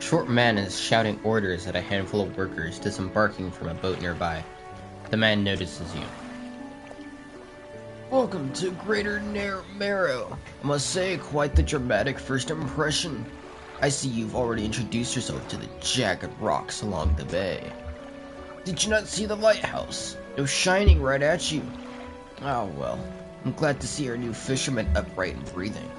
short man is shouting orders at a handful of workers disembarking from a boat nearby. The man notices you. Welcome to Greater Marrow. I must say, quite the dramatic first impression. I see you've already introduced yourself to the jagged rocks along the bay. Did you not see the lighthouse? It was shining right at you. Oh well, I'm glad to see our new fisherman upright and breathing.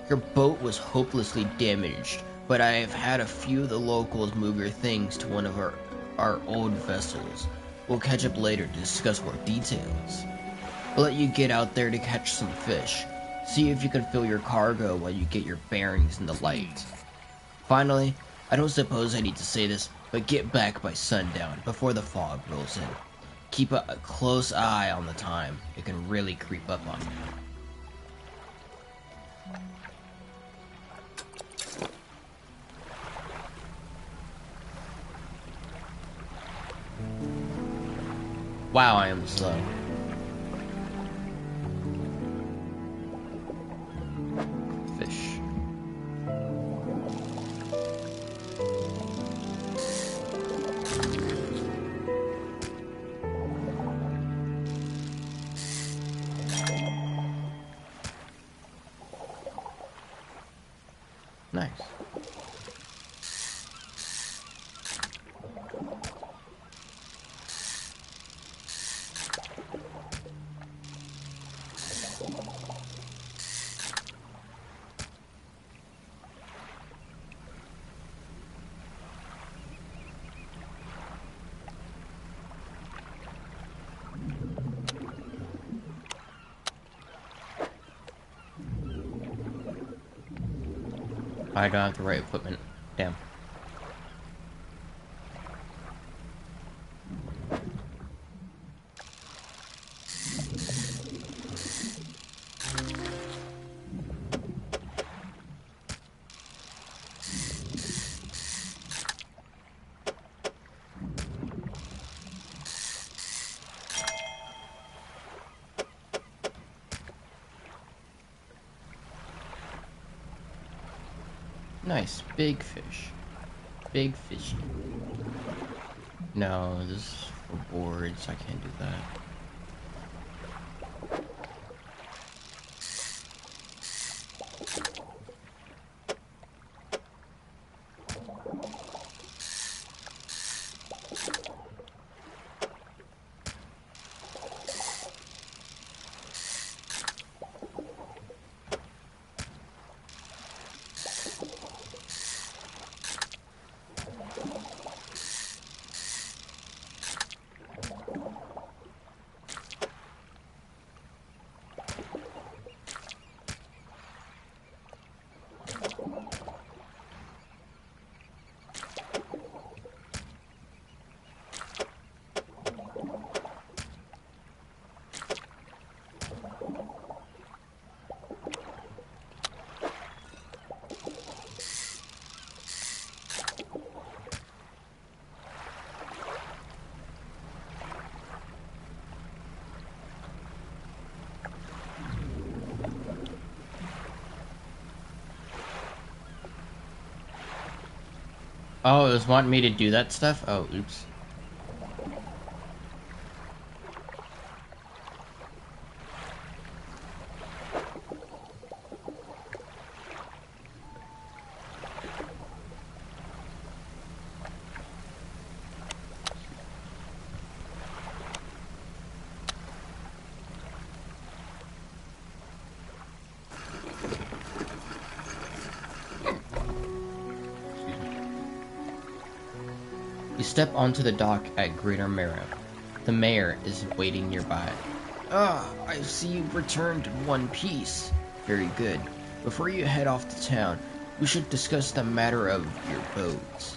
Your boat was hopelessly damaged, but I have had a few of the locals move your things to one of our old vessels. We'll catch up later to discuss more details. I'll let you get out there to catch some fish. See if you can fill your cargo while you get your bearings in the light. Finally, I don't suppose I need to say this, but get back by sundown before the fog rolls in. Keep a close eye on the time. It can really creep up on you. Wow, I am slow. Fish. Nice. I don't have the right equipment. Damn. Nice, big fish. Big fishy. No, this is for boards. I can't do that. Oh, it was wanting me to do that stuff? Oh, oops. You step onto the dock at Greater Marrow. The mayor is waiting nearby. Ah, I see you've returned in one piece. Very good. Before you head off to town, we should discuss the matter of your boats.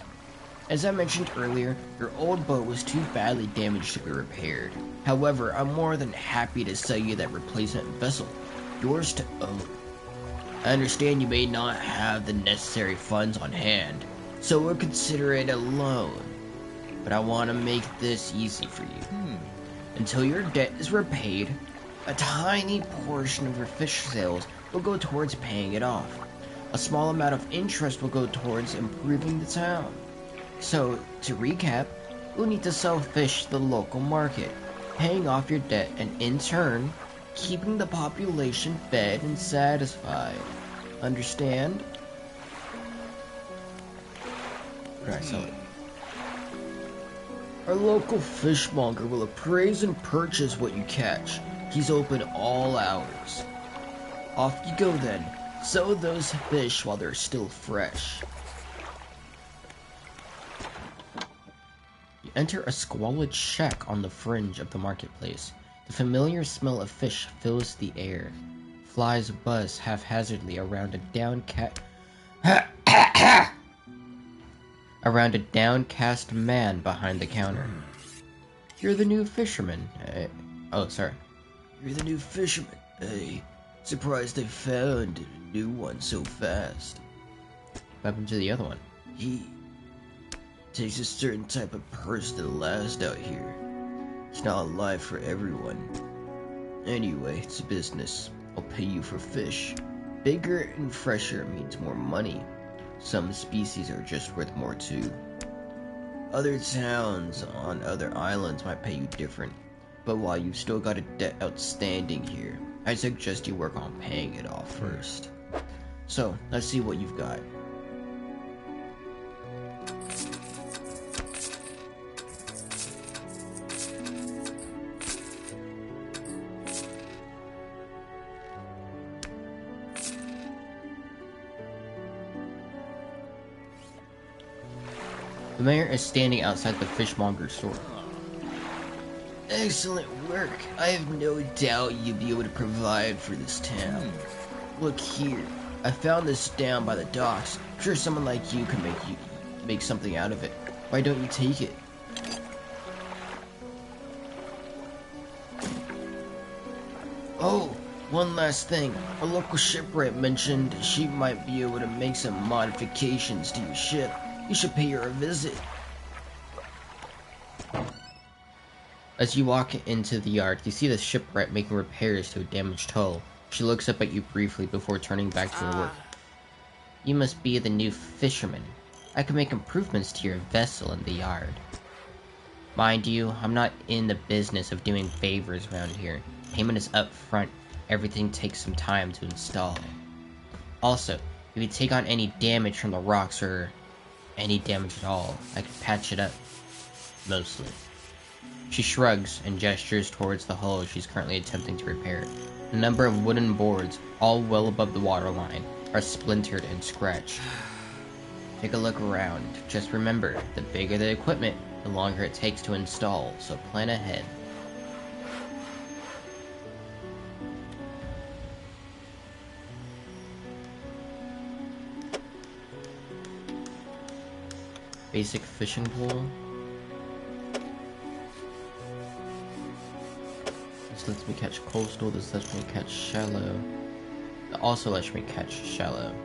As I mentioned earlier, your old boat was too badly damaged to be repaired. However, I'm more than happy to sell you that replacement vessel, yours to own. I understand you may not have the necessary funds on hand, so we'll consider it a loan. But I want to make this easy for you. Until your debt is repaid, a tiny portion of your fish sales will go towards paying it off. A small amount of interest will go towards improving the town. So, to recap, you'll need to sell fish to the local market, paying off your debt and in turn, keeping the population fed and satisfied. Understand? Alright, so our local fishmonger will appraise and purchase what you catch. He's open all hours. Off you go then. Sell those fish while they're still fresh. You enter a squalid shack on the fringe of the marketplace. The familiar smell of fish fills the air. Flies buzz haphazardly around a downcast man behind the counter. You're the new fisherman. You're the new fisherman. Hey, surprised they found a new one so fast. What happened to the other one? He takes a certain type of person to last out here. It's not alive for everyone. Anyway, it's a business. I'll pay you for fish. Bigger and fresher means more money. Some species are just worth more too. Other towns on other islands might pay you different, but while you've still got a debt outstanding here, I suggest you work on paying it off first. So, let's see what you've got. The mayor is standing outside the fishmonger's store. Excellent work. I have no doubt you'll be able to provide for this town. Look here. I found this down by the docks. I'm sure someone like you can make something out of it. Why don't you take it? Oh, one last thing. A local shipwright mentioned she might be able to make some modifications to your ship. You should pay her a visit. As you walk into the yard, you see the shipwright making repairs to a damaged hull. She looks up at you briefly before turning back to her work. You must be the new fisherman. I can make improvements to your vessel in the yard. Mind you, I'm not in the business of doing favors around here. Payment is up front. Everything takes some time to install. Also, if you take on any damage from the rocks or any damage at all, I can patch it up. Mostly. She shrugs and gestures towards the hull she's currently attempting to repair. A number of wooden boards, all well above the waterline, are splintered and scratched. Take a look around. Just remember, the bigger the equipment, the longer it takes to install, so plan ahead. Basic fishing pole. This lets me catch coastal, this lets me catch shallow. It also lets me catch shallow.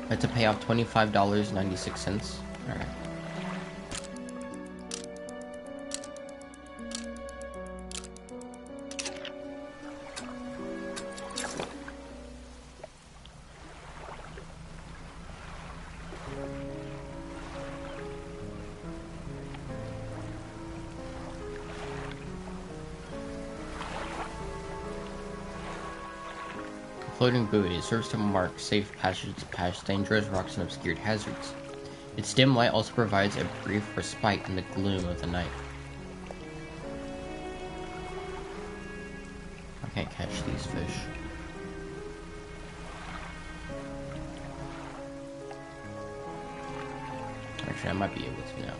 I had to pay off $25.96. Alright. Floating buoy. It serves to mark safe passages past dangerous rocks and obscured hazards. Its dim light also provides a brief respite in the gloom of the night. I can't catch these fish. Actually, I might be able to now.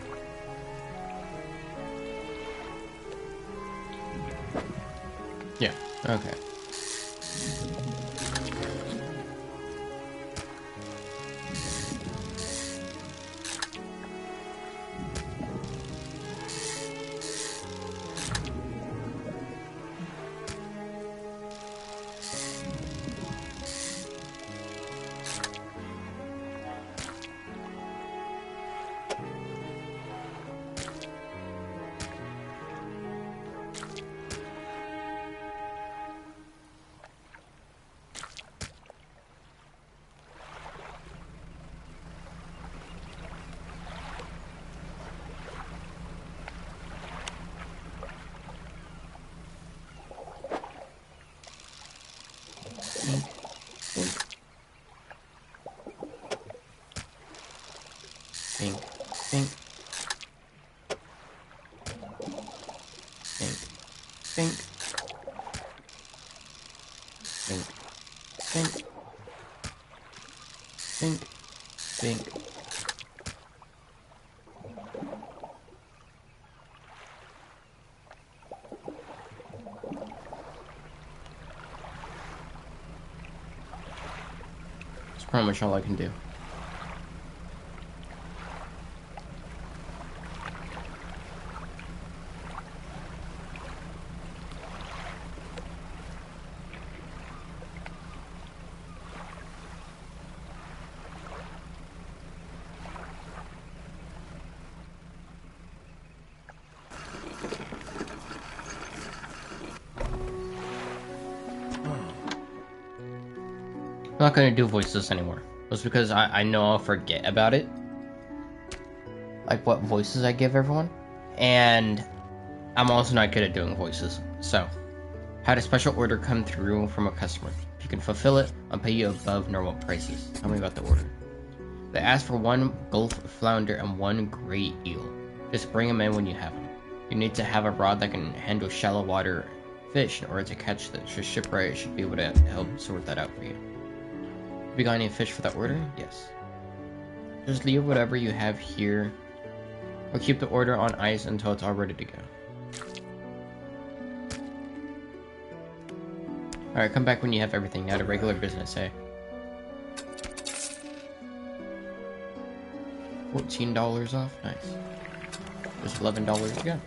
Yeah, okay. Bink. Bink. Bink. Bink. Bink. That's pretty much all I can do. I'm not gonna do voices anymore. Just because I know I'll forget about it. Like what voices I give everyone. And I'm also not good at doing voices. So, had a special order come through from a customer. If you can fulfill it, I'll pay you above normal prices. Tell me about the order. They asked for 1 Gulf flounder and 1 gray eel. Just bring them in when you have them. You need to have a rod that can handle shallow water fish in order to catch the shipwright should be able to help sort that out for you. Have you got any fish for that order? Yes. Just leave whatever you have here, or keep the order on ice until it's all ready to go. Alright, come back when you have everything. Now to regular business, eh? $14 off? Nice. Just $11 to go.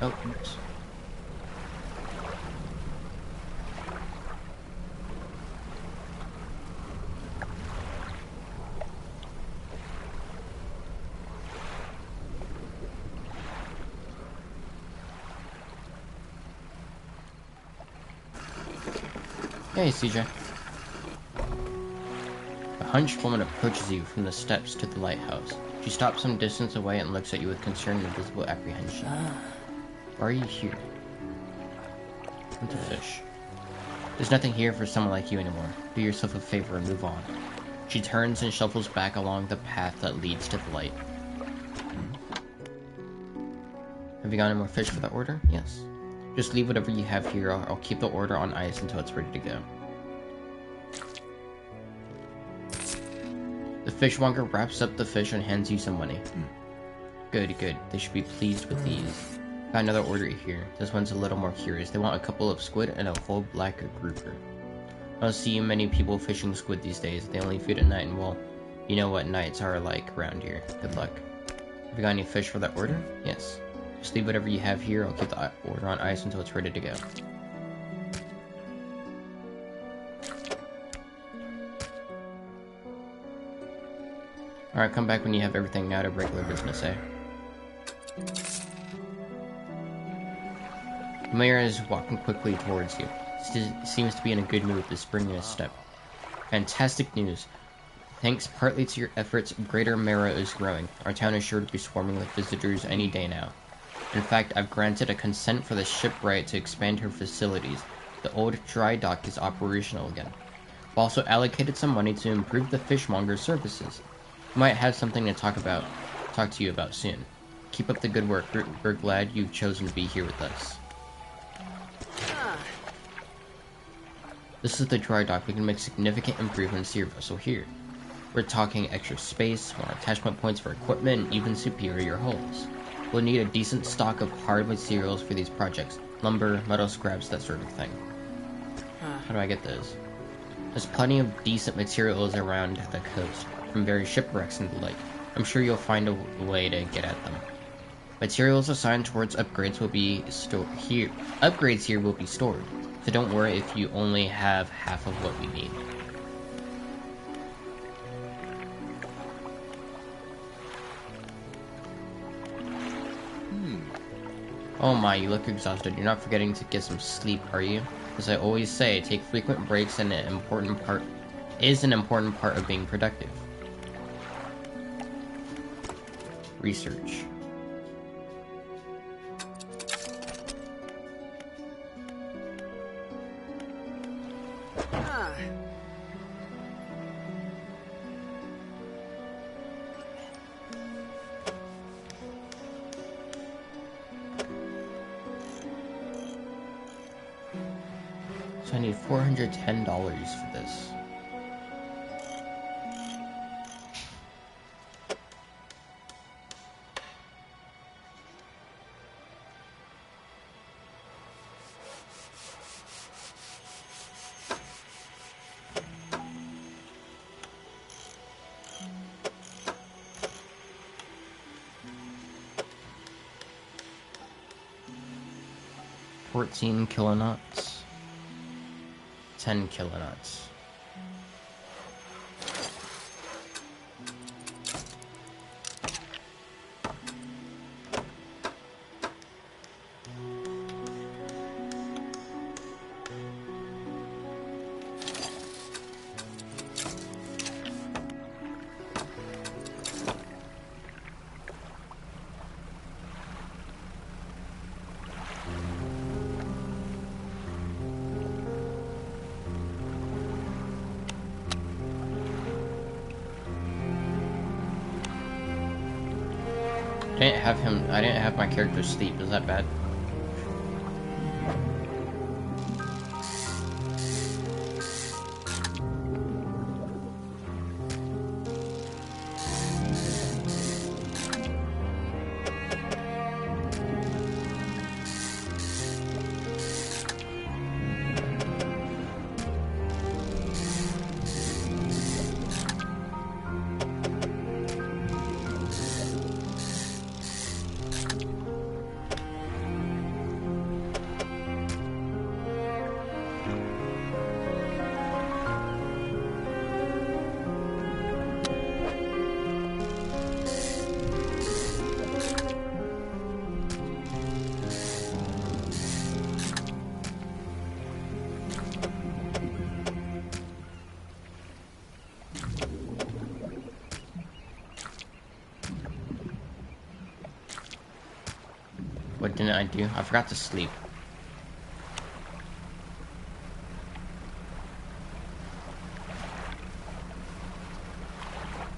Oh, oops. Hey, CJ. A hunched woman approaches you from the steps to the lighthouse. She stops some distance away and looks at you with concern and visible apprehension. Why are you here? Want to fish. There's nothing here for someone like you anymore. Do yourself a favor and move on. She turns and shuffles back along the path that leads to the light. Have you got any more fish for that order? Yes. Just leave whatever you have here. I'll keep the order on ice until it's ready to go. The fishmonger wraps up the fish and hands you some money. Good, good. They should be pleased with these. Got another order here. This one's a little more curious. They want a couple of squid and a whole black grouper. I don't see many people fishing squid these days. They only feed at night, and well, you know what nights are like around here. Good luck. Have you got any fish for that order? Yes. Just leave whatever you have here. I'll keep the order on ice until it's ready to go. Alright, come back when you have everything out of regular business, eh? The mayor is walking quickly towards you. Seems to be in a good mood, is springing a step. Fantastic news. Thanks partly to your efforts, Greater Mara is growing. Our town is sure to be swarming with visitors any day now. In fact, I've granted a consent for the shipwright to expand her facilities. The old dry dock is operational again. I've also allocated some money to improve the fishmonger's services. We might have something to talk to you about soon. Keep up the good work. We're glad you've chosen to be here with us. This is the dry dock. We can make significant improvements to your vessel here. We're talking extra space, more attachment points for equipment, and even superior hulls. We'll need a decent stock of hard materials for these projects. Lumber, metal scraps, that sort of thing. How do I get those? There's plenty of decent materials around the coast, from various shipwrecks and the like. I'm sure you'll find a way to get at them. Materials assigned towards upgrades will be stored here. Upgrades here will be stored, so don't worry if you only have half of what we need. Oh my, you look exhausted. You're not forgetting to get some sleep, are you? As I always say, take frequent breaks and an important part of being productive. Research. So I need $410 for this. $14 kilonauts. 10 kilonauts. I didn't have my character sleep. Is that bad? What didn't I do? I forgot to sleep.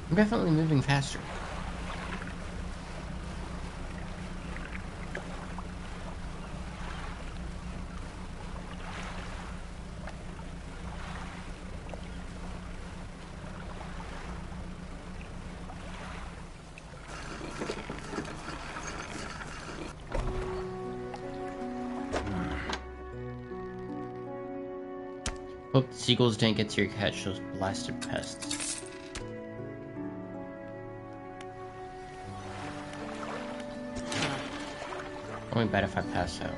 I'm definitely moving faster. Hope the seagulls didn't get to your catch, those blasted pests. Only bad if I pass out.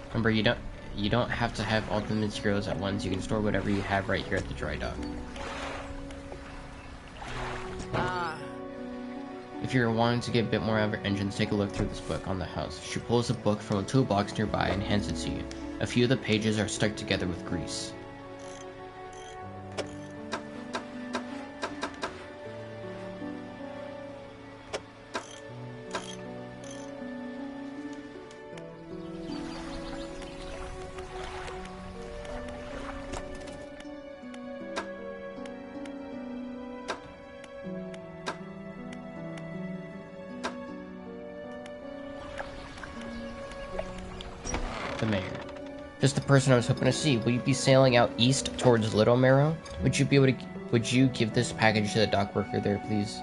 Remember, you don't have to have all the materials at once. You can store whatever you have right here at the dry dock. If you're wanting to get a bit more out of your engines, take a look through this book on the house. She pulls a book from a toolbox nearby and hands it to you. A few of the pages are stuck together with grease. The mayor. Just the person I was hoping to see. Will you be sailing out east towards Little Marrow? Would you give this package to the dock worker there, please?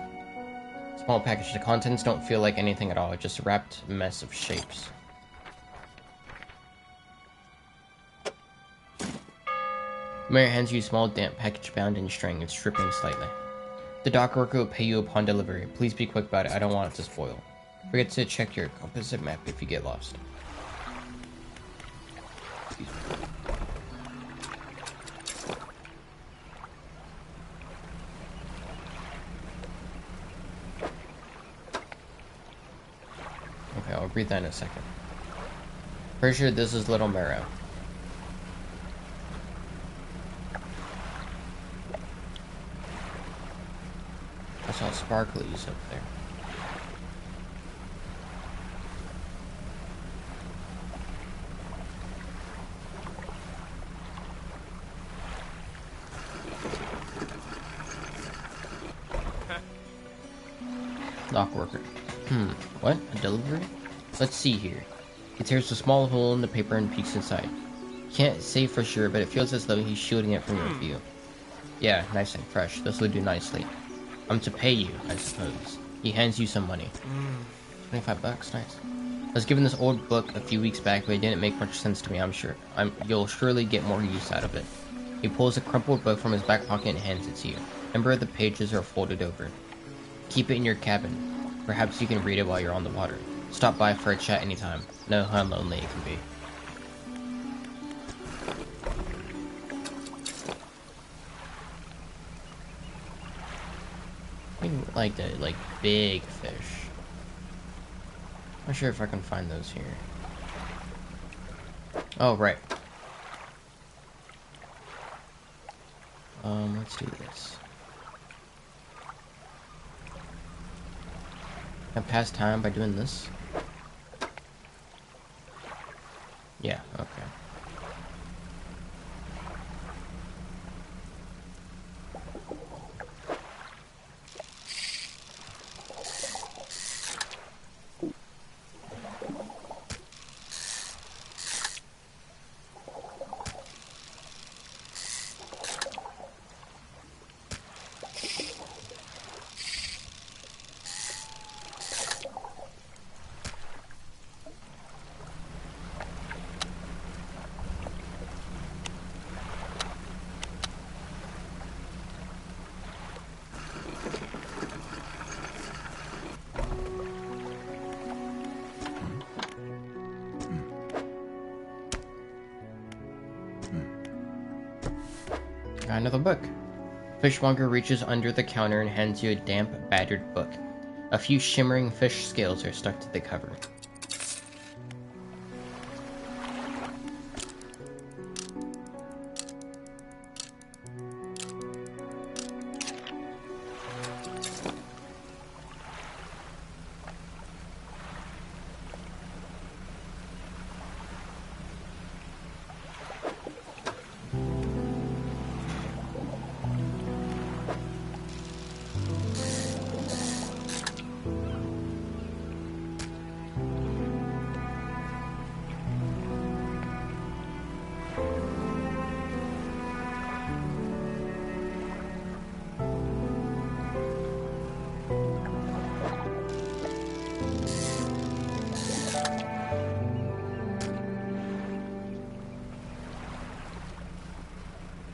Small package. The contents don't feel like anything at all. Just a wrapped mess of shapes. The mayor hands you a small damp package bound in string. It's dripping slightly. The dock worker will pay you upon delivery. Please be quick about it. I don't want it to spoil. Forget to check your composite map if you get lost. Okay, I'll read that in a second. Pretty sure this is Little Marrow. I saw sparklies up there. Dock worker. What? A delivery? Let's see here. He tears a small hole in the paper and peeks inside. Can't say for sure, but it feels as though he's shielding it from your view. Yeah, nice and fresh. This will do nicely. I'm to pay you, I suppose. He hands you some money. 25 bucks, nice. I was given this old book a few weeks back, but it didn't make much sense to me, I'm sure. You'll surely get more use out of it. He pulls a crumpled book from his back pocket and hands it to you. Remember, the pages are folded over. Keep it in your cabin. Perhaps you can read it while you're on the water. Stop by for a chat anytime. Know how lonely it can be. Like the big fish. Not sure if I can find those here. Oh right. Let's do this. Can I pass time by doing this? Yeah, okay. Got another book. Fishmonger reaches under the counter and hands you a damp, battered book. A few shimmering fish scales are stuck to the cover.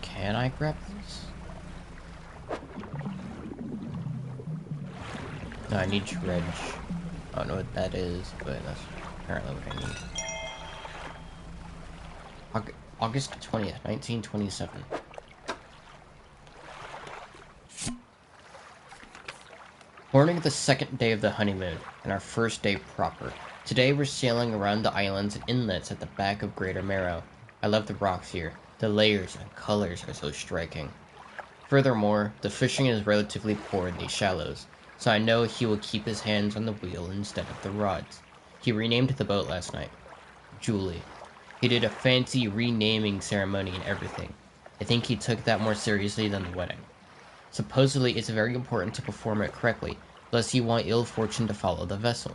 Can I grab this? No, I need DREDGE. I don't know what that is, but that's apparently what I need. August 20th, 1927. Morning of the second day of the honeymoon, and our first day proper. Today we're sailing around the islands and inlets at the back of Greater Marrow. I love the rocks here. The layers and colors are so striking. Furthermore, the fishing is relatively poor in these shallows, so I know he will keep his hands on the wheel instead of the rods. He renamed the boat last night. Julie. He did a fancy renaming ceremony and everything. I think he took that more seriously than the wedding. Supposedly, it's very important to perform it correctly, lest he want ill fortune to follow the vessel.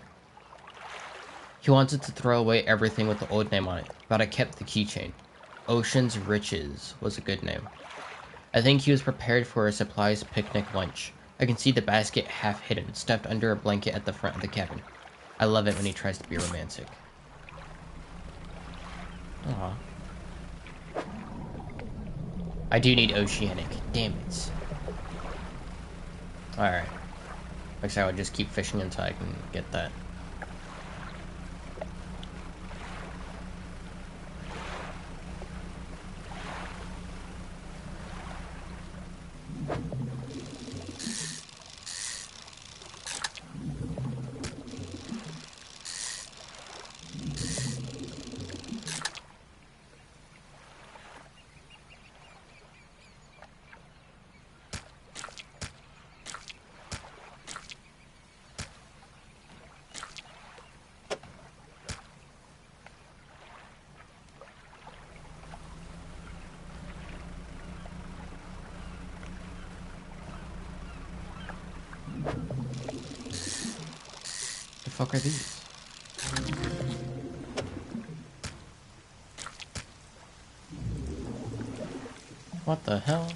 He wanted to throw away everything with the old name on it, but I kept the keychain. Ocean's Riches was a good name. I think he was prepared for a surprise picnic lunch. I can see the basket half hidden, stuffed under a blanket at the front of the cabin. I love it when he tries to be romantic. Aww. I do need Oceanic. Damn it. Alright. Looks like I would just keep fishing until I can get that. The fuck are these? What the hell?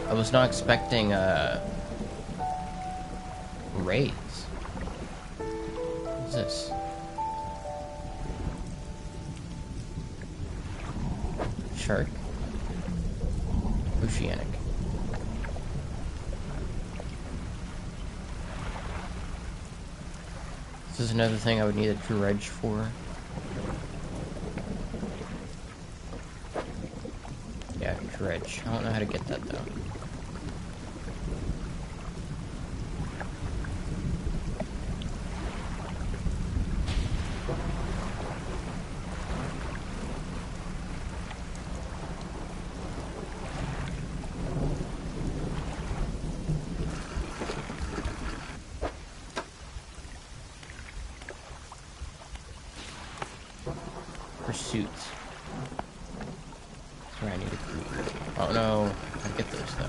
I was not expecting raids. What's this? Shark? Oceanic. This is another thing I would need a dredge for. Yeah, dredge. I don't know how to get that though. Pursuits. That's where I need a crew. I don't know how to get those though.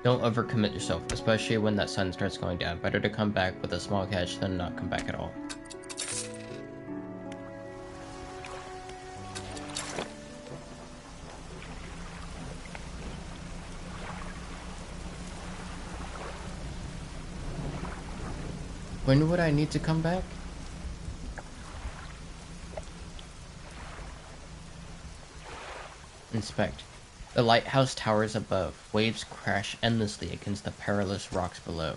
Don't overcommit yourself, especially when that sun starts going down. Better to come back with a small catch than not come back at all. When would I need to come back? Inspect. The lighthouse towers above. Waves crash endlessly against the perilous rocks below.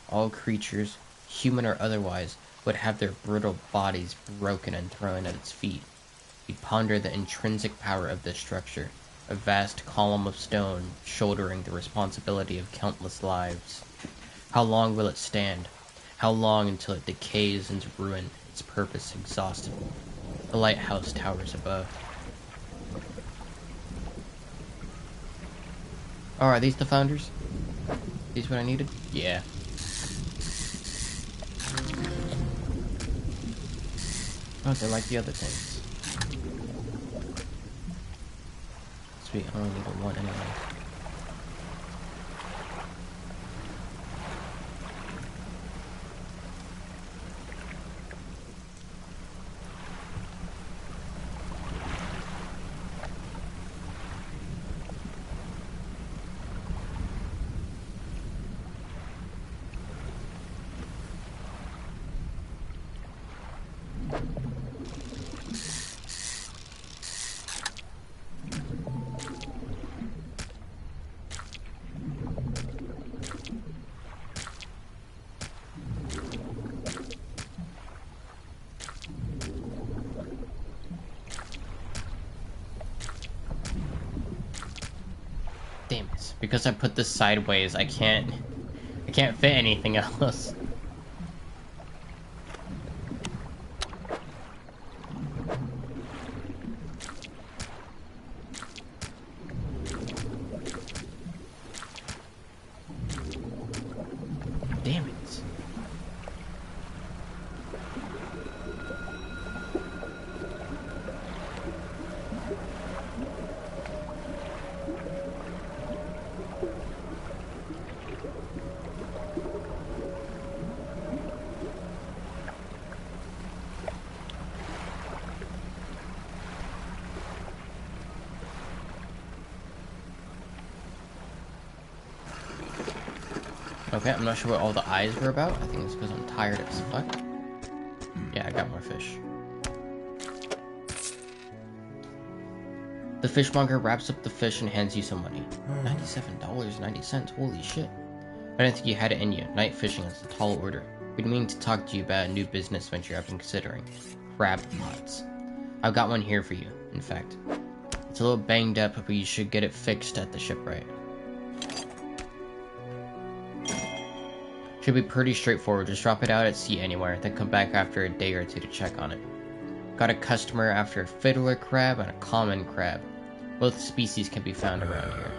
All creatures, human or otherwise, would have their brutal bodies broken and thrown at its feet. We ponder the intrinsic power of this structure, a vast column of stone shouldering the responsibility of countless lives. How long will it stand? How long until it decays into ruin, its purpose exhausted? The lighthouse towers above. Oh, are these the founders? These what I needed? Yeah. Oh, they're like the other things. Sweet, I only needed one anyway. Damn it. Because I put this sideways, I can't fit anything else. Damn it. Okay, I'm not sure what all the eyes were about. I think it's because I'm tired as fuck. Yeah, I got more fish. The fishmonger wraps up the fish and hands you some money. $97.90, holy shit. I didn't think you had it in you. Night fishing is a tall order. We'd mean to talk to you about a new business venture I've been considering. Crab pots. I've got one here for you, in fact. It's a little banged up, but you should get it fixed at the shipwright. Should be pretty straightforward. Just drop it out at sea anywhere, then come back after a day or two to check on it. Got a customer after a fiddler crab and a common crab. Both species can be found around here.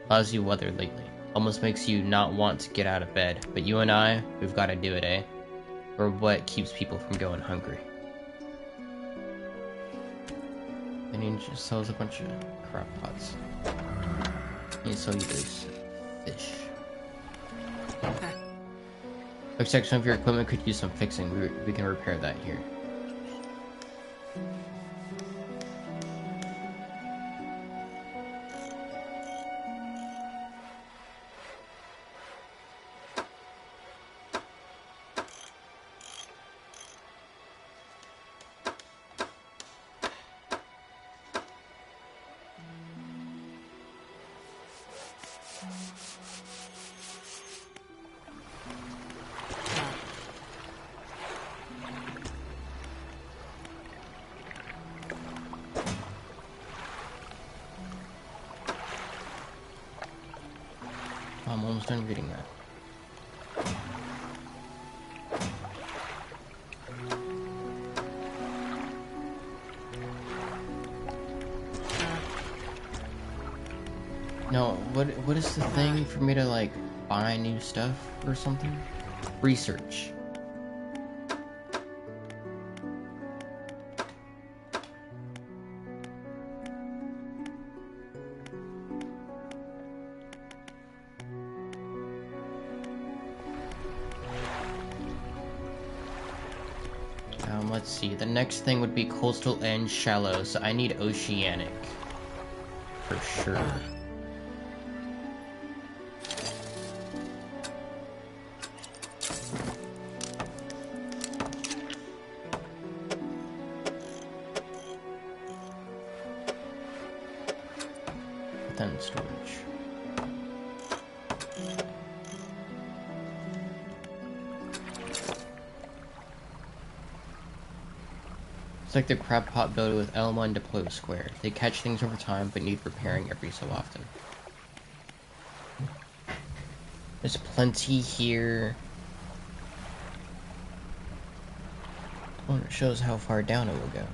Lousy weather lately. Almost makes you not want to get out of bed. But you and I, we've got to do it, eh? Or what keeps people from going hungry? And he just sells a bunch of crab pots. And so he does fish. Looks like some of your equipment could use some fixing. We can repair that here. I'm almost done reading that. No, what is the thing for me to like buy new stuff or something? Research. Let's see, the next thing would be coastal and shallow, so I need oceanic. For sure. Then storage. It's like the crab pot builder with L1 deploy square. They catch things over time, but need repairing every so often. There's plenty here. Well, it shows how far down it will go.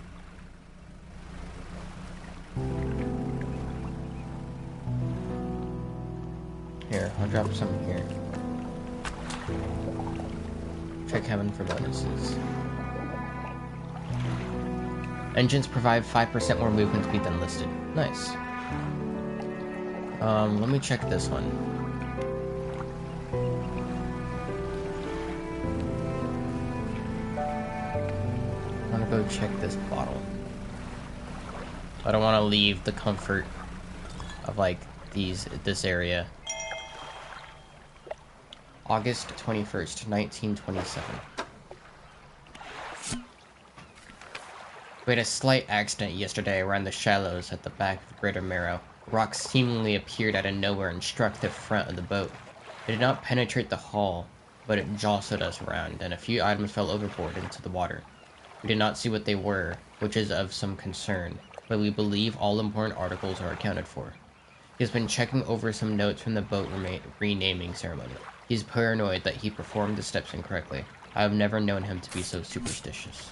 Here, I'll drop some here. Check heaven for bonuses. Engines provide 5% more movement speed than listed. Nice. Let me check this one. I wanna go check this bottle. I don't wanna leave the comfort of like this area. August 21st, 1927. We had a slight accident yesterday around the shallows at the back of Greater Marrow. Rocks seemingly appeared out of nowhere and struck the front of the boat. It did not penetrate the hull, but it jostled us around, and a few items fell overboard into the water. We did not see what they were, which is of some concern, but but we believe all important articles are accounted for. He has been checking over some notes from the boat renaming ceremony. He's paranoid that he performed the steps incorrectly. I have never known him to be so superstitious.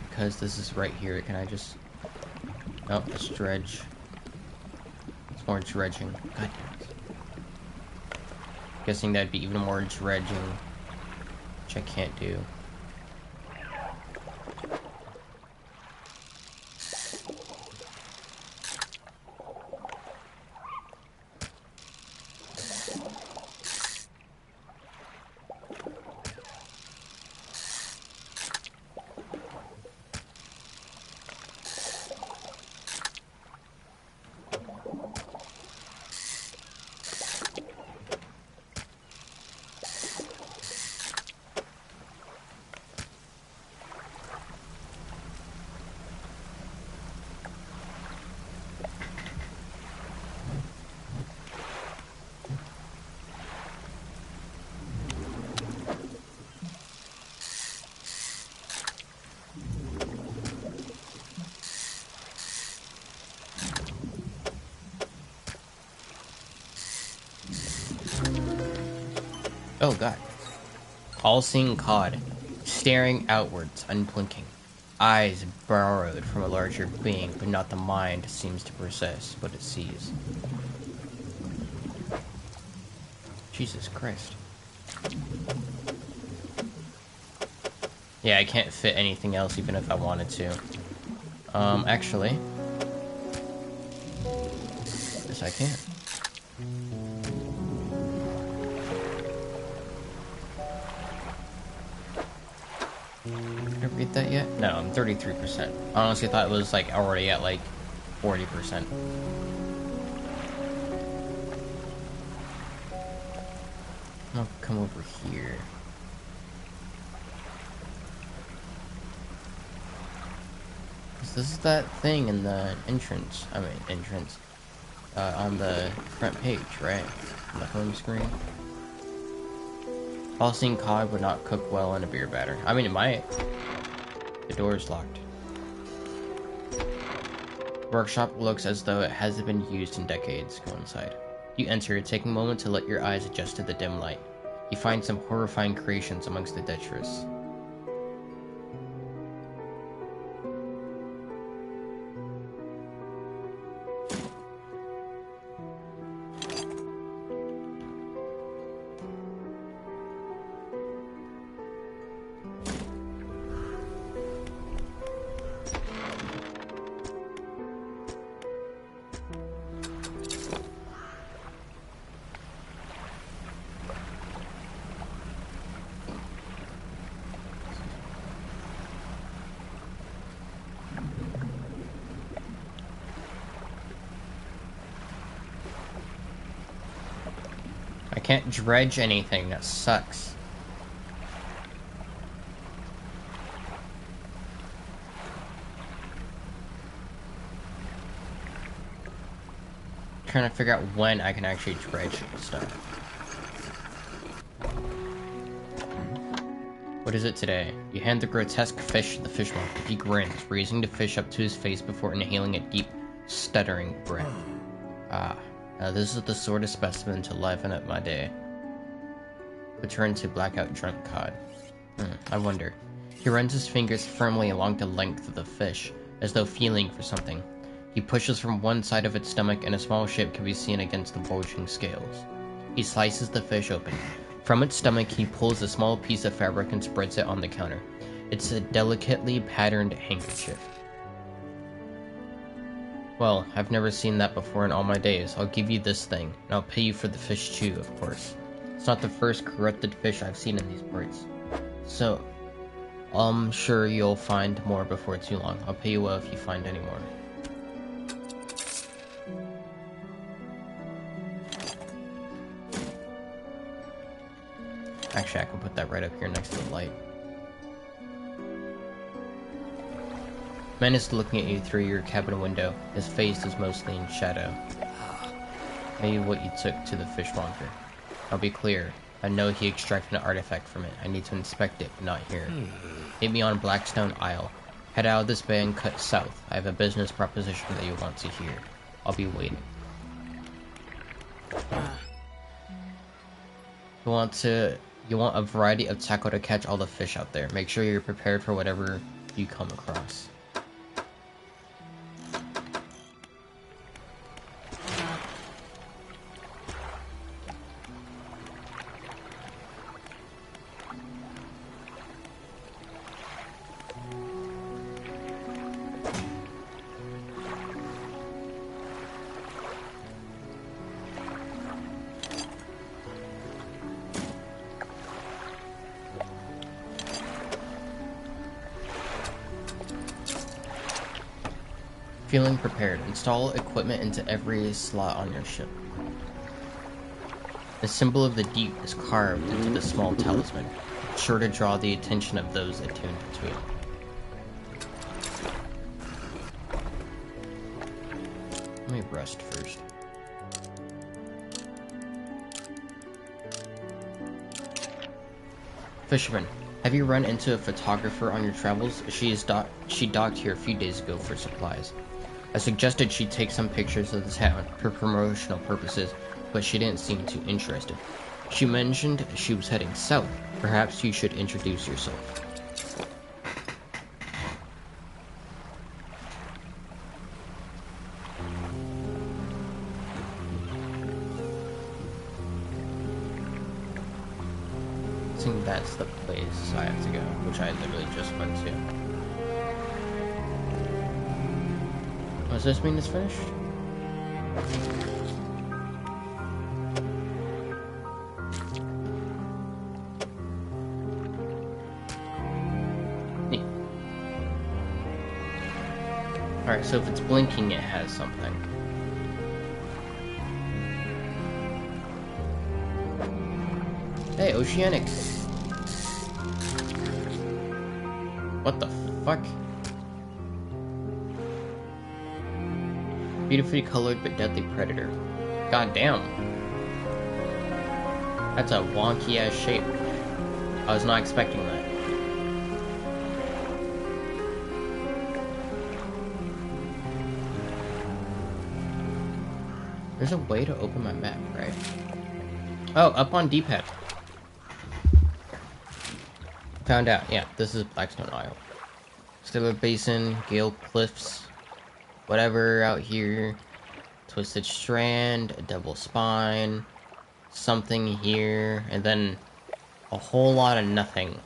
Because this is right here, can I just... Nope, it's dredge. It's more dredging. God damn it. Guessing that'd be even more dredging, which I can't do. Oh god. All-seeing cod, staring outwards, unblinking. Eyes borrowed from a larger being, but not the mind seems to possess what it sees. Jesus Christ. Yeah, I can't fit anything else even if I wanted to. Actually. Yes, I can. Did I read that yet? No, I'm 33%. I honestly thought it was like already at like 40%. I'll come over here. This is that thing in the entrance. On the front page, right? On the home screen. All-seeing cod would not cook well in a beer batter. I mean, it might. The door is locked. Workshop looks as though it hasn't been used in decades. Go inside. You enter, taking a moment to let your eyes adjust to the dim light. You find some horrifying creations amongst the detritus. I can't dredge anything, that sucks. Trying to figure out when I can actually dredge stuff. What is it today? You hand the grotesque fish to the fishmonger. He grins, raising the fish up to his face before inhaling a deep, stuttering breath. Ah, now this is the sort of specimen to liven up my day. Return to blackout drunk cod. I wonder. He runs his fingers firmly along the length of the fish, as though feeling for something. He pushes from one side of its stomach and a small shape can be seen against the bulging scales. He slices the fish open. From its stomach he pulls a small piece of fabric and spreads it on the counter. It's a delicately patterned handkerchief. Well, I've never seen that before in all my days. I'll give you this thing, and I'll pay you for the fish too, of course. It's not the first corrupted fish I've seen in these parts. So, I'm sure you'll find more before too long. I'll pay you well if you find any more. Actually, I can put that right up here next to the light. Man is looking at you through your cabin window. His face is mostly in shadow. Maybe what you took to the fishmonger. I'll be clear. I know he extracted an artifact from it. I need to inspect it, but not here. Meet me on Blackstone Isle. Head out of this bay and cut south. I have a business proposition that you want to hear. I'll be waiting. You want a variety of tackle to catch all the fish out there. Make sure you're prepared for whatever you come across. Feeling prepared. Install equipment into every slot on your ship. The symbol of the deep is carved into the small talisman, sure to draw the attention of those attuned to it. Let me rest first. Fisherman, have you run into a photographer on your travels? She docked here a few days ago for supplies. I suggested she take some pictures of the town for promotional purposes, but she didn't seem too interested. She mentioned she was heading south. Perhaps you should introduce yourself. I think that's the place I have to go, which I literally just went to. Does this mean it's finished? Neat. Alright, so if it's blinking, it has something. Hey, Oceanic! What the fuck? Beautifully colored but deadly predator. God damn. That's a wonky ass shape. I was not expecting that. There's a way to open my map, right? Oh, up on D-pad. Found out, yeah, this is Blackstone Isle. Stellar Basin, Gale Cliffs, whatever out here. Twisted Strand, a double spine, something here, and then a whole lot of nothing.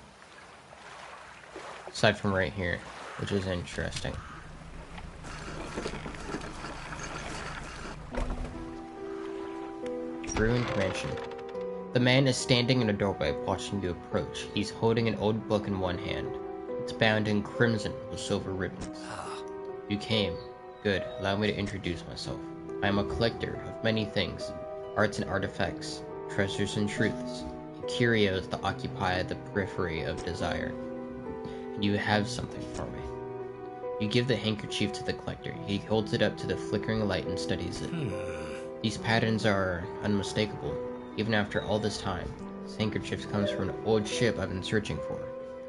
Aside from right here, which is interesting. Ruined mansion. The man is standing in a doorway watching you approach. He's holding an old book in one hand. It's bound in crimson with silver ribbons. You came. Good. Allow me to introduce myself. I am a collector of many things. Arts and artifacts, treasures and truths, and curios that occupy the periphery of desire. And you have something for me. You give the handkerchief to the collector. He holds it up to the flickering light and studies it. These patterns are unmistakable. Even after all this time, this handkerchief comes from an old ship I've been searching for.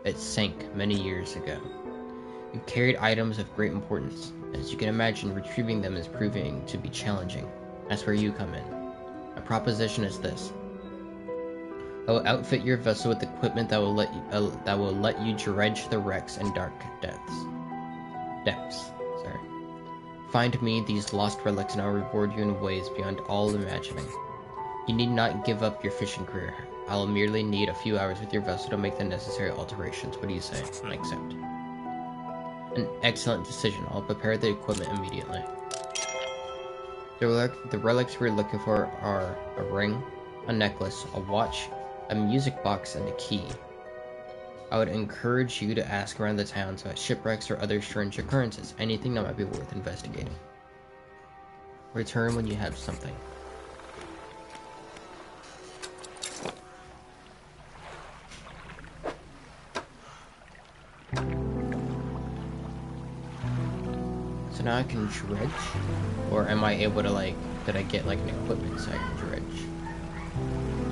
It sank many years ago. You carried items of great importance. As you can imagine, retrieving them is proving to be challenging. That's where you come in. My proposition is this. I will outfit your vessel with equipment that will let you dredge the wrecks and dark depths. Find me these lost relics and I'll reward you in ways beyond all imagining. You need not give up your fishing career. I'll merely need a few hours with your vessel to make the necessary alterations. What do you say? I accept. An excellent decision. I'll prepare the equipment immediately. The relics we're looking for are a ring, a necklace, a watch, a music box, and a key. I would encourage you to ask around the towns about shipwrecks or other strange occurrences, anything that might be worth investigating. Return when you have something. So now I can dredge? Or am I able to did I get like an equipment so I can dredge?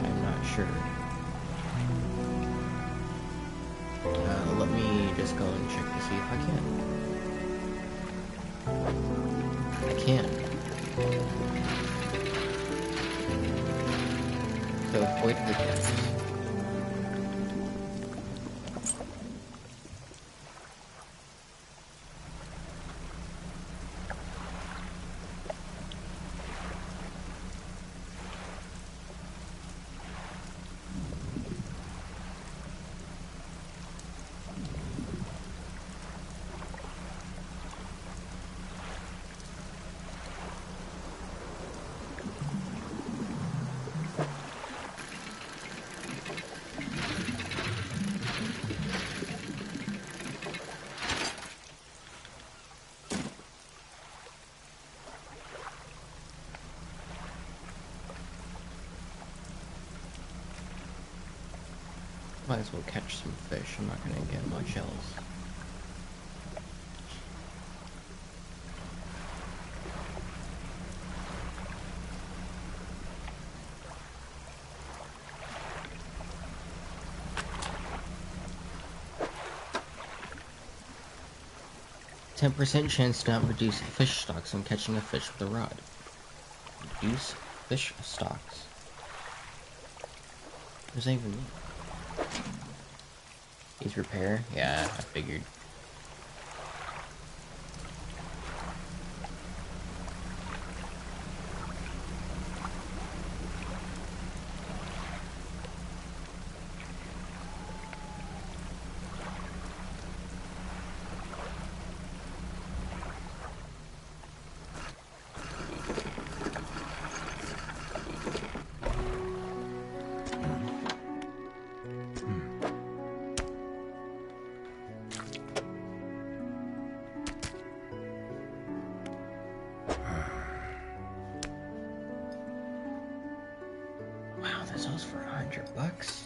I'm not sure. Let me just go and check to see if I can. I can. So avoid the deaths. Might as well catch some fish. I'm not gonna get much else. %10 chance to not reduce fish stocks when catching a fish with a rod. Reduce fish stocks. What does that even mean? Needs repair? Yeah, I figured. Wow, this was for $100.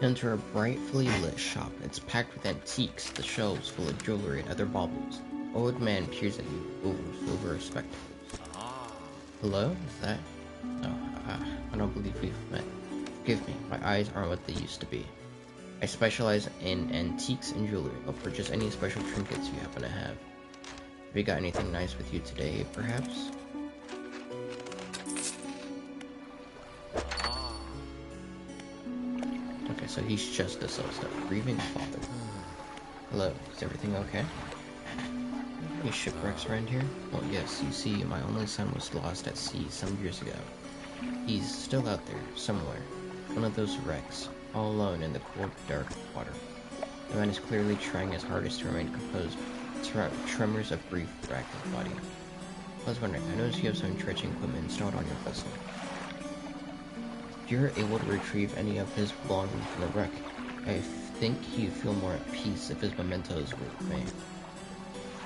Enter a brightly lit shop. It's packed with antiques, the shelves full of jewelry and other baubles. Old man peers at you over silver spectacles. Hello? Is that? No, I don't believe we've met. Forgive me, my eyes aren't what they used to be. I specialize in antiques and jewelry. I'll purchase any special trinkets you happen to have. Have you got anything nice with you today, perhaps? Okay, so he's just to sell stuff. Grieving father. Hello, is everything okay? Any shipwrecks around here? Well, yes, you see, my only son was lost at sea some years ago. He's still out there, somewhere. One of those wrecks, all alone in the cold, dark water. The man is clearly trying his hardest to remain composed. Tremors of grief rack his body. I was wondering, I noticed you have some dredging equipment installed on your vessel. If you're able to retrieve any of his belongings from the wreck, I think he'd feel more at peace if his mementos were remained.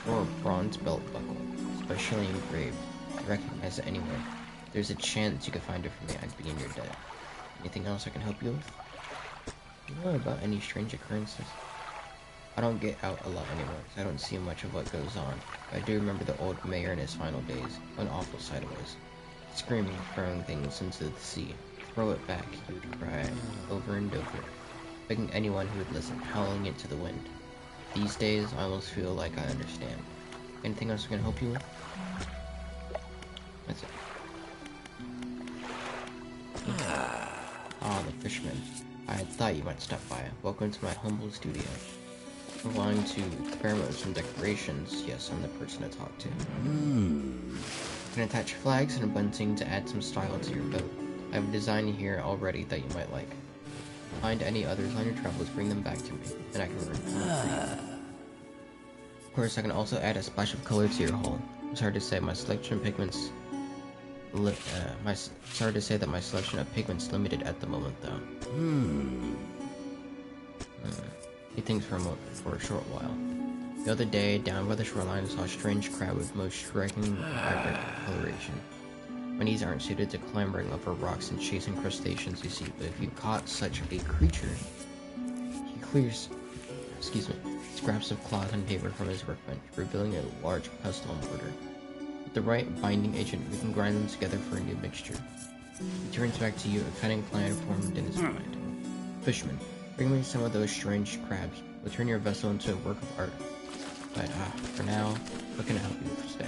Or a bronze belt buckle, specially engraved. I recognize it anyway. There's a chance you could find it for me, I'd be in your debt. Anything else I can help you with? You know about any strange occurrences? I don't get out a lot anymore, because I don't see much of what goes on. But I do remember the old mayor in his final days. What an awful sight it was. Screaming, throwing things into the sea. Throw it back, he would cry, over and over, begging anyone who would listen, howling into the wind. These days, I almost feel like I understand. Anything else I can help you with? That's it. Ah, the fisherman. I had thought you might stop by. Welcome to my humble studio. I'm going to experiment with some decorations. Yes, I'm the person to talk to. You can attach flags and a bunting to add some style to your boat. I have a design here already that you might like. Find any others on your travels, bring them back to me, and I can work on it for you. Of course, I can also add a splash of color to your hull. It's hard to say my selection of pigments. Sorry to say that my selection of pigments limited at the moment, though. He thinks for a short while. The other day, down by the shoreline, I saw a strange crab with most striking vibrant coloration. My knees aren't suited to clambering over rocks and chasing crustaceans, you see, but if you caught such a creature... He clears... scraps of cloth and paper from his workbench, revealing a large pestle and mortar. With the right binding agent, we can grind them together for a new mixture. He turns back to you, a cunning plan formed in his mind. Fisherman, bring me some of those strange crabs. We'll turn your vessel into a work of art. But, for now, what can I help you with today?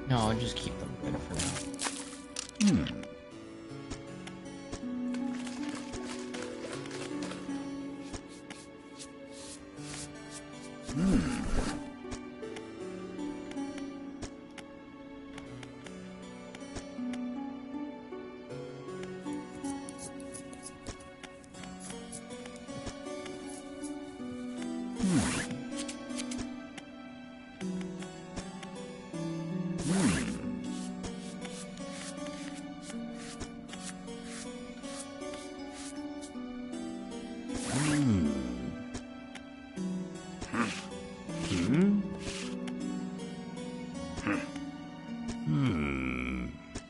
No, I'll just keep them good for now.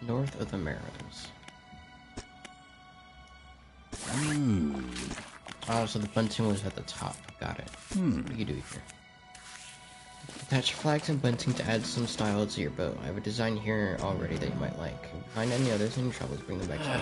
North of the Marrows. Oh, so the bunting was at the top. Got it. What do you do here? Attach flags and bunting to add some style to your boat. I have a design here already that you might like. Find any others in your travels, bring them back to me.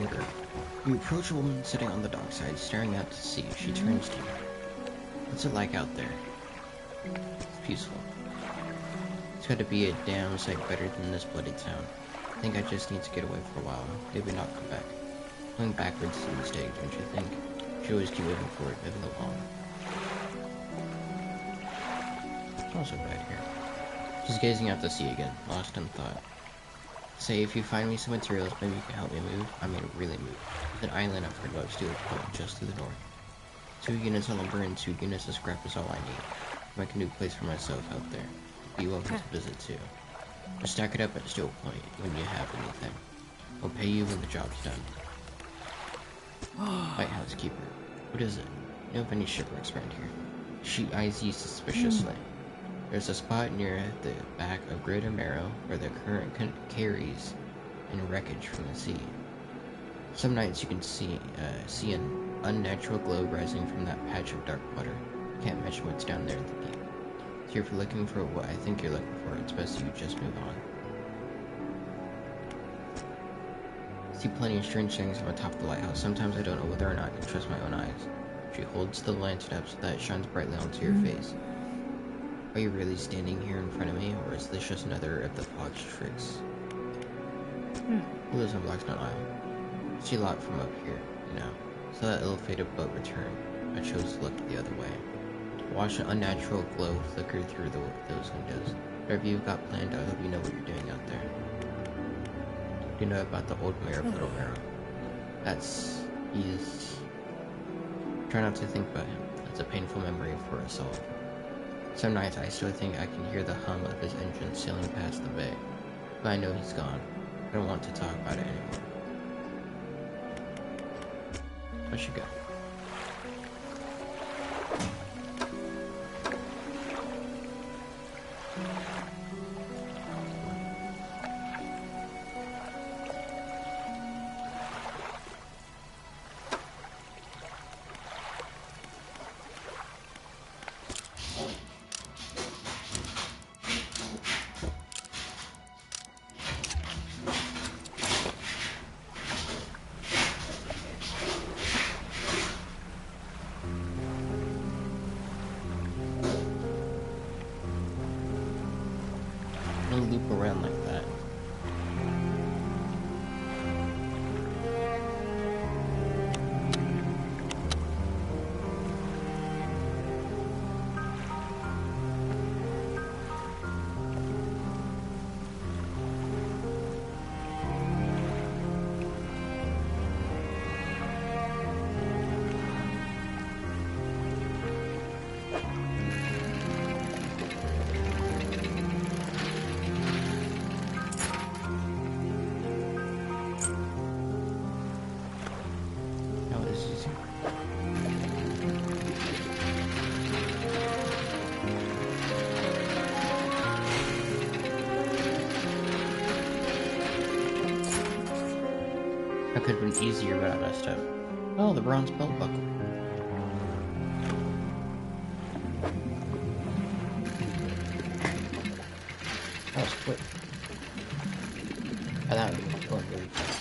longer. You approach a woman sitting on the dockside, staring out to sea. She turns to you. What's it like out there? It's peaceful. It's got to be a damn sight better than this bloody town. I think I just need to get away for a while. Maybe not come back. Going backwards is a mistake, don't you think? You should always keep moving forward, moving along. It's not so bad here. She's gazing out to sea again, lost in thought. Say, if you find me some materials, maybe you can help me move. I mean, really move. There's an island I've heard about, Steel Point, just to the north. 2 units of lumber and 2 units of scrap is all I need. Make a new place for myself out there. Be welcome to visit too. Just stack it up at Steel Point when you have anything. I'll pay you when the job's done. White Housekeeper. What is it? You know of any shipwrecks around here? She eyes you suspiciously. There's a spot near the back of Greater Marrow where the current carries in wreckage from the sea. Some nights you can see an unnatural glow rising from that patch of dark water. Can't mention what's down there at the deep. So if you're looking for what I think you're looking for, it's best you just move on. I see plenty of strange things on the top of the lighthouse. Sometimes I don't know whether or not I can trust my own eyes. She holds the lantern up so that it shines brightly onto your face. Are you really standing here in front of me, or is this just another of the fog's tricks? Who lives on Blackstone Island? See a lot from up here, you know. So that ill-fated boat returned. I chose to look the other way. Watch an unnatural glow flicker through those windows. Whatever you've got planned, I hope you know what you're doing out there. Do you know about the old mayor of Little Marrow? He's... Try not to think about him. It's a painful memory for us all. Some nights I still think I can hear the hum of his engine sailing past the bay. But I know he's gone. I don't want to talk about it anymore. I should go. Loop around like that. That could have been easier, but I messed up. Oh, the bronze belt buckle. That was quick. I thought it was going really fast.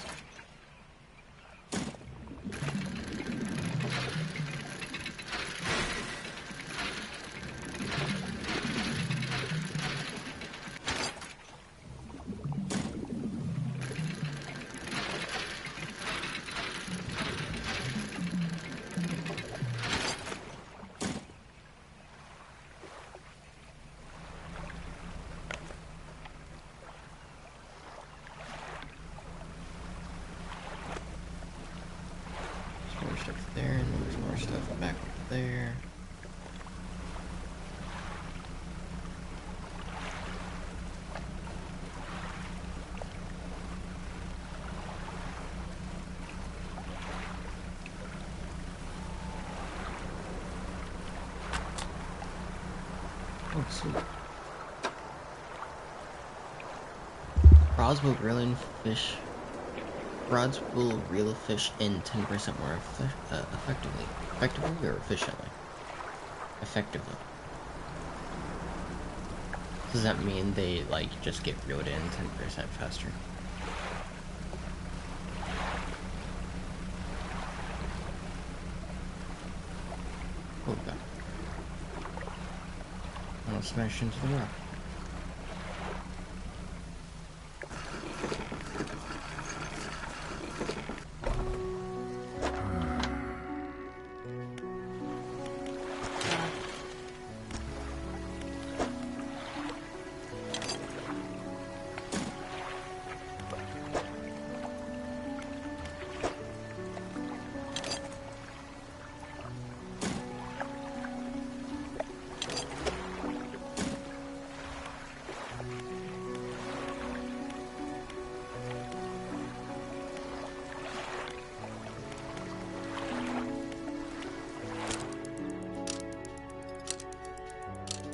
More stuff there, and then there's more stuff back there. Oh, sweet. Rods will reel fish in 10% more effectively. Effectively or efficiently? Effectively. Does that mean they, like, just get reeled in 10% faster? Oh god. Almost smashed into the rock.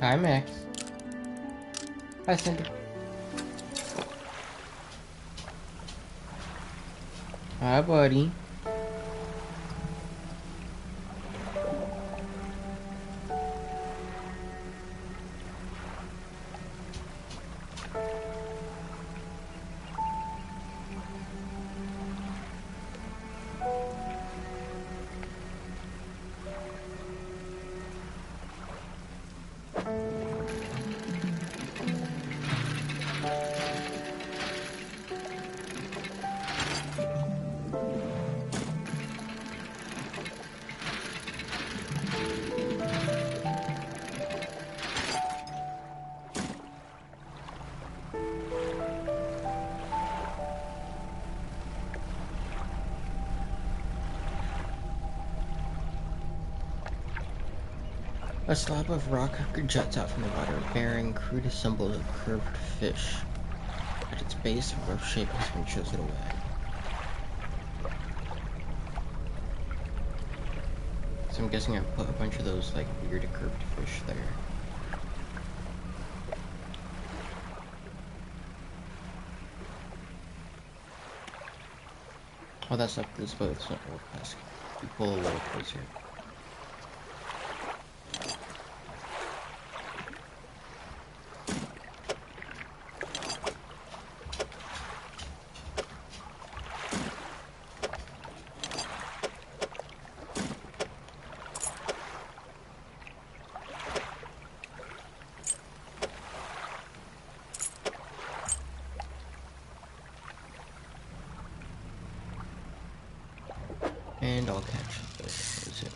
Hi, Max. Hi, Cindy. Hi, buddy. A slab of rock juts out from the water, bearing crude symbols of curved fish. At its base, a rough shape has been chiseled away. So I'm guessing I put a bunch of those, like, weird curved fish there. Oh, that's up this boat. It's not real fast. You pull a little closer. And I'll catch it. That's it.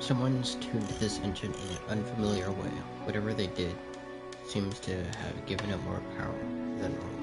Someone's tuned this engine in an unfamiliar way. Whatever they did seems to have given it more power than normal.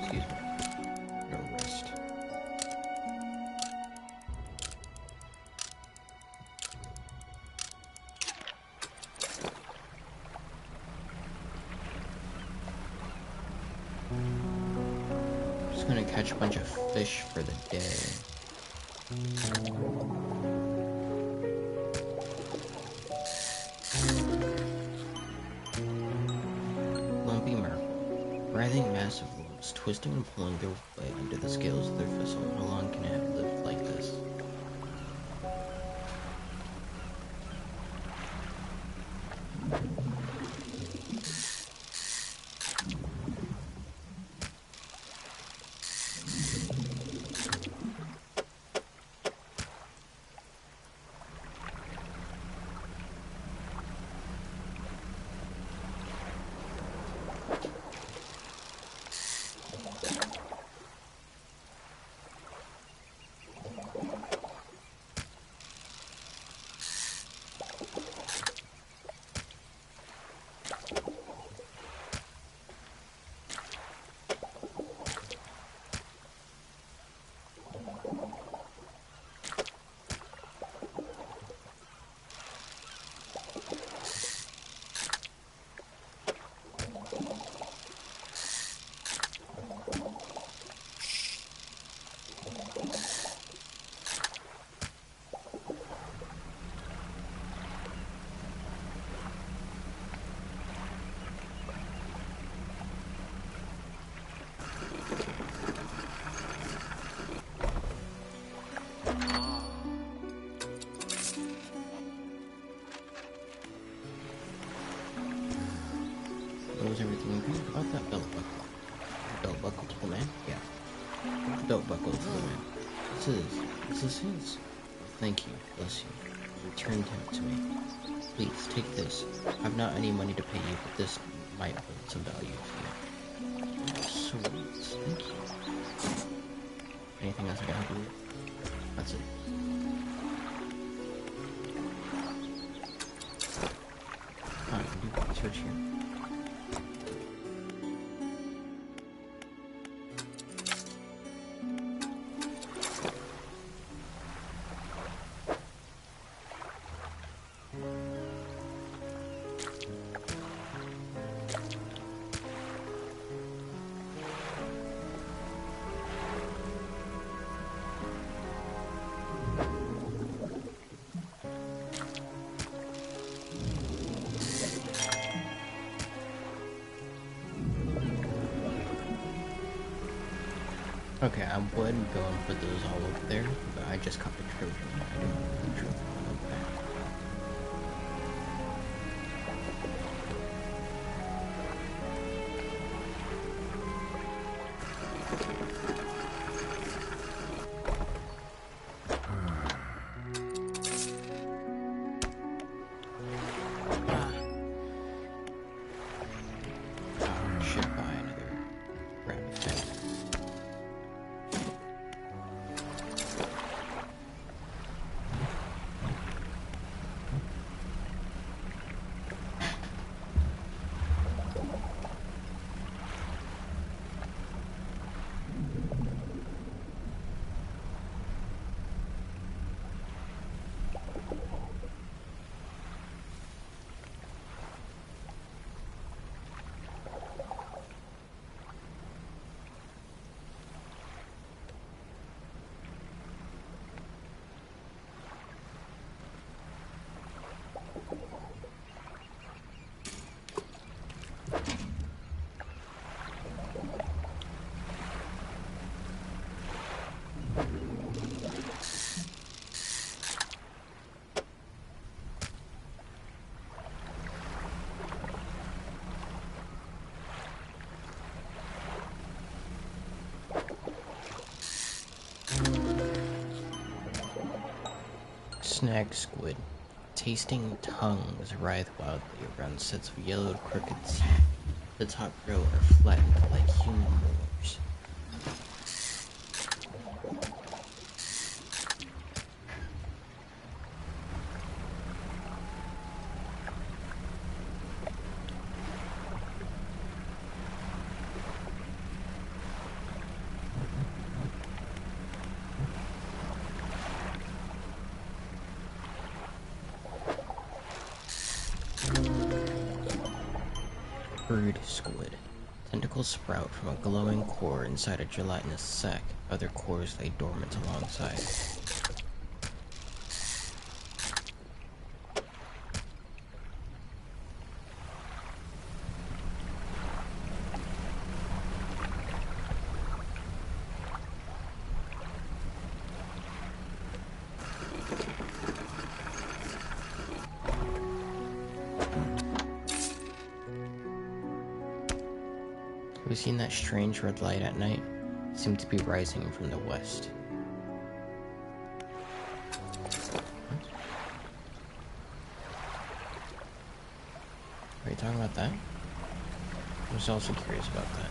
Excuse me. No rest. I'm just gonna catch a bunch of fish for the day. Lumpy mermaid. Writhing massive worms, twisting and pulling their way under the scales of their vessel. How long can it have lived like this? Was everything okay? About that belt buckle. Belt buckle to the man? Yeah. Belt buckle to the man. This is his. Thank you. Bless you. Returned him to me. Please, take this. I've not any money to pay you, but this might hold some value to you. Sweet. Thank you. Anything else I can help you with? That's it. Alright, do research here. Okay, I would go and put those all over there, but I just caught the trophy. I don't have the trophy one over there. Should buy another rabbit head. Snag squid. Tasting tongues writhe wildly around sets of yellowed crooked teeth. The top row are flattened like human molars. Brood squid. Tentacles sprout from a glowing core inside a gelatinous sac. Other cores lay dormant alongside. Have you seen that strange red light at night? It seemed to be rising from the west. Are you talking about that? I was also curious about that.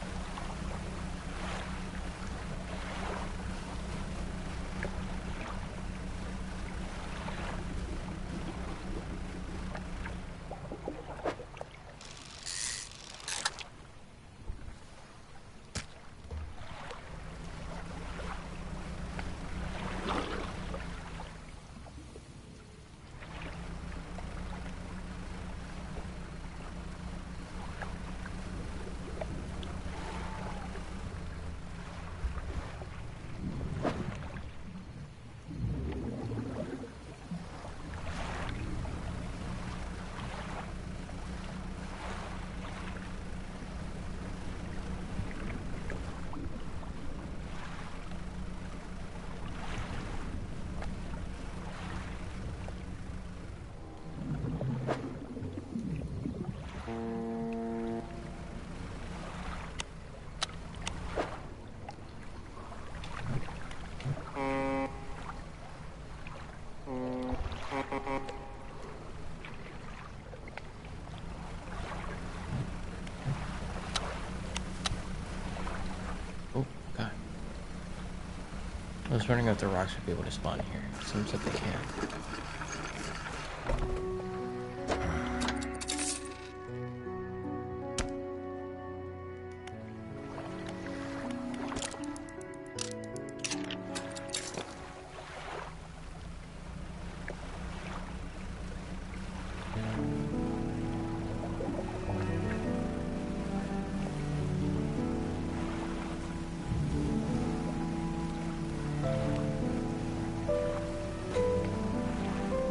Oh, God. I was wondering if the rocks would be able to spawn here. Seems like they can.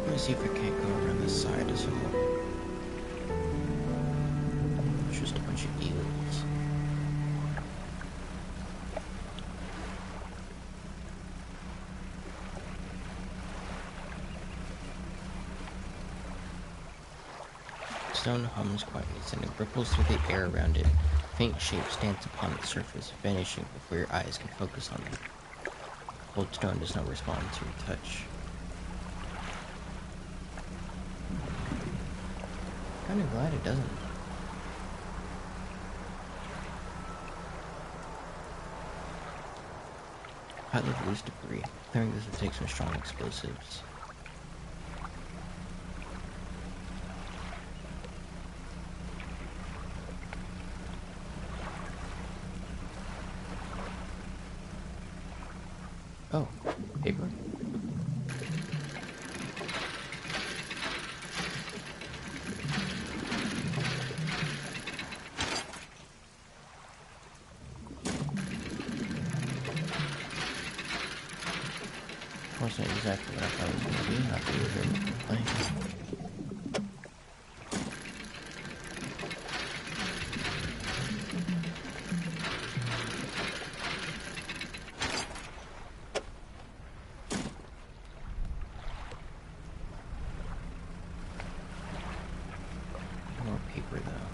Let me see if I can't go around the side of some more. It's just a bunch of eels. Stone hums quietly, sending ripples through the air around it. Faint shapes dance upon its surface, vanishing before your eyes can focus on them. Cold stone does not respond to your touch. Kinda glad it doesn't. Pile of loose debris. Clearing this would take some strong explosives. Oh, paper. Wasn't exactly what I thought it was going to be. Not really very playing. More paper though.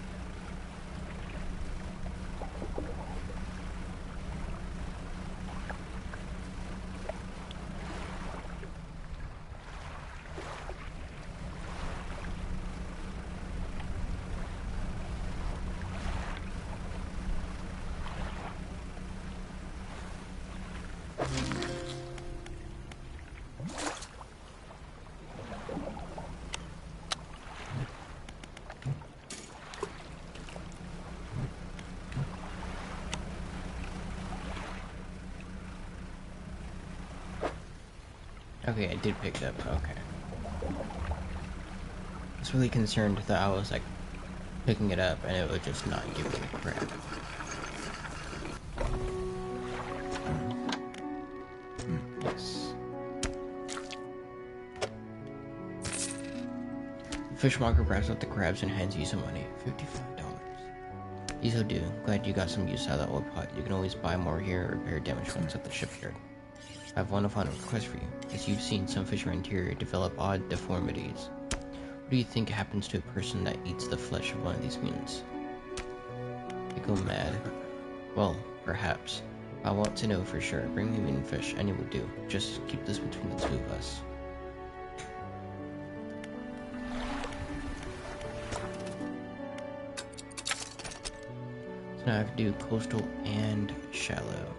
Okay, I did pick it up. Okay. I was really concerned that I was like picking it up and it would just not give me the crab. Yes. The fishmonger grabs up the crabs and hands you some money. $55. Easily do. Glad you got some use out of that old pot. You can always buy more here or repair damaged ones at the shipyard. I have one final request for you. As you've seen, some fishermen interior develop odd deformities. What do you think happens to a person that eats the flesh of one of these mutants? They go mad. Well, perhaps. I want to know for sure. Bring me mutant fish, any will do. Just keep this between the two of us. So now I have to do coastal and shallow.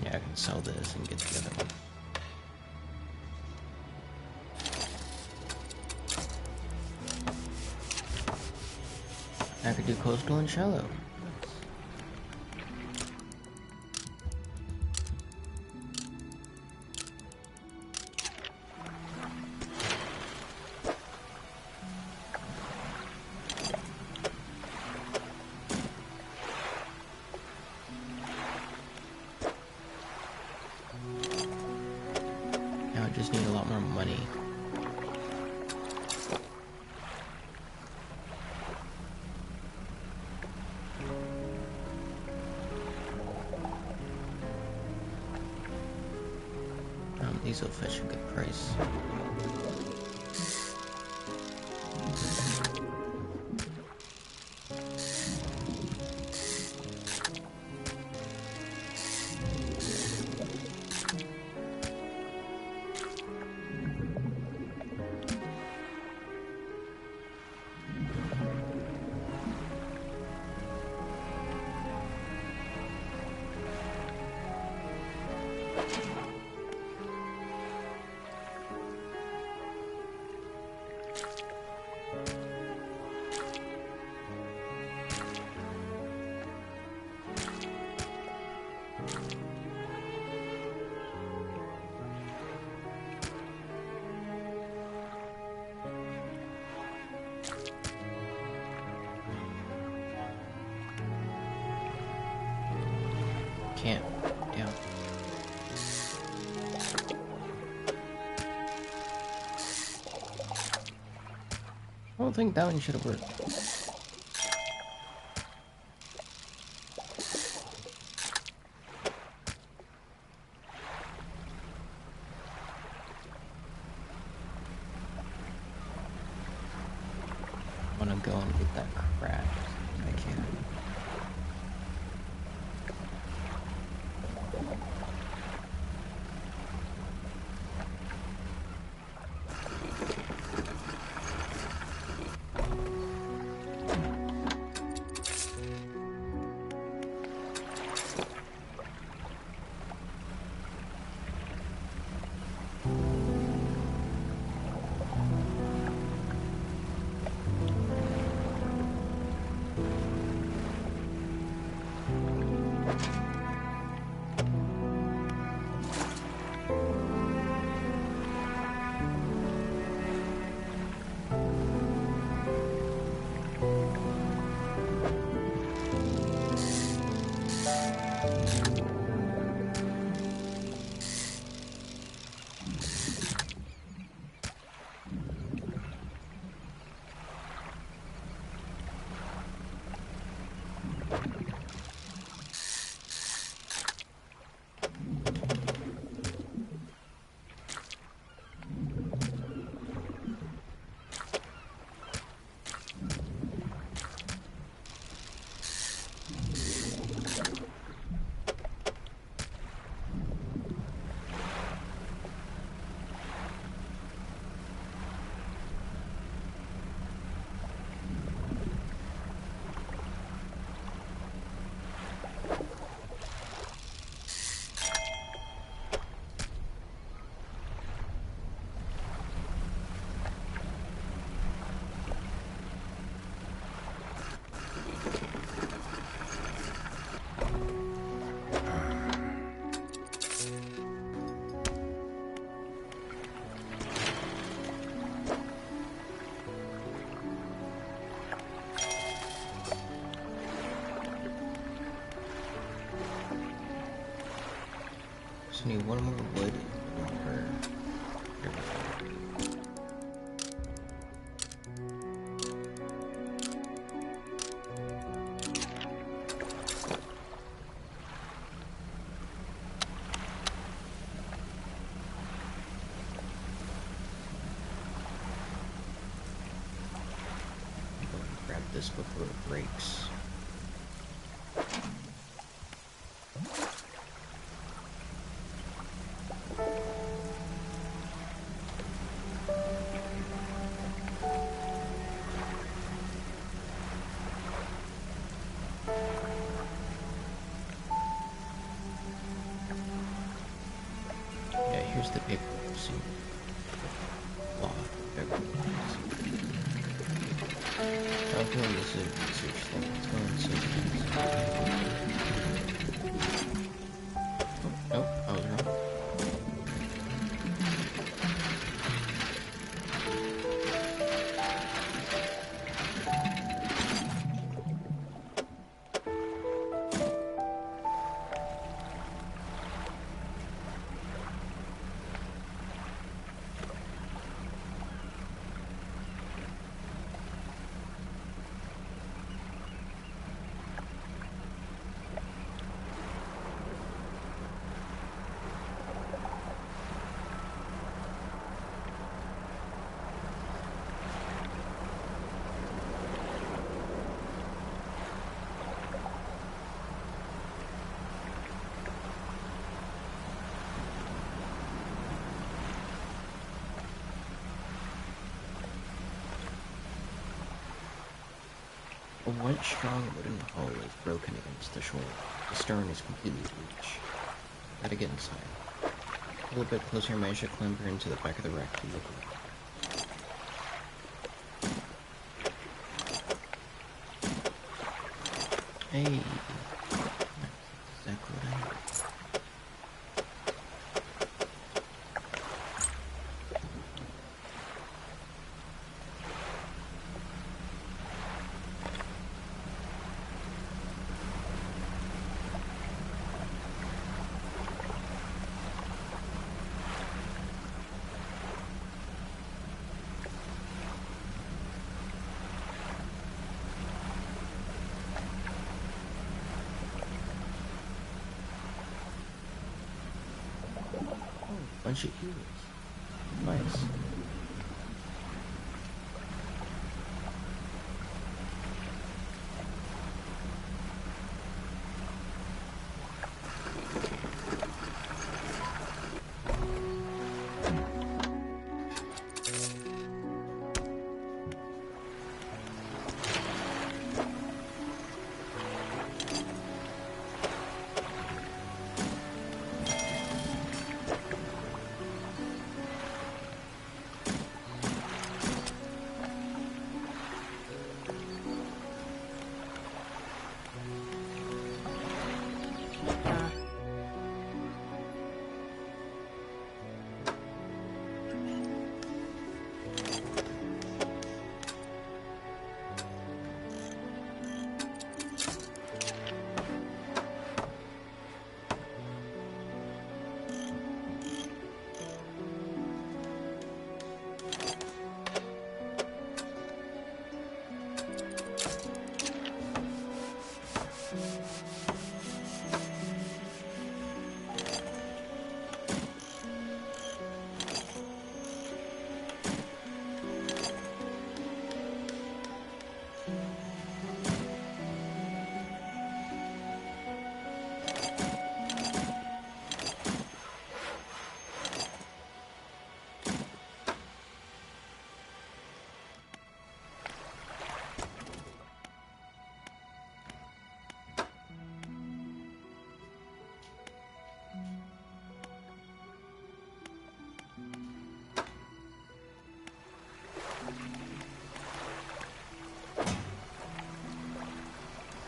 Yeah, I can sell this and get the other one. I could do coastal and shallow. Now I just need a lot more money. These will fetch a good price. Can't. Damn. I don't think that one should have worked. I want to go and get that crab. I can. need one more wood per. Grab this before it breaks. Yeah, here's the paper. See, law, okay, this is research thing. It's going so fast. Oh, nope, I was wrong. A white strong wooden hull is broken against the shore. The stern is completely breached. Gotta get inside. A little bit closer, I managed to clamber into the back of the wreck to look around. Hey! Exactly what I need. Bunch of eels. Nice.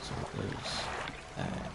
So there's that.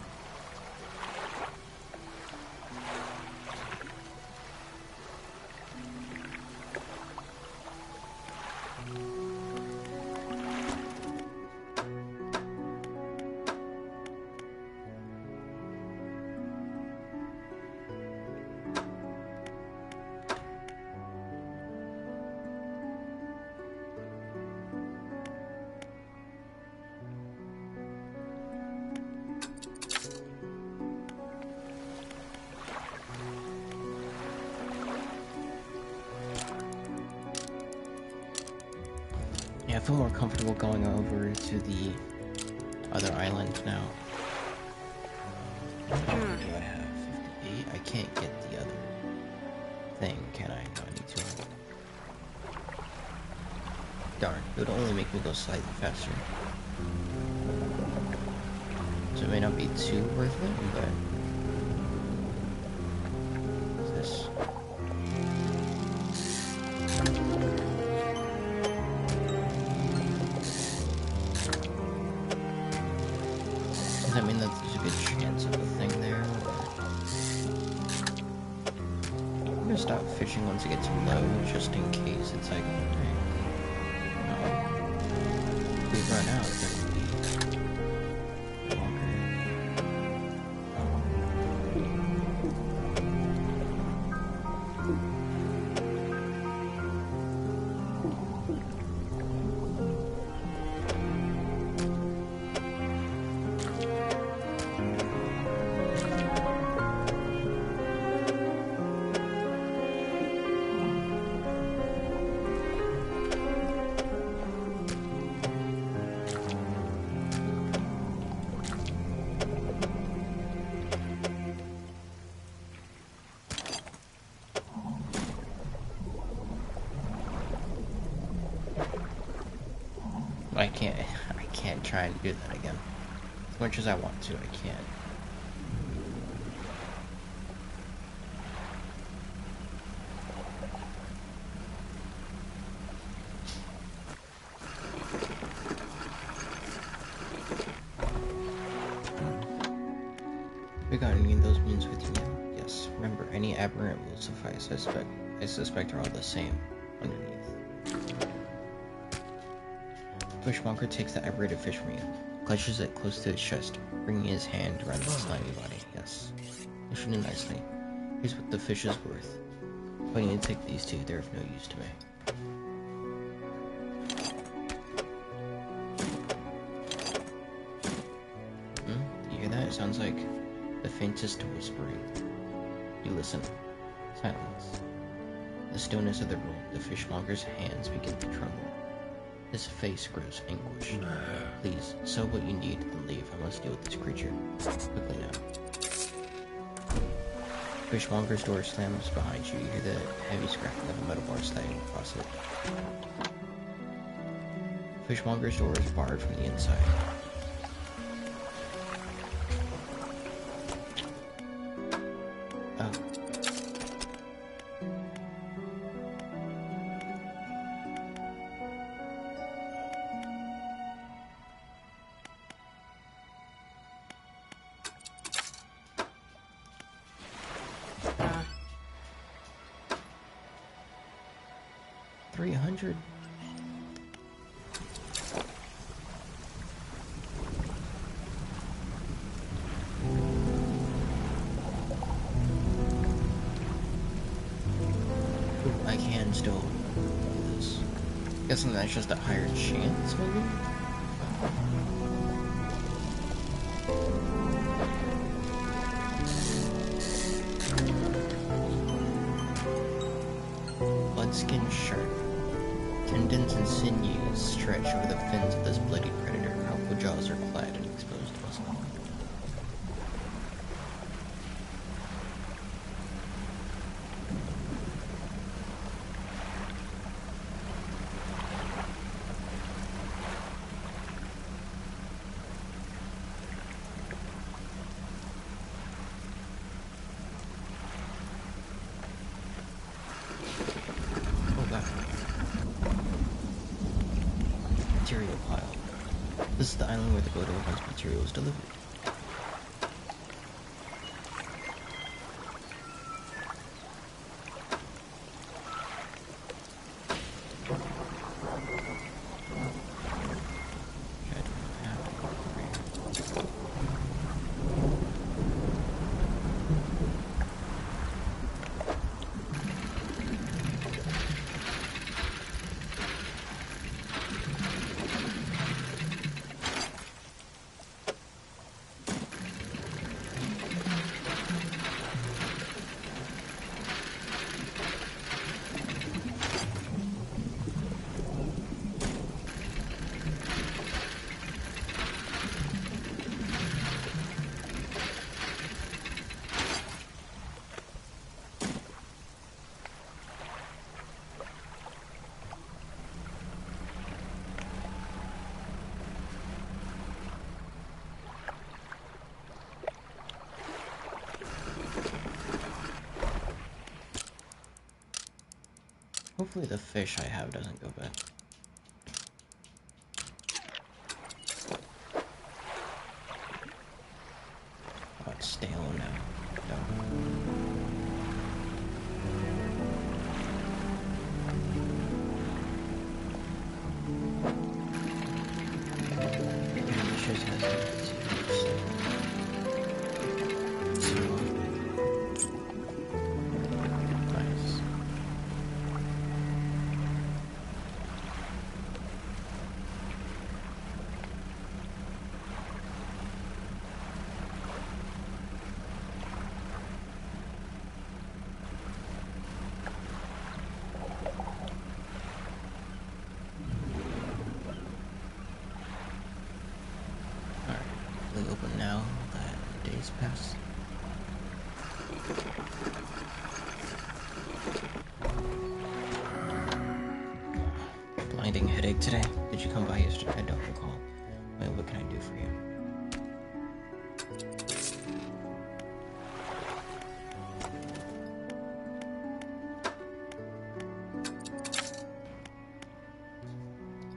I feel more comfortable going over to the other island now. What do I have? 58? I can't get the other thing, can I? No, I need 200. Darn, it would only make me go slightly faster. So it may not be too worth it, but... What's this? Does that mean that there's a good chance of a thing there? I'm gonna stop fishing once it gets low, just in case it's like, hey, no. We run out, then we longer. I can't try and do that again. As much as I want to, I can't. We got any of those means with you now? Yes. Remember, any aberrant will suffice. I suspect are all the same underneath. Fishmonger takes the aberrated fish from you, clutches it close to his chest, bringing his hand around its slimy body. Yes. Listen in nicely. Here's what the fish is worth. If I need to take these two, they're of no use to me. Do you hear that? It sounds like the faintest whispering. You listen. Silence. The stillness of the room, the fishmonger's hands begin to tremble. His face grows anguished. Please, sew what you need, then leave. I must deal with this creature. Quickly now. Fishmonger's door slams behind you. You hear the heavy scraping of a metal bar sliding across it. Fishmonger's door is barred from the inside. Oh. 300. I can still do this. Guessing that's just a higher chance, maybe? Bloodskin shark. Tendons and sinews stretch over the fins of this bloody predator. Powerful jaws are clad in exposed muscle. Material pile. This is the island where the boat opens material is delivered. Hopefully the fish I have doesn't go bad. Oh, it's stale now. No. Just has nice. Alright, we open now that days pass. Blinding headache today. Did you come by yesterday? I don't recall. Wait, what can I do for you?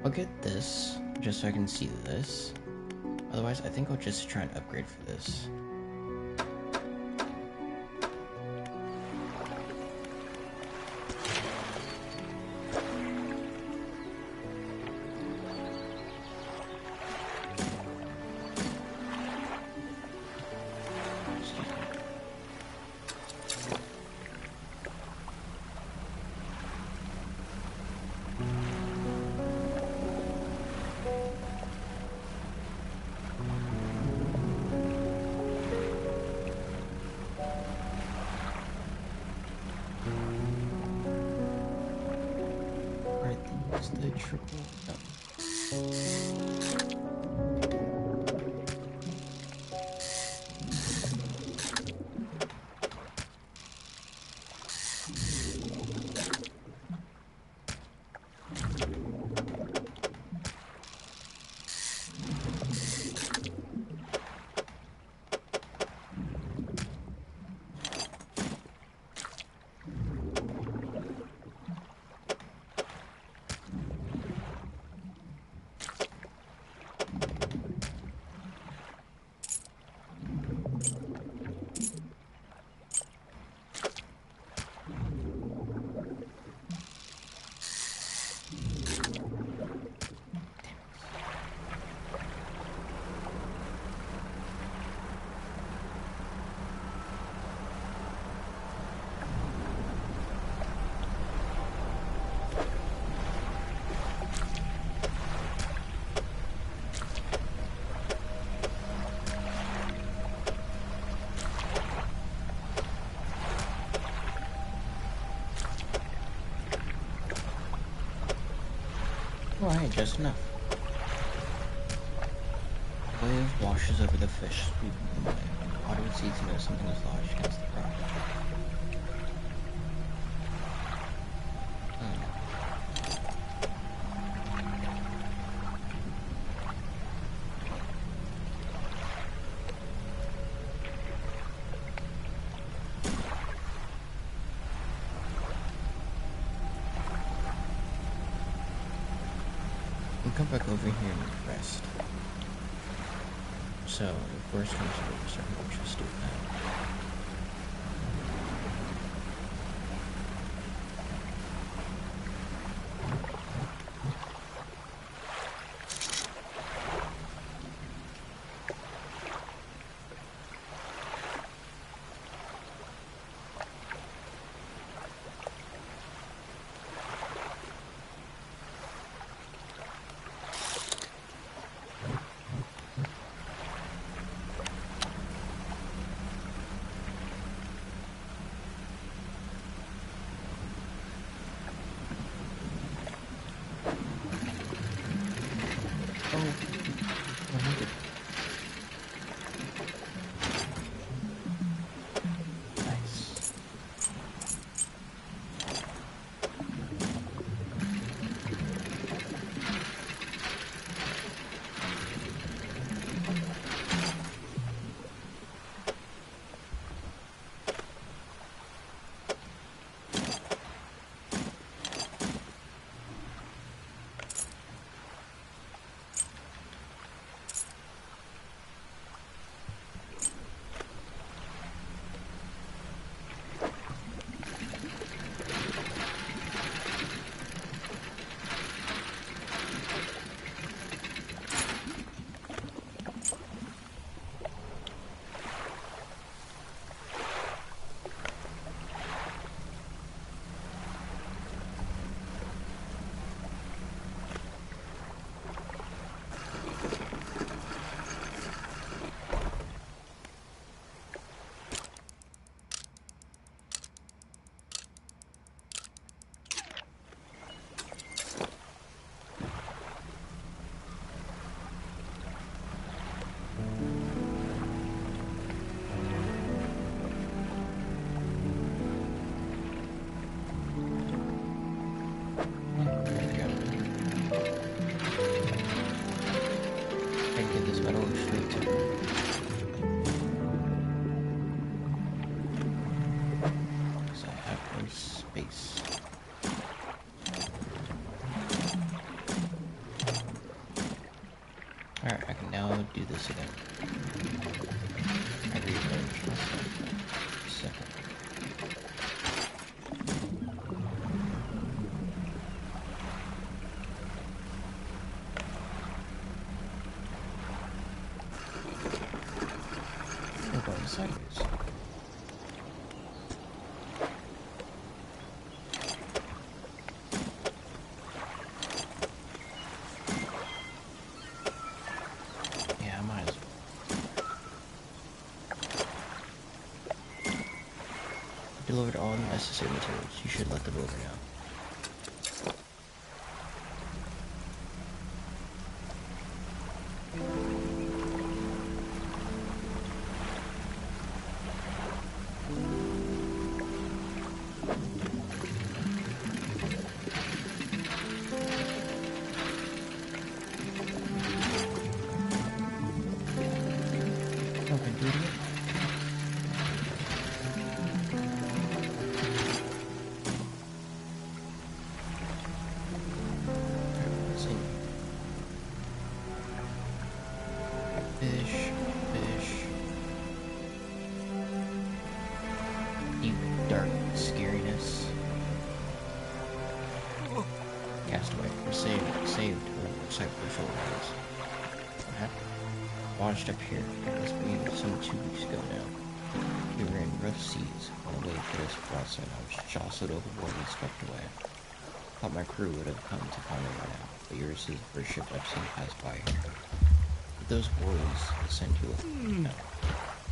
I'll get this, just so I can see this. Otherwise, I think I'll just try and upgrade for this. The triple. No. Alright, just enough. The wave washes over the fish, sweeping them away. Otter sees to know something is lodged against the rock. We'll come back over here and rest. So, if worst comes to worst, we'll just do that. Nice. There we go. I can get this metal straight to her. Because I have no space. Alright, I can now do this again. I rearranged myself. Second. We're going sideways. Yeah, I might as well. Delivered all necessary materials. You should let them over now. Okay, do it again. Let's see. Fish, fish. Deep, dark scariness. Castaway. We're saved. Looks like we're shoulders. What happened? Washed up here. It must be some 2 weeks ago now. We were in rough seas. On the way for this broadside, I was jostled overboard and swept away. Thought my crew would have come to find me by now, but yours is the first ship I've seen pass by here. Did those boys send you a... No.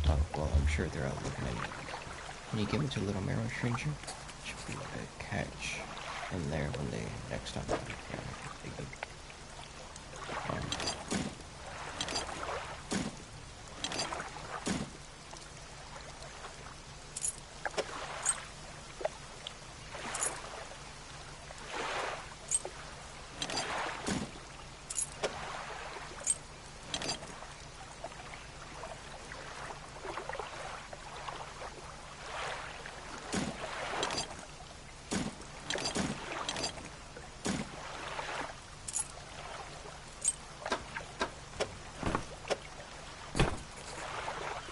Oh, well, I'm sure they're out looking at you. Can you give me to Little Marrow, stranger? Should be a catch in there when they next time. Yeah, they good.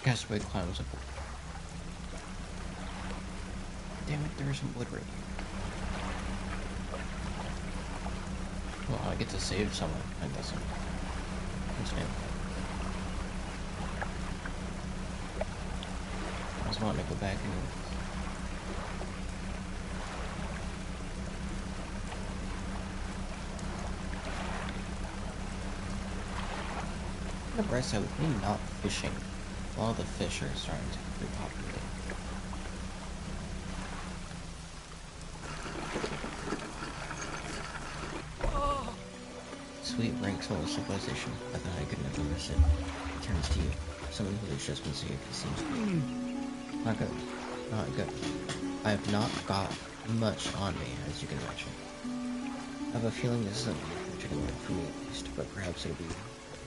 Castaway climbs up. Damn it, there's some wood right here. Well, I get to save someone. I guess. What's new? I was wanting to go back and... On the bright side, with me not fishing, all the fish are starting to repopulate. Sweet rank soul civilization. I thought I could never miss it. It turns to you. Someone who has just been saved, it seems to be. Not good. Not good. I have not got much on me, as you can imagine. I have a feeling this isn't particularly for me at least, but perhaps it'll be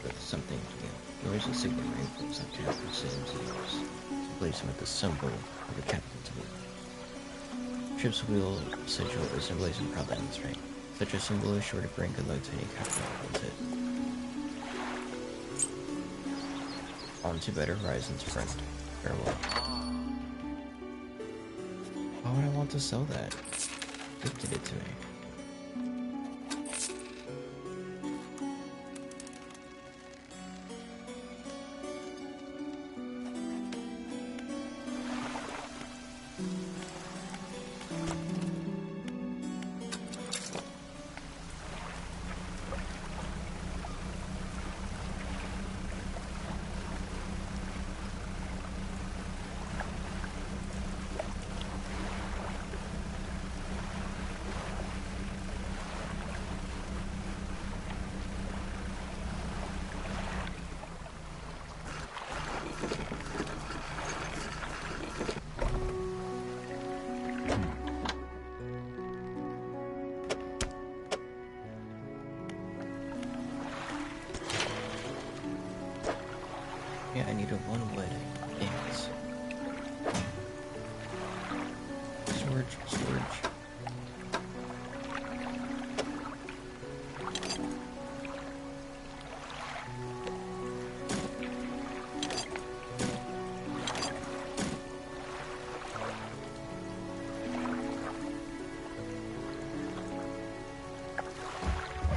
with something to do. Yours is signet ring from something that precision to yours. It's emblazoned with the symbol of the captain's wheel. Ship's wheel sigil is emblazoned proudly on this ring. Such a symbol is sure to bring good luck to any captain who holds it. On to better horizons, friend. Farewell. Why would I want to sell that? Gifted it to me. Yeah, I need a 1 wood. Damn it. Storage.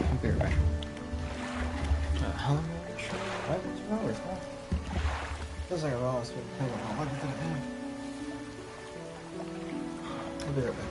I'll be right back. How long? What? 2 hours, huh? Feels like I've always been playing a lot of the game. I'll be right back.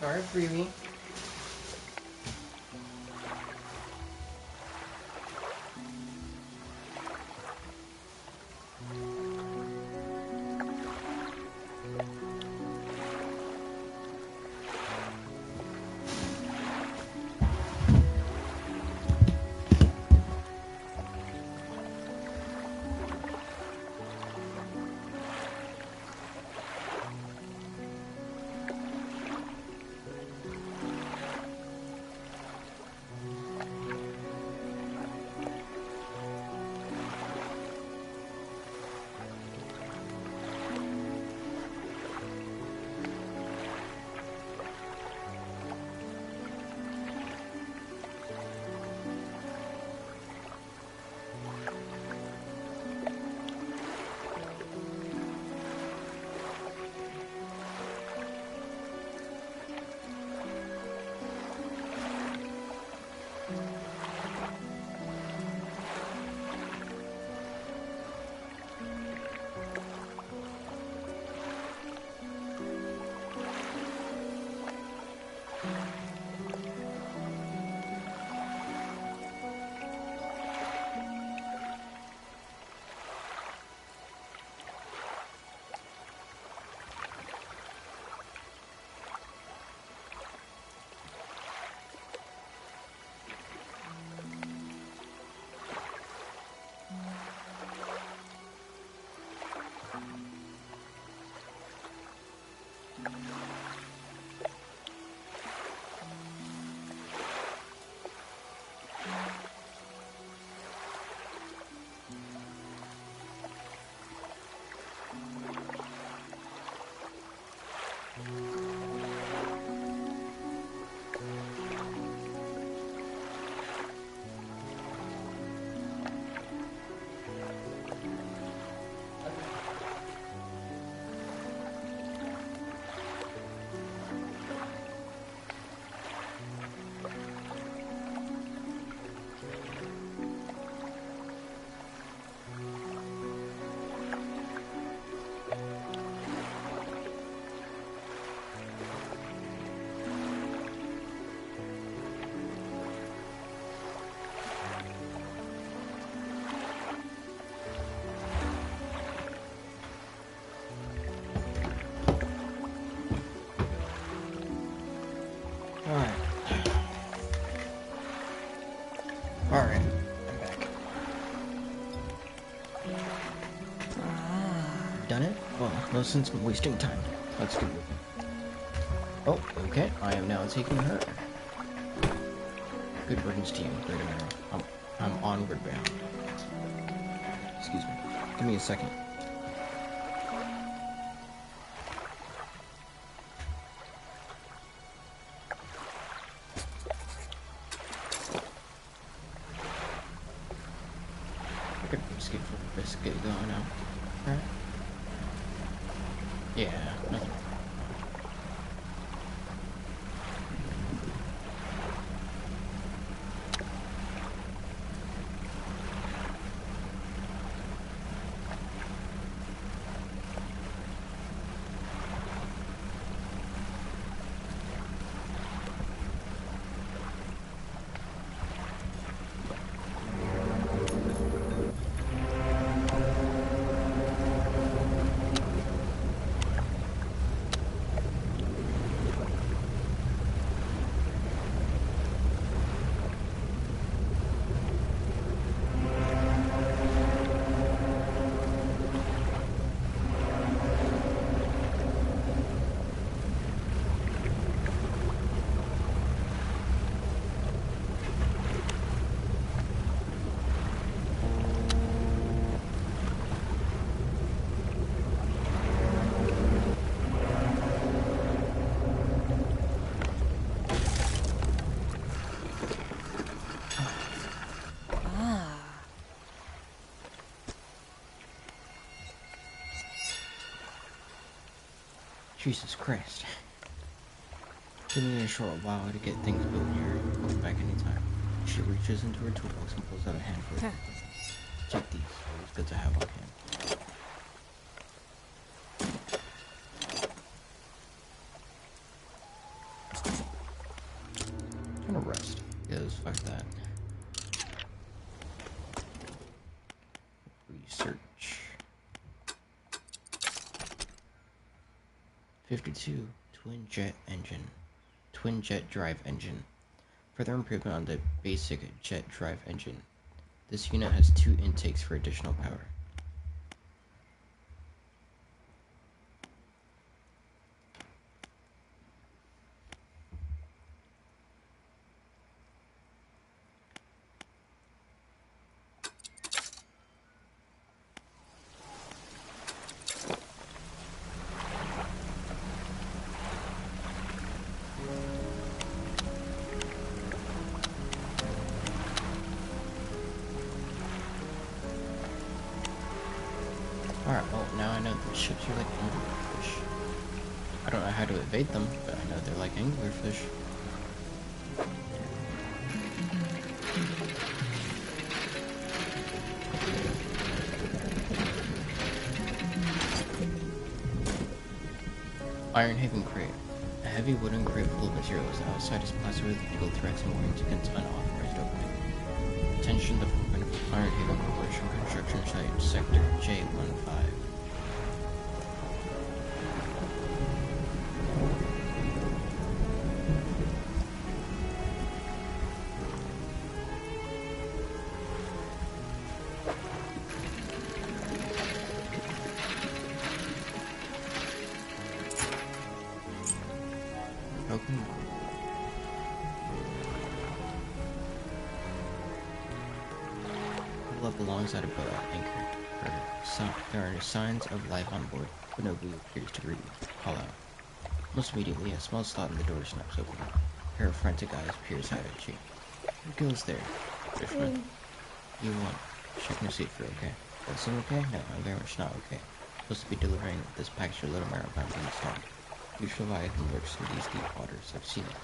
Sorry, freebie. Alright, I'm back. Done it? Well, no sense in wasting time. Let's get moving. Oh, okay. I am now taking her. Good riddance to you, Great Arrow. I'm onward bound. Excuse me. Give me a second. I could escape for a biscuit going out. Alright. Yeah, nothing. Jesus Christ. Give me a short while to get things built here. I'll be back anytime. She reaches into her toolbox and pulls out a handful of things. Take these. Always good to have on hand. I'm gonna rest. Because fuck that. Research. 52. Twin jet drive engine. Further improvement on the basic jet drive engine. This unit has 2 intakes for additional power. Alright, well, now I know the ships are like anglerfish. I don't know how to evade them, but I know they're like anglerfish. Iron Haven Crate. A heavy wooden crate full of materials. Outside is plastered with legal threats and warnings against unauthorized opening. Attention, the Iron Haven Corporation construction site, Sector J15. Pull up alongside a boat at anchor. There are signs of life on board, but nobody appears to greet you. Call out. Almost immediately, a small slot in the door snaps open. A pair of frantic eyes peers out at you. Who goes there? Fisherman. You want? Check your seat for okay. Does it seem okay? No, I'm very much not okay. I'm supposed to be delivering this package to Little Maritime being storm. Huge Leviathan lurks through these deep waters. I've seen it.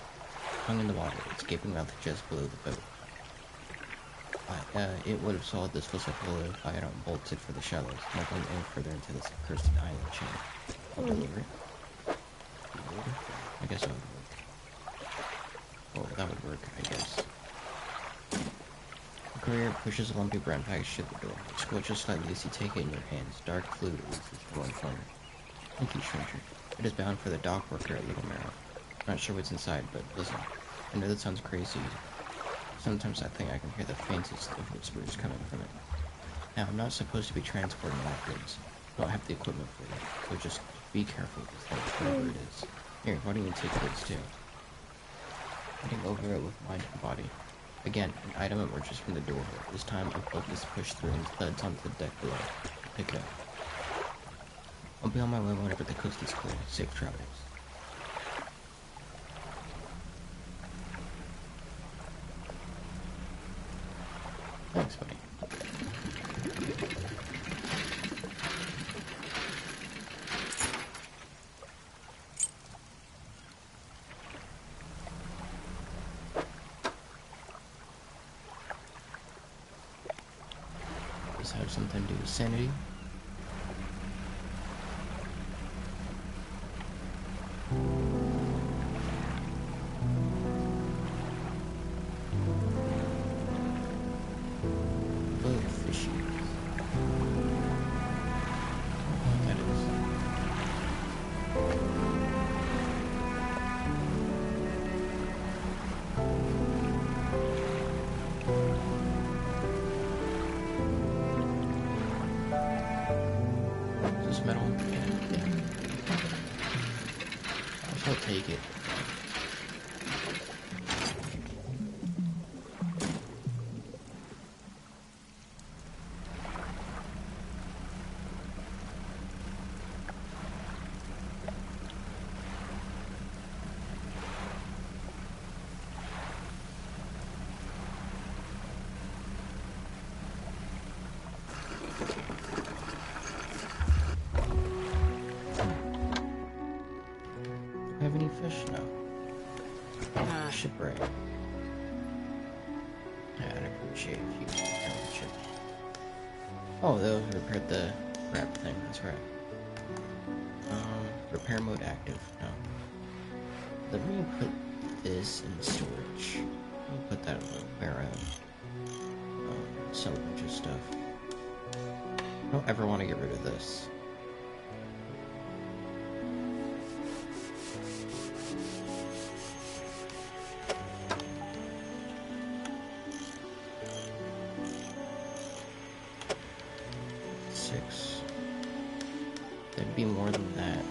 Hung in the water, its gaping mouth just below the boat. It would have solved this footstep hole if I hadn't bolted for the shallows, not going any further into this accursed island chain. I'll deliver it. I guess that would work. Oh, that would work, I guess. The courier pushes a lumpy brown package to the door. It squelches slightly as you take it in your hands. Dark fluid oozes from one corner. Thank you, stranger. It is bound for the dock worker at Little Marrow. Not sure what's inside, but listen. I know that sounds crazy. Sometimes I think I can hear the faintest of whispers coming from it. Now, I'm not supposed to be transporting that goods. I don't have the equipment for it, so just be careful with whatever it is. Here, why don't you take this too? Heading over it with mind and body. Again, an item emerges from the door. This time, a book is pushed through and thuds onto the deck below. Pick it up. I'll be on my way whenever the coast is clear. Safe travels. Thanks, buddy. Does this have something to do with sanity? Fishy. That is. Is this metal? Yeah. I shall take it. Have any fish? No. Shipwreck. I'd appreciate if you could tell the ship. Oh, those repaired the wrap thing, that's right. Repair mode active. No. Let me put this in storage. Let me put that in the barrel. Some bunch of stuff. I don't ever want to get rid of this. There'd be more than that.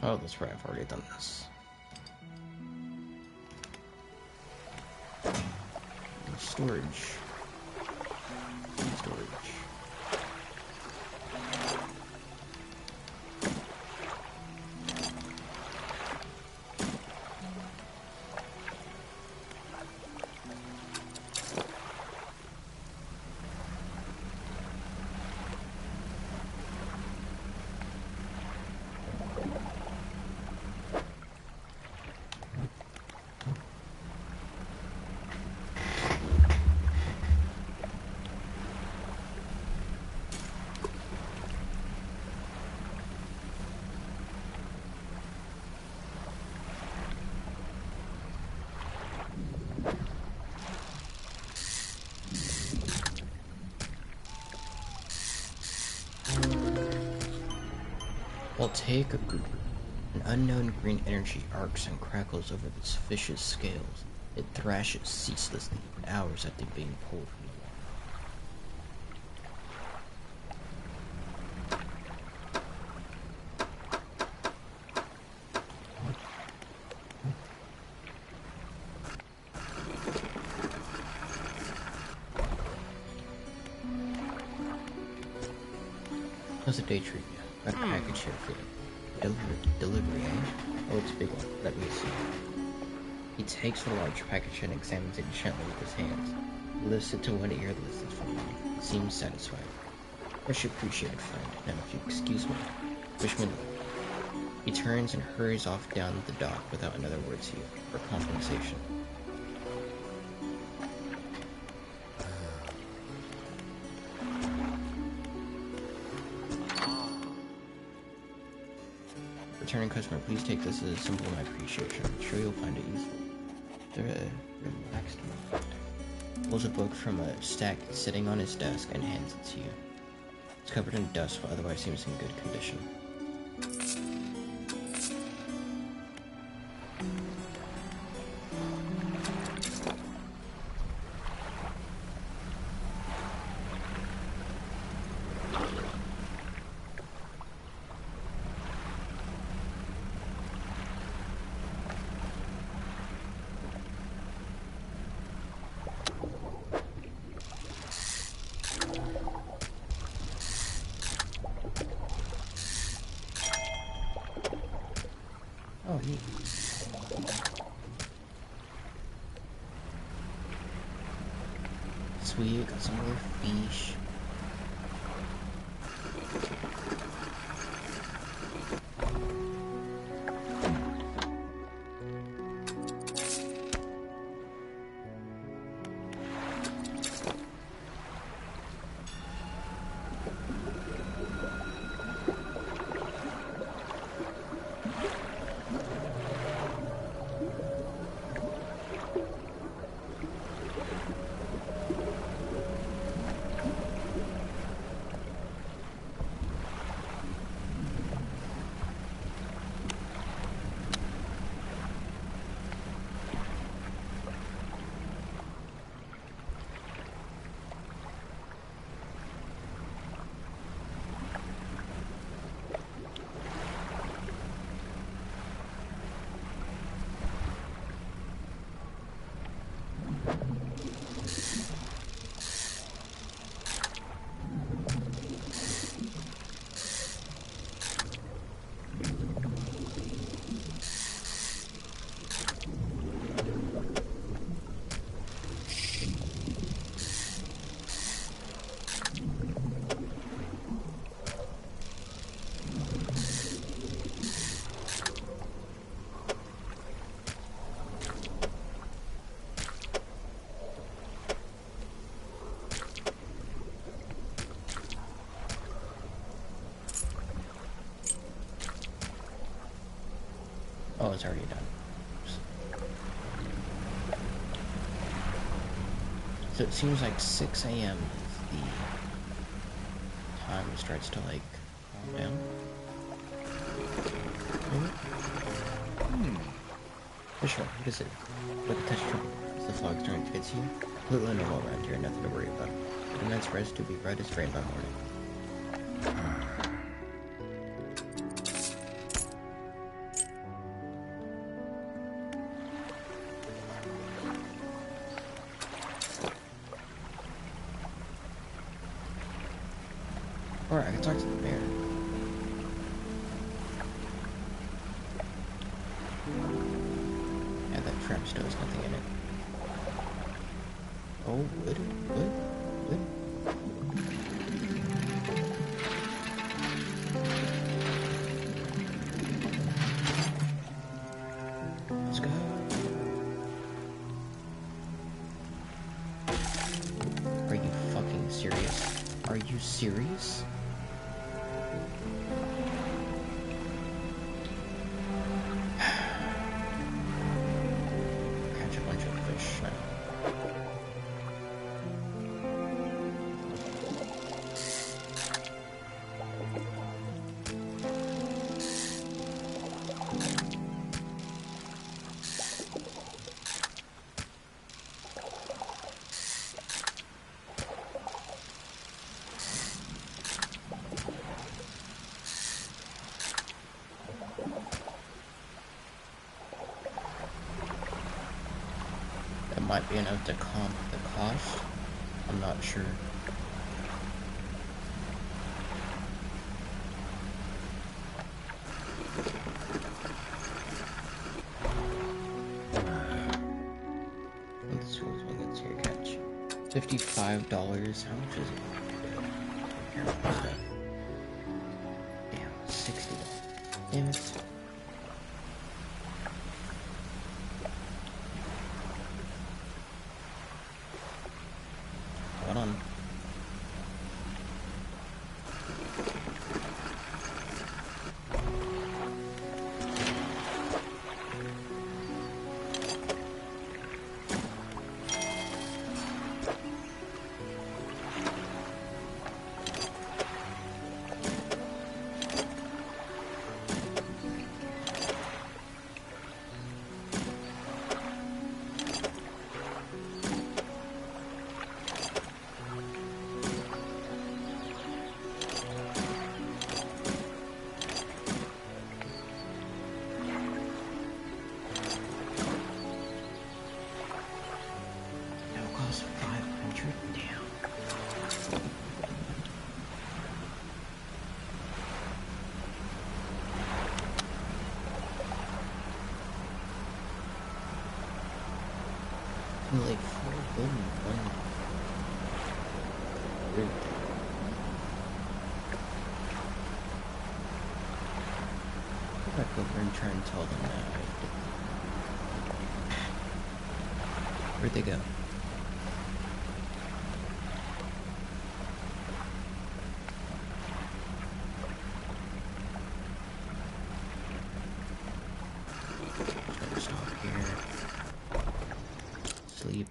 Oh, that's right, I've already done this. Storage. Storage. I'll take a group. An unknown green energy arcs and crackles over this fish's scales. It thrashes ceaselessly for hours after being pulled from the water. How's the day treat you? Got a package here for you. Delivery, eh? Oh, it's a big one. Let me see. He takes the large package and examines it gently with his hands. He lifts it to one ear and listens for a moment. He seems satisfied. Much appreciated, friend. Now, if you excuse me, wish me luck. He turns and hurries off down the dock without another word to you, for compensation. Returning customer, please take this as a symbol of my appreciation. I'm sure you'll find it useful. The relaxed moment. Pulls a book from a stack sitting on his desk and hands it to you. It's covered in dust, but otherwise seems in good condition. Oh, neat. Sweet, got some more fish. Oh, it's already done. Oops. So it seems like 6 a.m. is the time it starts to, like, calm down. Maybe? For sure, what is it? Look at touch trouble. Is the fog starting to get to you? Completely normal around here, nothing to worry about. The night's rest to be bright as rain by morning. Alright, I can talk to the mayor. Yeah, that trap still has nothing in it. Oh, wood. Let's go. Are you fucking serious? Are you serious? Catch a bunch of fish now. That might be enough to comp the cost. I'm not sure. This was one that's here, catch. $55. How much is it? Here, what's that? Damn, $60. Damn it. Like 4 gold and 1 fruit. Go back over and try and tell them that. Where'd they go? Stop here. Sleep.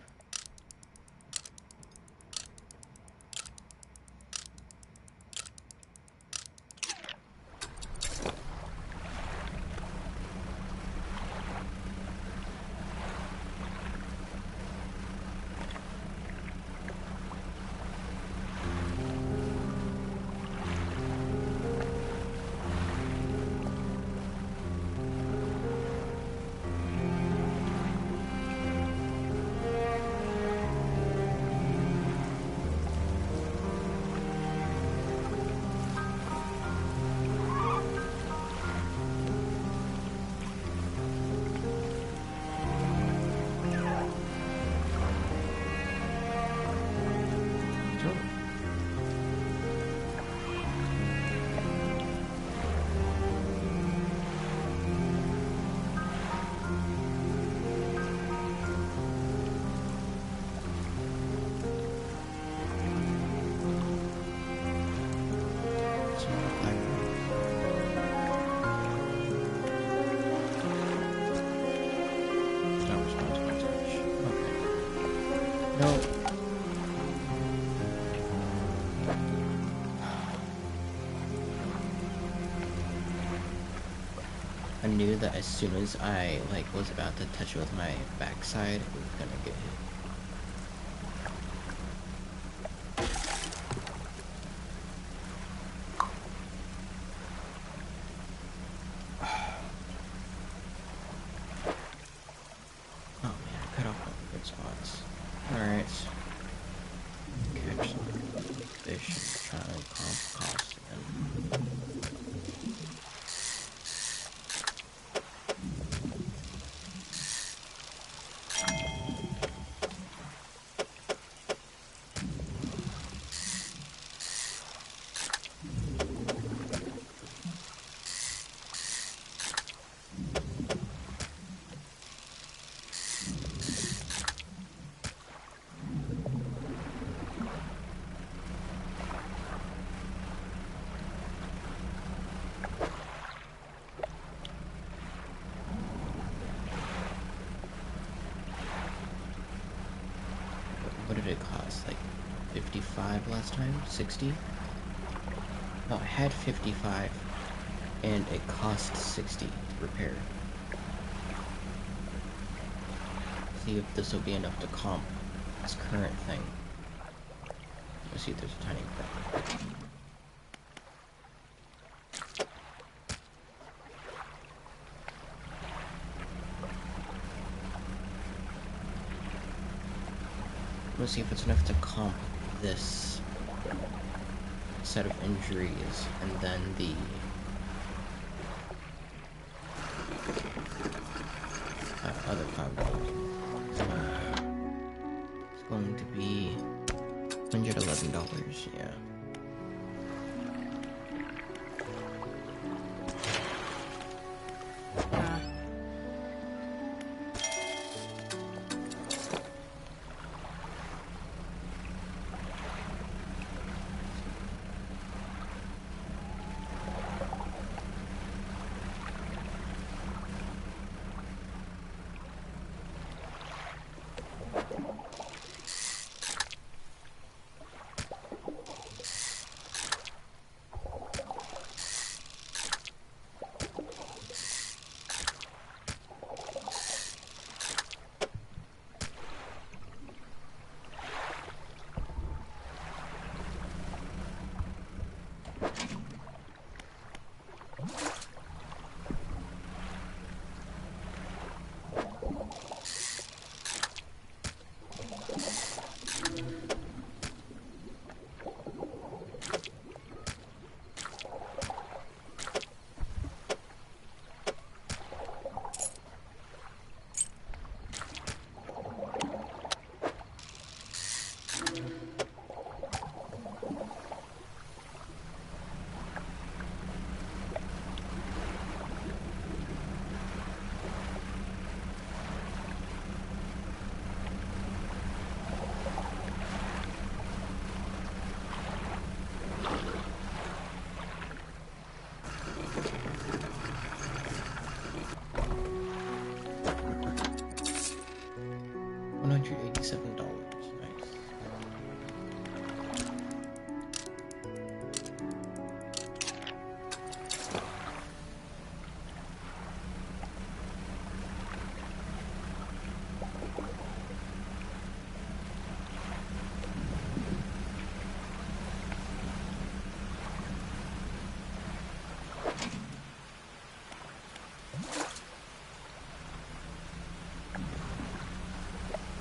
I knew that as soon as I was about to touch it with my backside, it was gonna get hit. Oh man, I cut off all the good spots. Alright. Catch some fish, try to cost again. What did it cost? Like 55 last time? 60? No, I had 55 and it cost 60 to repair. See if this will be enough to comp this current thing. Let's see if there's a tiny bit. Let's see if it's enough to comp this set of injuries and then the other $5. It's going to be $111, yeah.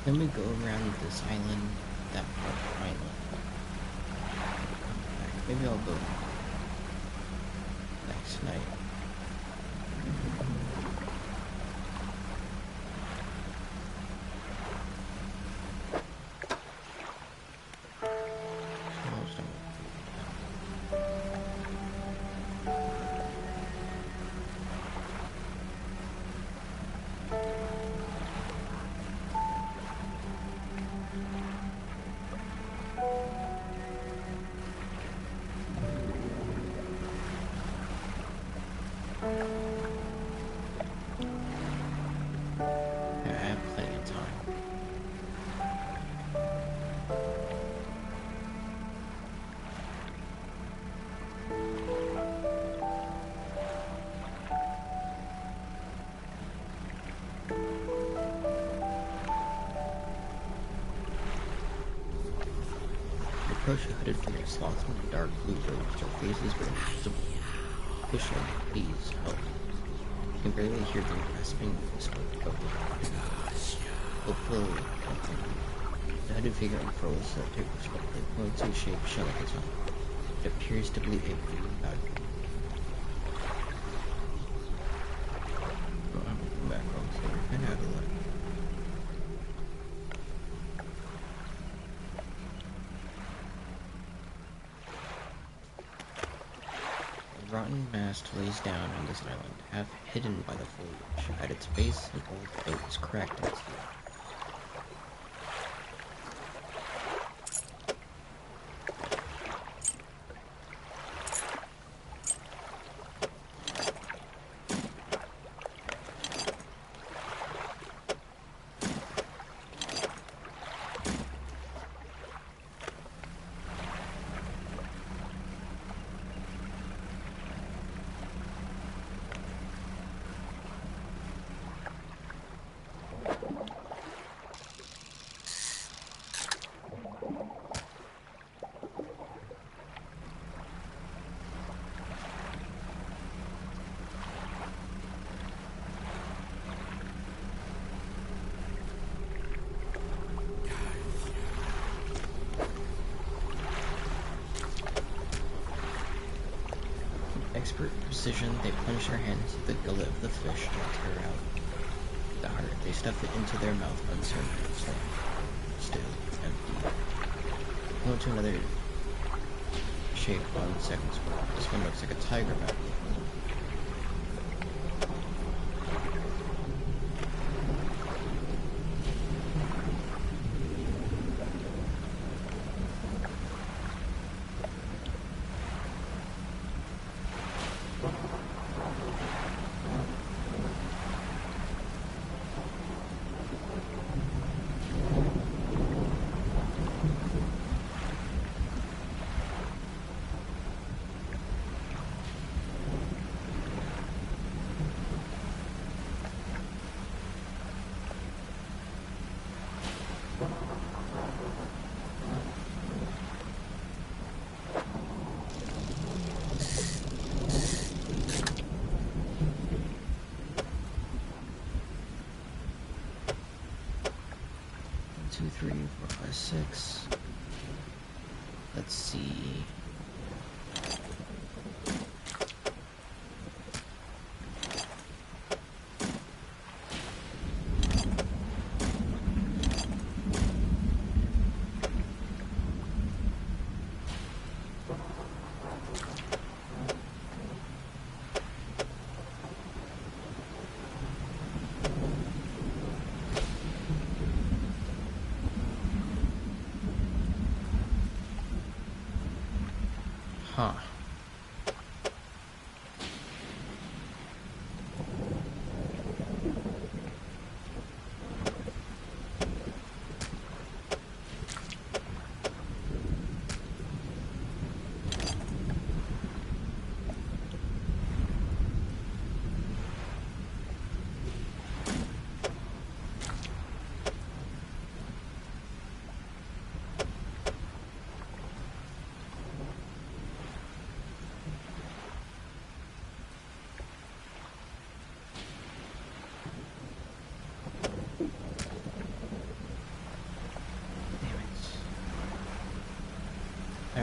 Then we go around this island, that part of the island. Maybe I'll go next night. Approach a hooded figure slothing in dark blue robes. Their faces were invisible. Pushing, please, help. You can barely hear them grasping the smoke over. Hopefully, the hooded figure unfurls the paper swiftly, pointing to a shape shown at the top. It appears to be a green bag. I'm back home, so we're gonna have a look. A rotten mast lays down on this island, half hidden by the foliage. At its base, an old boat is cracked and steel. Expert precision, they plunge their hands into the gullet of the fish and tear out the heart. They stuff it into their mouth unceremoniously. Still empty. Go into another shape on second scroll. This one looks like a tiger back. Two, three, four, five, six. Let's see. Huh.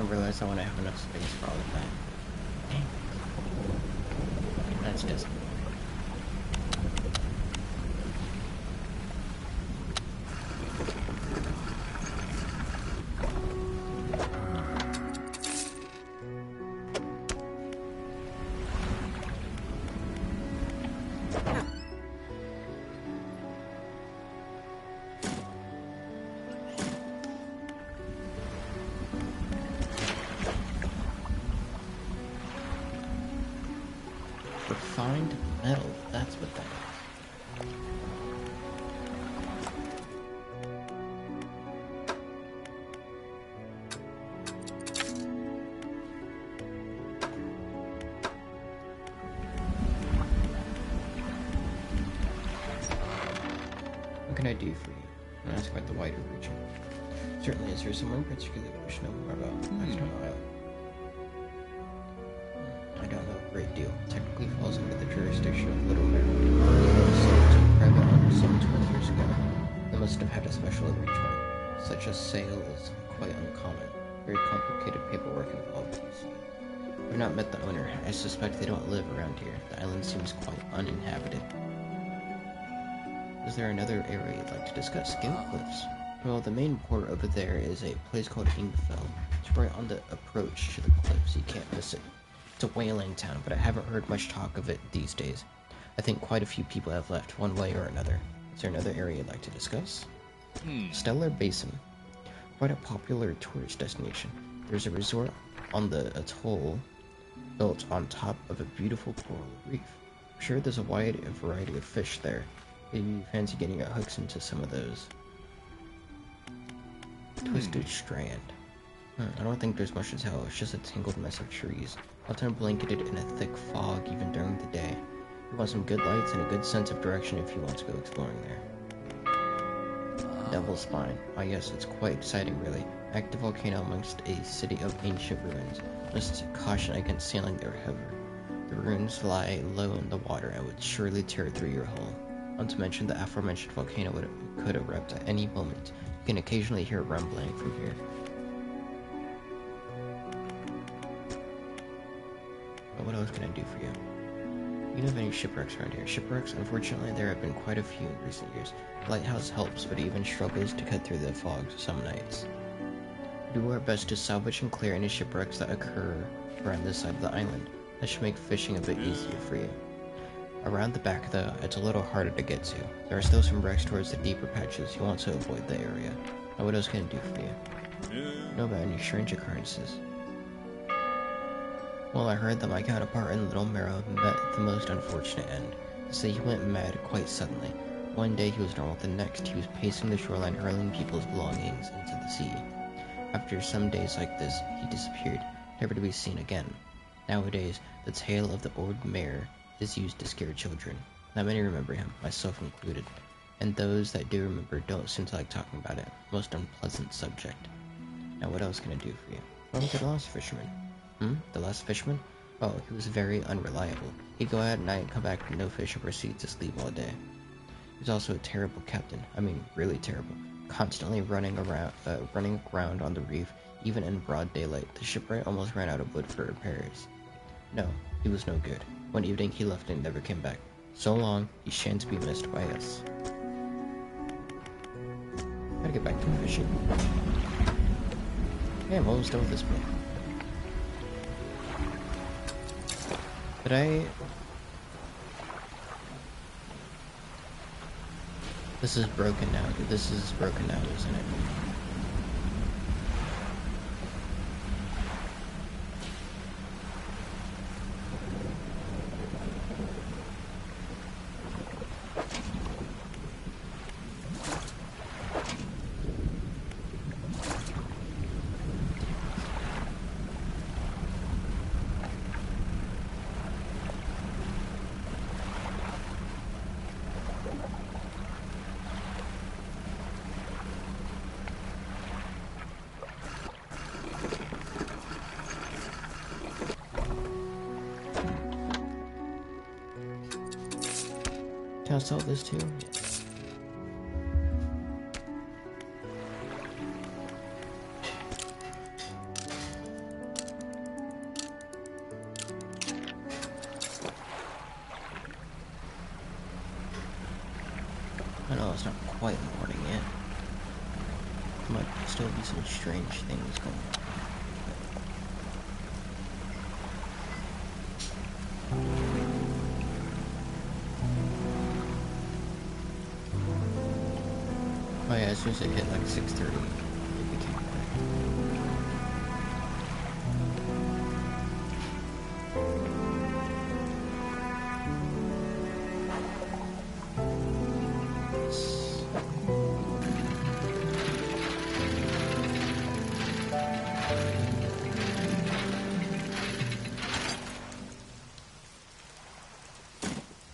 don't realize I want to have enough space for all of that. Dang. That's just... Refined metal, that's what that is. What can I do for you? I'm ask about the wider region. Certainly, is there someone in particular you wish to know more about? External Island. I don't know a great deal. Technically falls under the jurisdiction of Little Bear. It was sold to private owners some 20 years ago. They must have had a special arrangement. Such a sale is quite uncommon. Very complicated paperwork involved, you see. I've not met the owner. I suspect they don't live around here. The island seems quite uninhabited. Is there another area you'd like to discuss? Gale Cliffs. Well, the main port over there is a place called Ingfell. It's right on the approach to the cliffs. You can't miss it. It's a whaling town, but I haven't heard much talk of it these days. I think quite a few people have left one way or another. Is there another area you'd like to discuss? Stellar Basin. Quite a popular tourist destination. There's a resort on the atoll built on top of a beautiful coral reef. I'm sure there's a wide variety of fish there. Maybe you fancy getting your hooks into some of those. Twisted Strand. I don't think there's much to tell. It's just a tangled mess of trees, often blanketed in a thick fog even during the day. You want some good lights and a good sense of direction if you want to go exploring there. Devil's Spine. Ah yes, it's quite exciting really. Active volcano amongst a city of ancient ruins. Just caution against sailing there, however. The ruins lie low in the water and would surely tear through your hull. Not to mention the aforementioned volcano could erupt at any moment. You can occasionally hear rumbling from here. What else can I do for you? You know of any shipwrecks around here? Shipwrecks? Unfortunately, there have been quite a few in recent years. The lighthouse helps, but even struggles to cut through the fog some nights. We do our best to salvage and clear any shipwrecks that occur around this side of the island. That should make fishing a bit easier for you. Around the back, though, it's a little harder to get to. There are still some wrecks towards the deeper patches. You want to avoid the area. Now, what else can I do for you? Know about any strange occurrences? Well, I heard that my counterpart in Little Marrow met the most unfortunate end. They say he went mad quite suddenly. One day he was normal, the next he was pacing the shoreline hurling people's belongings into the sea. After some days like this, he disappeared, never to be seen again. Nowadays, the tale of the old mare is used to scare children. Not many remember him, myself included. And those that do remember don't seem to like talking about it. Most unpleasant subject. Now what else can I do for you? What was the last fisherman? The last fisherman? Oh, he was very unreliable. He'd go out at night, come back with no fish, and proceed to sleep all day. He was also a terrible captain. I mean, really terrible. Constantly running around on the reef, even in broad daylight. The shipwright almost ran out of wood for repairs. No, he was no good. One evening he left and never came back. So long, he shan't be missed by us. Gotta get back to fishing. Yeah, I'm almost done with this book. But this is broken now. This is broken now, isn't it? Can I sell this too? Yes. I know it's not quite morning yet. There might still be some strange things going on. Oh yeah, as soon as it hit like 6:30, it became bright.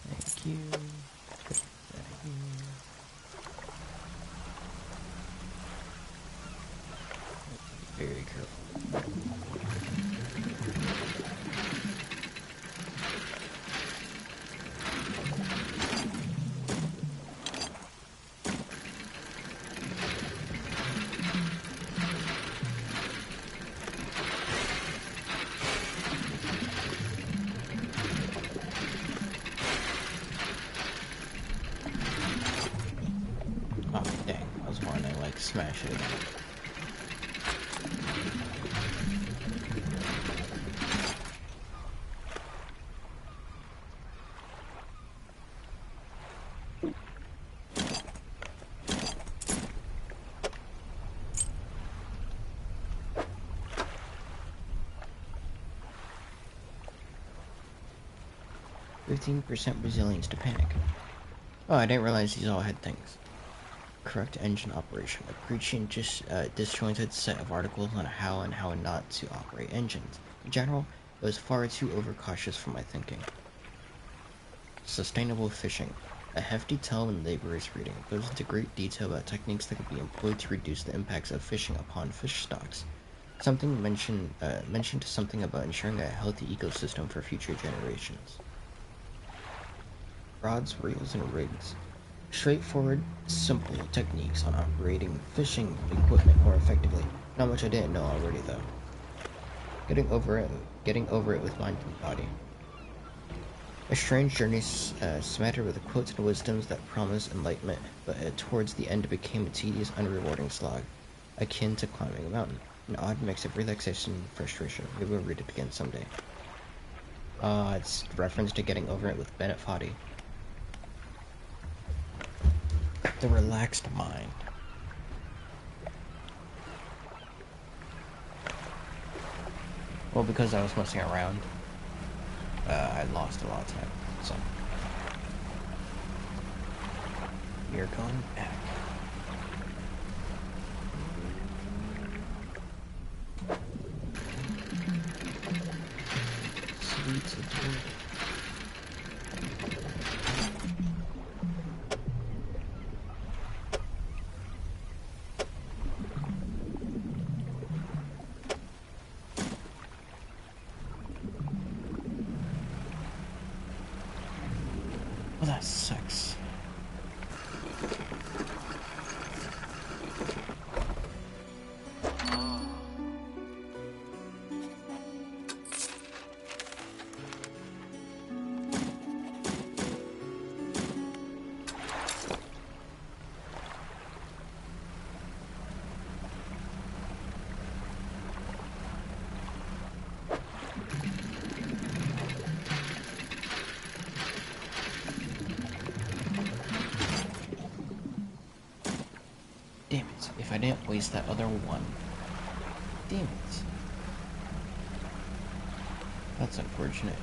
Thank you. Put that here. Very careful. 15% resilience to panic. Oh, I didn't realize these all had things. Correct engine operation. A preaching disjointed set of articles on how and how not to operate engines. In general, it was far too overcautious for my thinking. Sustainable fishing. A hefty tome in laborious reading goes into great detail about techniques that can be employed to reduce the impacts of fishing upon fish stocks. Something mentioned something about ensuring a healthy ecosystem for future generations. Rods, reels, and rigs. Straightforward, simple techniques on operating fishing equipment more effectively. Not much I didn't know already, though. Getting over it with mind and body. A strange journey smattered with quotes and wisdoms that promise enlightenment, but towards the end became a tedious, unrewarding slog, akin to climbing a mountain. An odd mix of relaxation and frustration. Maybe we'll read it again someday. It's reference to Getting Over It with Bennett Foddy. The relaxed mind. Well, because I was messing around, I lost a lot of time, so. You're going back. Sweet. Well, that sucks. Damn it, if I didn't waste that other one. Damn it. That's unfortunate.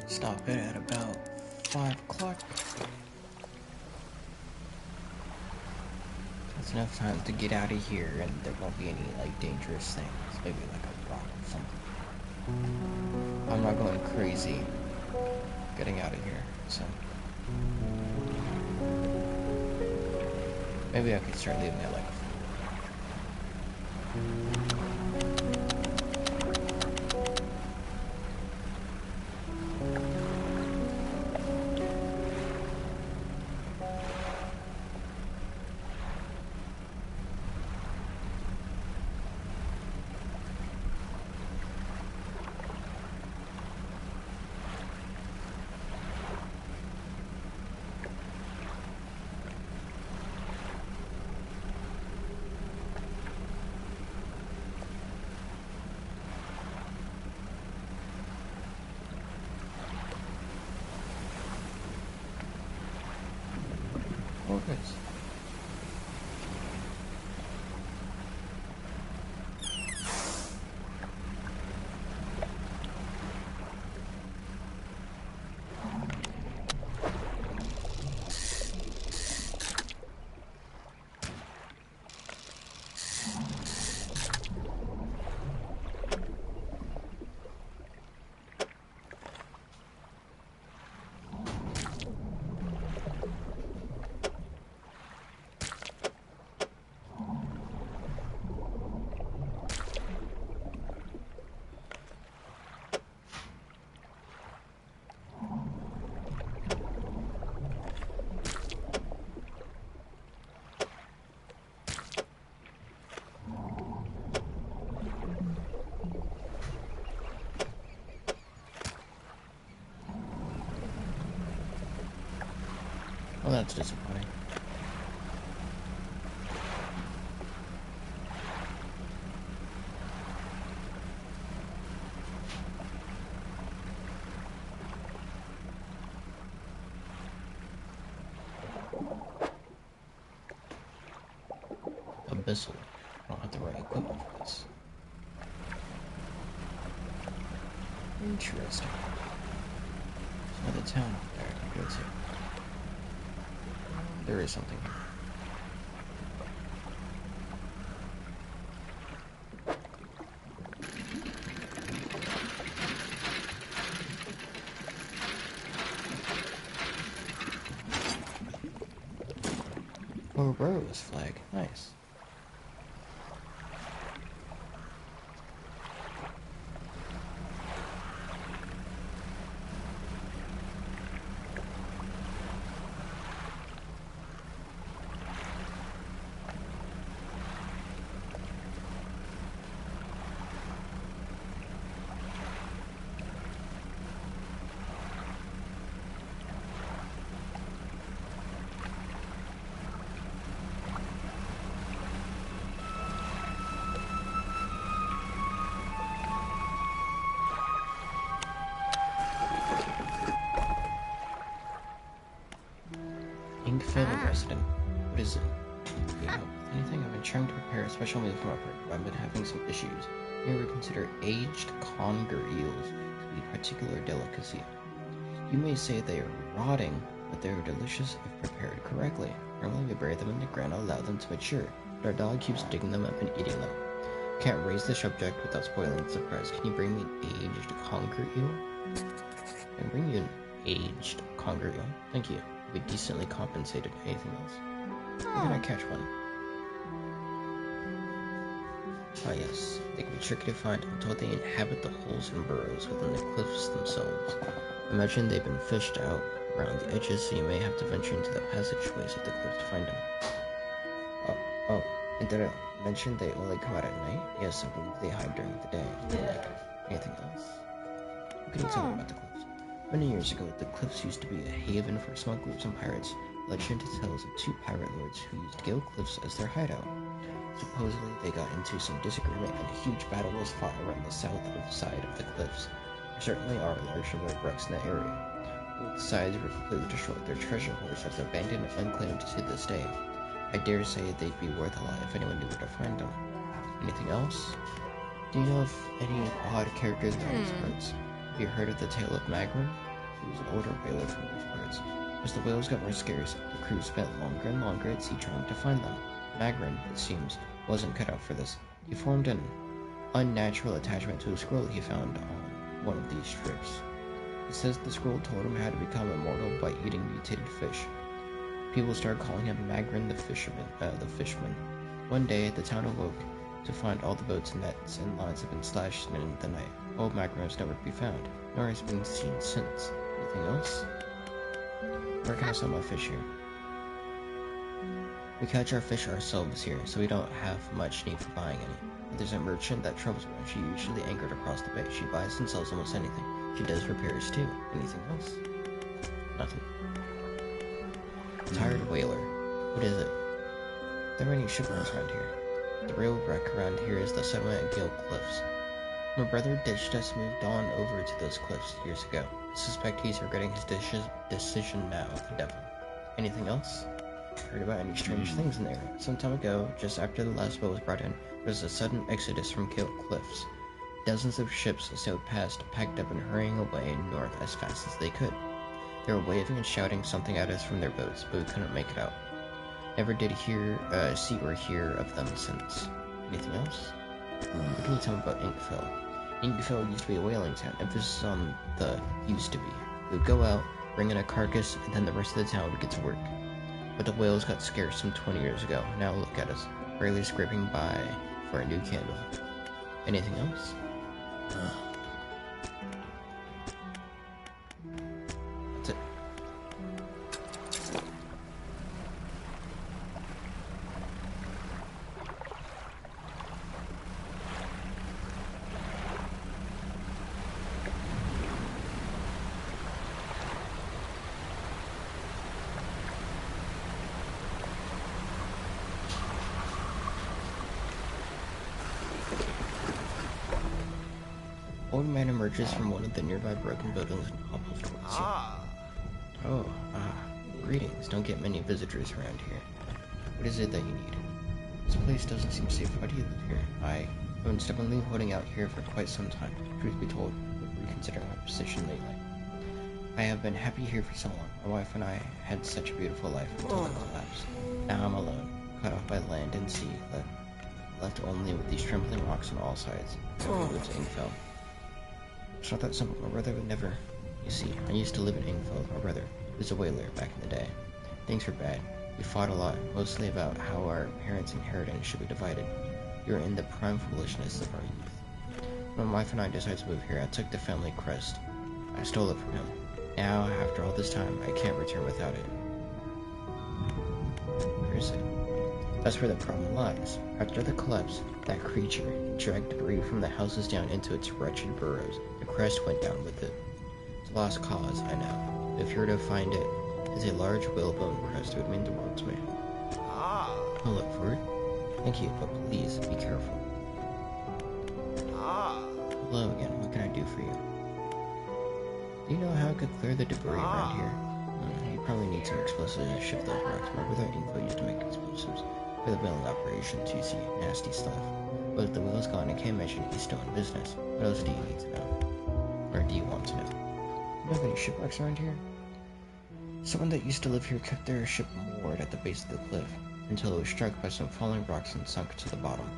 Stop it at about 5 o'clock. That's enough time to get out of here and there won't be any like dangerous things. Maybe like a rock or something. I'm not going crazy getting out of here, so. Maybe I could start leaving it like a Oh, good. Well, that's disappointing. Abyssal. I don't have the right equipment for this. Interesting. There's another town up there I can go to. There is something here. Oh, rose flag. Nice. Inkfield resident. What is it? Yeah, anything? I've been trying to prepare a special meal for my party, but I've been having some issues. You may consider aged conger eels to be a particular delicacy. You may say they are rotting, but they are delicious if prepared correctly. Normally we bury them in the ground and allow them to mature, but our dog keeps digging them up and eating them. Can't raise the subject without spoiling the surprise. Can you bring me an aged conger eel? I can bring you an aged conger eel. Thank you. Be decently compensated. Anything else? Where can I catch one? Ah yes, they can be tricky to find. I'm told they inhabit the holes and burrows within the cliffs themselves. Imagine they've been fished out around the edges, so you may have to venture into the passageways of the cliffs to find them. Oh, and did I mention they only come out at night? Yes, I believe they hide during the day. Anything else? What can you tell me about the cliffs? Many years ago, the cliffs used to be a haven for smugglers and pirates. Legend tells of two pirate lords who used Gale Cliffs as their hideout. Supposedly, they got into some disagreement and a huge battle was fought around the south side of the cliffs. There certainly are a large number of wrecks in that area. Both sides were completely destroyed. Their treasure hoards are abandoned and unclaimed to this day. I dare say they'd be worth a lot if anyone knew where to find them. Anything else? Do you know of any odd characters in these parts? Have you heard of the tale of Magrin? He was an older whaler from these parts. As the whales got more scarce, the crew spent longer and longer at sea trying to find them. Magrin, it seems, wasn't cut out for this. He formed an unnatural attachment to a scroll he found on one of these strips. It says the scroll told him how to become immortal by eating mutated fish. People started calling him Magrin the Fishman. One day, the town awoke to find all the boats, nets, and lines had been slashed in the night. Old Magrin was nowhere to be found, nor has been seen since. Anything else? Where can I sell my fish here? We catch our fish ourselves here, so we don't have much need for buying any. But there's a merchant that troubles me. She usually anchored across the bay. She buys and sells almost anything. She does repairs too. Anything else? Nothing. Tired whaler. What is it? There are any shipwrecks around here. The real wreck around here is the settlement at Gill Cliffs. My brother ditched us, moved on over to those cliffs years ago. I suspect he's regretting his decision now, the devil. Anything else? Heard about any strange things in the area. Some time ago, just after the last boat was brought in, there was a sudden exodus from Gill Cliffs. Dozens of ships sailed past, packed up and hurrying away north as fast as they could. They were waving and shouting something at us from their boats, but we couldn't make it out. Never did see or hear of them since. Anything else? What can you tell me about Inkfell? Inkfell used to be a whaling town, emphasis on the used to be. We would go out, bring in a carcass, and then the rest of the town would get to work. But the whales got scarce some 20 years ago. Now look at us, barely scraping by for a new candle. Anything else? That's it. Old man emerges from one of the nearby broken buildings and hobbles towards you. Greetings. Don't get many visitors around here. What is it that you need? This place doesn't seem safe. Why do you live here? I have been stubbornly holding out here for quite some time. Truth be told, I've reconsidering my position lately. I have been happy here for so long. My wife and I had such a beautiful life until it collapsed. Now I'm alone, cut off by land and sea, left only with these trembling rocks on all sides. Nobody lives in Inkfell. It's not that simple. My brother would never. You see, I used to live in Inkfell with my brother. He was a whaler back in the day. Things were bad. We fought a lot, mostly about how our parents' inheritance should be divided. We were in the prime foolishness of our youth. When my wife and I decided to move here, I took the family crest. I stole it from him. Now, after all this time, I can't return without it. Where is it? That's where the problem lies. After the collapse, that creature dragged debris from the houses down into its wretched burrows. The crest went down with it. It's a lost cause, I know. But if you were to find it, it's a large whalebone crest. It would mean the world to me. I'll look for it. Thank you, but please be careful. Hello again. What can I do for you? Do you know how I could clear the debris around here? You probably need some explosives to shift those rocks. My brother Info used to make explosives for the whaling operations, you see. Nasty stuff. But if the whale's gone, I can't imagine he's still in business. What else do you need to know? Or do you want to know? Do you have any shipwrecks around here? Someone that used to live here kept their ship moored at the base of the cliff until it was struck by some falling rocks and sunk to the bottom.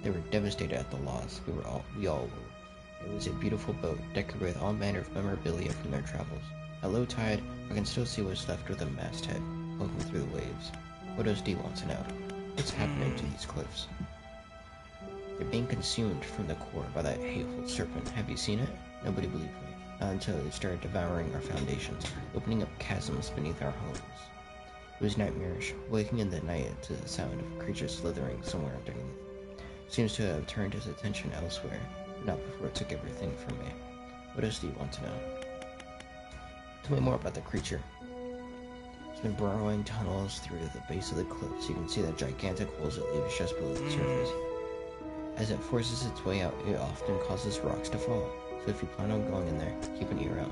They were devastated at the loss. We all were. It was a beautiful boat, decorated with all manner of memorabilia from their travels. At low tide, I can still see what's left of the masthead, poking through the waves. What else do you want to know? What's happening to these cliffs? They're being consumed from the core by that hateful serpent. Have you seen it? Nobody believed me. Not until it started devouring our foundations, opening up chasms beneath our homes. It was nightmarish, waking in the night to the sound of creatures slithering somewhere underneath. Seems to have turned his attention elsewhere, but not before it took everything from me. What else do you want to know? Tell me more about the creature. It's been burrowing tunnels through to the base of the cliffs. You can see the gigantic holes it leaves just below the surface. As it forces its way out, it often causes rocks to fall. So if you plan on going in there, keep an ear out.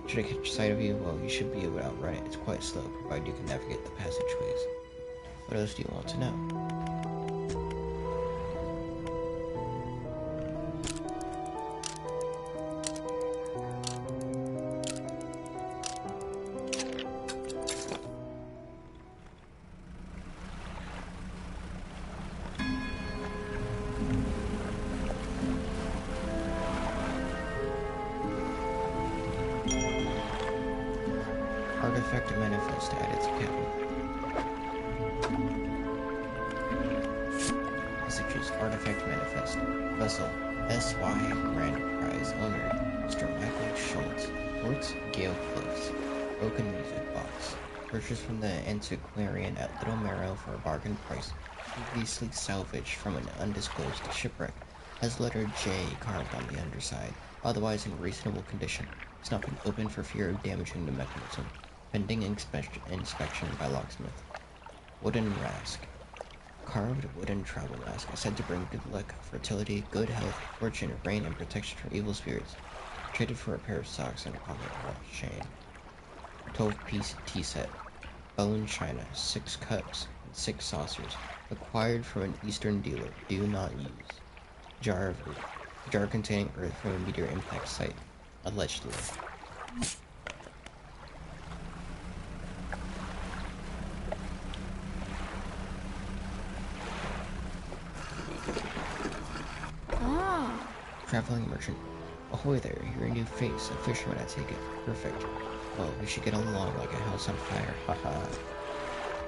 Should it catch sight of you, well, you should be able to outrun it. It's quite slow, provided you can navigate the passageways. What else do you want to know? Artifact manifest added to cabinet. Features Artifact Manifest. Vessel S.Y. Grand Prize Owner Mr. Michael Schultz. Ports Gale Cliffs. Broken Music Box. Purchased from the antiquarian at Little Marrow for a bargain price. Previously salvaged from an undisclosed shipwreck. Has letter J carved on the underside. Otherwise in reasonable condition. It's not been opened for fear of damaging the mechanism. Pending inspection by locksmith. Wooden Mask. Carved wooden travel mask is said to bring good luck, fertility, good health, fortune, rain, and protection from evil spirits. Traded for a pair of socks and a pocket watch chain. 12-piece tea set. Bone china, 6 cups, and 6 saucers. Acquired from an eastern dealer. Do not use. Jar containing earth from a meteor impact site. Allegedly. Traveling merchant. Ahoy there, you're a new face, a fisherman I take it. Perfect. Well, we should get along like a house on fire, haha.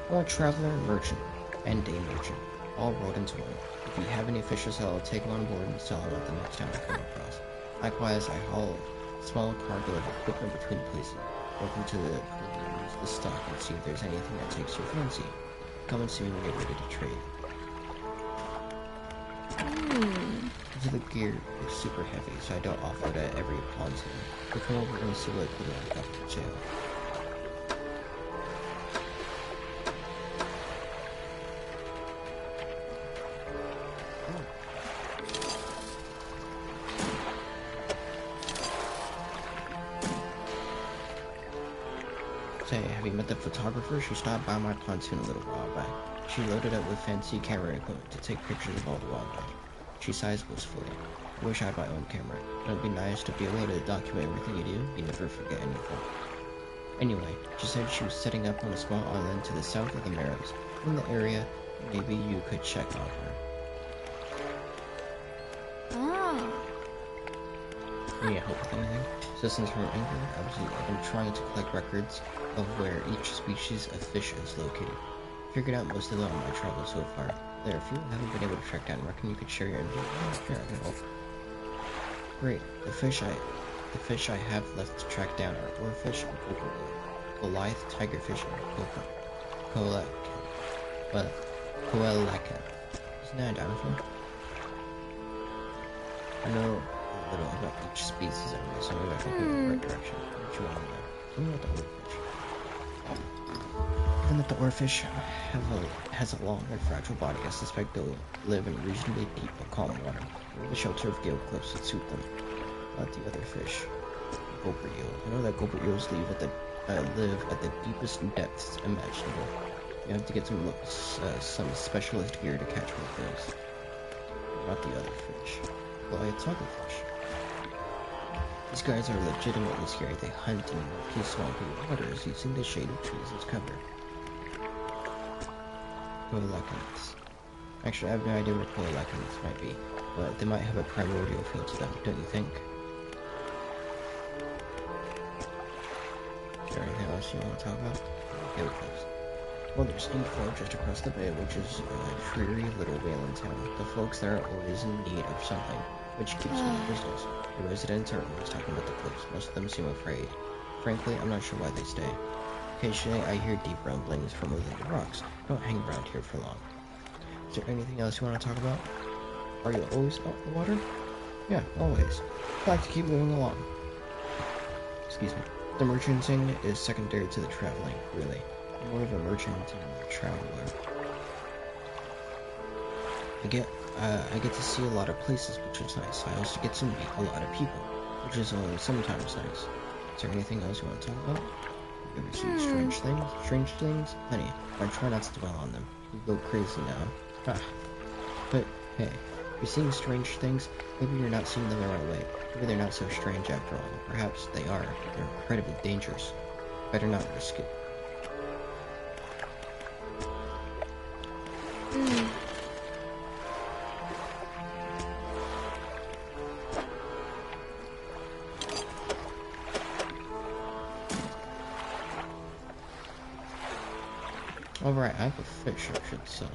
I'm a traveler, merchant, and day merchant, all rolled into one. If you have any fish to sell, take them on board and sell them at the next town I come across. Likewise, I haul a small cargo of equipment between places. Welcome to the pool and use the stock and see if there's anything that takes your fancy. Come and see me when you're ready to trade. The gear is super heavy, so I don't offload at every pontoon. We'll come over and see what we like after jail. Say, have you met the photographer? She stopped by my pontoon a little while back. She loaded up with fancy camera equipment to take pictures of all the wildlife. She sighs wistfully. I wish I had my own camera. It would be nice to be able to document everything you do. You never forget anything. Anyway, she said she was setting up on a small island to the south of the Marrows. In the area, maybe you could check on her. Need help with anything? Citizens from England? I've been trying to collect records of where each species of fish is located. Figured out most of them on my travels so far. There, if you haven't been able to track down, reckon you could share your info. Sure, I can help. Great. The fish I have left to track down are oarfish and Goliath, tigerfish, and coelacanth. Isn't that a dinosaur? I know a little about each species anyway, so maybe I can go in the right direction. What you want to know? Tell me about the oarfish. Given that the oarfish has a long and fragile body, I suspect they'll live in reasonably deep and calm water. Maybe the shelter of gale cliffs would suit them. Not the other fish. Gopher eel. I know that gopher eels live at the deepest depths imaginable. You have to get some specialist gear to catch one of those. Not the other fish. Goliath tigerfish. These guys are legitimately scary. They hunt in murky, swampy waters using the shade of trees as cover. Coelacanths. Actually, I have no idea what coelacanths might be, but they might have a primordial feel to them, don't you think? Is there anything else you want to talk about? Okay, well, there's Inkfall just across the bay, which is a dreary little whaling town. The folks there are always in need of something, which keeps them in business. The residents are always talking about the place. Most of them seem afraid. Frankly, I'm not sure why they stay. Occasionally, I hear deep rumblings from within the rocks. Don't hang around here for long. Is there anything else you want to talk about? Are you always out in the water? Yeah, always. I'd like to keep moving along. Excuse me. The merchanting is secondary to the traveling, really. I'm more of a merchant than a traveler. I get to see a lot of places, which is nice. I also get to meet a lot of people, which is only sometimes nice. Is there anything else you want to talk about? You ever see strange things? Strange things? Plenty. I try not to dwell on them. You go crazy now. Ah. But, hey, if you're seeing strange things, maybe you're not seeing them the right way. Maybe they're not so strange after all. Perhaps they are. They're incredibly dangerous. Better not risk it. Alright, I have a fish I should sell.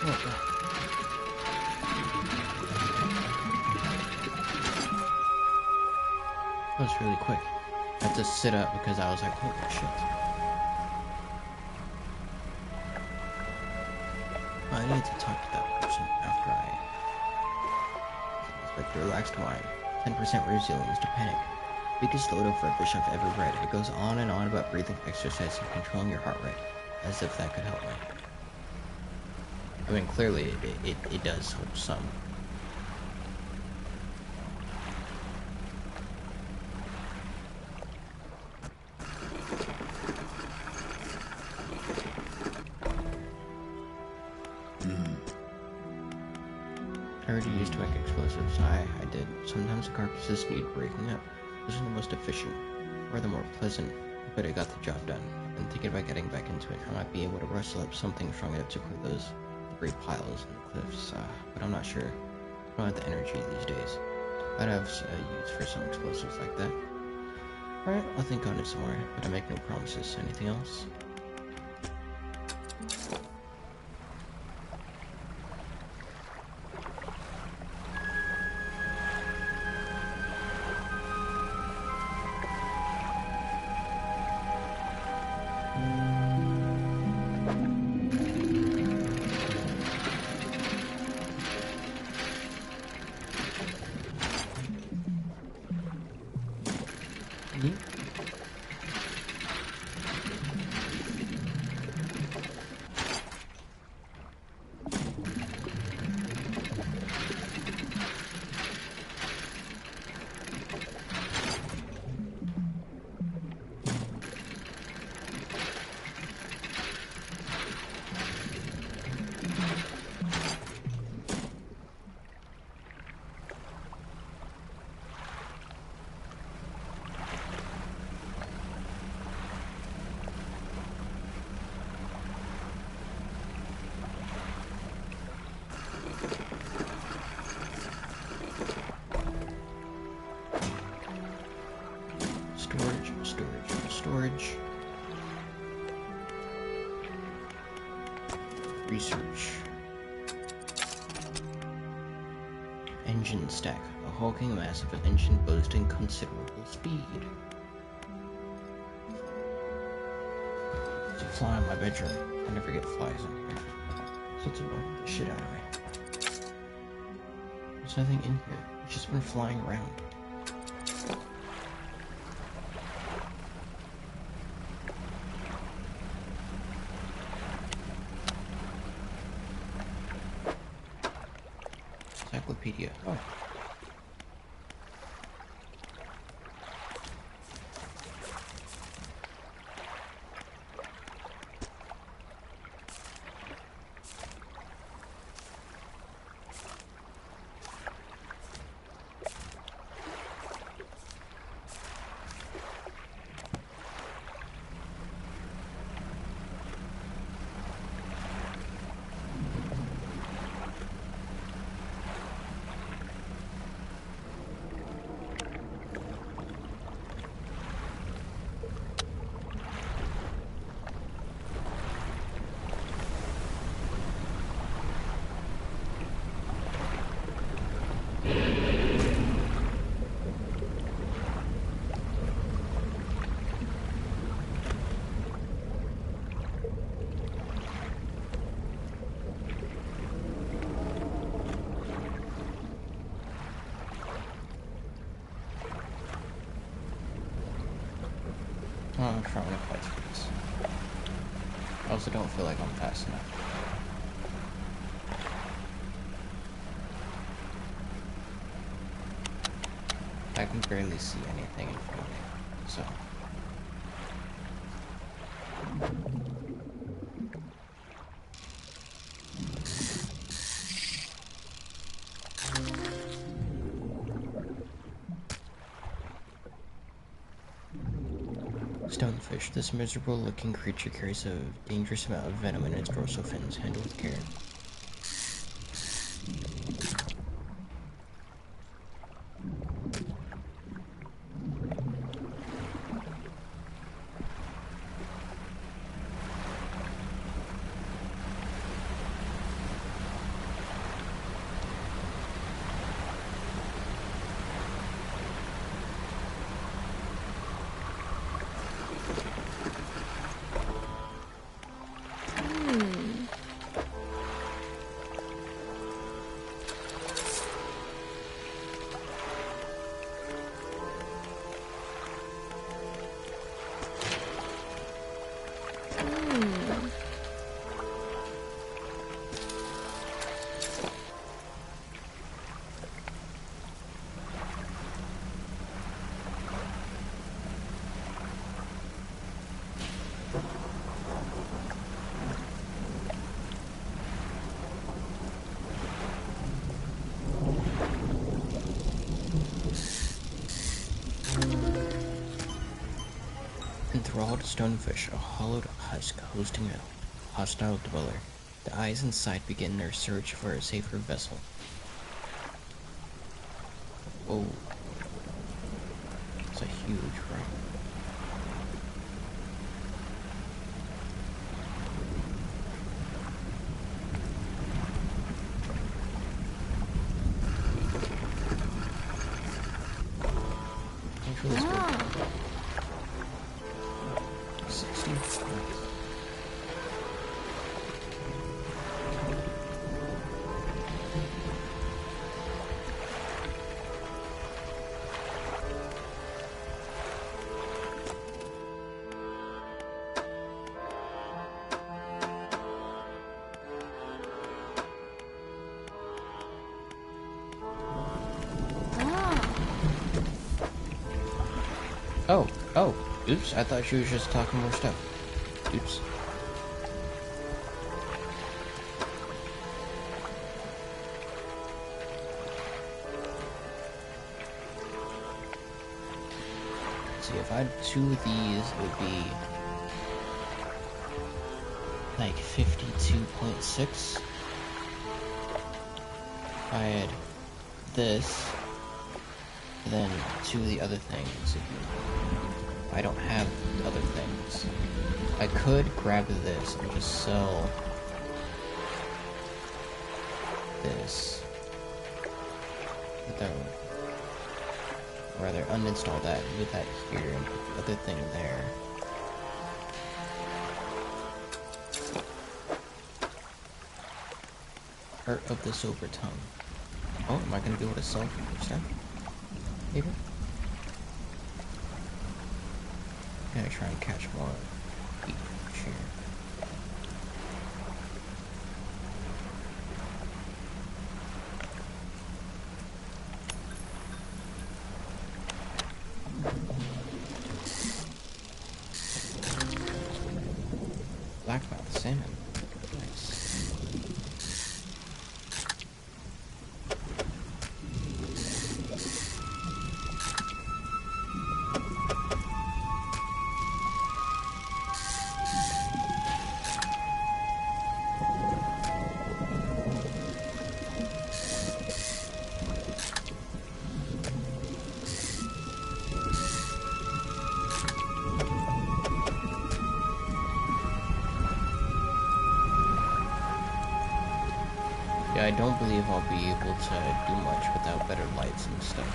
That was really quick. I had to sit up because I was like, holy shit. I need to talk to that person after I expect a relaxed mind. 10% resilience to panic. Biggest load of rubbish I've ever read. It goes on and on about breathing exercise and controlling your heart rate. As if that could help me. I mean, clearly it does help some. I already used to make explosives. I did. Sometimes the carcasses need breaking up. Those are the most efficient, or the more pleasant, but it got the job done. I've been thinking about getting back into it. I might be able to rustle up something strong enough to clear those debris piles and cliffs, but I'm not sure. I don't have the energy these days. I'd have use for some explosives like that. Alright, I'll think on it some more, but I make no promises. Anything else? Storage. Research. Engine stack. A hulking mass of an engine boasting considerable speed. It's a fly in my bedroom. I never get flies in here. So it's annoying the shit out of me. There's nothing in here. It's just been flying around. Encyclopedia. Oh. I'm trying to fight for this. I also don't feel like I'm fast enough. I can barely see anything in front of me, so... Stonefish. This miserable-looking creature carries a dangerous amount of venom in its dorsal fins. Handle with care. Stonefish, a hollowed husk hosting a hostile dweller. The eyes inside begin their search for a safer vessel. Oh. It's a huge rock. Thanks for this good. 60. Oh, oops, I thought she was just talking more stuff. Oops. Let's see, if I had 2 of these, it would be like 52.6. If I had this, then 2 of the other things, I don't have other things. I could grab this and just sell this. Or rather, uninstall that and put that here and put the other thing there. Heart of the Silver Tongue. Oh, am I gonna be able to sell stuff? Maybe? Yeah, try and catch more each here. Blackmouth salmon. Nice. Yeah, I don't believe I'll be able to do much without better lights and stuff.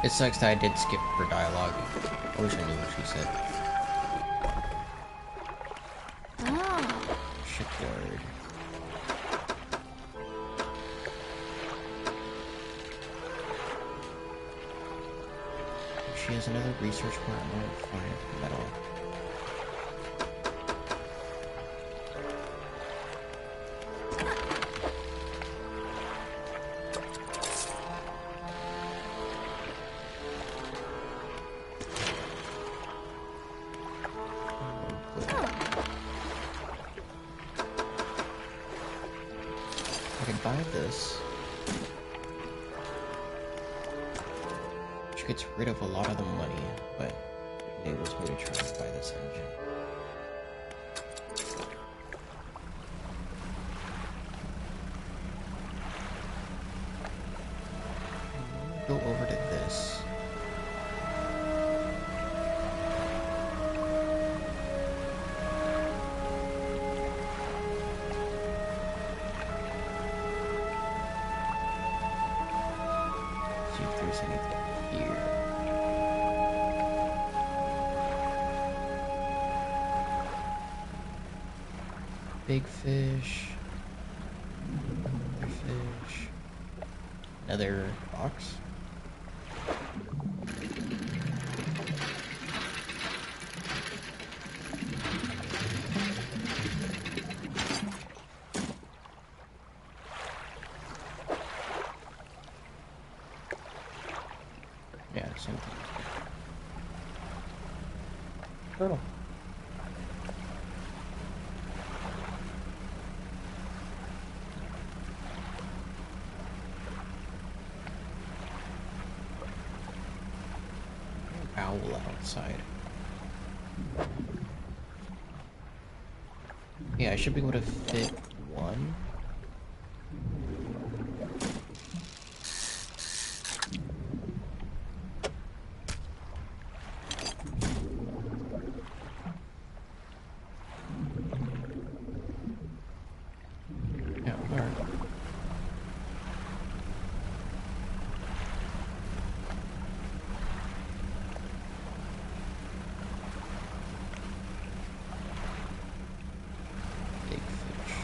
It sucks that I did skip her dialogue. I wish I knew what she said. Shipyard. She has another research partner. Fine. Metal. I can buy this. Which gets rid of a lot of the money, but it enables me to try and buy this engine. Go over to this. See if there's anything here. Big fish. Another fish. Another box. Yeah, same thing. Turtle. outside. Yeah, I should be able to fit one. Yeah, alright. Big fish.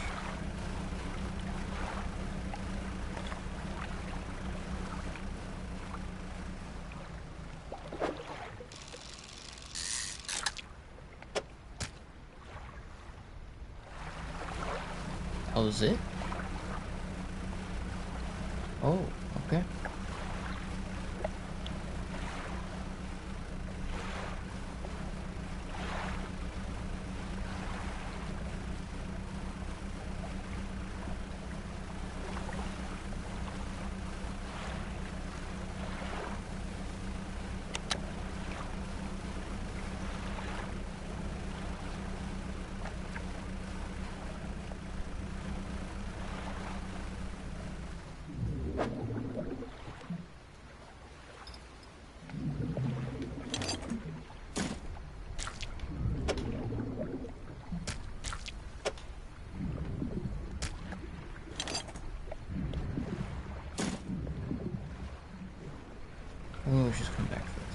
That was it? Oh, okay. Oh, let's just come back for this.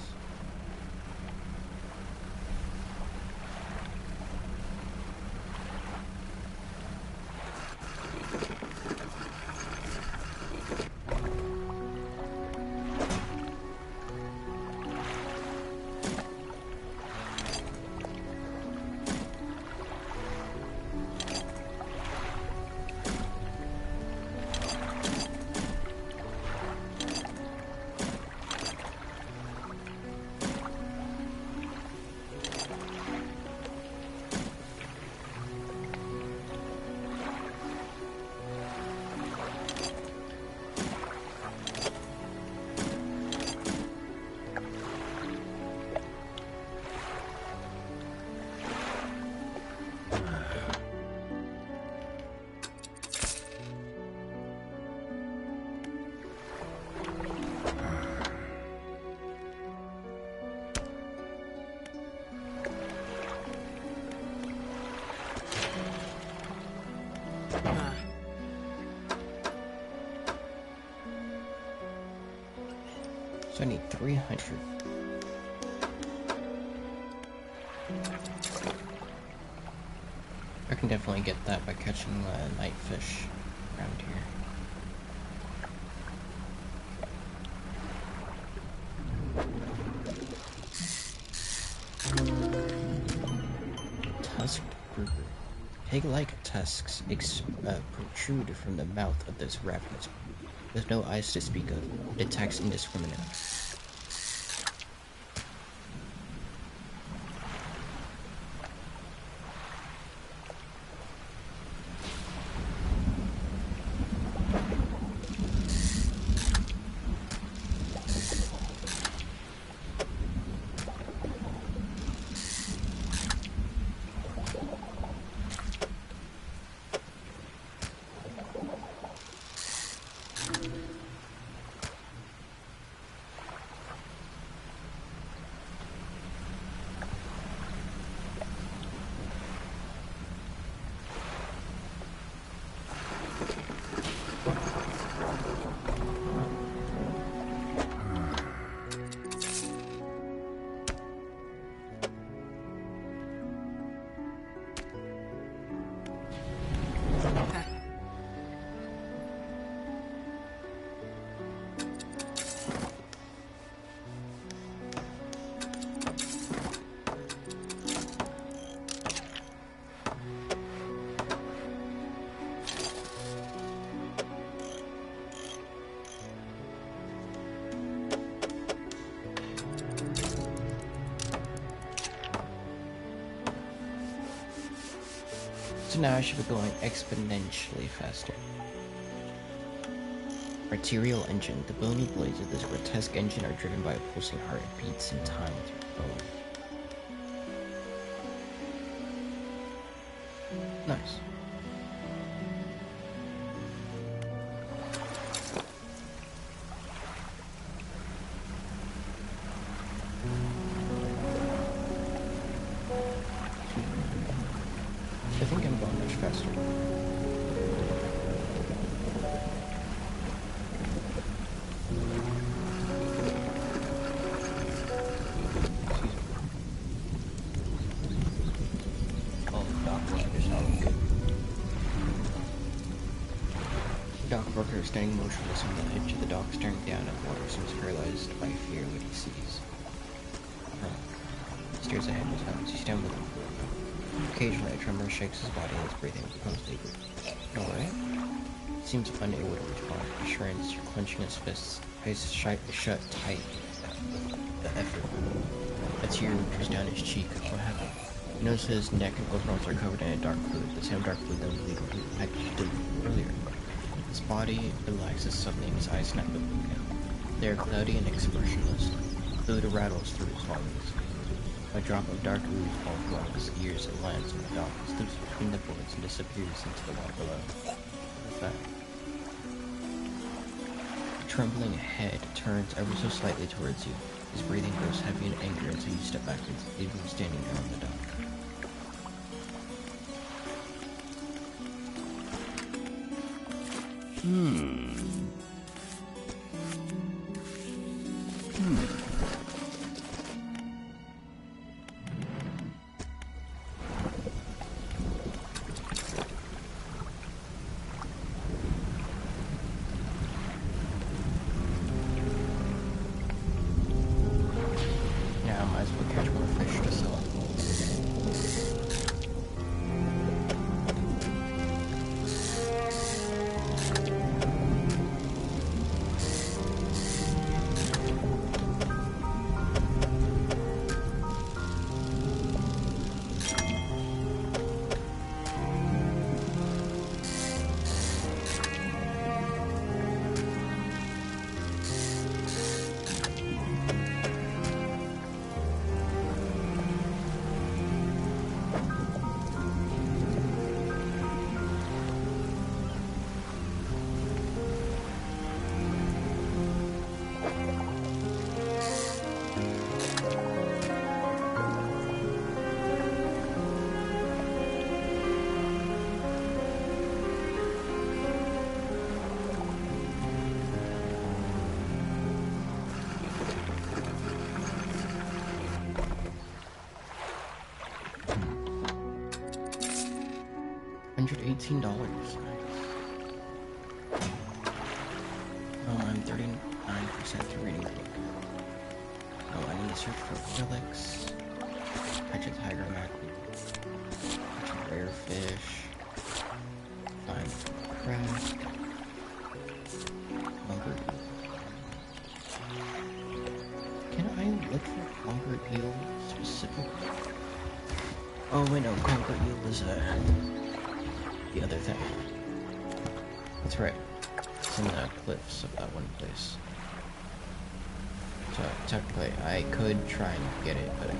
So I need 300. I can definitely get that by catching night fish around here. Tusked grouper. Pig-like tusks protrude from the mouth of this ravenous brute. With no eyes to speak of, it attacks indiscriminately. So now I should be going exponentially faster. Arterial engine. The bony blades of this grotesque engine are driven by a pulsing heart. It beats in time with your phone. Nice. I think I'm going much faster. Dock worker is standing motionless on the edge of the dock, staring down at the water, seems paralyzed by fear what he sees. He stares ahead in silence. He's down with him. Occasionally, a tremor shakes his body and his breathing becomes labored. Alright? He seems unable to respond. He shrins, clenching his fists, eyes shut tight with the effort. A tear drips down his cheek. What happened? He notices his neck and overalls are covered in a dark fluid, the same dark fluid that was leaked earlier. His body relaxes suddenly and his eyes snap open again. They are cloudy and expressionless. Fluid rattles through his lungs. A drop of dark ooze falls along his ears and lands on the dock. He slips between the bullets and disappears into the water below. What is that? A trembling head turns ever so slightly towards you. His breathing grows heavy in anger until you step backwards, leaving him standing there on the dock. Yeah, I might as well catch more fish to sell. $118. Nice. Oh, I'm 39% through reading the book. Oh, I need to search for relics. Catch a tiger mackerel. Catch a rare fish. Find crab. Conquer eel. Can I look for conquer eel specifically? Oh wait, no, conquer eel is the other thing. That's right. It's in the cliffs of that one place. So technically, I could try and get it, but I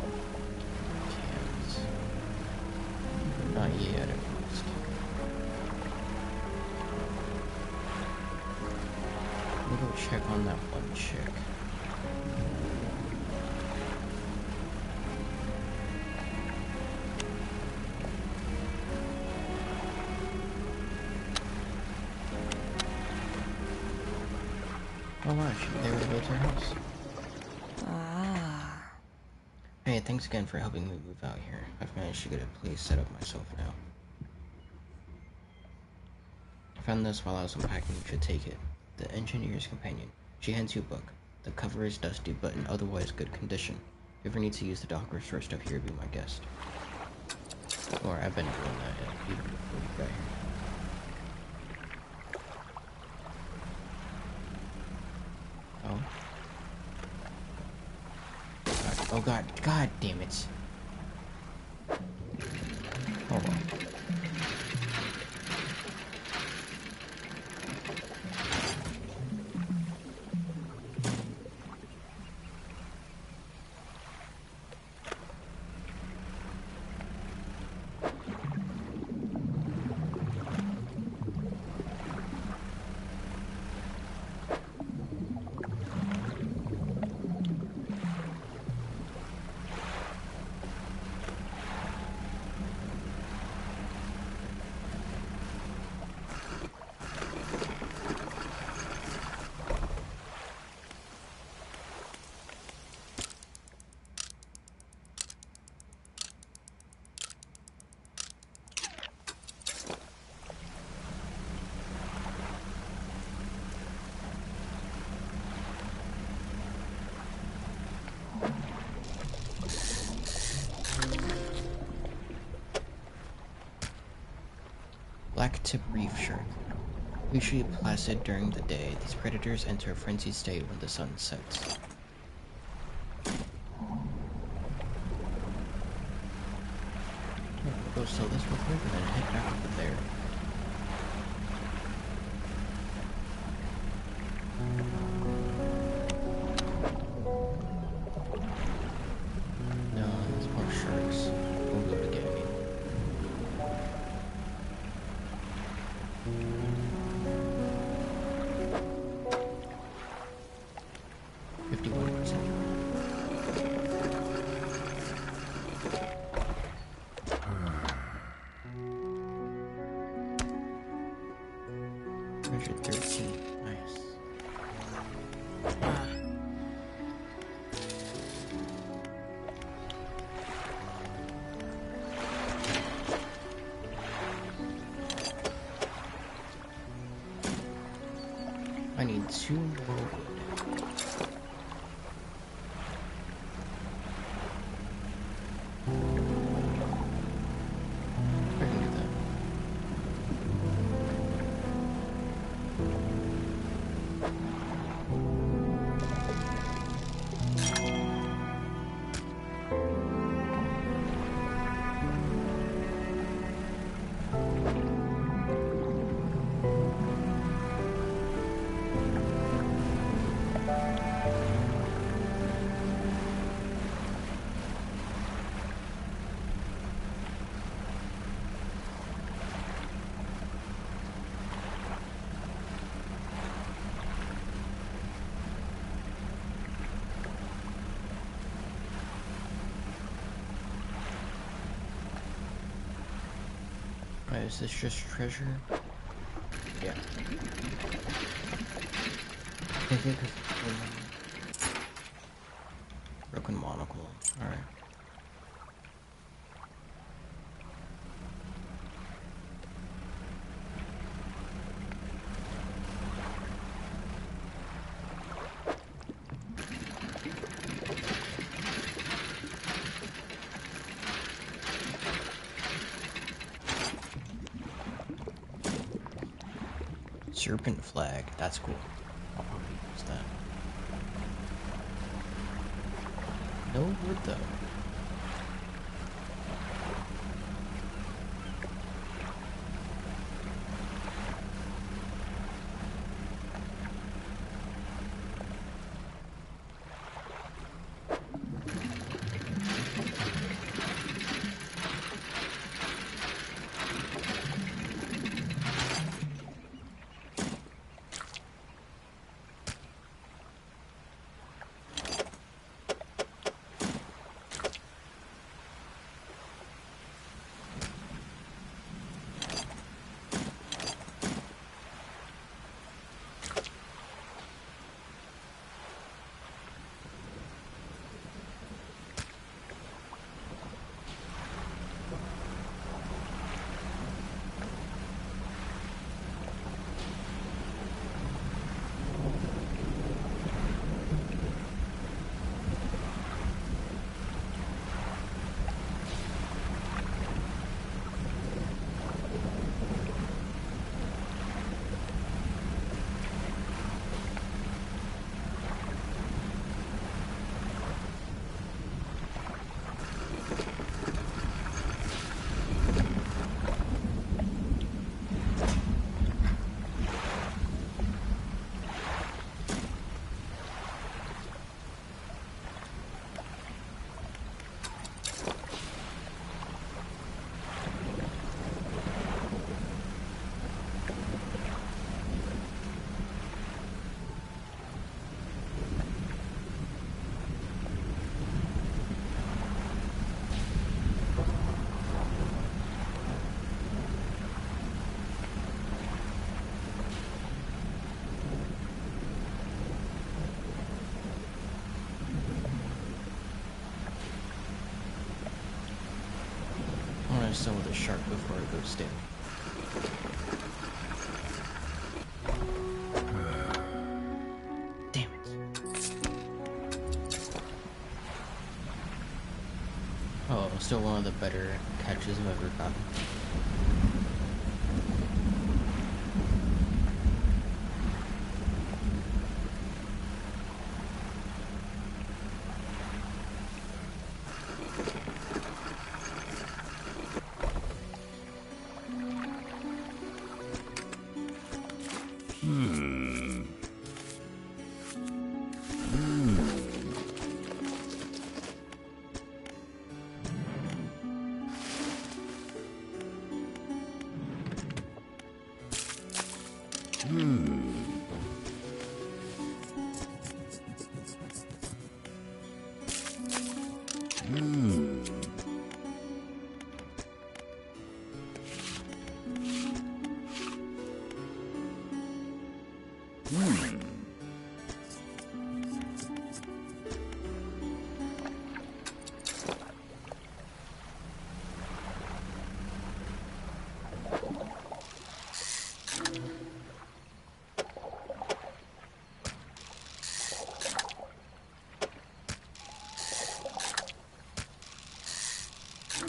can't. Not yet, at least. Let me go check on that one chick. Oh wow, they were built her house. Hey, thanks again for helping me move out here. I've managed to get a place set up myself now. I found this while I was unpacking. You should take it. The Engineer's Companion. She hands you a book. The cover is dusty, but in otherwise good condition. If you ever need to use the dock or store stuff here, be my guest. Or I've been doing that even before you got here. Oh god, god damn it. Hold on. Back to reef shark. Usually placid during the day, these predators enter a frenzied state when the sun sets. We'll go sell this real quick and then head back over there. No, there's more sharks. We'll go to Gabby. Treasure 13. Nice. I need 2 more wood. I can do that. Alright, is this just treasure? Yeah. I think it's broken monocle. Alright. Serpent flag, that's cool. I'll probably use that. No wood though. I want to sell the shark before it goes stale. Damn it. Oh, still one of the better catches I've ever gotten.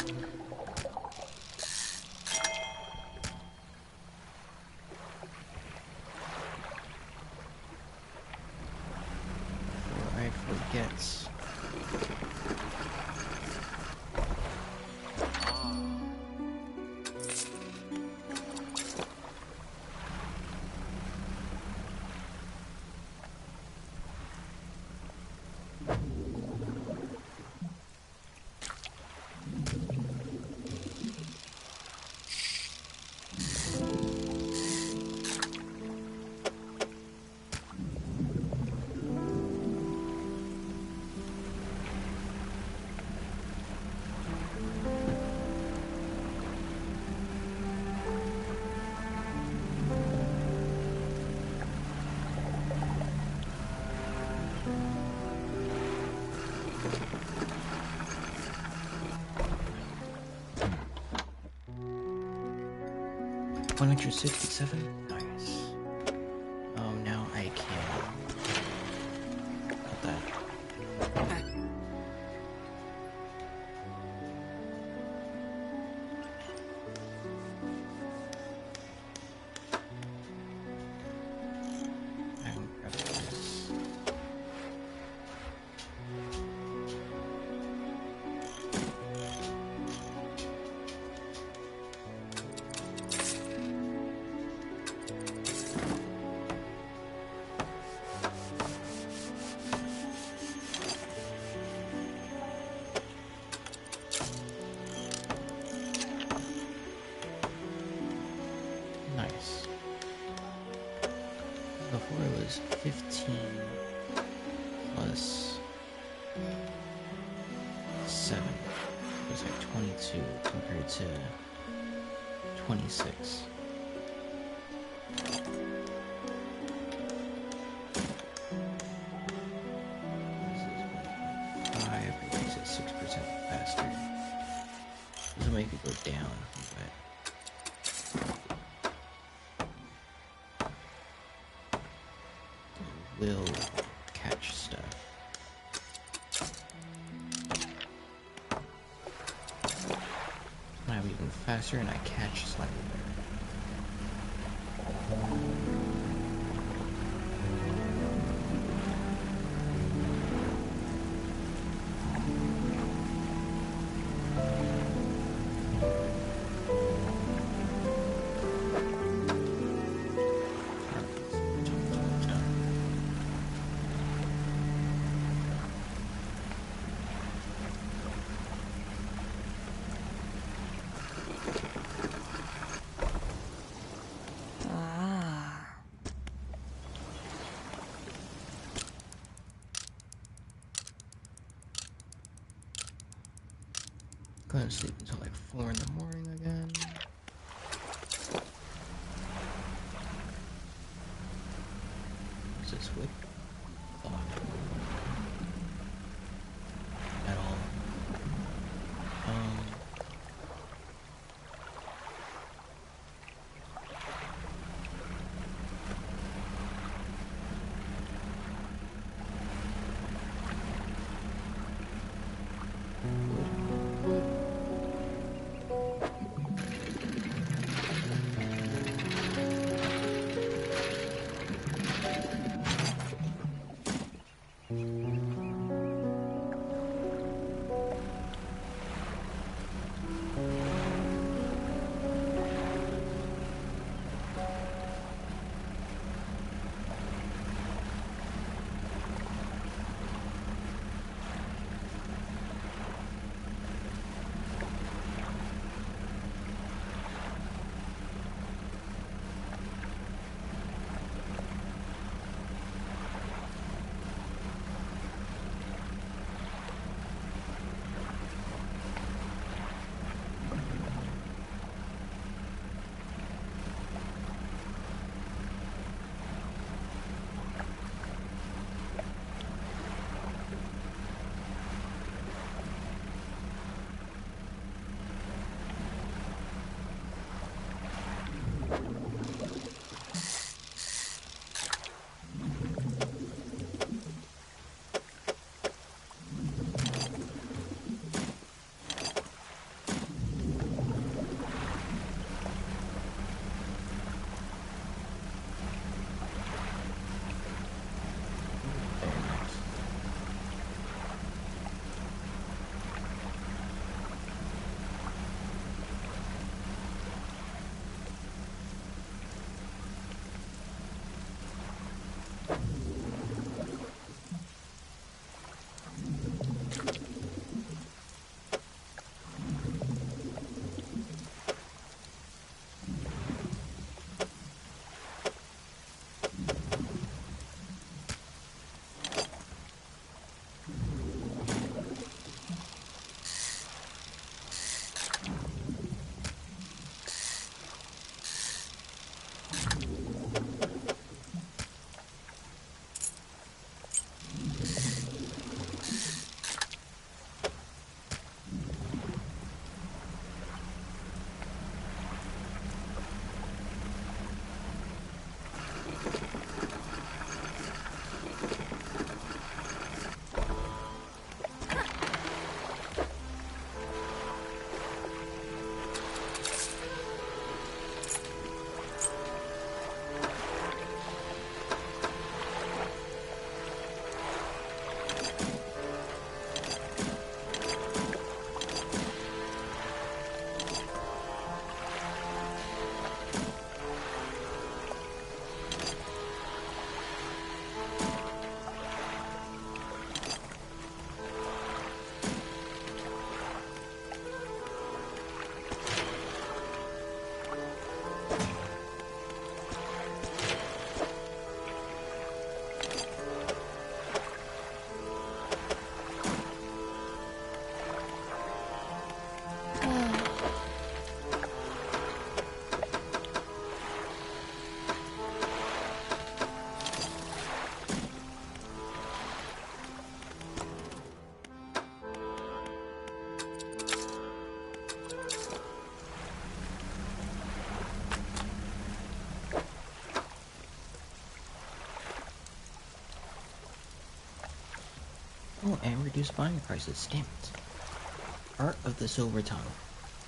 Before I forget. $167. Nice. Oh, now I can. Got that. I can grab this. Nice. Before it was 15 plus 7. It was like 22 compared to 26. This is 1.5. It makes it 6% faster. This will make it go down, but will catch stuff. Now I'm even faster and I catch slightly better. Go ahead and sleep until like 4 in the morning again. What's this with? Thought. At all. Oh, and reduced buying prices, damn it. Art of the Silver Tongue.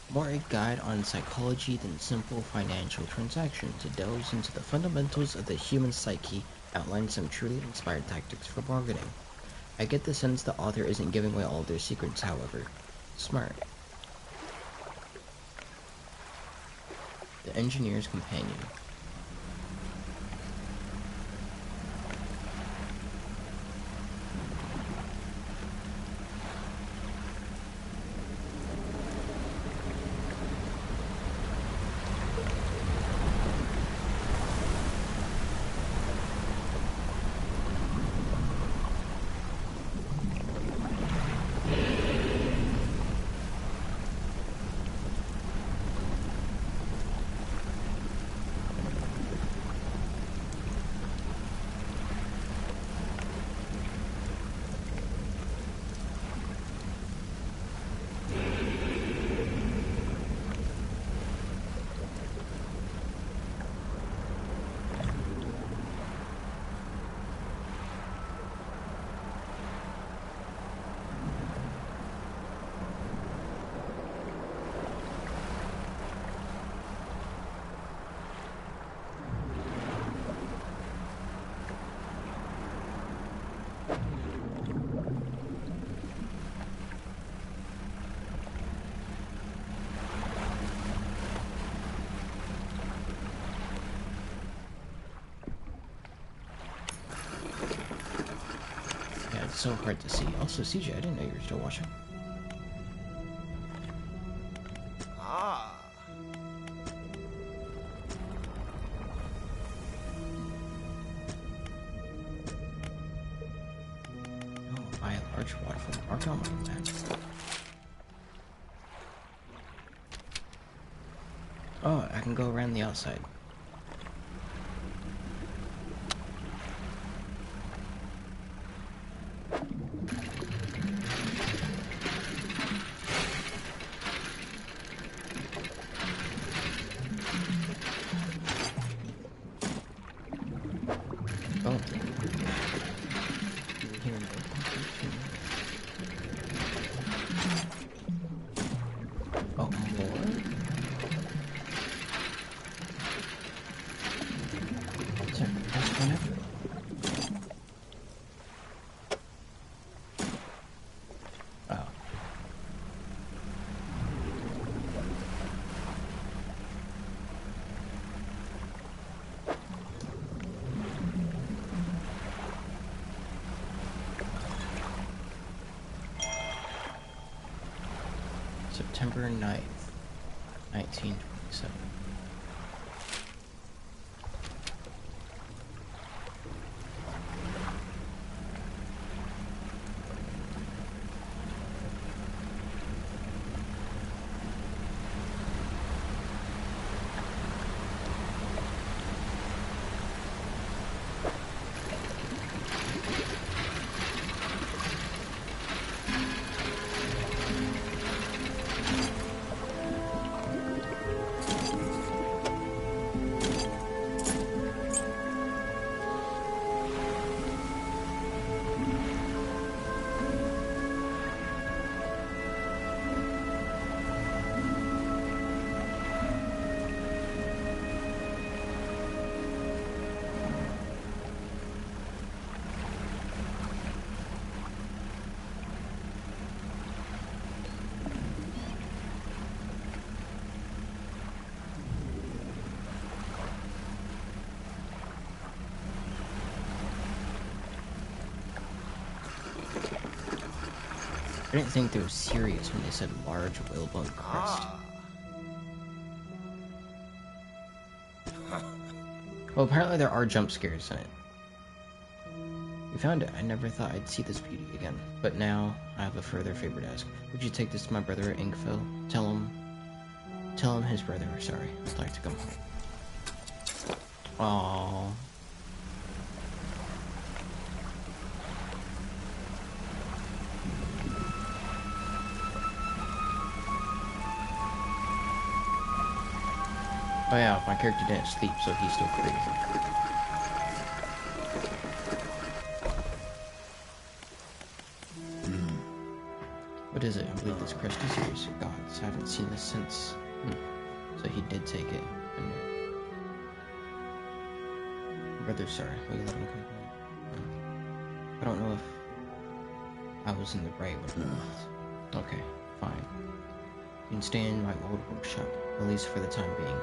More a guide on psychology than simple financial transactions. It delves into the fundamentals of the human psyche, outlines some truly inspired tactics for bargaining. I get the sense the author isn't giving away all of their secrets, however. Smart. The Engineer's Companion. It's so hard to see. Also, CJ, I didn't know you were still watching. Oh, buy a large waterfall mark on my map. Oh, I can go around the outside. Oh. Oh, more? Sorry, there's one everywhere. Oh. September 9th, 1927. I didn't think they were serious when they said large whalebone crest. Well, apparently there are jump scares in it. We found it. I never thought I'd see this beauty again. But now, I have a further favor to ask. Would you take this to my brother at Inkville? Tell him his brother was sorry. I'd like to come home. Aww. Oh yeah, my character didn't sleep, so he's still crazy. What is it? I believe this crest is yours. Gods, I haven't seen this since. So he did take it. Brother, sorry, will you let him come home? I don't know if I was in the right when I left. Okay, fine. You can stay in my old workshop, at least for the time being.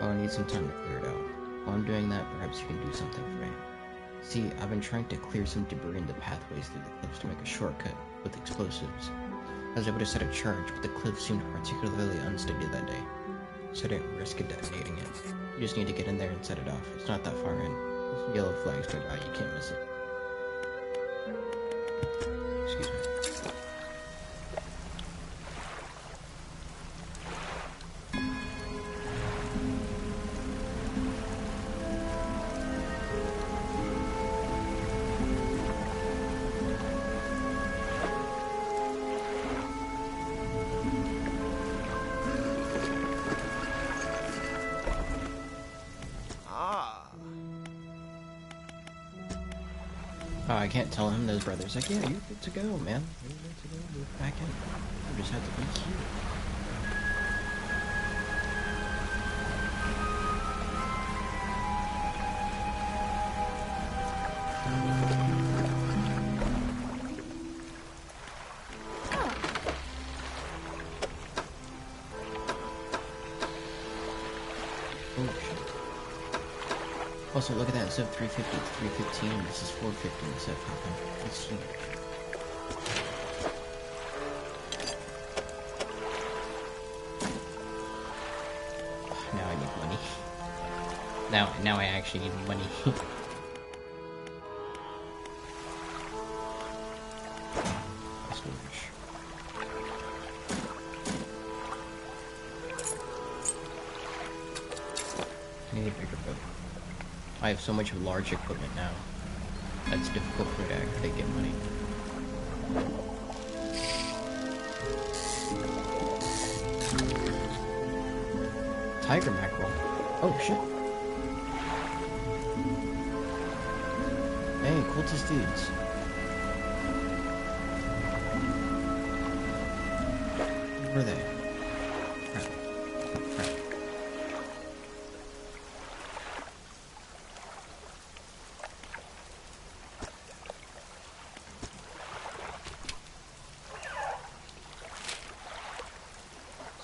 Oh, I need some time to clear it out. While I'm doing that, perhaps you can do something for me. See, I've been trying to clear some debris in the pathways through the cliffs to make a shortcut with explosives. I was able to set a charge, but the cliff seemed particularly unsteady that day, so I didn't risk detonating it. You just need to get in there and set it off. It's not that far in. Those yellow flags point out, you can't miss it. Excuse me. Oh, I can't tell him those brothers. Like, yeah, you're good to go, man. You're good to go. Move back in. You just have to be cute. Oh, shit. Also, look at that, instead of 350, it's 315, and this is 450 instead of 500. It's huge. Now I need money. Now I actually need money. Storage. I need a bigger boat. I have so much large equipment now. That's difficult for me to actually get money. Tiger mackerel. Oh shit. Hey, cultist dudes. Where were they? Crap.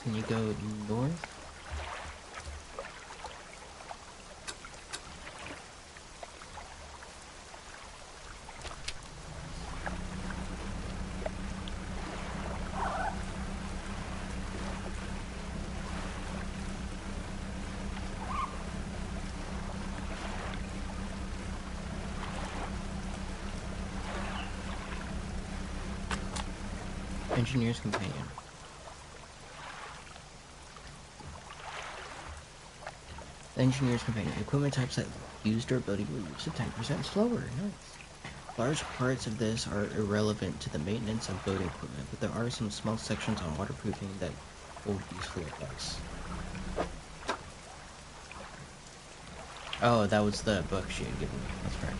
Can you go north? Engineer's companion. The engineer's companion. Equipment types that use durability will use it 10% slower. Nice. Large parts of this are irrelevant to the maintenance of boat equipment, but there are some small sections on waterproofing that hold useful advice. Oh, that was the book she had given me. That's right.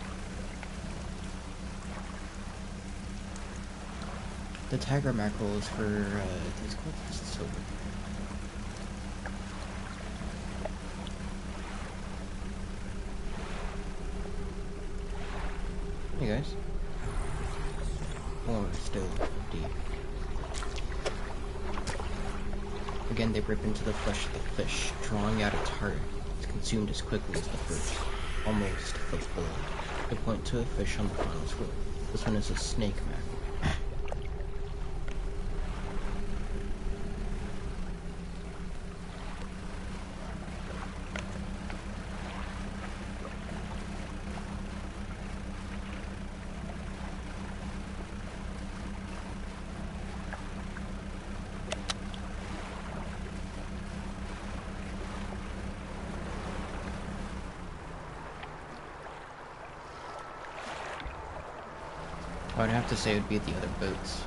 The tiger mackerel is for these cultists over. Hey guys. Or still deep. Again, they rip into the flesh of the fish, drawing out its heart. It's consumed as quickly as the first, almost a foot full. They point to a fish on the final swim. This one is a snake mackerel. I would have to say it would be the other boats.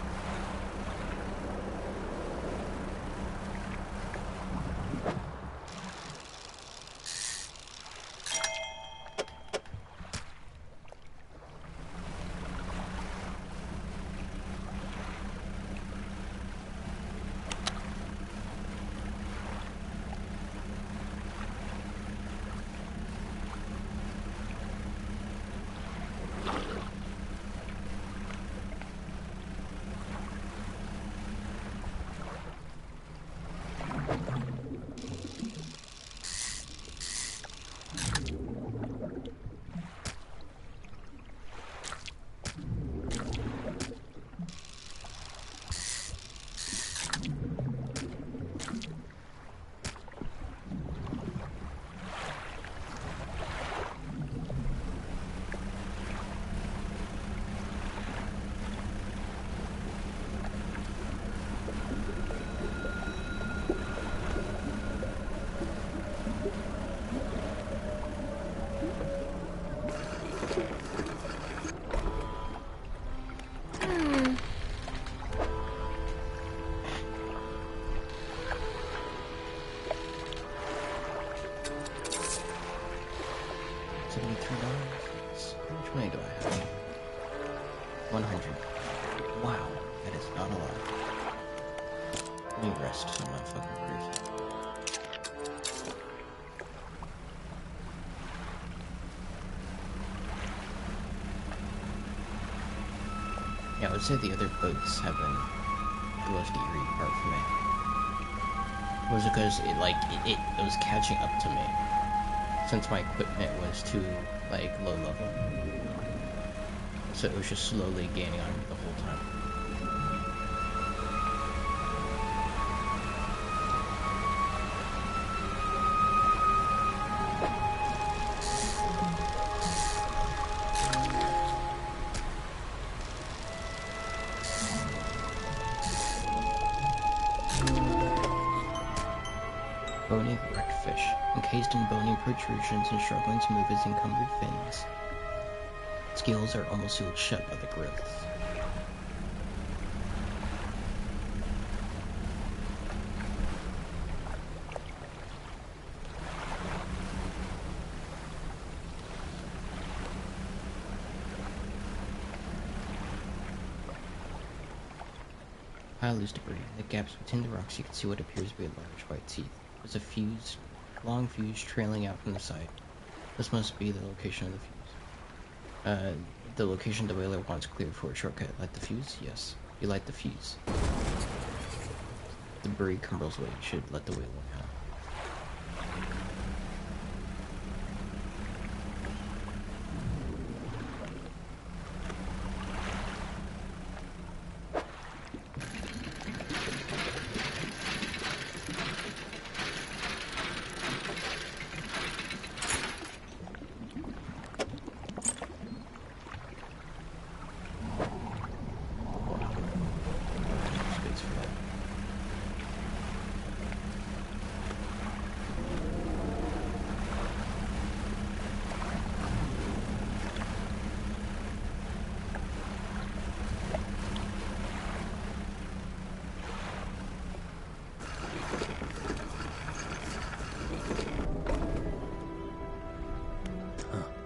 Yes. How much money do I have? 100. Wow, that is not a lot. Let me rest so I'm not fucking crazy. Yeah, I would say the other boats have been the most eerie part for me. Was because it was catching up to me since my equipment was too like low level, so it was just slowly gaining on me the whole time. Bony wreckfish, encased in bony protrusions and struggling to move its encumbered fins. Its gills are almost sealed shut by the growths. Pile loose debris. In the gaps between the rocks you can see what appears to be large white teeth. There's a long fuse trailing out from the side. This must be the location of the fuse. The location the whaler wants cleared for a shortcut. Light the fuse? Yes. You light the fuse. Debris crumbles away. You should let the whaler know.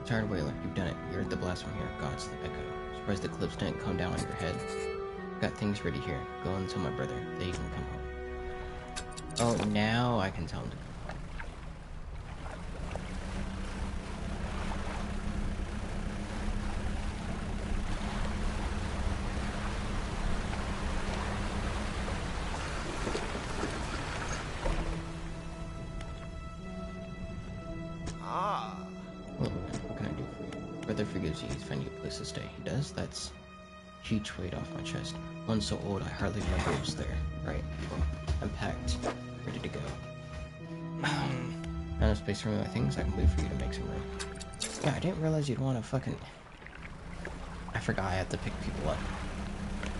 Tired whaler, you've done it. You heard the blast from here. God's the echo. Surprised the cliffs didn't come down on your head. Got things ready here. Go and tell my brother. They can come home. Oh, now I can tell him to come home. Well, what can I do for you? Brother forgives you. He's finding you a place to stay. He does? That's huge weight off my chest. One so old I hardly remember it was there. Right. Well, I'm packed. Ready to go. Not enough space for my things? I can wait for you to make some room. Yeah, I didn't realize you'd want to fucking... I forgot I have to pick people up.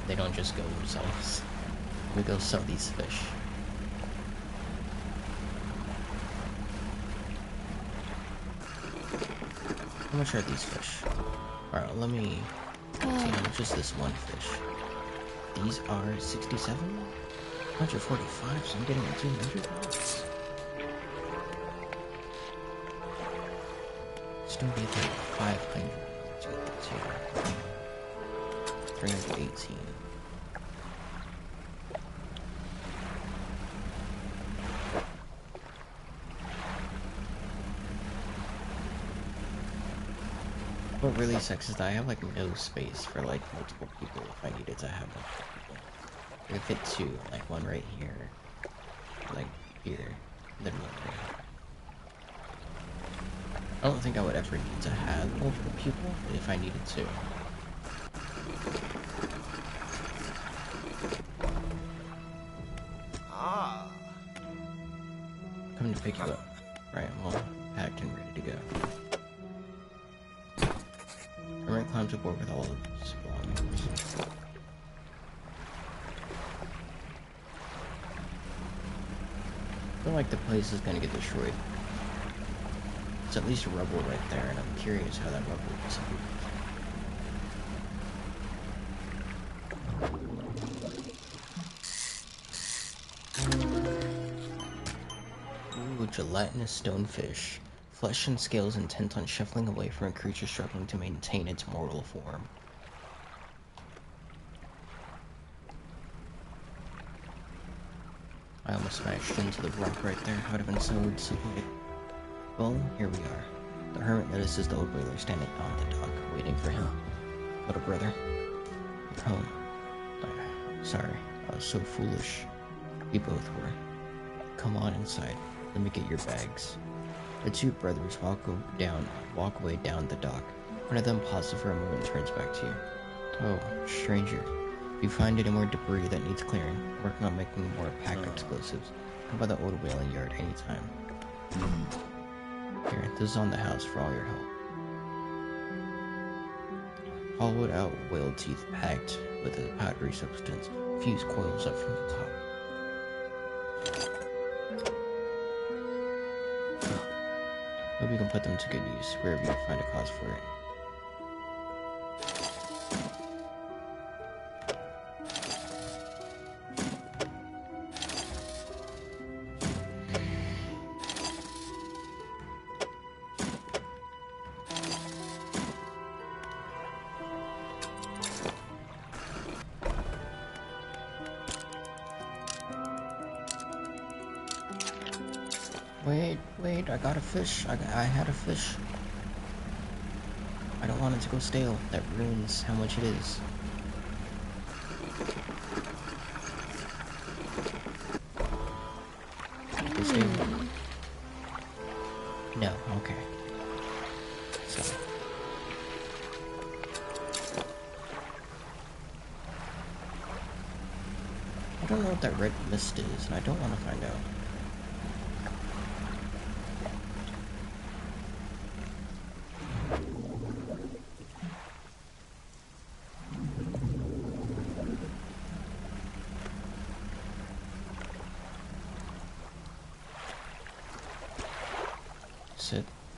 They don't just go themselves. We go sell these fish. How much are these fish? Alright, let me see how much is this one fish. These are 67? 145, so I'm getting $200. Still get that 500. Let's get this here. 318. What really sucks is that I have like no space for like multiple people if I needed to have multiple people. I could fit two, like one right here, like here, then one right here. I don't think I would ever need to have multiple people if I needed to. Coming to pick you up. Right, I'm all packed and ready to go. Hermit climbs aboard with all of his belongings. I feel like the place is gonna get destroyed. It's at least rubble right there, and I'm curious how that rubble disappears. Ooh, gelatinous stonefish. flesh and scales intent on shuffling away from a creature struggling to maintain its mortal form. I almost smashed into the rock right there. I would have been so disappointed. Well, here we are. The hermit notices the old whaler standing on the dock, waiting for him. Little brother, you're home. I'm sorry, I was so foolish. We both were. Come on inside. Let me get your bags. The two brothers walk away down the dock. One of them pauses for a moment and turns back to you. Oh, stranger. If you find any more debris that needs clearing, working on making more packed explosives, come by the old whaling yard anytime. Here, this is on the house for all your help. Hollowed out whale teeth packed with a powdery substance. Fuse coils up from the top. Hope you can put them to good use wherever you find a cause for it. Wait, I got a fish. I had a fish. I don't want it to go stale. That ruins how much it is. Go stale? No, okay. So. I don't know what that red mist is, and I don't want to find out.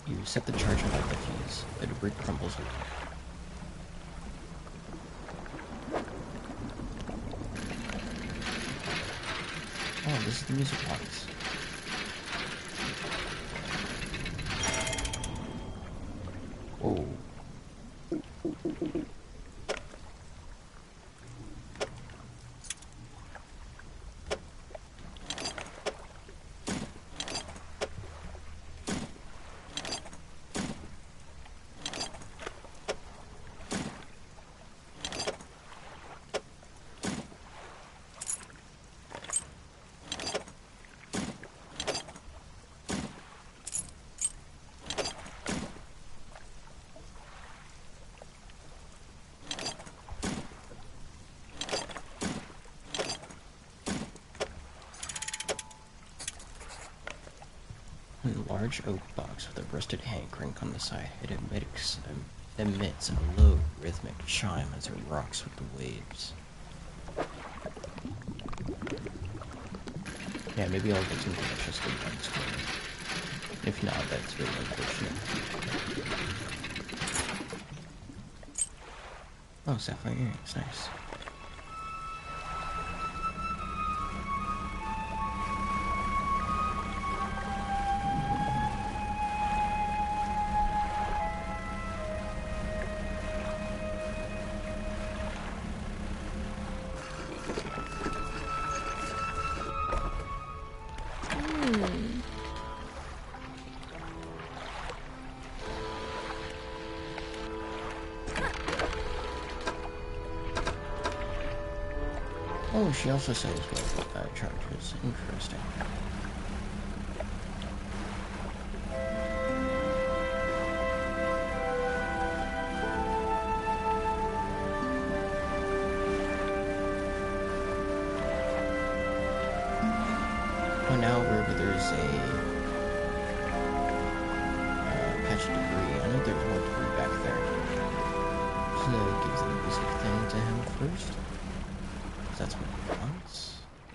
You set the charge and light the fuse. The debris crumbles away. Oh, this is the music box. Whoa. A large oak box with a rusted hand crank on the side. It emits a low, rhythmic chime as it rocks with the waves. Yeah, maybe I'll get something that's just unscrewed. If not, that's really unfortunate. Oh, sapphire earrings, nice. Oh, she also says with charges. Interesting. Oh, now wherever there's a patch of debris, I know there's more debris back there. So it gives the music thing to him first. That's what he wants.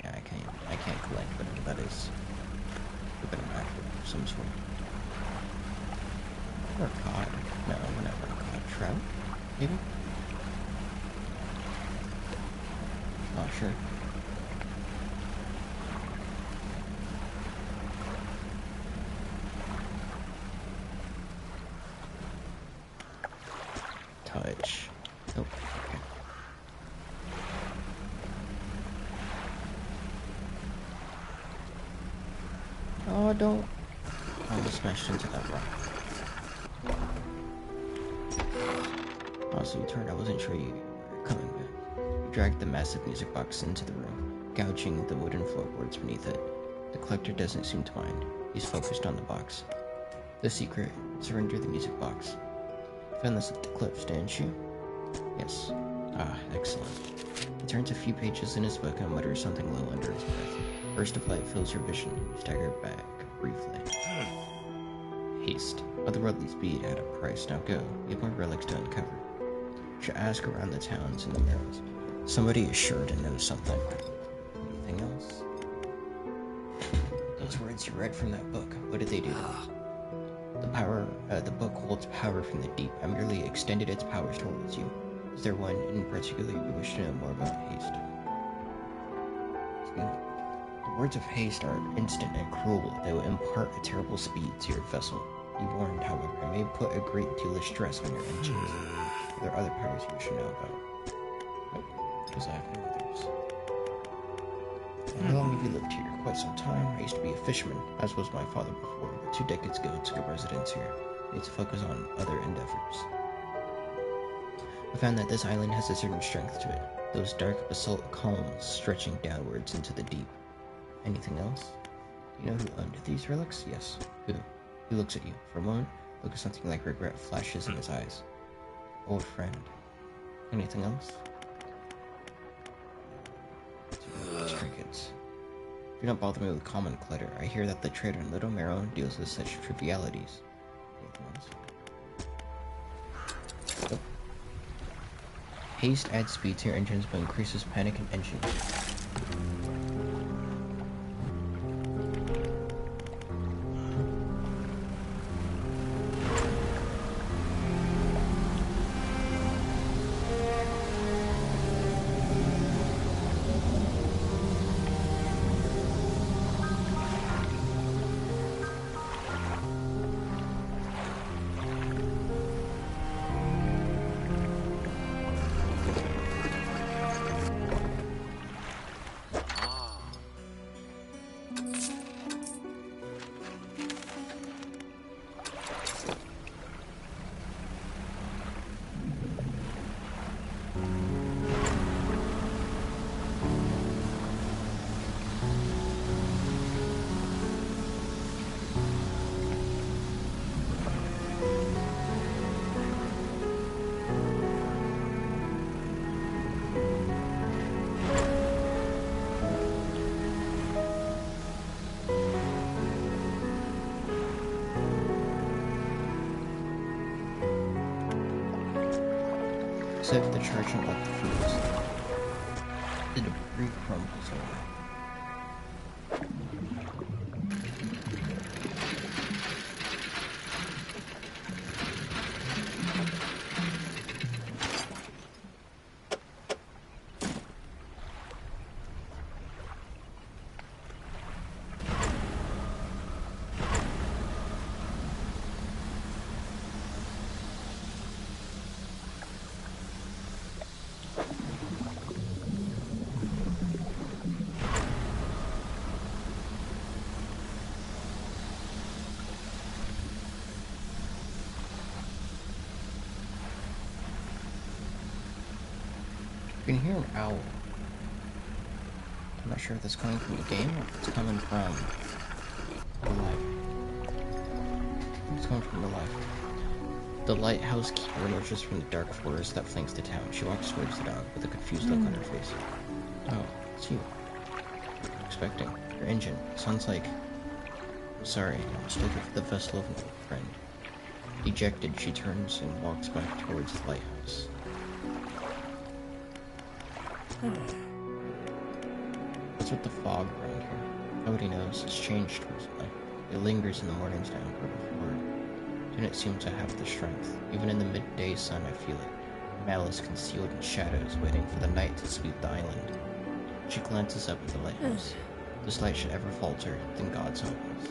Yeah, I can't collect whatever that is. A bit of macro of some sort. Or cod. No, we're not running cod. Trout? Maybe? Oh, sure. dredge. Oh, okay. Oh, don't. I almost smashed into that rock. Also, you turned. I wasn't sure you were coming back. You dragged the massive music box into the room, gouging the wooden floorboards beneath it. The collector doesn't seem to mind. He's focused on the box. The secret: surrender the music box. You found this at the cliffs, didn't you? Yes. Ah, excellent. He turns a few pages in his book and mutters something low under his breath. Burst of light fills your vision. You stagger back briefly. Haste. Otherworldly speed at a price. Now go. We have more relics to uncover. You should ask around the towns and the mirrors. Somebody is sure to know something. Anything else? Those words you read from that book, what did they do to me? The book holds power from the deep. I merely extended its powers towards you. Is there one in particular you wish to know more about? Haste. The words of haste are instant and cruel. They will impart a terrible speed to your vessel. Be warned, however, it may put a great deal of stress on your engines. Are there other powers you wish to know about? Nope, because I have no others. How long have you lived here? Quite some time. I used to be a fisherman, as was my father before, but 2 decades ago took a residence here. I need to focus on other endeavors. I found that this island has a certain strength to it. Those dark basalt columns stretching downwards into the deep. Anything else? Do you know who owned these relics? Yes. Who? He looks at you. For a moment, look at something like regret flashes in his eyes. Old friend. Anything else? Trinkets. Do not bother me with common clutter. I hear that the trader in Little Marrow deals with such trivialities. Anything else? Nope. Haste adds speed to your engines but increases panic in engines. Save the church and let the foods. The debris crumbles away. You can hear an owl. I'm not sure if it's coming from the game or if it's coming from real life. It's coming from real life. The lighthouse keeper emerges from the dark forest that flanks the town. She walks towards the dog with a confused look on her face. Oh, it's you. I'm expecting. Your engine. Sounds like... I'm sorry, I mistook it for the vessel of an old friend. Dejected, she turns and walks back towards the lighthouse. What's with the fog around here? Nobody knows. It's changed recently. It lingers in the mornings now, but before it didn't seem to have the strength. Even in the midday sun, I feel it. Malice concealed in shadows, waiting for the night to sweep the island. She glances up at the lighthouse. If this light should ever falter, then God's help us.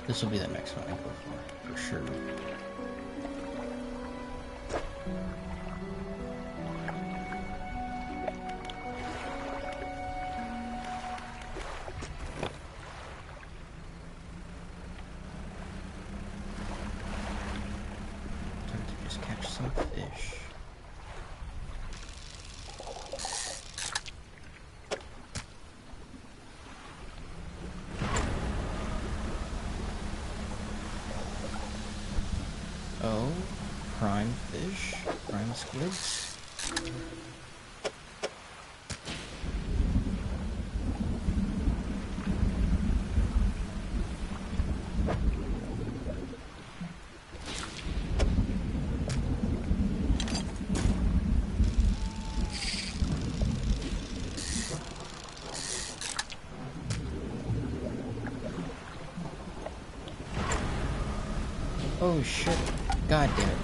This will be the next one I go for sure. Time to just catch some fish. Oh, prime fish, prime squids. Oh shit. God damn it.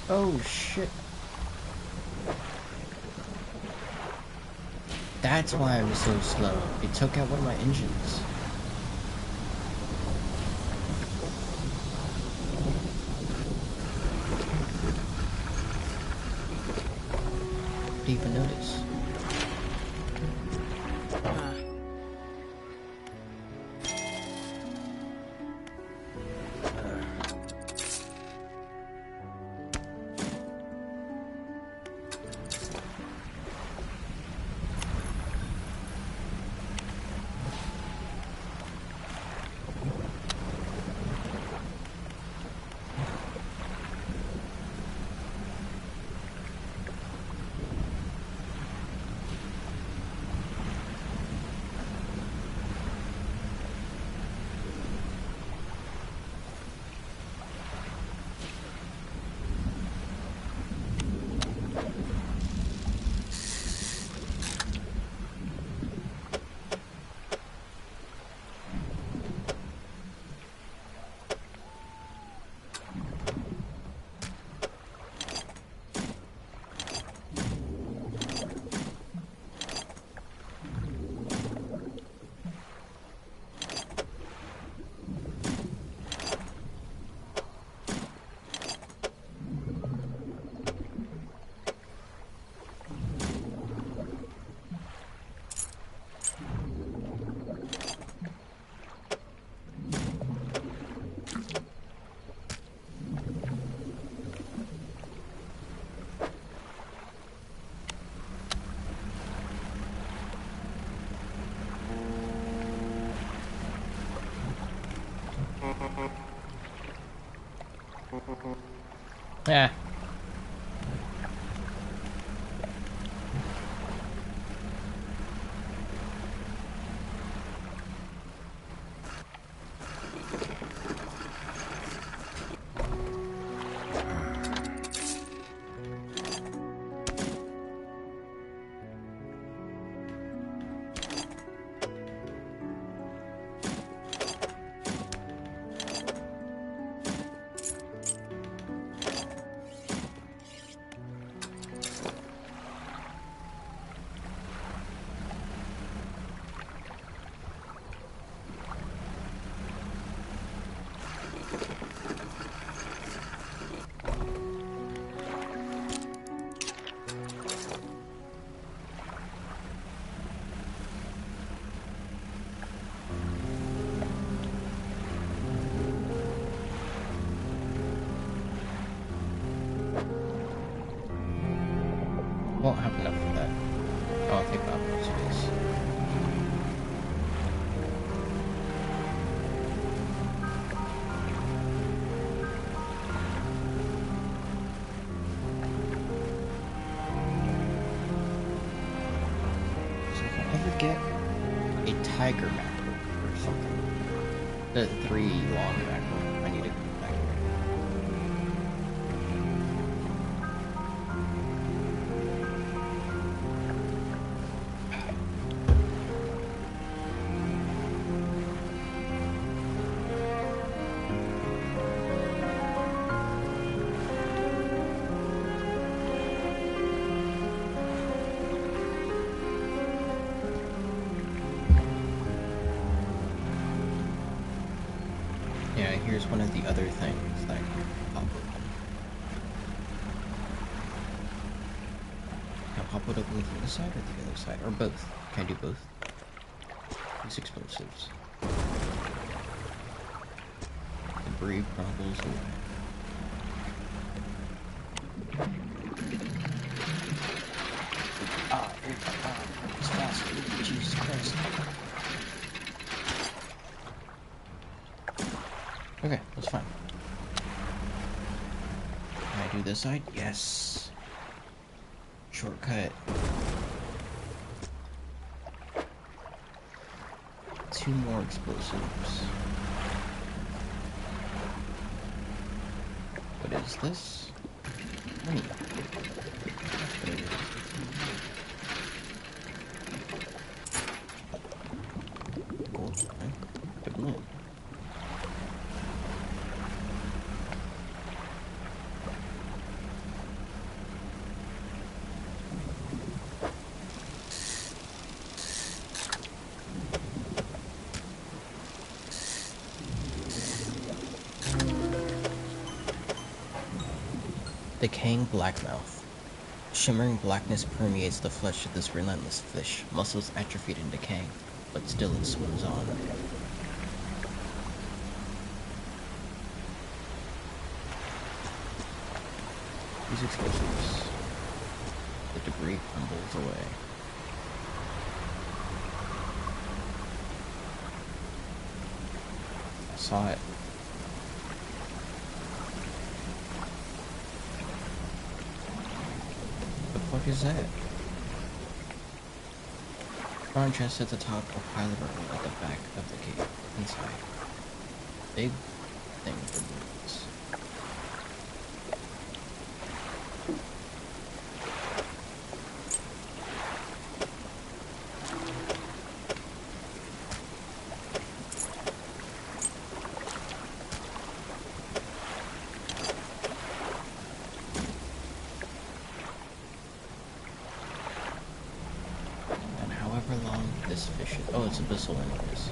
Oh shit. That's why I'm so slow. It took out one of my engines. Didn't even notice. Yeah. Won't have enough of that. I'll take up space. So if I ever get a tiger macro or something, the 3 long macro, I need to go back. here's one of the other things that can pop open. Can I pop it open from this side or the other side? Or both? Can I do both? These explosives. Debris crumbles away. It's fast. Jesus Christ. Okay, that's fine. Can I do this side? Yes. Shortcut. 2 more explosives. What is this? Money. That's what it is. Gold. Okay. Good loot. Decaying blackmouth. Shimmering blackness permeates the flesh of this relentless fish, muscles atrophied and decaying, but still it swims on. These explosives. The debris crumbles away. I saw it. What is that? Front chest at the top, or pile of rubble at the back of the cave. Inside. Big thing for boots. Long this fish is. Oh, it's abyssal anyways.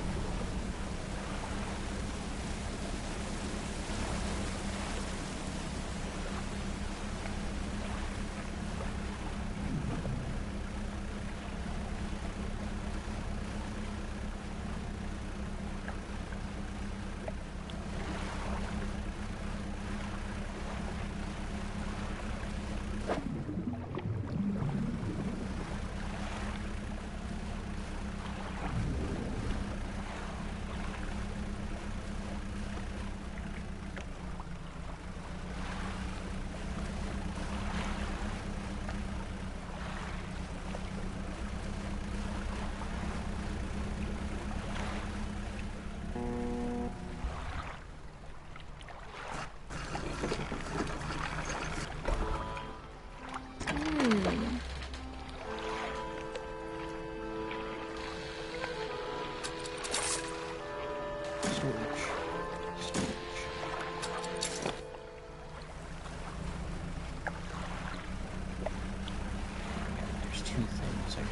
There's 2 things I can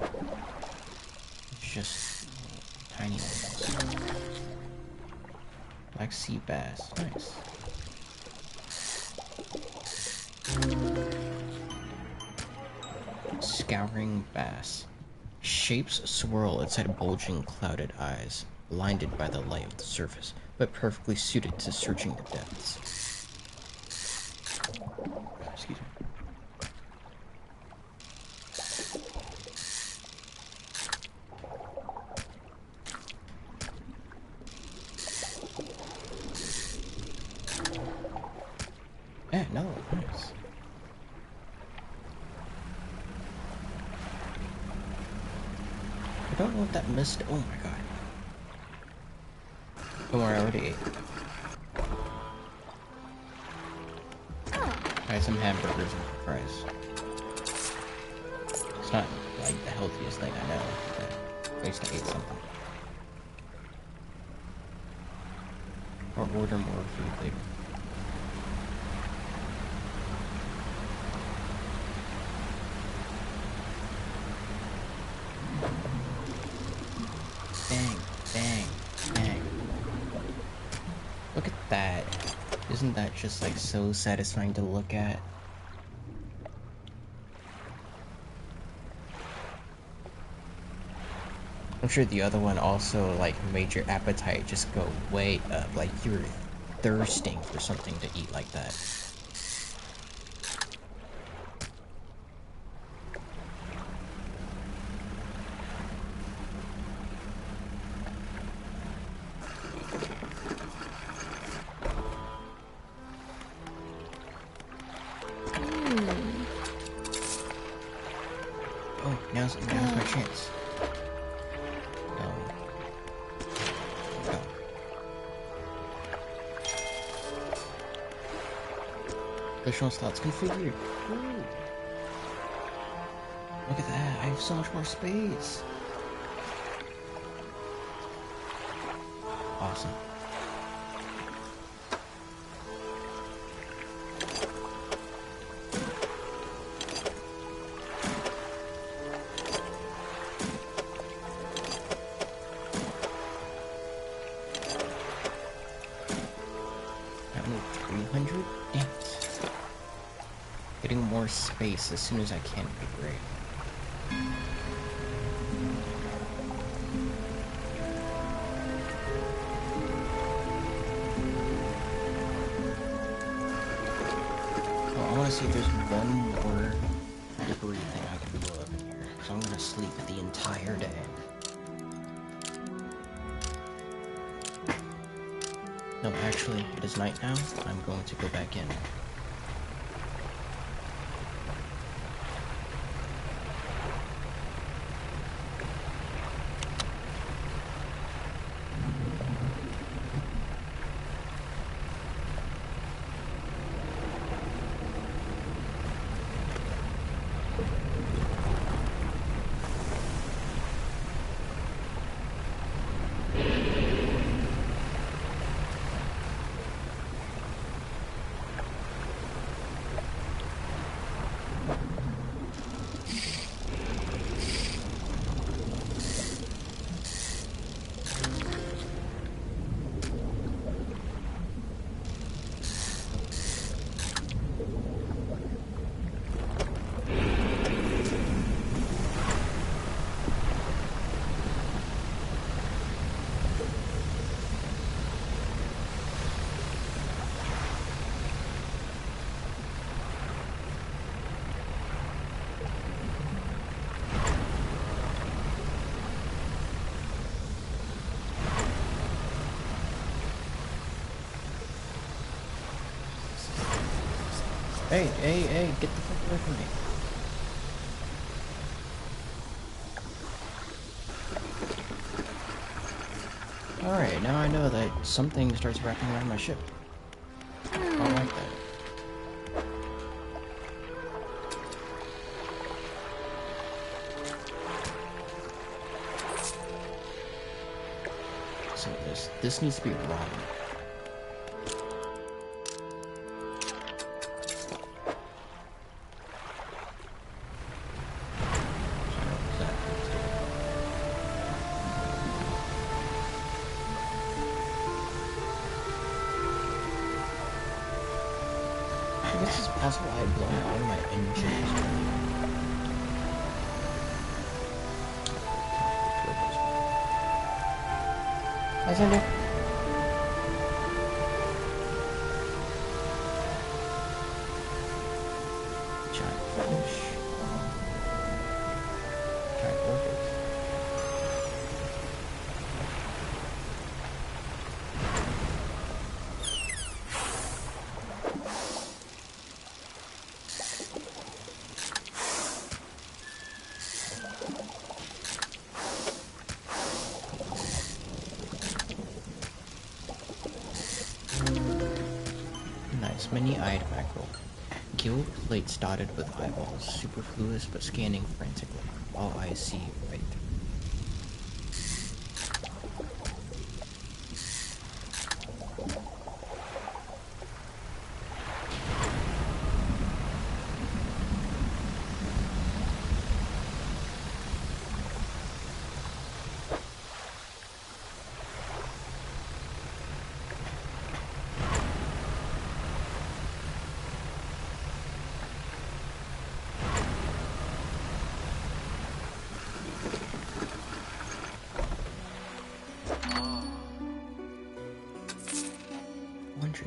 get. It's just tiny ones. Black sea bass. Nice. Scouring bass. Shapes swirl inside bulging, clouded eyes, blinded by the light of the surface, but perfectly suited to searching the depths. Excuse me. Yeah, no, nice. I don't know what that missed. Oh my god. Don't worry, I already ate. I had some hamburgers and fries. It's not like the healthiest thing I know, but at least I ate something. Or order more food later. Bang, bang. Isn't that just like so satisfying to look at? I'm sure the other one also like made your appetite just go way up, like you were thirsting for something to eat like that. Oh, now's my chance. No. No. Additional slots configured. Ooh. Look at that, I have so much more space. Awesome. I need 300? Damn it. Getting more space as soon as I can would be great. I want to see if there's one more debris thing I can blow up in here. So I'm gonna sleep the entire day. No, actually, it is night now. I'm going to go back in. Hey, get the fuck away from me. Alright, now I know that something starts wrapping around my ship. I don't like that. So this needs to be wrong. I guess it's possible I blow out one of my engines. Hi, Cindy. Giant fish. Giant orchids. Nice, many-eyed mackerel. Gill plates dotted with eyeballs, superfluous but scanning frantically. All eyes see right through.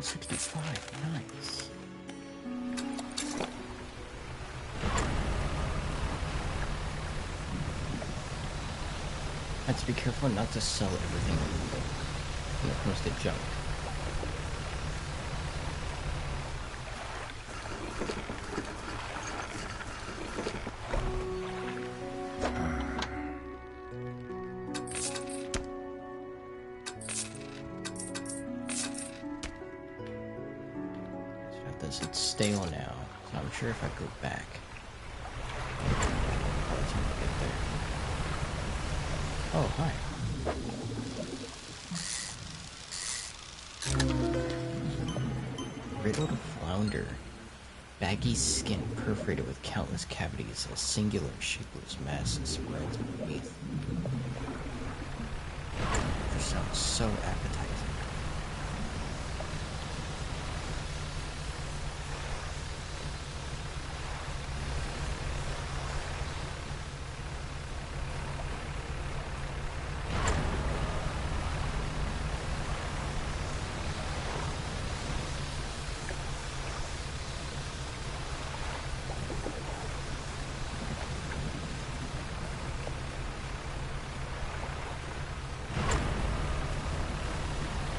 165. Nice. Have to be careful not to sell everything when it comes to junk. It's stale now, so I'm sure if I go back, by the time I get there. Oh, hi. Riddled flounder. Baggy skin perforated with countless cavities, a singular shapeless mass spreads beneath. This sounds so appetizing.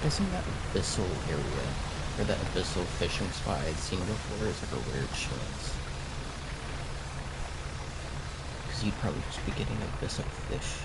Guessing that abyssal area, or that abyssal fishing spot I'd seen before is like a rare chance. Because you'd probably just be getting abyssal fish.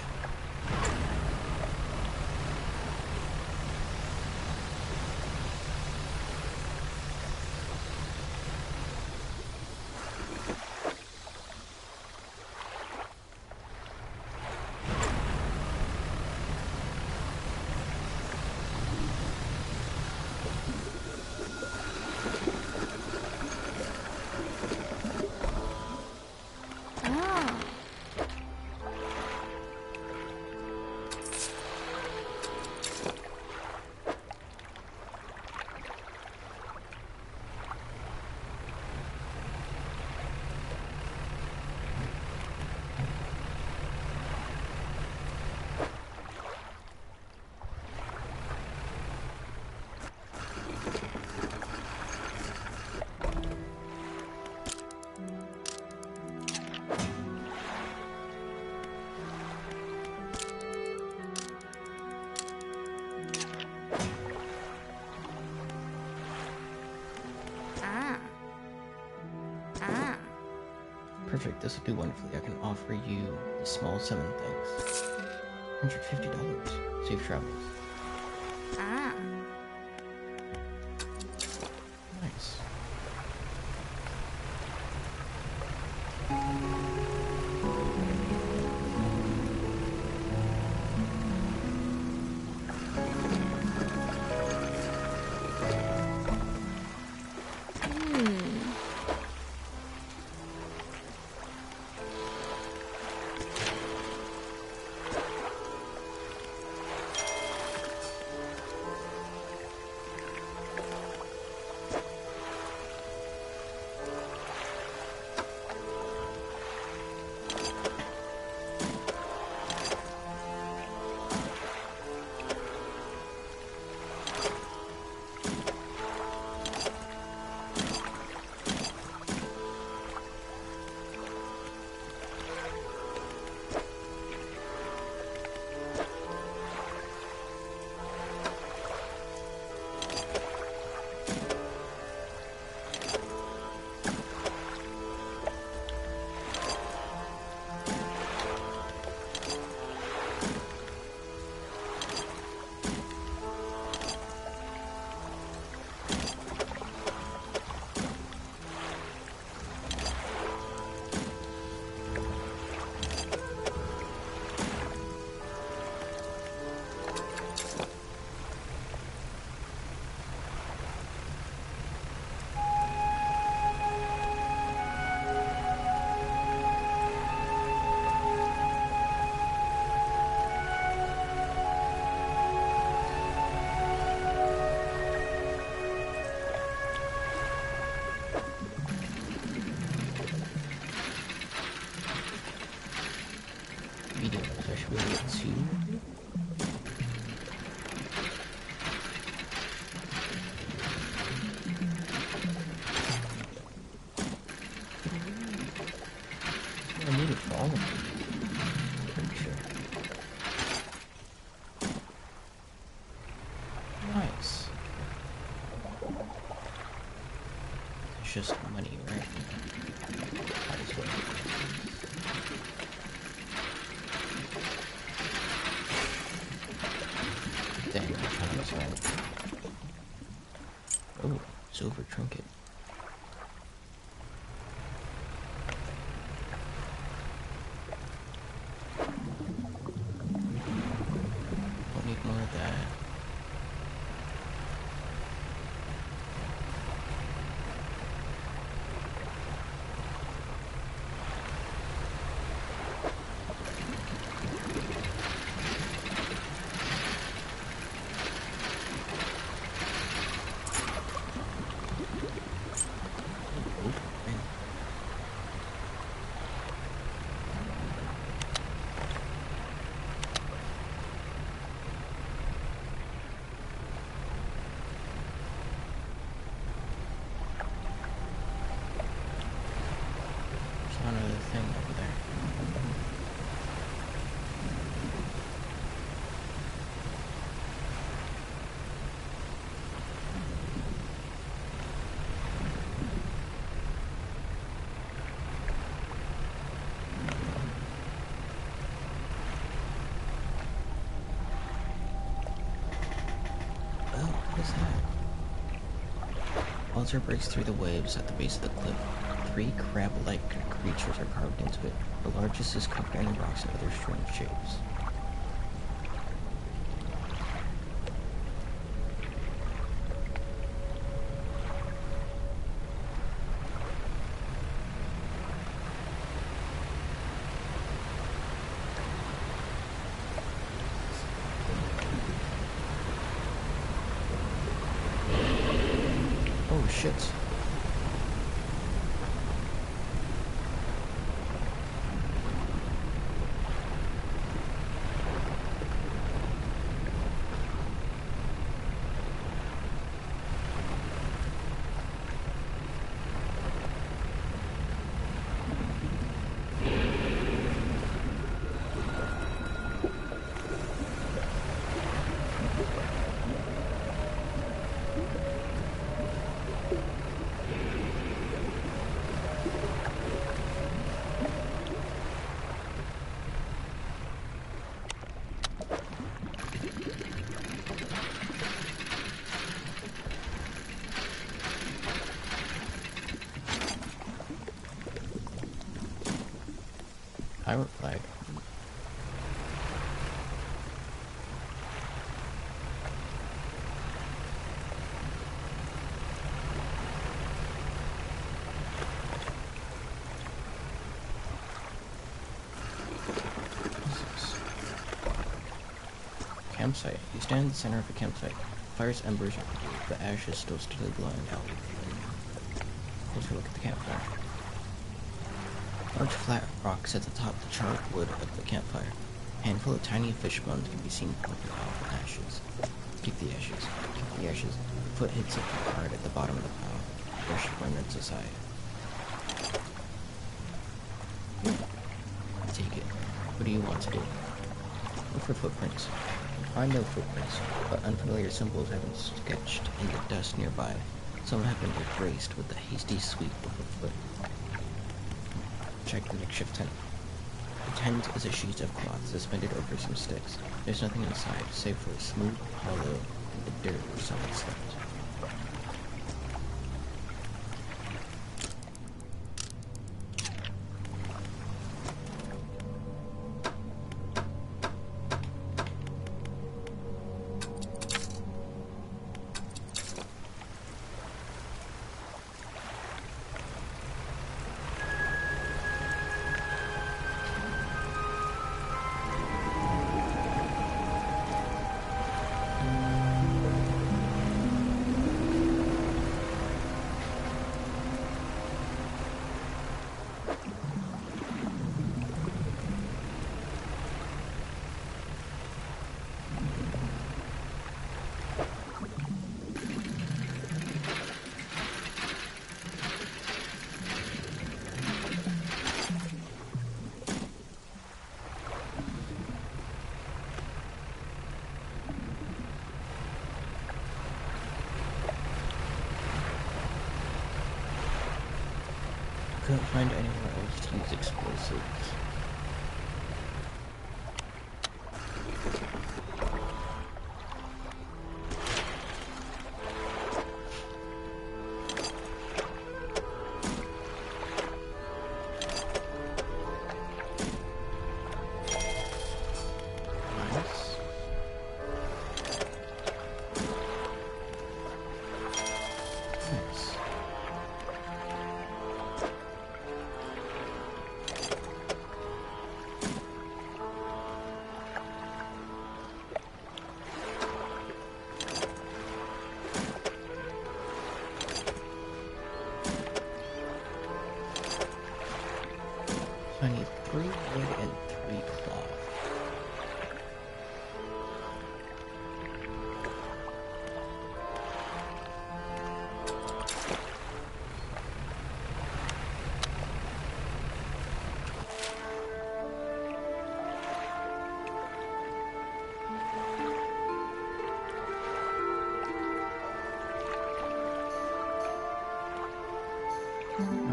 Perfect, this will do wonderfully. I can offer you a small sum in thanks. $150. Safe travels. Nice. I need it for all of them. Pretty sure. Nice. It's just money, right? Might as well. Dang, I'm trying to find. Oh, silver trinket. Don't need more of that. Another thing over there. Oh, what is that? Walter breaks through the waves at the base of the cliff. 3 crab-like creatures are carved into it. The largest is covered in rocks and other strange shapes. Oh shit. Pirate flag. Campsite. You stand in the center of a campsite. Fire's embers, the ashes still steadily glowing out. Closer look at the campfire. Large flat rocks at the top of the charred wood of the campfire. A handful of tiny fish bones can be seen poking out of the ashes. Kick the ashes. Kick the ashes. Your foot hits it hard at the bottom of the pile. Brush remnants aside. Take it. What do you want to do? Look for footprints. Find no footprints, but unfamiliar symbols have been sketched in the dust nearby. Some have been erased with a hasty sweep of a foot. Check the makeshift tent. The tent is a sheet of cloth suspended over some sticks. There's nothing inside, save for a smooth hollow and the dirt where someone slept. couldn't find anywhere else to use explosives. So I need 3 wood and 3 cloth.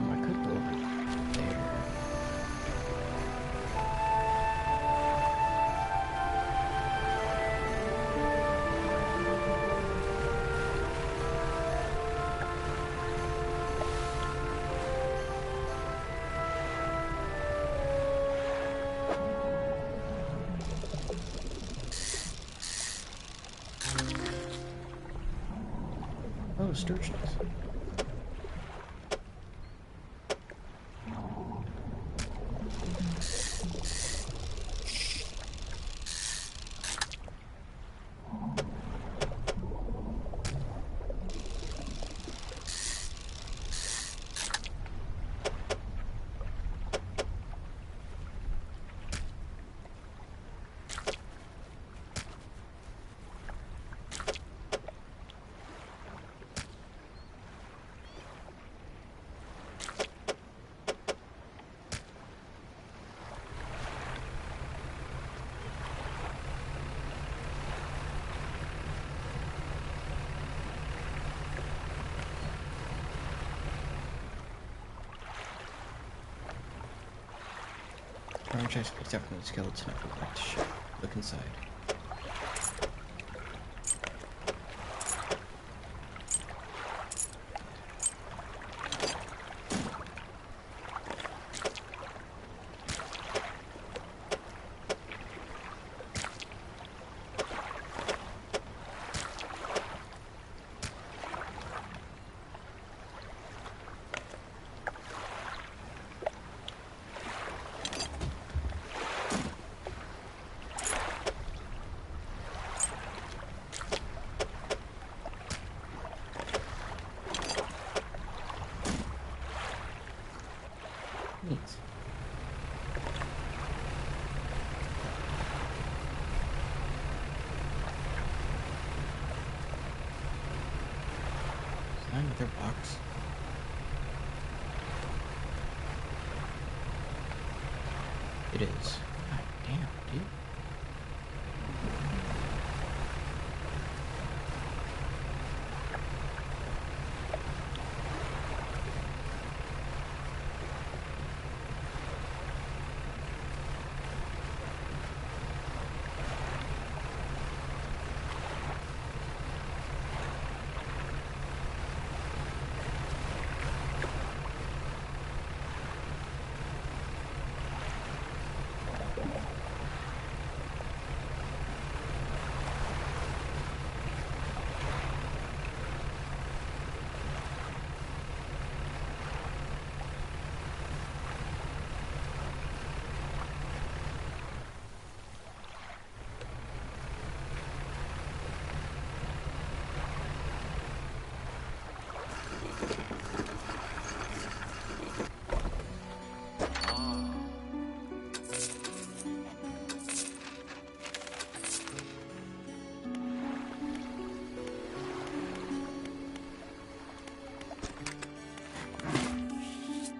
I could go over there. Oh, sturgeons. Arm chest picked up from the skeleton. I forgot to ship. Look inside. Neat. Is that another box? It is. God damn, dude.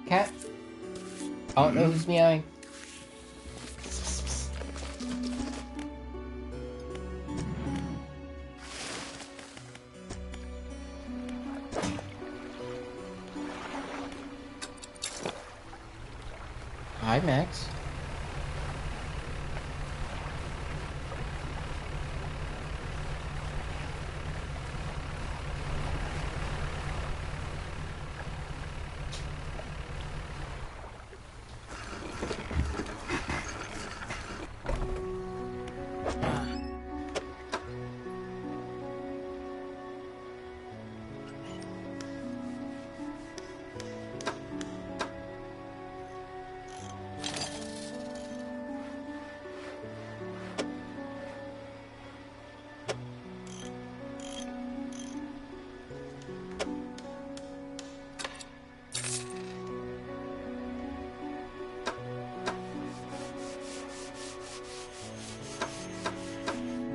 Cat? I don't know who's meowing. Hi, Max.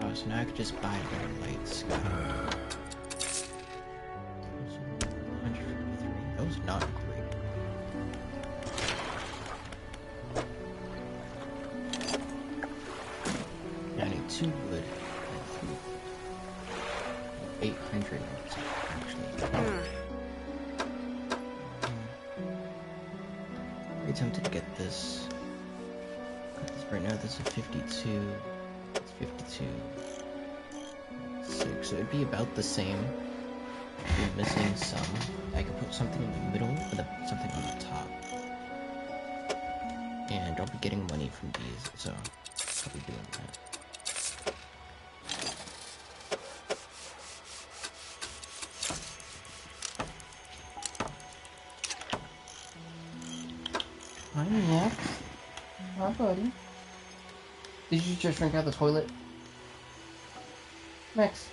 Oh, so now I could just buy better lights. 153. That was not great. Yeah, I need 2 wood. 800 actually. Very tempted to get this. Right now, this is 52. It's 52. 6. So it'd be about the same. I'd be missing some. I could put something in the middle and then put something on the top. And I'll be getting money from these, so I'll be doing that. Hi, Max. Hi, buddy. Did you just drink out the toilet? Max.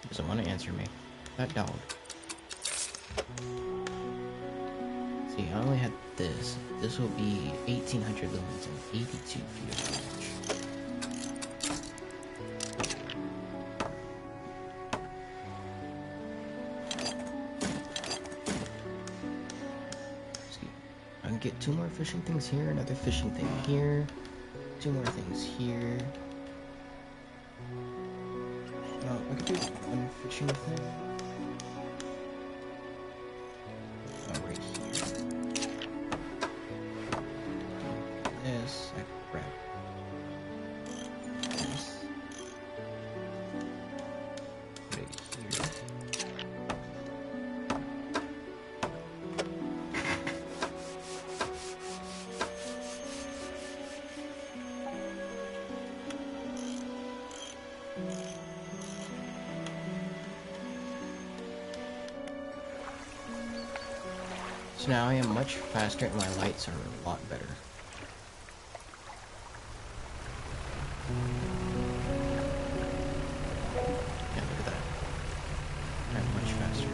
He doesn't want to answer me. That dog. See, I only had this. This will be 1800 lumens and 82 feet of range. I can get 2 more fishing things here, another fishing thing here, 2 more things here. No, I could do 1 fishing thing. Oh, right here. This, I could grab this. Put it here. So now I am much faster and my lights are a lot better. Yeah, look at that. I'm much faster.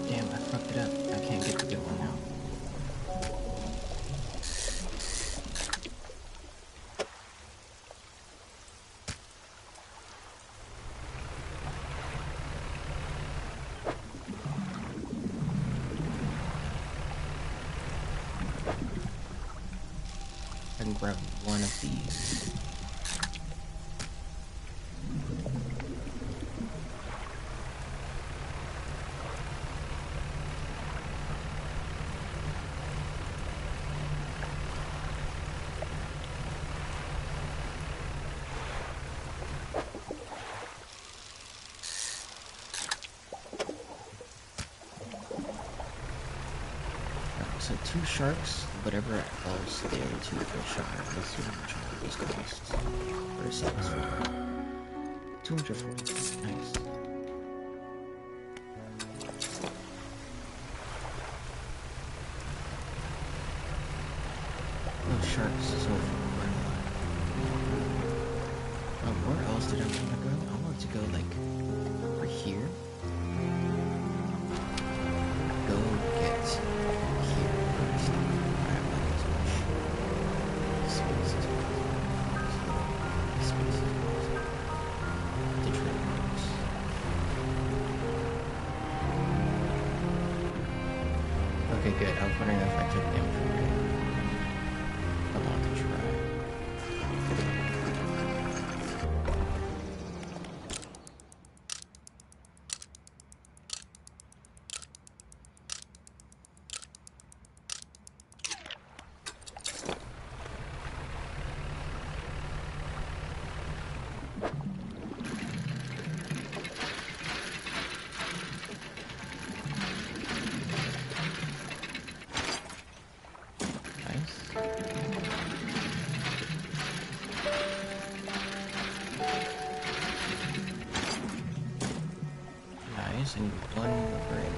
Damn, I fucked it up. I can't get the good one now. I can grab one of these. So 2 sharks, whatever else the other 2 fish are. Let's see how much all those cost. For size 240. Nice. Those sharks is over quite a lot. Where else did I want to go? I wanted to go like over here. Go get here first. I have not as much space as possible. To trade those. Okay, good. I was wondering if I took damage from it. I want to try. Nice, and one more in.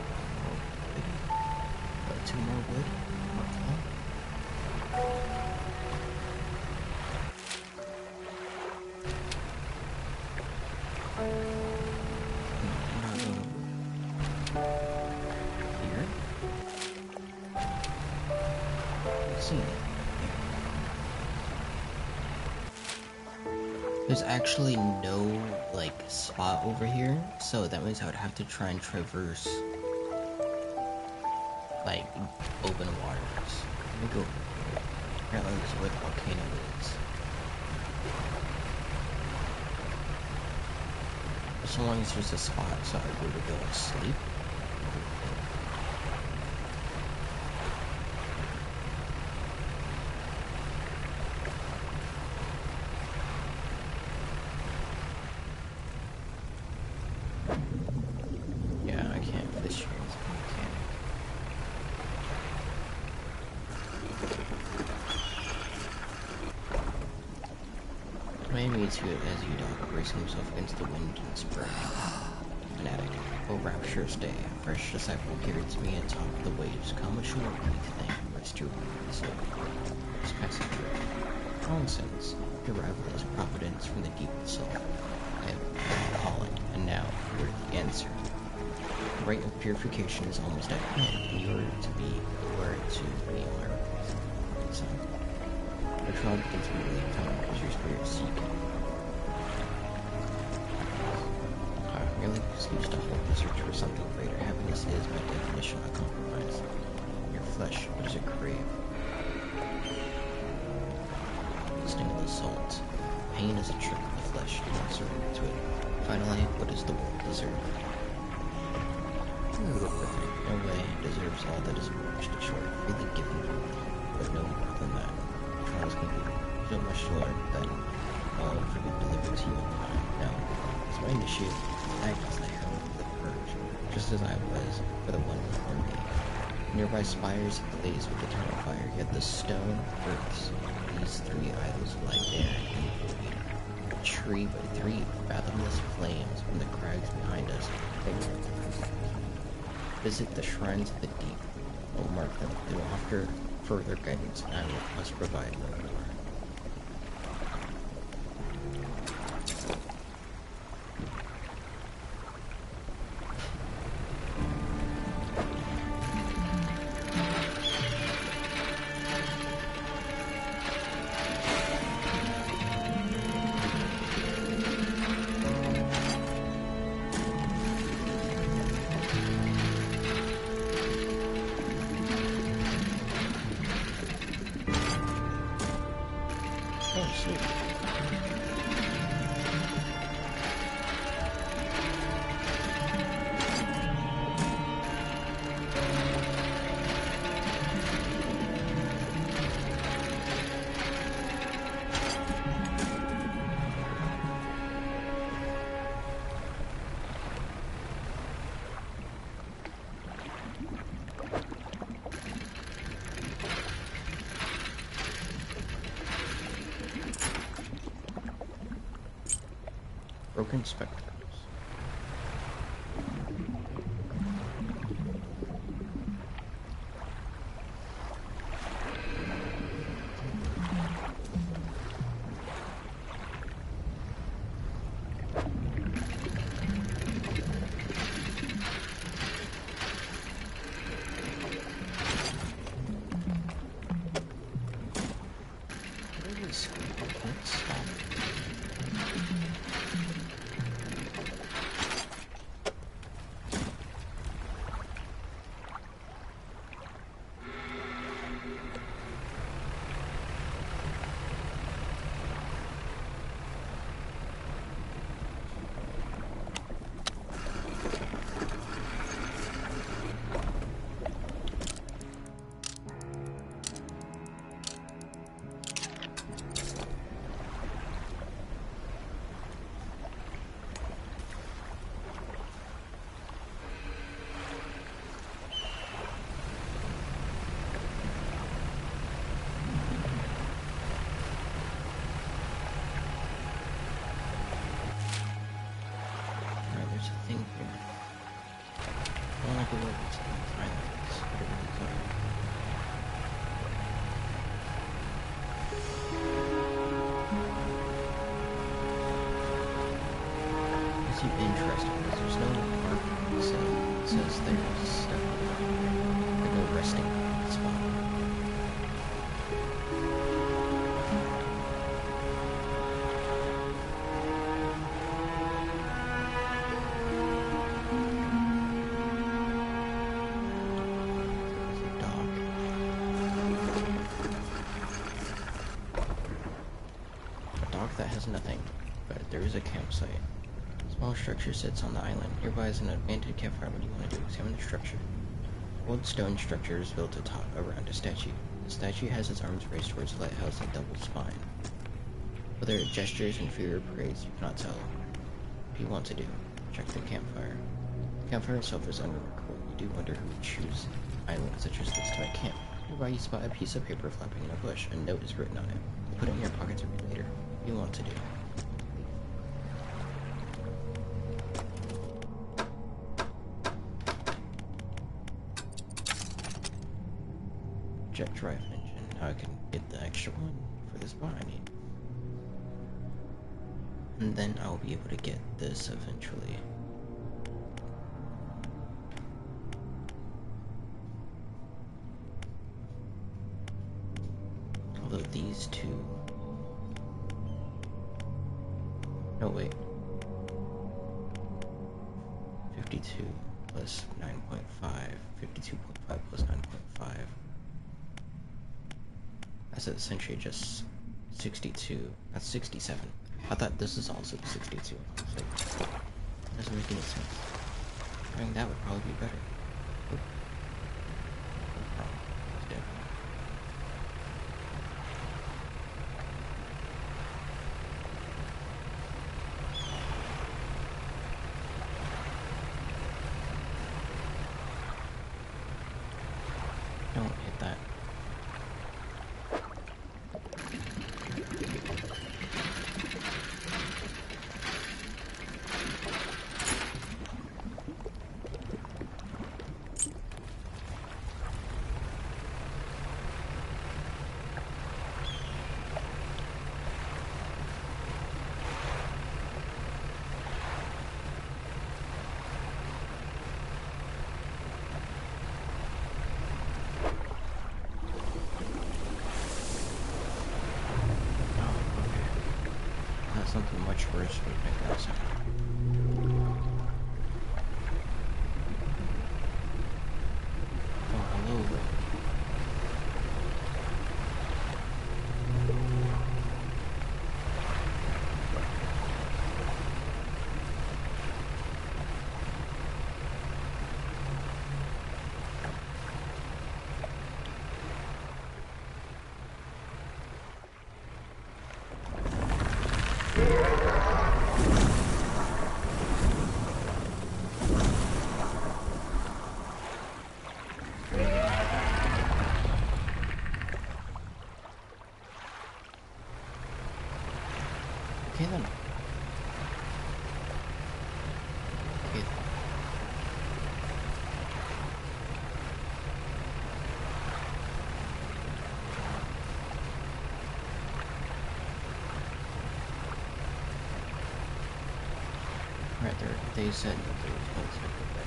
Two more wood. Here. Let's see. There's actually no, like, spot over here, so that means I would have to try and traverse, like, open waters. Let me go. Apparently this is where the volcano is. So long as there's a spot so I go to go and sleep. Yeah, I can't fish here. It's a mechanic. May meets you as you dog bracing himself against the wind and spray. Fanatic. O rapturous day, a fresh disciple carried to me atop the waves. Come ashore, weak thing, rest your soul. This passenger. Nonsense. Your arrival is providence from the deep itself. I have been calling, and now you are the answer. The rite of purification is almost at hand, and you are to be my son. The trial begins to relieve time as your spirit seek. Merely seems to hold the search for something greater. Happiness is, by definition, a compromise. Your flesh, what does it crave? The sting of the salt. Pain is a trick of the flesh, do not surrender to it. Finally, what does the world deserve? No way deserves all that is urged short, freely given, but no more than that. Trials can be so much to learn that all for be delivered to you in time. Now, as my initiate, I was the herald of the purge, just as I was for the one before me. Nearby spires blaze with eternal fire, yet the stone earths, these three idols lie bare and void. A tree by three fathomless flames from the crags behind us. Visit the shrines of the deep. Oh, mark them. They will offer further guidance, and I must provide no more. Oh, sweet. Broken spectacles. What is this? I can't stop. a thing here. I wanna go over to these islands, whatever these are. It seems interesting because there's no mark saying it says there's stuff like no resting spot. That has nothing, but there is a campsite. A small structure sits on the island. Nearby is an abandoned campfire. What do you want to do? Examine the structure. Old stone structure is built atop around a statue. The statue has its arms raised towards the lighthouse and double spine. Whether it gestures in fear or praise, you cannot tell. What do you want to do? Check the campfire. The campfire itself is unremarkable. You do wonder who would choose islands such as this to make camp. Nearby you spot a piece of paper flapping in a bush. A note is written on it. Put it in your pocket to read later. What do you want to do? Jet drive engine. Now I can get the extra one for this bar I need. And then I'll be able to get this eventually. Although these two... No, wait. 52 plus 9.5. 52.5 plus 9.5. That's essentially just 62. That's 67. I thought this is also 62. I was like, that doesn't make any sense. I mean, that would probably be better. Oh. No problem. It's dead. Don't hit that. Something much worse would make that sound. Oh, hello. Okay then. Okay. Right there, they said that there was no secret there.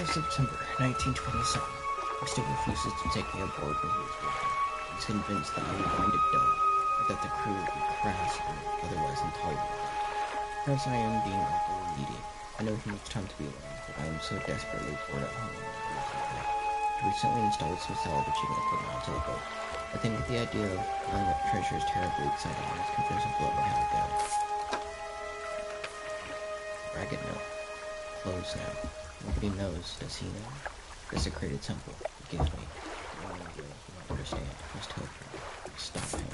September 1927. He still refuses to take me aboard when he is working. He's convinced that I will find it dull, or that the crew will be crass and otherwise intolerable. Perhaps I am being overly needy. I know he needs time to be alone, but I am so desperately bored at home. I recently installed some salvaging equipment onto the boat. I think that the idea of finding that treasure is terribly exciting, and is convinced of what will have it down. Ragged note. Closed now. Nobody knows, does he know? Desecrated temple. Forgive me. I don't understand. Just help him. Stop him.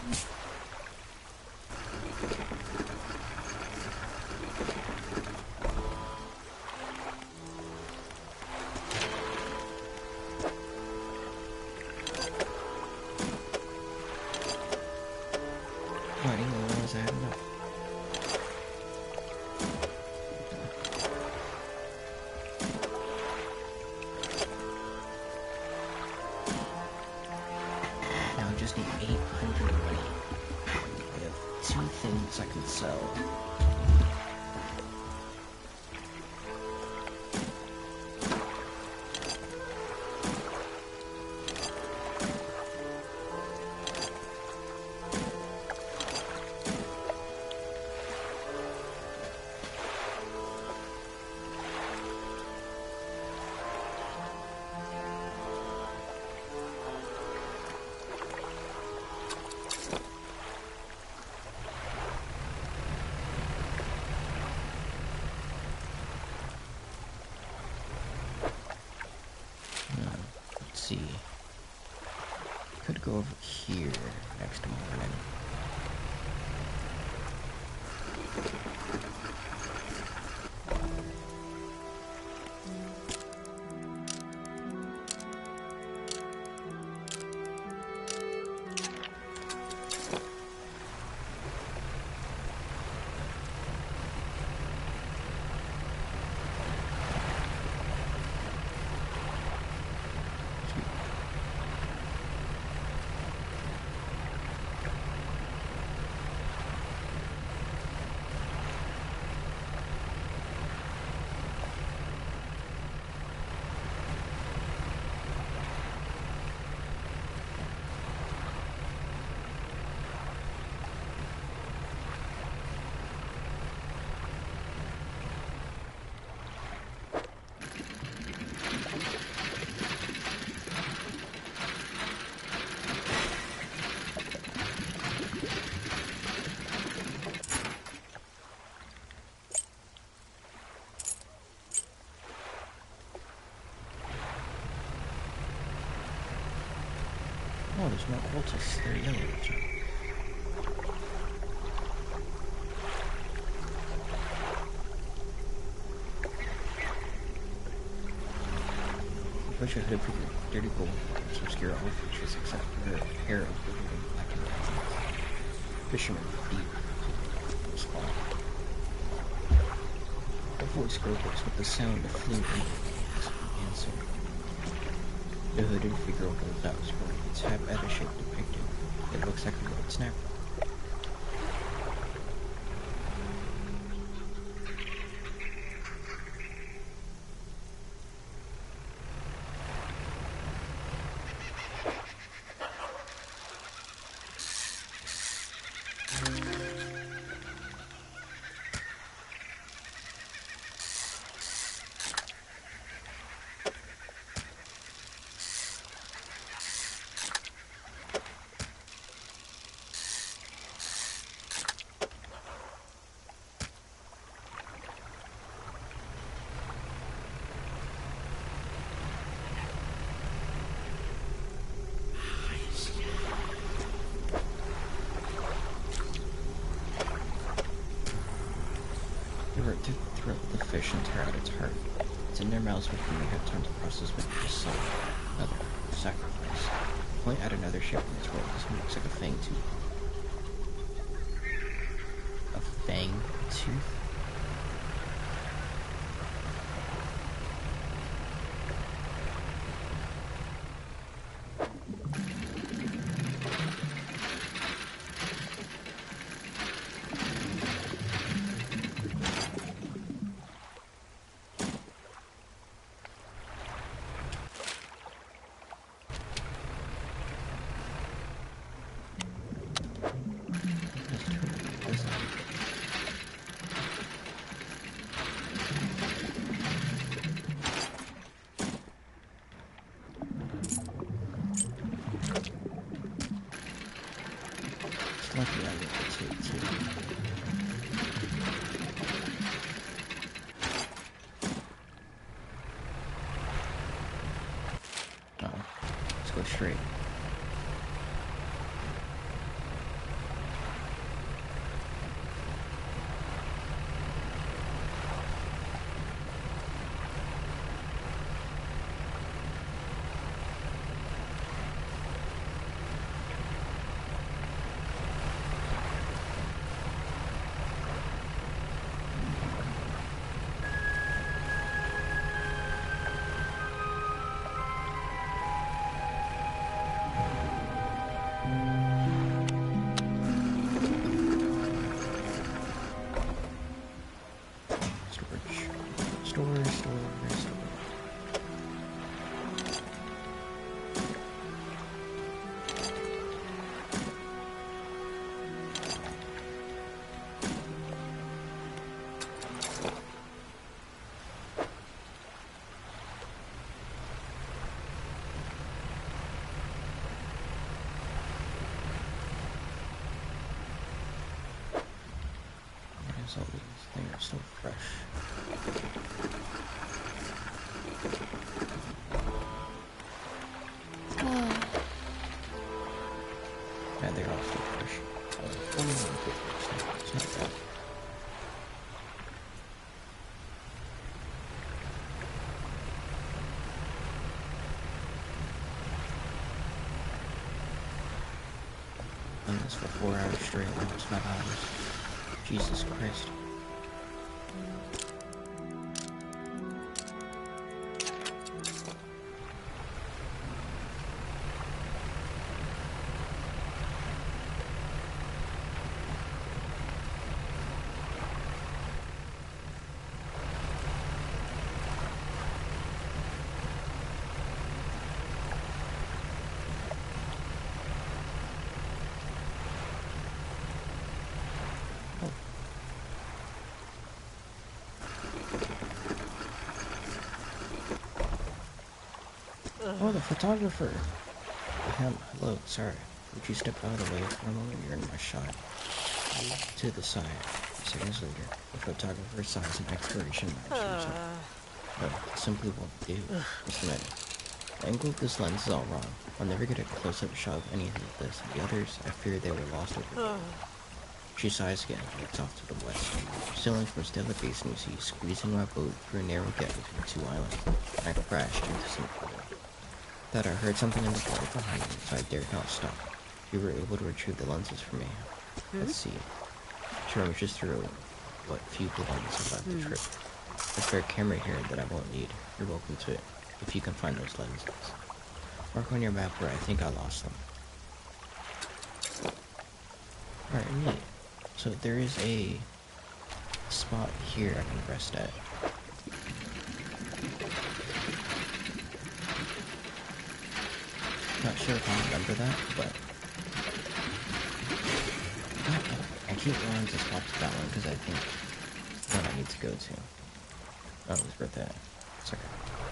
I didn't realize I had enough. Now I just need 800 money. I have 2 things I can sell. Let's see. Could go over here next morning. Oh, there's no cultists. They're yellow. I wish I could have figured dirty gold some obscure all features except for her hair of blue and black and white. Fisherman deep spot. Her voice gurgles with the sound of fluent answer. The hooded figure holds out his word. Its half-adder shape depicted. It looks like a red snapper. Throw the fish and tear out its heart. It's in their mouths before you have time to process what you just saw. Another sacrifice. Point at another shape in its world. This one looks like a fang tooth. A fang tooth? Luckily I get to take too. Oh, let's go straight. So these things are still fresh. Yeah, they're all still fresh. It's not bad. Done this for 4 hours straight, almost 5 hours. Jesus Christ. Oh, the photographer! Hello, sorry. Would you step out of the way for a moment? You're in my shot. To the side. Seconds later, the photographer sighs an exploration match. No, it simply won't do. Just a minute. The angle of this lens is all wrong. I'll never get a close-up shot of anything like this. The others, I fear they were lost over here. She sighs again and looks off to the west. Sailing from Stella Basin, you see, squeezing my boat through a narrow gap between 2 islands. I crashed into some water. Thought I heard something in the water behind me, so I dared not stop. You were able to retrieve the lenses for me. Let's see. She rummages through what few belongings survived the trip. A spare camera here that I won't need. You're welcome to it, if you can find those lenses. Mark on your map where I think I lost them. Alright, neat. So there is a spot here I can rest at. Not sure if I remember that, but I keep wanting to swap to that one because I think it's the one I need to go to. Oh, it was worth that. It's like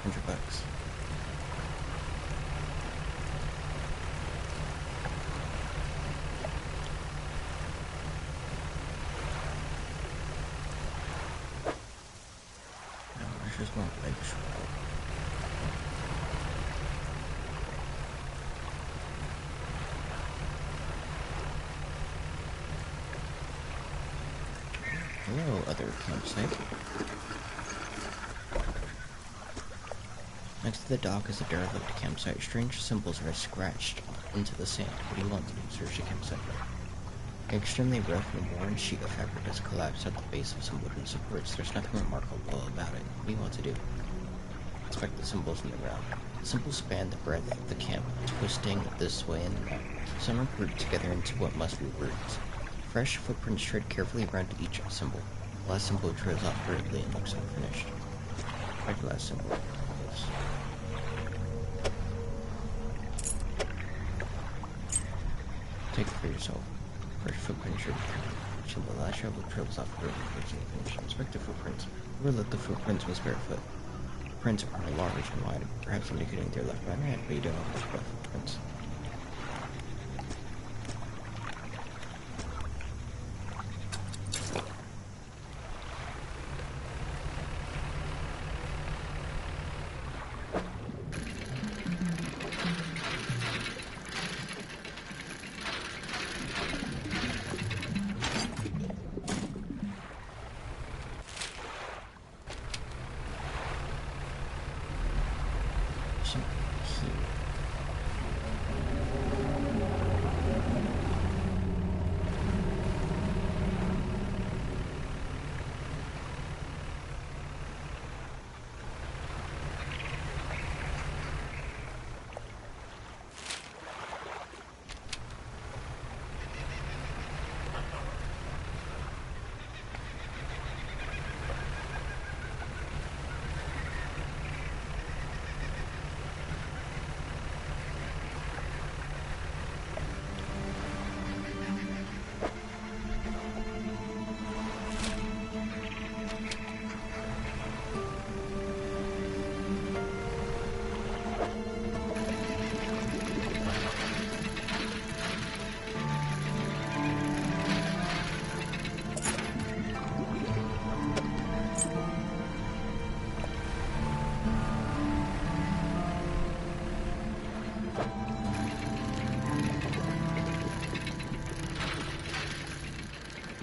$100. No, I just want to make sure. Hello, other campsite. Next to the dock is a derelict campsite. Strange symbols are scratched into the sand. What do you want to do? Search the campsite. An extremely rough and worn sheet of fabric has collapsed at the base of some wooden supports. There's nothing remarkable about it. What do you want to do? Inspect the symbols in the ground. The symbols span the breadth of the camp, twisting this way and that. Some are grouped together into what must be roots. Fresh footprints tread carefully around each symbol. The last symbol trails off hurriedly and looks unfinished. Try the last symbol. Yes. Take it for yourself. Fresh footprints tread symbol. The last symbol trails off hurriedly and unfinished. Inspect the footprints. Overlook the footprints was barefoot. The prints are large and wide, perhaps indicating they're left by man, but you don't know much about footprints.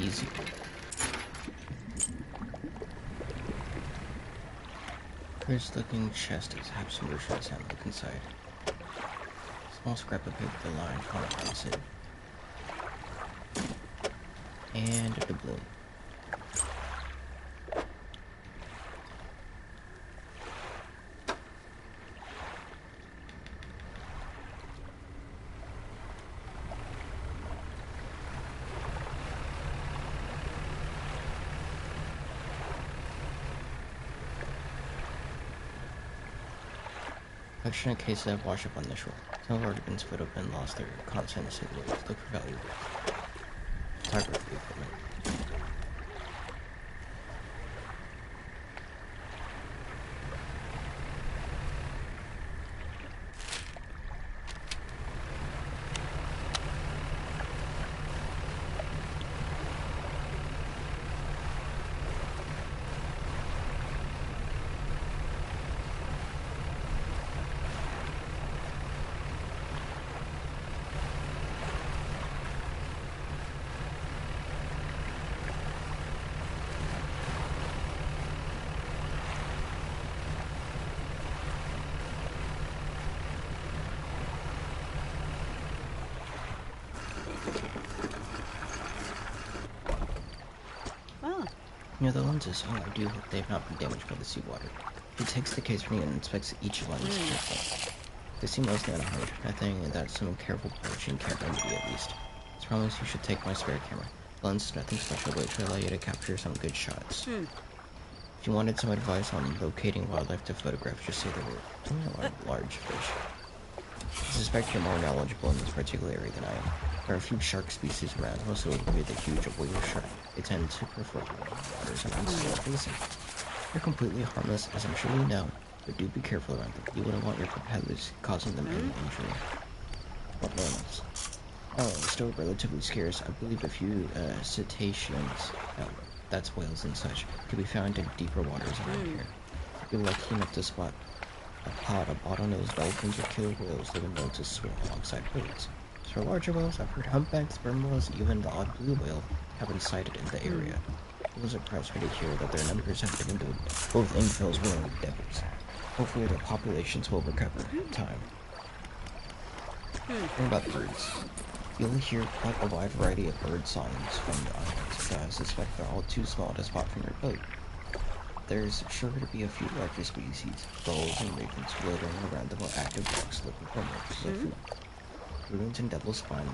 easier. Chris looking chest is half submerged and look inside. Small scrap of paper with a line on it. And a doubloon. Collection of cases that wash up on the shore. Some have already been split up and lost their contents in waves. Look for valuables. Photography equipment. Near the lenses, I do hope they have not been damaged by the seawater. He takes the case reading and inspects each lens carefully. They seem mostly unharmed. Nothing that some careful polishing can't remedy at least. As promised, you should take my spare camera. The lens is nothing special, but it should allow you to capture some good shots. If you wanted some advice on locating wildlife to photograph, just say there were a large fish. I suspect you're more knowledgeable in this particular area than I am. There are a few shark species around, most notably the huge whale shark. They tend to prefer waters around small basin. They're completely harmless, as I'm sure you know, but do be careful around them. You wouldn't want your propellers causing them any injury. What mammals? Oh, still relatively scarce. I believe a few cetaceans, that's whales and such, can be found in deeper waters around here. If you're lucky enough to spot a pod of bottlenose dolphins or killer whales, they were known to swim alongside boats. As for larger whales, I've heard humpbacks, sperm whales, even the odd blue whale have been sighted in the area. It was surprising to hear that their numbers have been into both infills and devils. Hopefully their populations will recover in time. What about birds? You'll hear quite a wide variety of bird songs from the islands, but I suspect they're all too small to spot from your boat. There's sure to be a few larger species, gulls and ravens, floating around the more active rocks looking for morsels of food. Ruins and Devil's Spine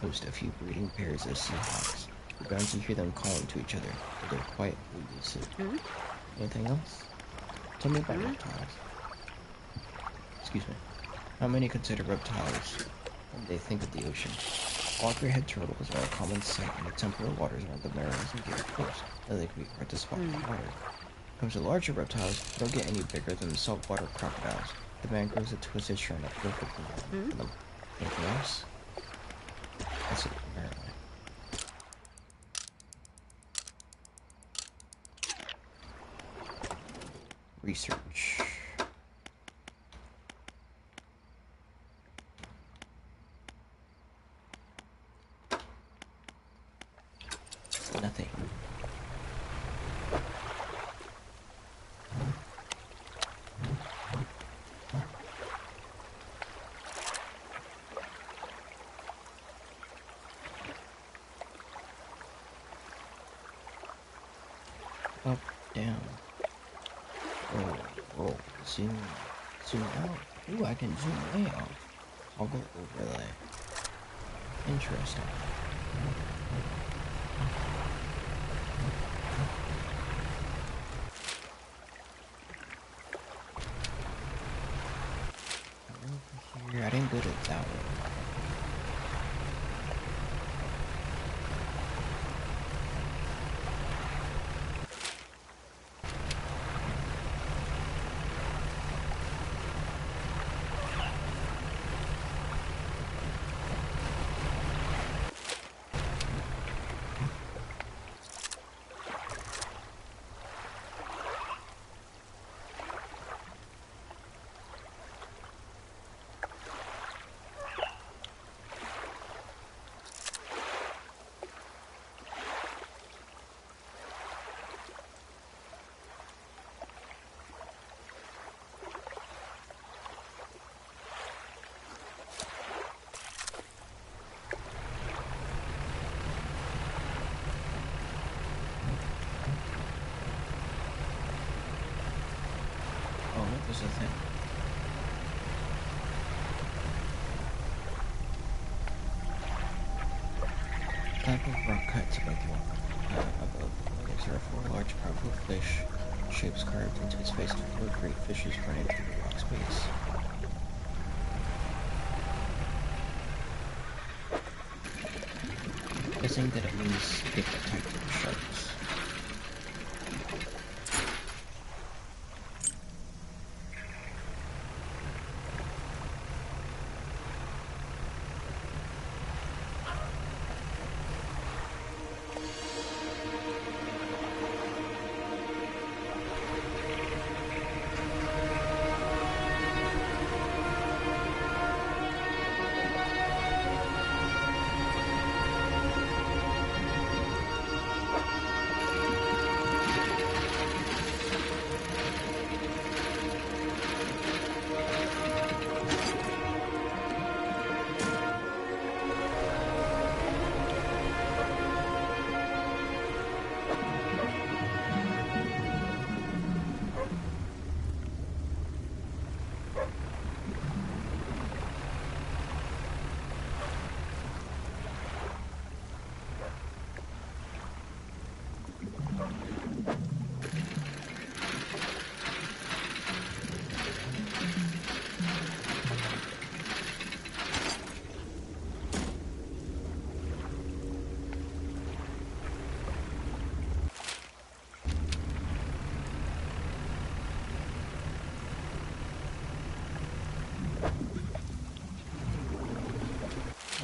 host a few breeding pairs of seahawks. You're bound to hear them calling to each other, but they're quite elusive. Anything else? Tell me about reptiles. Excuse me. How many consider reptiles when they think of the ocean? Loggerhead turtles are a common sight in the temperate waters around the Narrows and Gulf Coast, though they can be hard to spot in the water. When it comes to larger reptiles, they don't get any bigger than saltwater crocodiles. The mangroves that twisted shine up perfectly for them. Anything else? That's it, apparently. Research. Nothing. Up, down. Roll. Zoom out. Ooh, I can zoom way out. Toggle overlay. Interesting. Over here, I didn't go to that one. This is a thing. Type of rock cuts above the wall. Above there are 4 large, powerful fish shapes carved into its face. 4 great fishes running through the rock's base. Guessing that it means different types of sharks.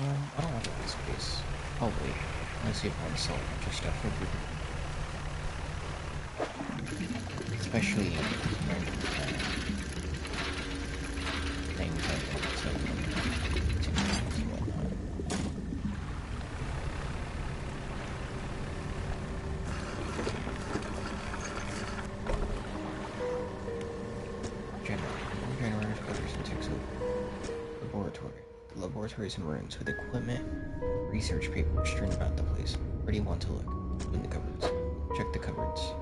I don't want to waste space. I'll wait. Let's see if I can sell a bunch of stuff for people. Especially random things like that. So, and whatnot. Generators, gutters, and takes over. Laboratories and rooms with equipment, research papers strewn about the place. Where do you want to look? Open the cupboards. Check the cupboards.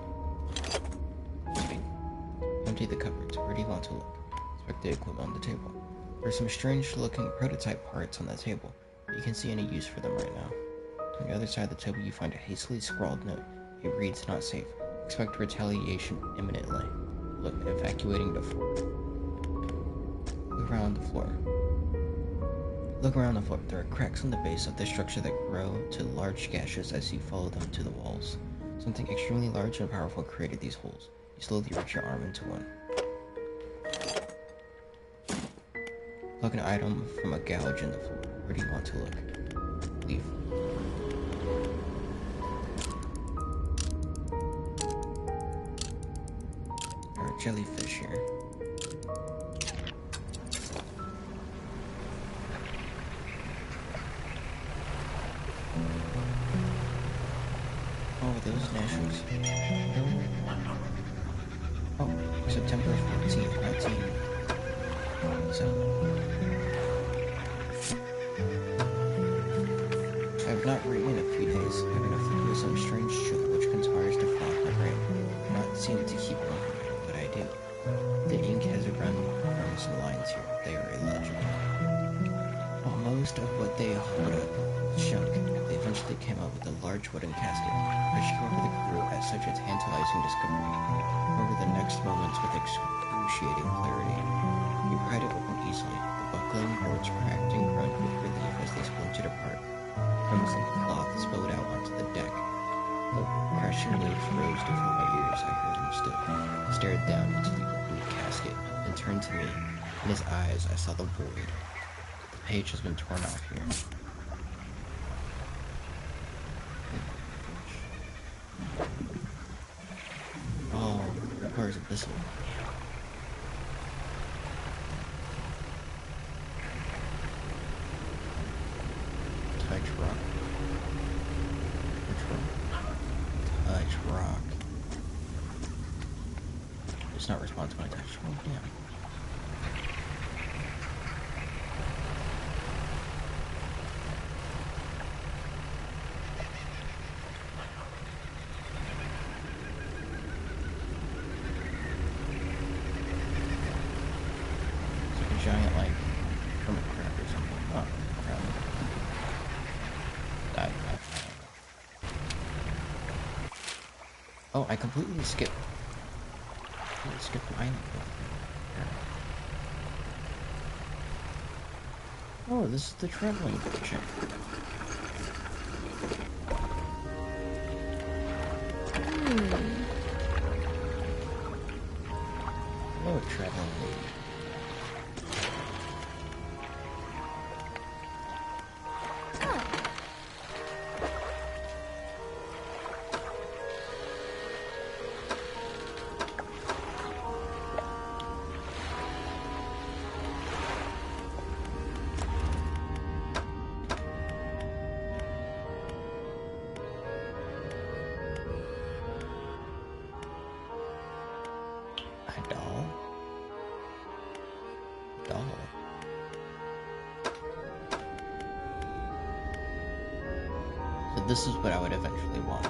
Empty the cupboards. Where do you want to look? Inspect the equipment on the table. There are some strange looking prototype parts on that table, but you can't see any use for them right now. On the other side of the table you find a hastily scrawled note. It reads, "Not safe. Expect retaliation imminently. Look, evacuating the floor." Look around the floor. There are cracks on the base of the structure that grow to large gashes as you follow them to the walls. Something extremely large and powerful created these holes. You slowly reach your arm into one. Plug an item from a gouge in the floor. Where do you want to look? Leave. There are jellyfish here. Oh, those nationals. Oh, September 14th, 1997. I have not written in a few days. I've been afflicted with some strange chill which conspires to fog my brain. I cannot seem to keep on forgetting what I do. The ink has run from some lines here. They are illegible. While most of what they hold up was junk, they eventually came out with a large wooden casket. I shook over the crew at such a tantalizing discovery. Over the next moments with excruciating clarity. We pried it open easily. The buckling boards cracked and groaned with relief as they splintered apart. Crimson cloth spilled out onto the deck. The crashing waves rose to fill my ears. I heard him still. He stared down into the opened casket, then turned to me. In his eyes, I saw the void. The page has been torn off here. Oh, it requires abyssal. Touch rock. Touch rock. It's not responsive when I touch. Oh, damn. Oh, I completely skipped an island. Oh, this is the traveling picture. Hello, traveling lady. A doll? Doll. So this is what I would eventually want.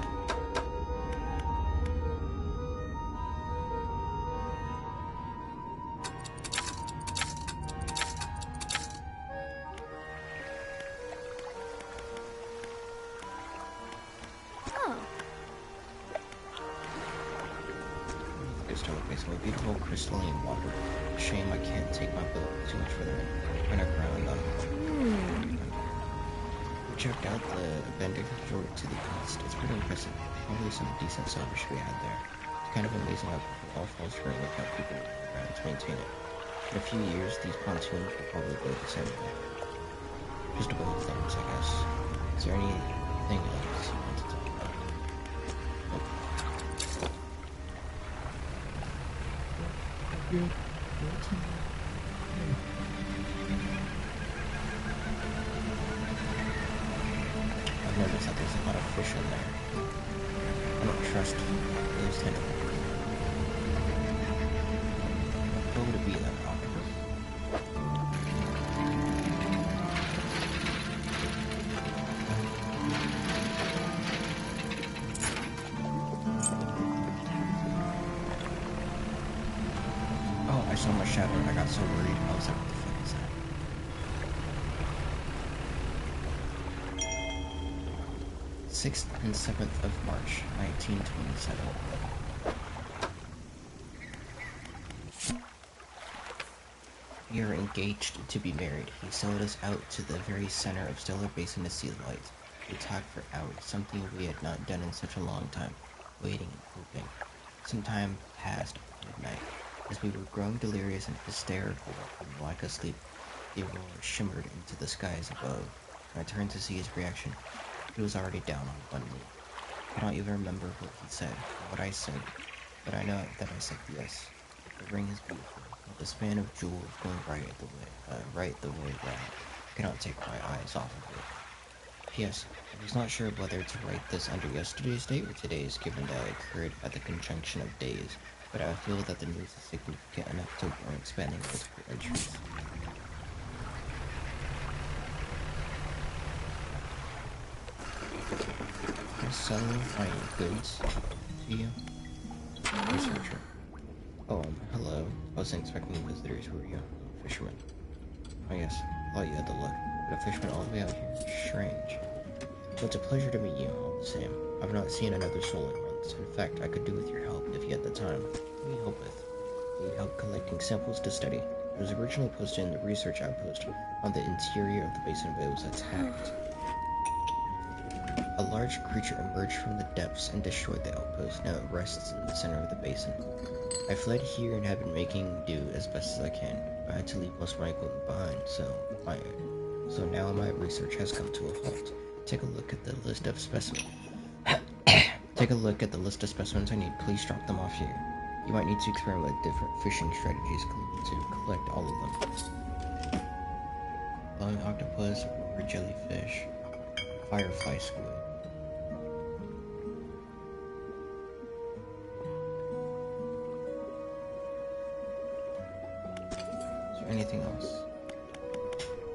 So a beautiful crystalline water. Shame I can't take my boat too much further. Run aground though. We checked out the abandoned resort to the east. It's pretty impressive. Probably some decent salvage to be had there. It's kind of amazing how all falls for and look how people work around to maintain it. In a few years, these pontoons will probably go the same way. Just a couple of things, I guess. Is there anything else you want to talk about? Nope. I've noticed that there's a lot of fish in there. I don't trust those tentacles. What would it be then? Octopus? Oh, I saw my shadow and I got so worried. I was like, what the fuck is that? 6th and 7th of March, 1927. We are engaged to be married. He sailed us out to the very center of Stellar Basin to see the lights. We talked for hours, something we had not done in such a long time, waiting and hoping. Some time passed midnight. As we were growing delirious and hysterical from lack of sleep, the aurora shimmered into the skies above. When I turned to see his reaction, he was already down on one knee. I don't even remember what he said, or what I said, but I know that I said yes. The ring is beautiful, with a span of jewels going right the way that I cannot take my eyes off of it. P.S. I was not sure whether to write this under yesterday's date or today's, given that it occurred at the conjunction of days, but I feel that the news is significant enough to warrant expanding multiple entries. I sell my goods to you? Researcher. Oh, hello. I wasn't expecting visitors, were you? Fisherman. Oh yes, I thought you had the look. But a fisherman all the way out here? Strange. Well, it's a pleasure to meet you, all the same. I've not seen another soul in months. In fact, I could do with your help if you had the time. What do you help with? I need help collecting samples to study. It was originally posted in the research outpost on the interior of the basin, but it was attacked. A large creature emerged from the depths and destroyed the outpost. Now it rests in the center of the basin. I fled here and have been making do as best as I can. I had to leave most of my equipment behind, so now my research has come to a halt. Take a look at the list of specimens. Take a look at the list of specimens I need. Please drop them off here. You might need to experiment with different fishing strategies to collect all of them. Glowing octopus, or jellyfish, firefly squid. Anything else?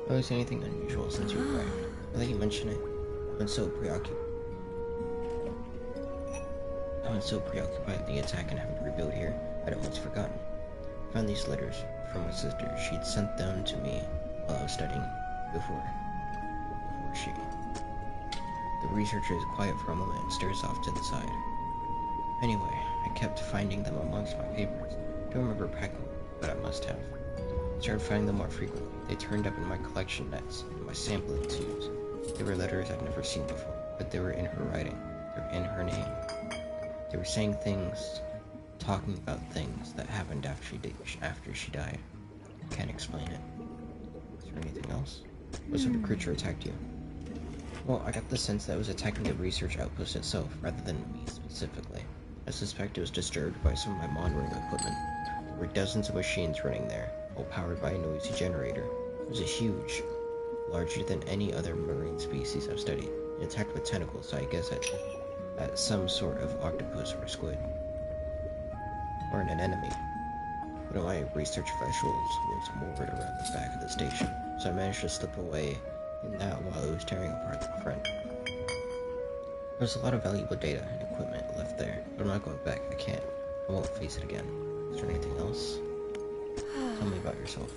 Oh, is anything unusual since you arrived? I think you mentioned it. I've been so preoccupied with the attack and having to rebuild here, I'd almost forgotten. I found these letters from my sister. She'd sent them to me while I was studying before she... The researcher is quiet for a moment and stares off to the side. Anyway, I kept finding them amongst my papers. I don't remember packing them, but I must have. I started finding them more frequently. They turned up in my collection nets, in my sampling tubes. They were letters I'd never seen before, but they were in her writing. They were in her name. They were saying things, talking about things that happened after she died. I can't explain it. Is there anything else? What sort of creature attacked you? Well, I got the sense that it was attacking the research outpost itself, rather than me specifically. I suspect it was disturbed by some of my monitoring equipment. There were dozens of machines running there, all powered by a noisy generator. It was a huge, larger than any other marine species I've studied. It attacked with tentacles, so I guess at some sort of octopus or squid. Or an enemy. One of my research vessels was moored around the back of the station, so I managed to slip away in that while it was tearing apart the front. There's a lot of valuable data and equipment left there, but I'm not going back. I can't. I won't face it again. Is there anything else? Tell me about yourself.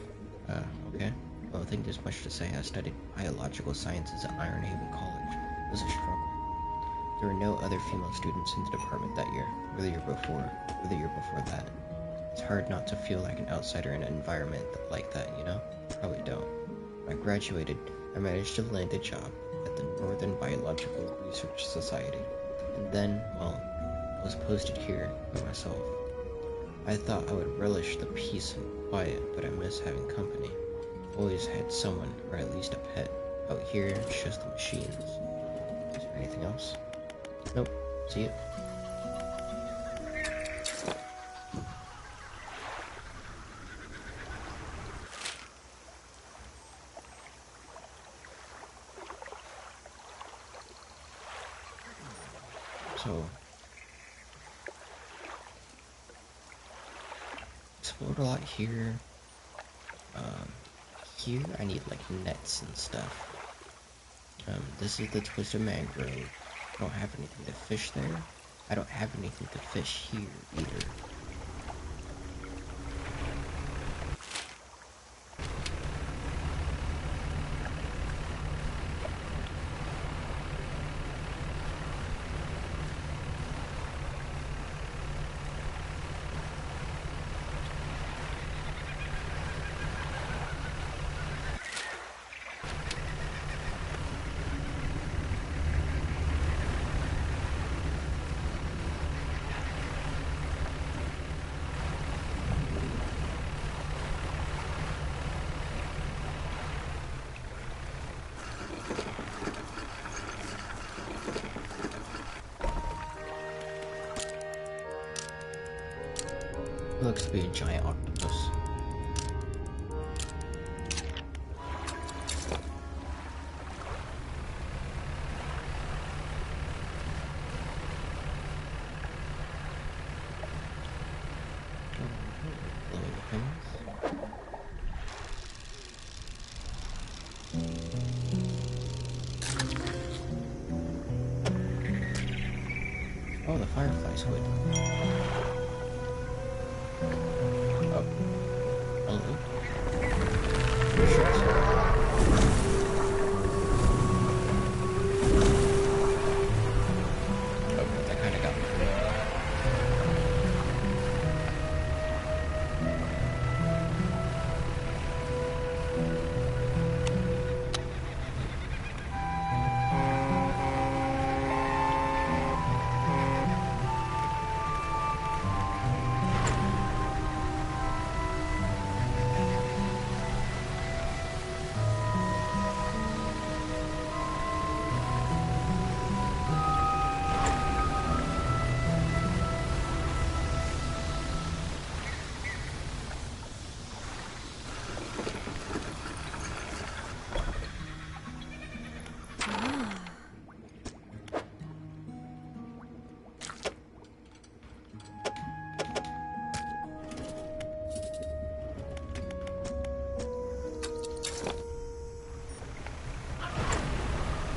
Okay. Well, I think there's much to say. I studied biological sciences at Iron Haven College. It was a struggle. There were no other female students in the department that year, or the year before, or the year before that. It's hard not to feel like an outsider in an environment like that, you know? Probably don't. When I graduated, I managed to land a job at the Northern Biological Research Society. And then, well, I was posted here by myself. I thought I would relish the peace and quiet, but I miss having company. I've always had someone, or at least a pet. Out here, it's just the machines. Is there anything else? Nope. See it? So, explored a lot here. Here I need like nets and stuff. This is the Twisted Mangrove. I don't have anything to fish there. I don't have anything to fish here either. It looks to be a giant octopus. Oh, the firefly squid. Oh. Hello? Okay, that kinda got me.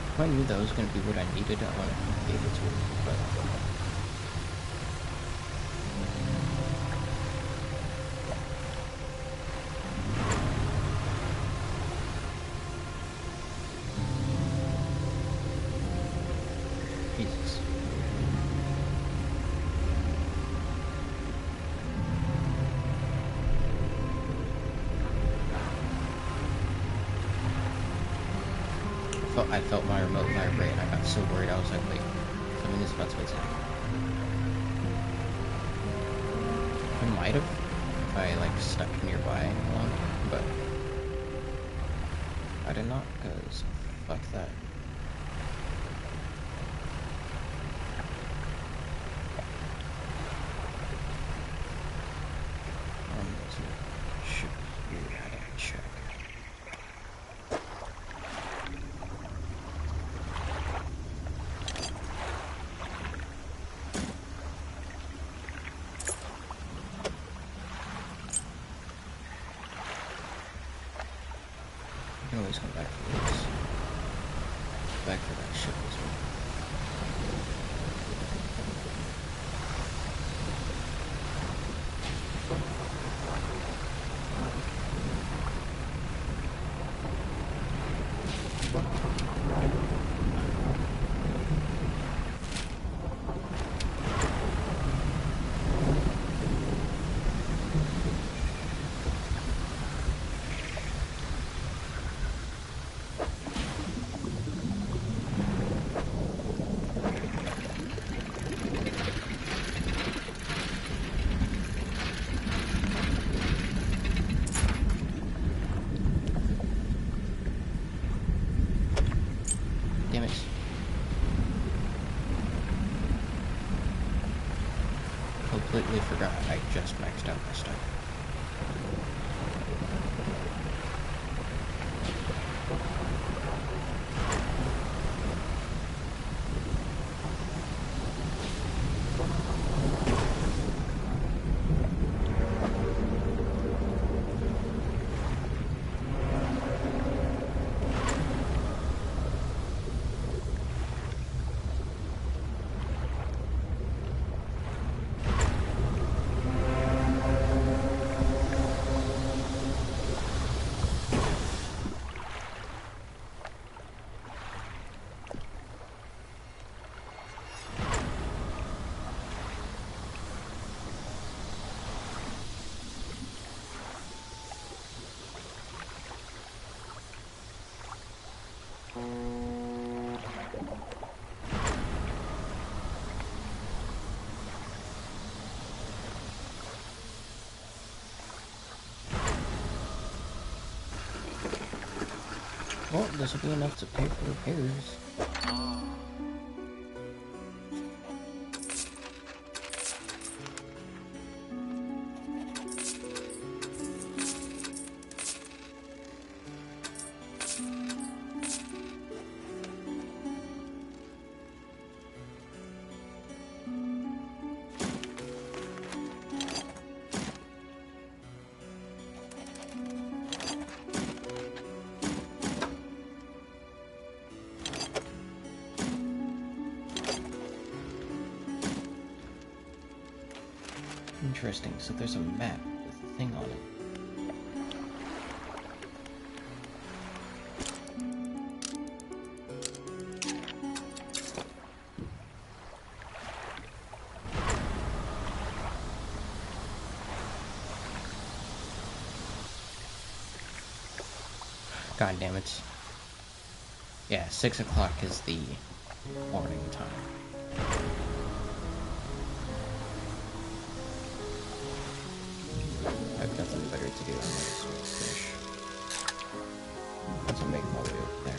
If I knew that was going to be what I needed, I wanted to be able to, but... Jesus. I felt my remote vibrate and I got so worried. I was like, wait, something is about to attack. I might have if I like stuck nearby long, but I did not, because fuck that. Ship here, I gotta check. I can always come back for this. Back for that ship as well. Damn it. Completely forgot I just maxed out my stuff. Well, this will be enough to pay for repairs. Interesting, so there's a map with a thing on it. God damn it. Yeah, 6 o'clock is the morning time. I've nothing better to do. I might as well finish. Once I make my way over there.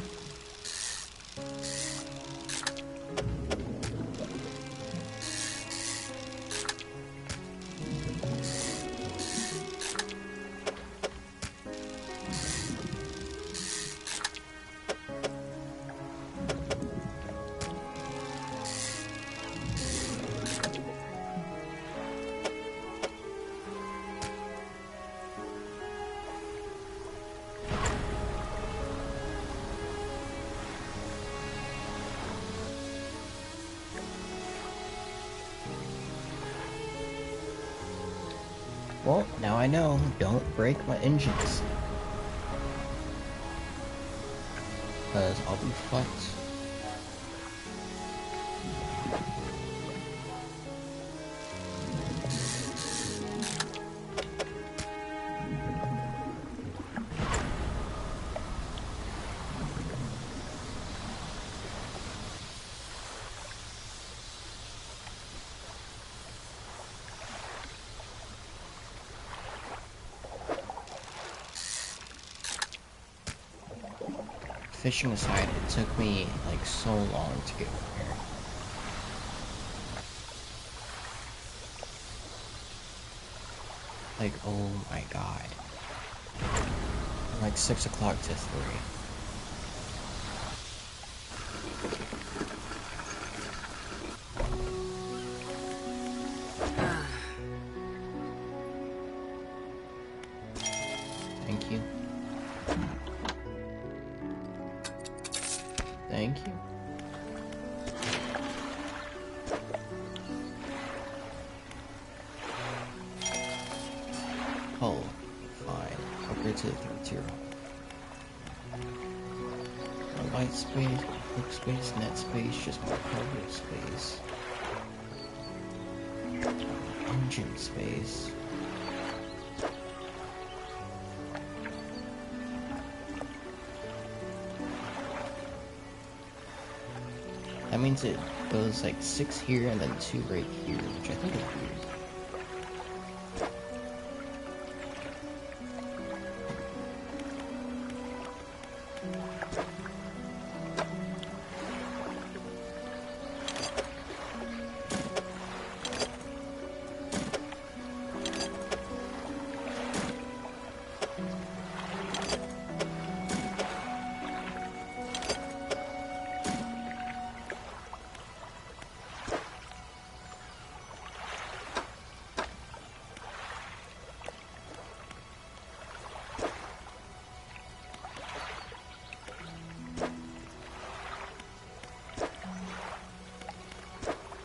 Well, now I know. Don't break my engines. Because I'll be fucked. fishing aside, it took me like so long to get over here. Like, oh my god. From like 6 o'clock to 3. Thank you. Thank you. Hull. Fine. Upgrade to the 3rd tier hull. No light space, book space, net space, just more cargo space. Engine space. That means it goes like 6 here and then 2 right here, which I think is weird.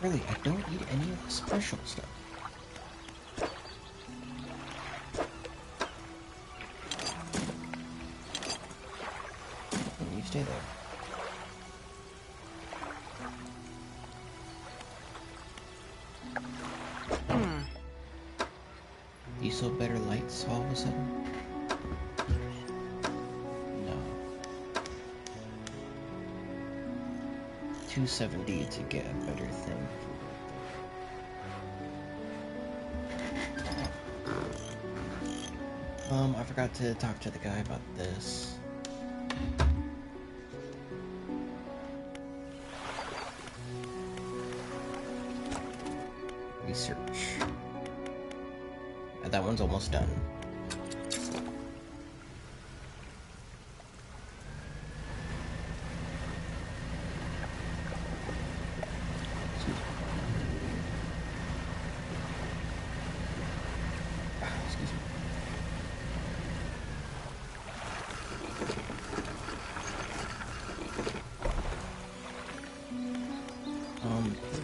Really, I don't need any of the special stuff. You stay there. You saw better lights all of a sudden? No. 270 to get a better thing. I forgot to talk to the guy about this. Research. That one's almost done. Excuse me.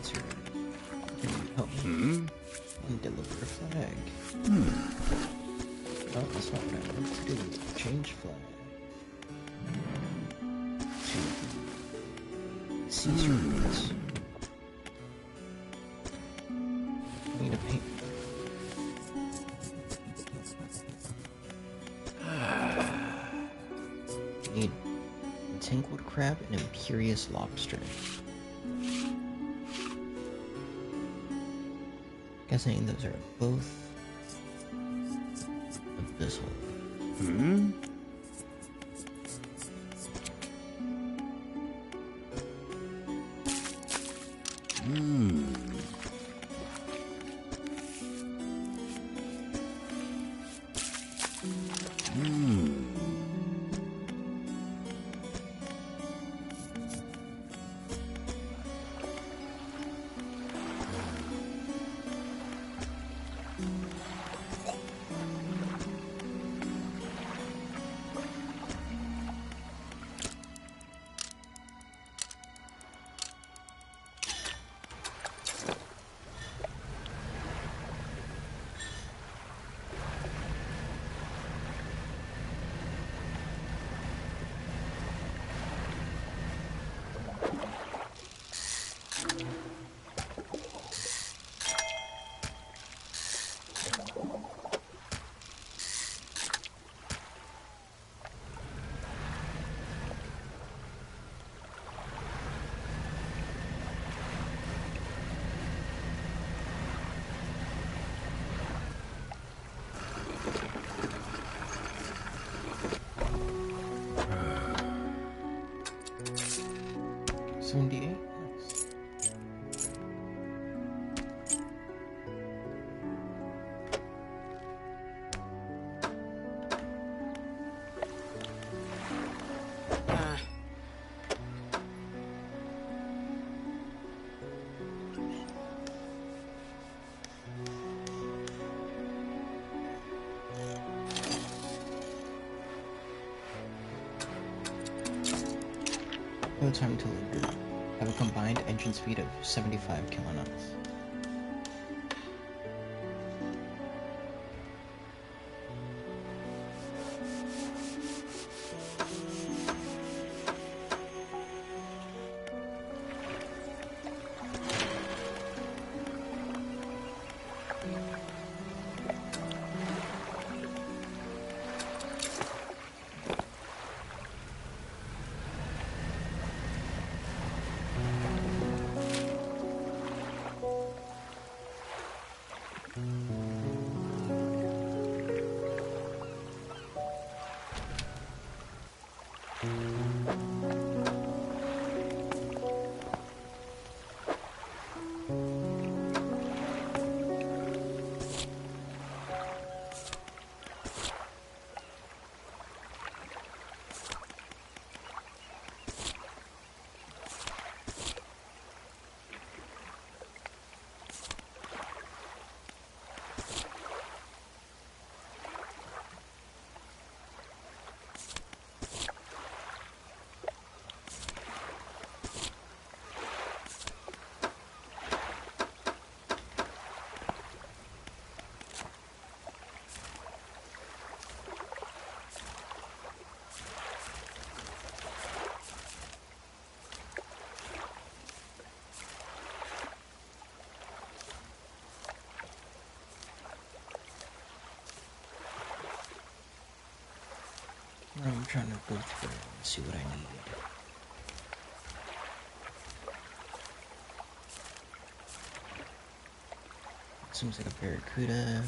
Peter, can you help me? And deliver a flag. No, that's not what I wanted to do. Change flag. To Caesar roots. I need a paint. I need tangled crab and imperious lobster. Guessing those are both abyssal. No time to linger. Have a combined engine speed of 75 kiloknots. I'm trying to go through and see what I need. Seems like a barracuda.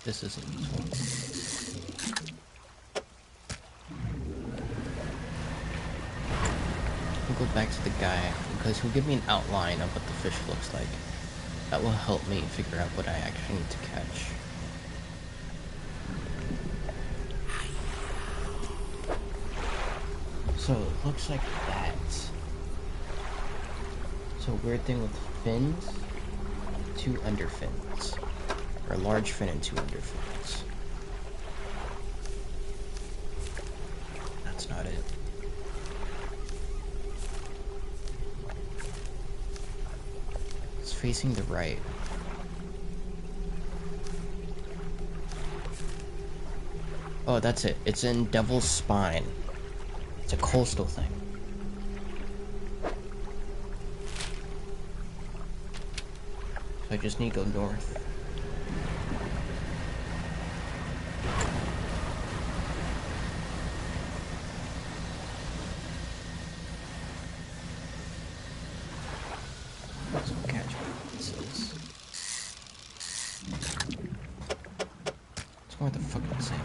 This isn't useful. I'll go back to the guy, because he'll give me an outline of what the fish looks like. That will help me figure out what I actually need to catch. So it looks like that. So weird thing with fins, 2 underfins. Or a large fin and 2 underfins. That's not it. It's facing the right. Oh, that's it. It's in Devil's Spine. It's a coastal thing. So I just need to go north. more the fucking same.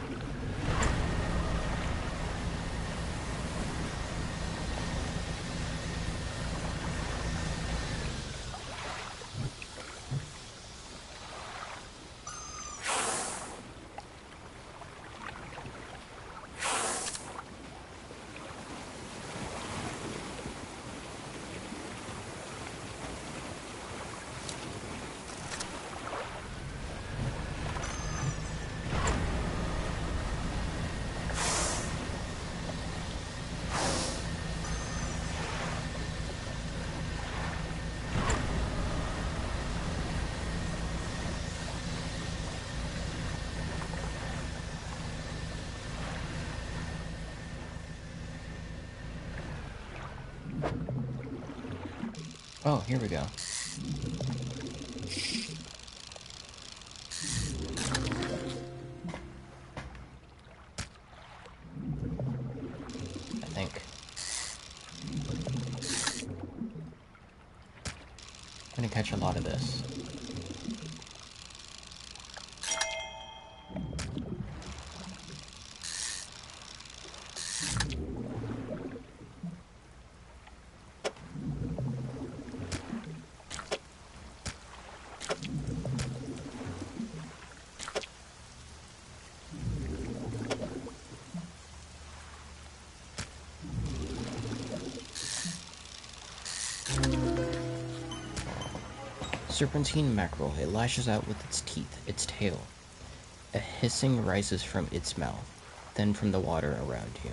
Oh, here we go. I think. I'm gonna catch a lot of this. Serpentine mackerel. It lashes out with its teeth, its tail. A hissing rises from its mouth, then from the water around you.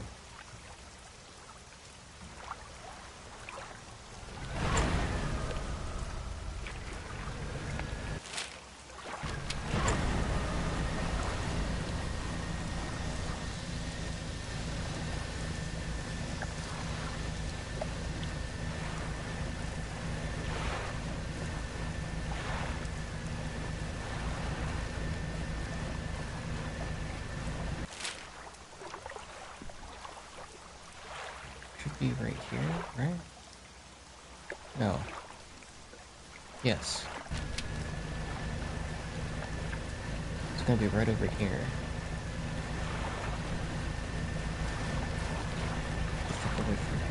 Should be right here, right? No. Yes. It's gonna be right over here. Just fuck away from it.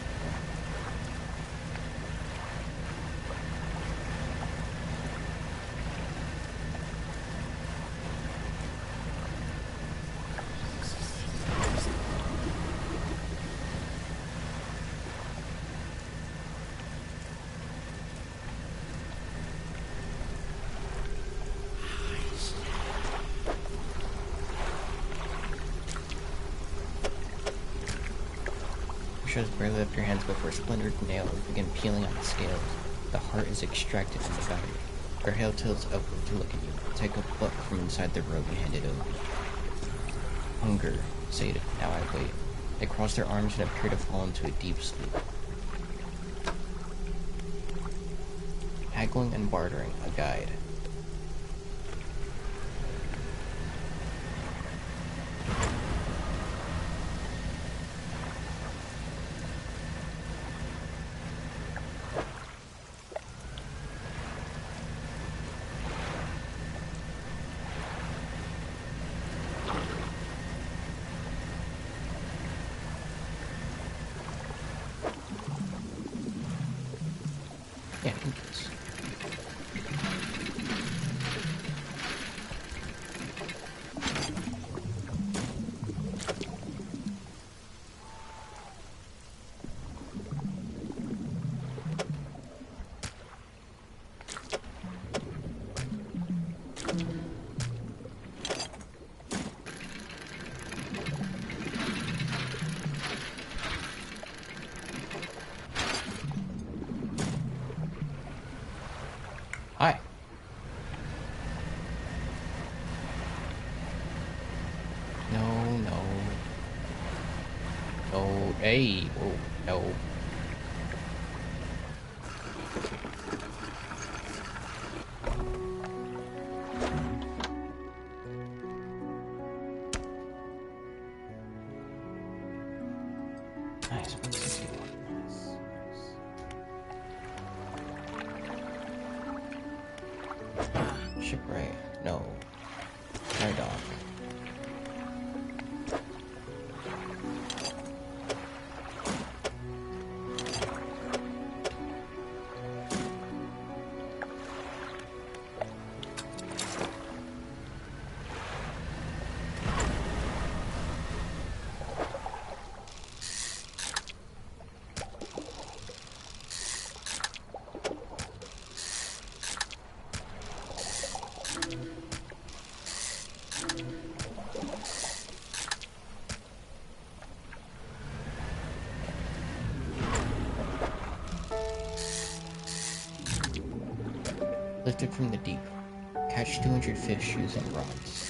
Just barely lift your hands before splintered nails begin peeling on the scales. The heart is extracted from the body. Rahel tilts upward to look at you. Take a book from inside the robe and hand it over. Hunger, sated. Now I wait. They cross their arms and appear to fall into a deep sleep. Haggling and bartering, a guide. Yeah, I think it's... Hi. No, no. No, hey, oh, no. Nice, 161. Nice. Shipwright, no. Dry dock. lifted from the deep. Catch 200 fish using rods.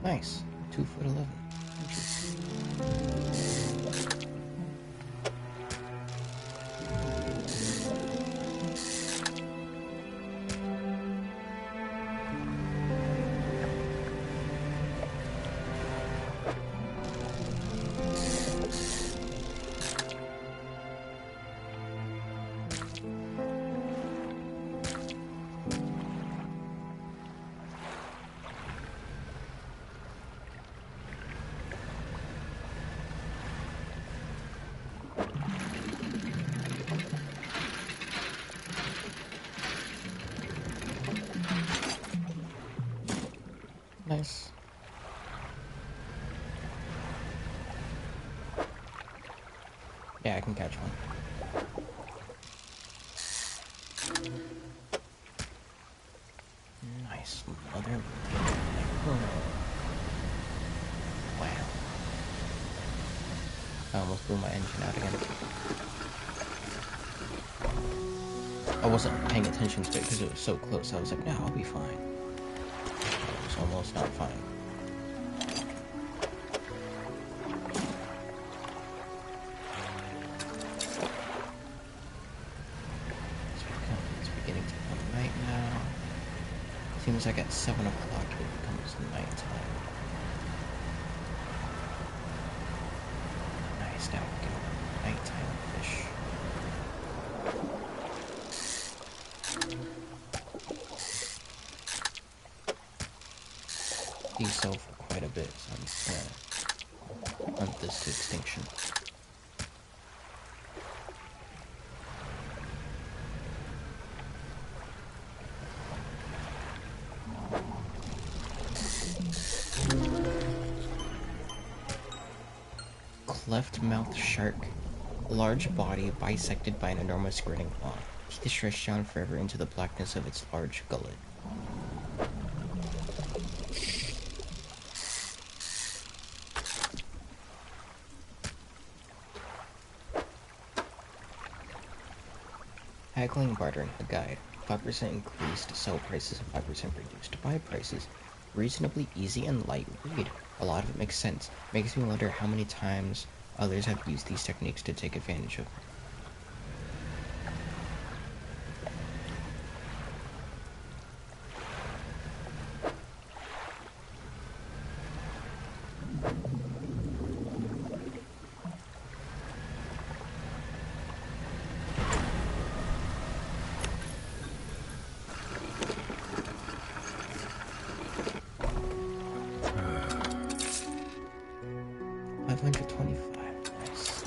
Nice. 2'11". Nice. Yeah, I can catch one. Nice. Mother. Wow. I almost blew my engine out again. I wasn't paying attention to it because it was so close. I was like, no, I'll be fine. I was almost not fine. It's beginning to become night now. Seems like at 7 o'clock it becomes nighttime. Nice, now we can nighttime fish. These sell for quite a bit, so I'm just gonna hunt this to extinction. Cleft-mouthed shark. Large body bisected by an enormous grinning claw. Teeth stretched down forever into the blackness of its large gullet. Haggling and bartering, the guide. 5% increased to sell prices and 5% reduced to buy prices. Reasonably easy and light read. A lot of it makes sense. Makes me wonder how many times others have used these techniques to take advantage of. $525. Nice.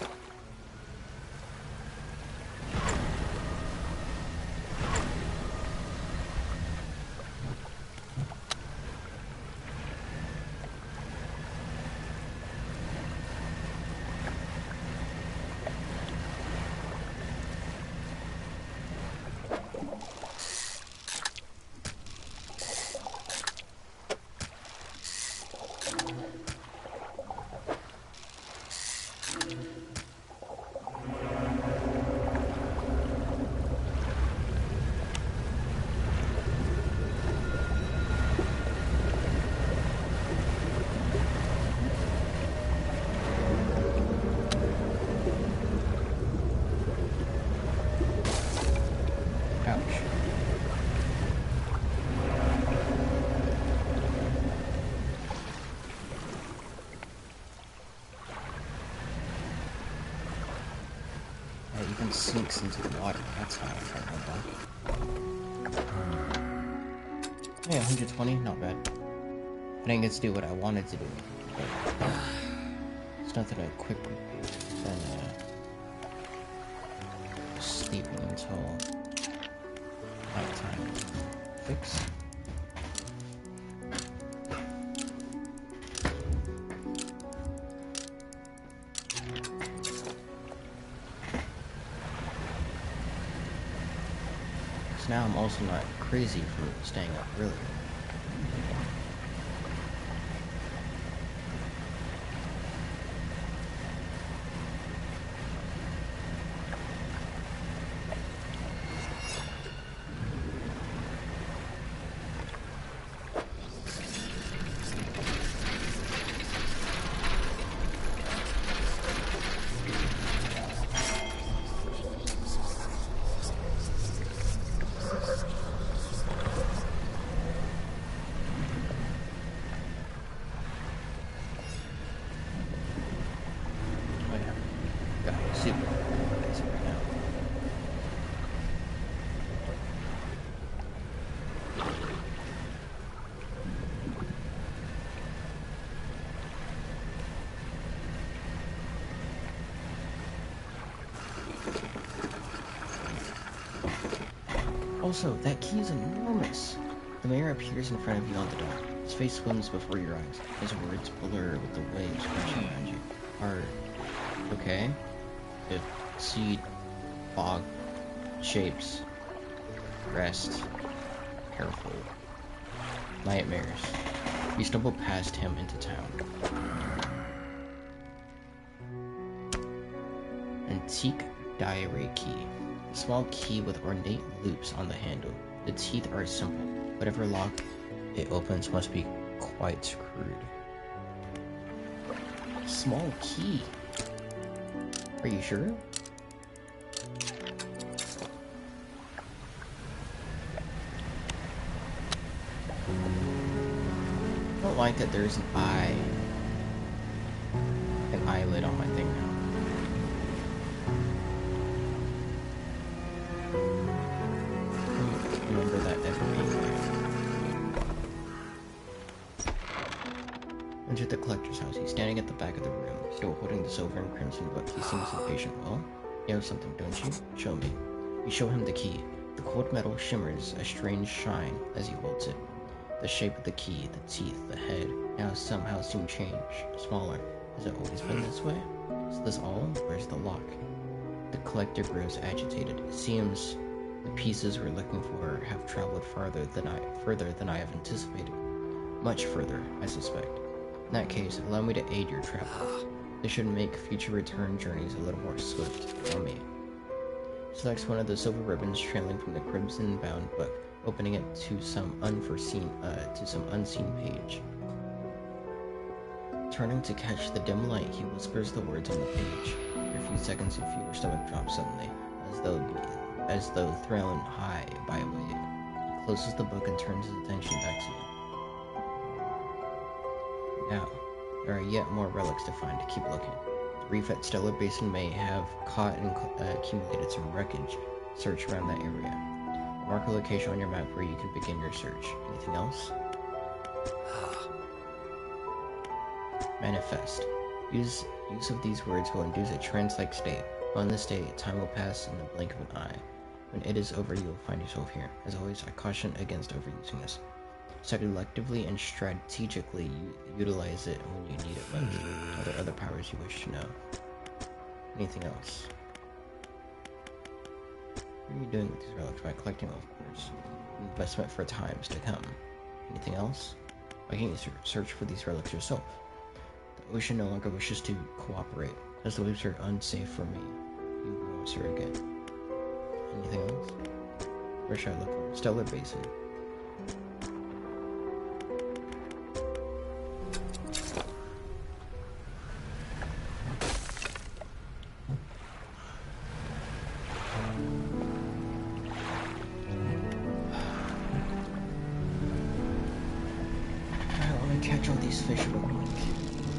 Ouch. It even sinks into the water. That's not fun, yeah, 120, not bad. I didn't get to do what I wanted to do, but it's nothing to quickly do than sleeping until nighttime. Fix. So now I'm also not crazy for staying up really. Also, that key is enormous. The mayor appears in front of you on the dock. His face swims before your eyes. His words blur with the waves crashing around you. Are okay? It seed, fog, shapes, rest, careful, nightmares. You stumble past him into town. Antique diary key. A small key with ornate loops on the handle. The teeth are simple. Whatever lock it opens must be quite screwed. Small key. Are you sure? I don't like that there's an eyelid on my thing now. Remember that ever being there. Enter the collector's house. He's standing at the back of the room, still holding the silver and crimson book. He seems impatient. Well, you have something, don't you? Show me. You show him the key. The cold metal shimmers a strange shine as he holds it. The shape of the key, the teeth, the head, now somehow seem changed, smaller. Has it always been this way? Is this all? Where's the lock? The collector grows agitated. It seems the pieces we're looking for have traveled further than I have anticipated. Much further, I suspect. In that case, allow me to aid your travels. This should make future return journeys a little more swift for me. Selects one of the silver ribbons trailing from the crimson-bound book, opening it to some unseen page. Turning to catch the dim light, he whispers the words on the page. For a few seconds, you feel your stomach drop suddenly, as though thrown high by a wave. He closes the book and turns his attention back to you. Now, there are yet more relics to find. Keep looking. The reef at Stellar Basin may have caught and accumulated some wreckage. Search around that area. Mark a location on your map where you can begin your search. Anything else? Manifest. Use of these words will induce a trance-like state. On this state, time will pass in the blink of an eye. When it is over, you will find yourself here. As always, I caution against overusing this. Selectively and strategically utilize it when you need it most. Are there other powers you wish to know? Anything else? What are you doing with these relics? By collecting them, of course. An investment for times to come. Anything else? Why can't you search for these relics yourself? The ocean no longer wishes to cooperate. As the waves are unsafe for me, you will be surrogate. Anything else? Where should I look for? Stellar Basin. catch all these fish real quick.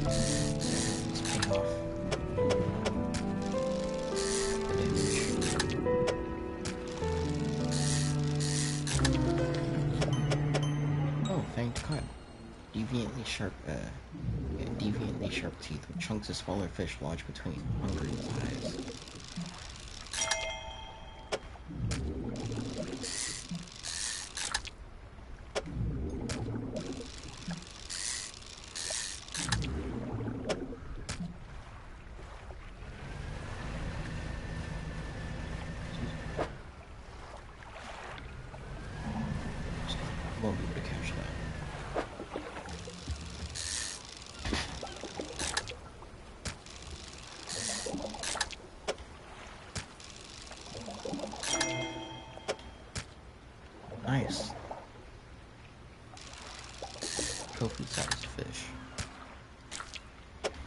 Let's pay off the damage. Oh, fanged cod. Deviantly sharp teeth with chunks of smaller fish lodged between hungry eyes. Won't be able to catch that. Nice. Trophy-sized fish.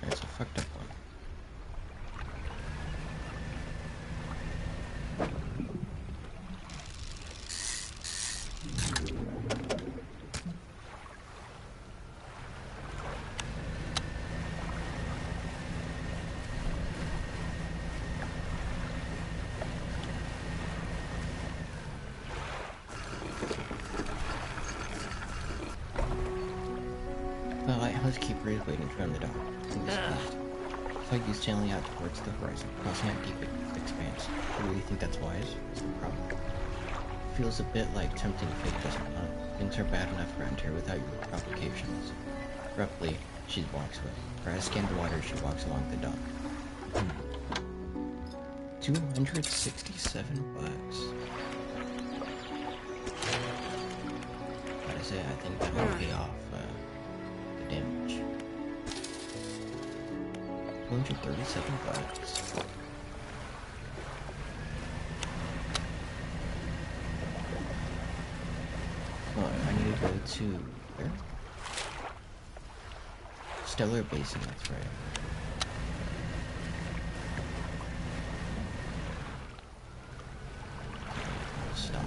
That's a fucked up one. The lighthouse keeper is waiting from the dock. It's like he's sailing out towards the horizon, crossing a deep expanse. I really think that's wise. It's no problem. Feels a bit like tempting fate, doesn't it? Things are bad enough around here without your provocations. Abruptly, she walks away. Her eyes scan the water, she walks along the dock. 267 bucks. That is it. I think that will pay off the damage. 237 bucks. Oh, I need to go to where? Stellar Basin, that's right. Stop.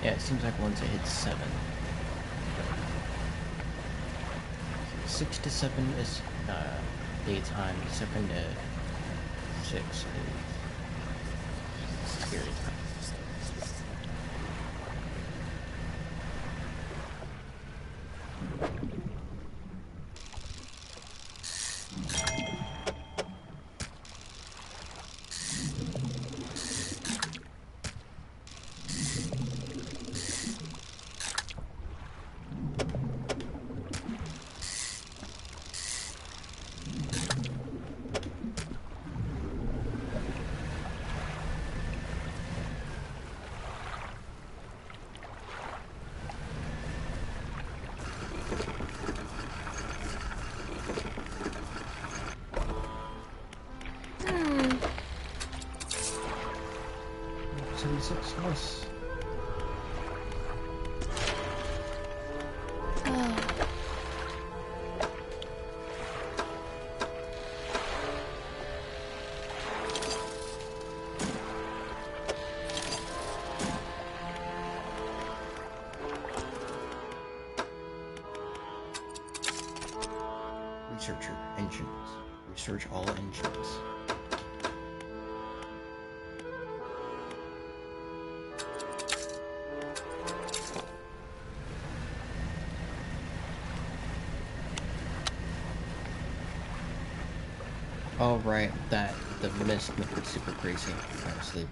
Yeah, it seems like once it hits 7. 6 to 7 is daytime, 7 to 6 is scary time. Nice. Researcher, engines. Research all engines. Oh, right, the mist made it super crazy. I fell asleep.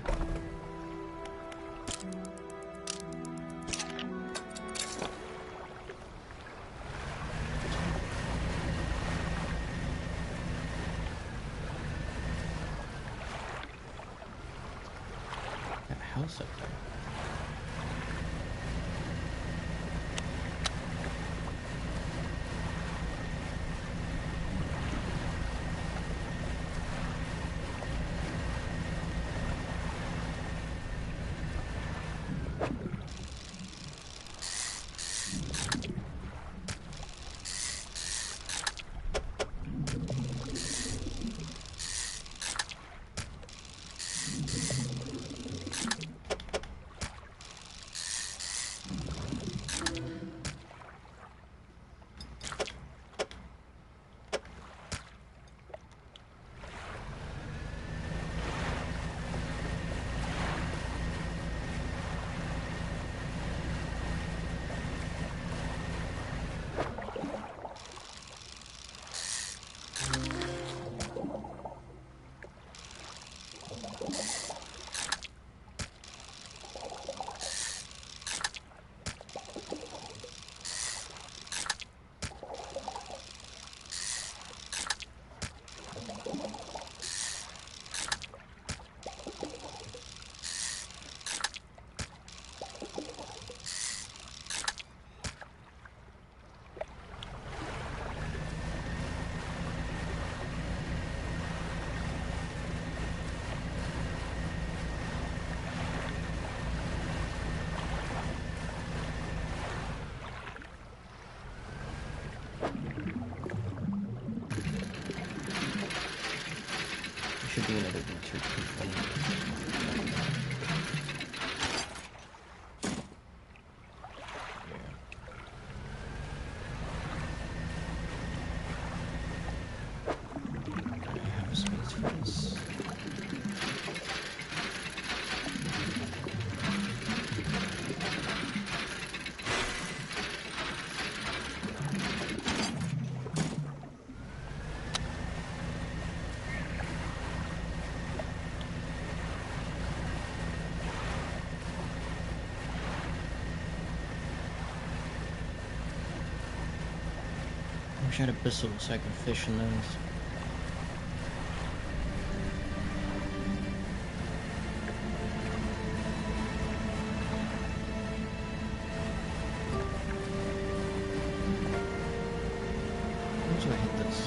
That house up there. There should be another research component. Yeah. I have space for this. I wish I had a pistol so I could fish in those. How do I hit this?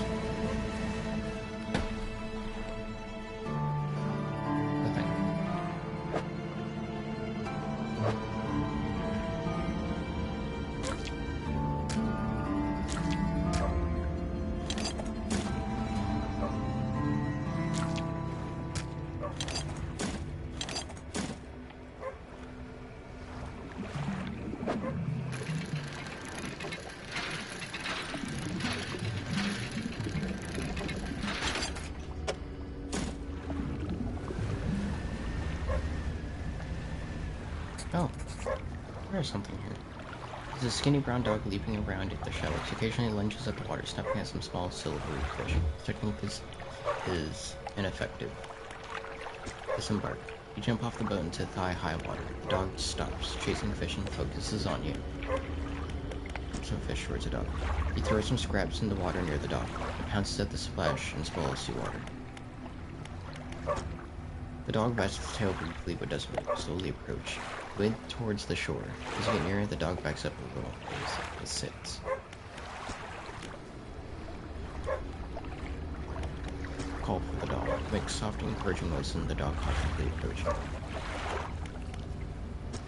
Nothing. Oh, there's something here. There's a skinny brown dog leaping around at the shallows. Occasionally lunges at the water, snapping at some small silvery fish. The technique is ineffective. Disembark. You jump off the boat into thigh-high water. The dog stops, chasing fish and focuses on you. Some fish towards the dog. You throw some scraps in the water near the dog. It pounces at the splash and swallows seawater. The dog wags its tail briefly but doesn't move. Slowly approach. Wade towards the shore. As you get nearer, the dog backs up a little. It sits. Call for the dog. Make soft, encouraging noise and the dog cautiously approaching.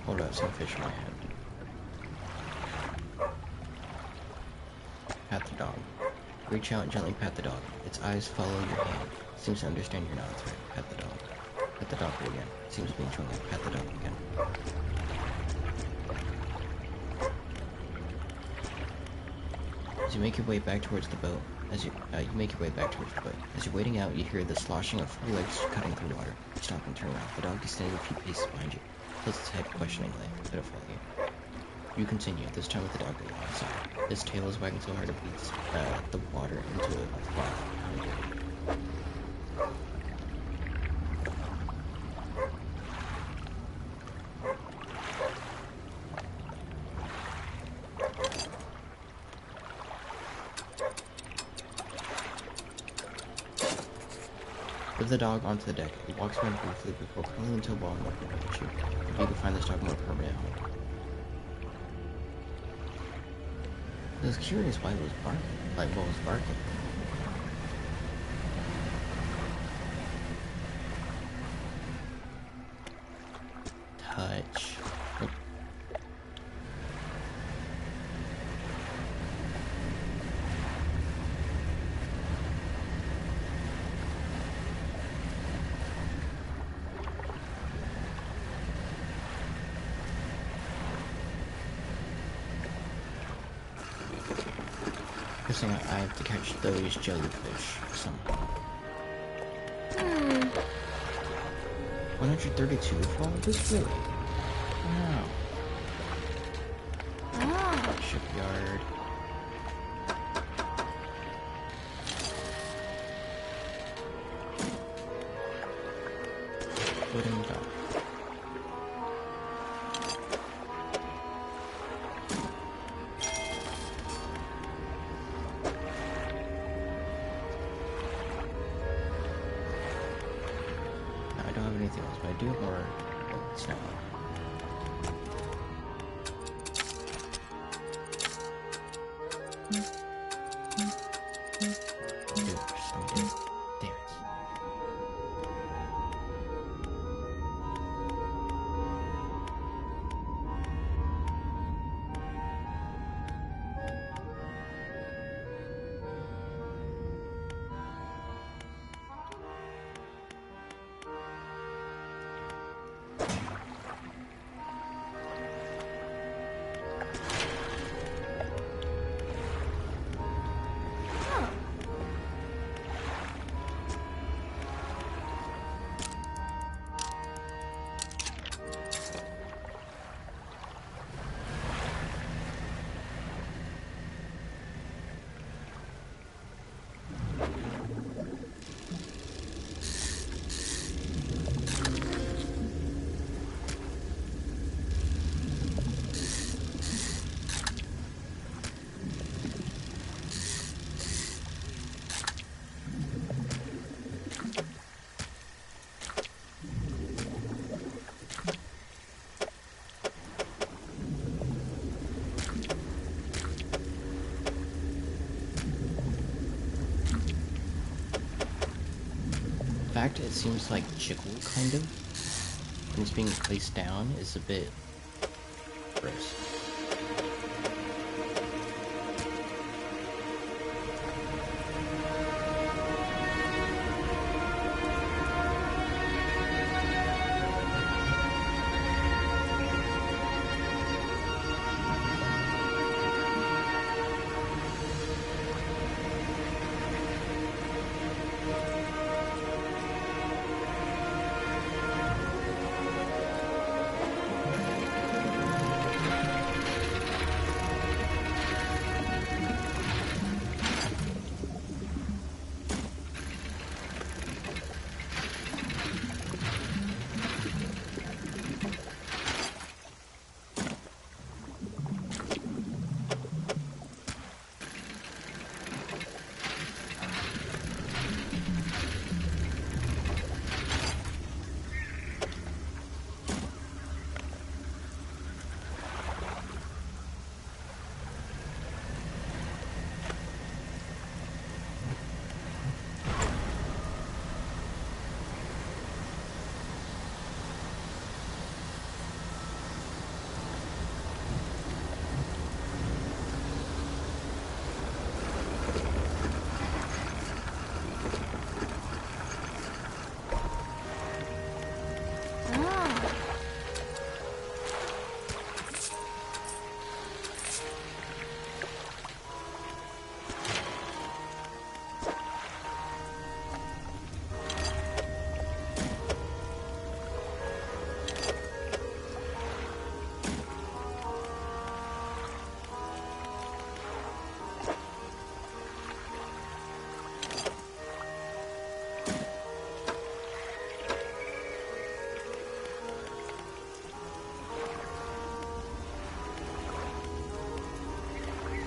Hold out some fish in my hand. Pat the dog. Reach out and gently pat the dog. Its eyes follow your hand. It seems to understand you're not a threat. Pat the dog. Pat the dog again. It seems to be enjoying it. Pat the dog again. As you make your way back towards the boat, As you're wading out, you hear the sloshing of 4 legs cutting through water. You stop and turn around. The dog is standing a few paces behind you. Tilts its head questioningly, but it follows you. You continue, this time with the dog alongside. Its tail is wagging so hard it beats the water into a froth behind you. With the dog onto the deck, he walks around briefly before curling into a ball and looking up at you. If you can find this dog more permanent home. I was curious why it was barking. Like, what was barking? Touch. Oh. Guessing I have to catch those jellyfish somehow. 132 fall this way. Wow. Shipyard. Wooden dock. I don't have anything else, but I do have more snow. Damn it. In fact, it seems like chicle, kind of. When it's being placed down is a bit gross.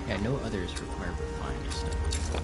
Yeah, no others require refined stuff.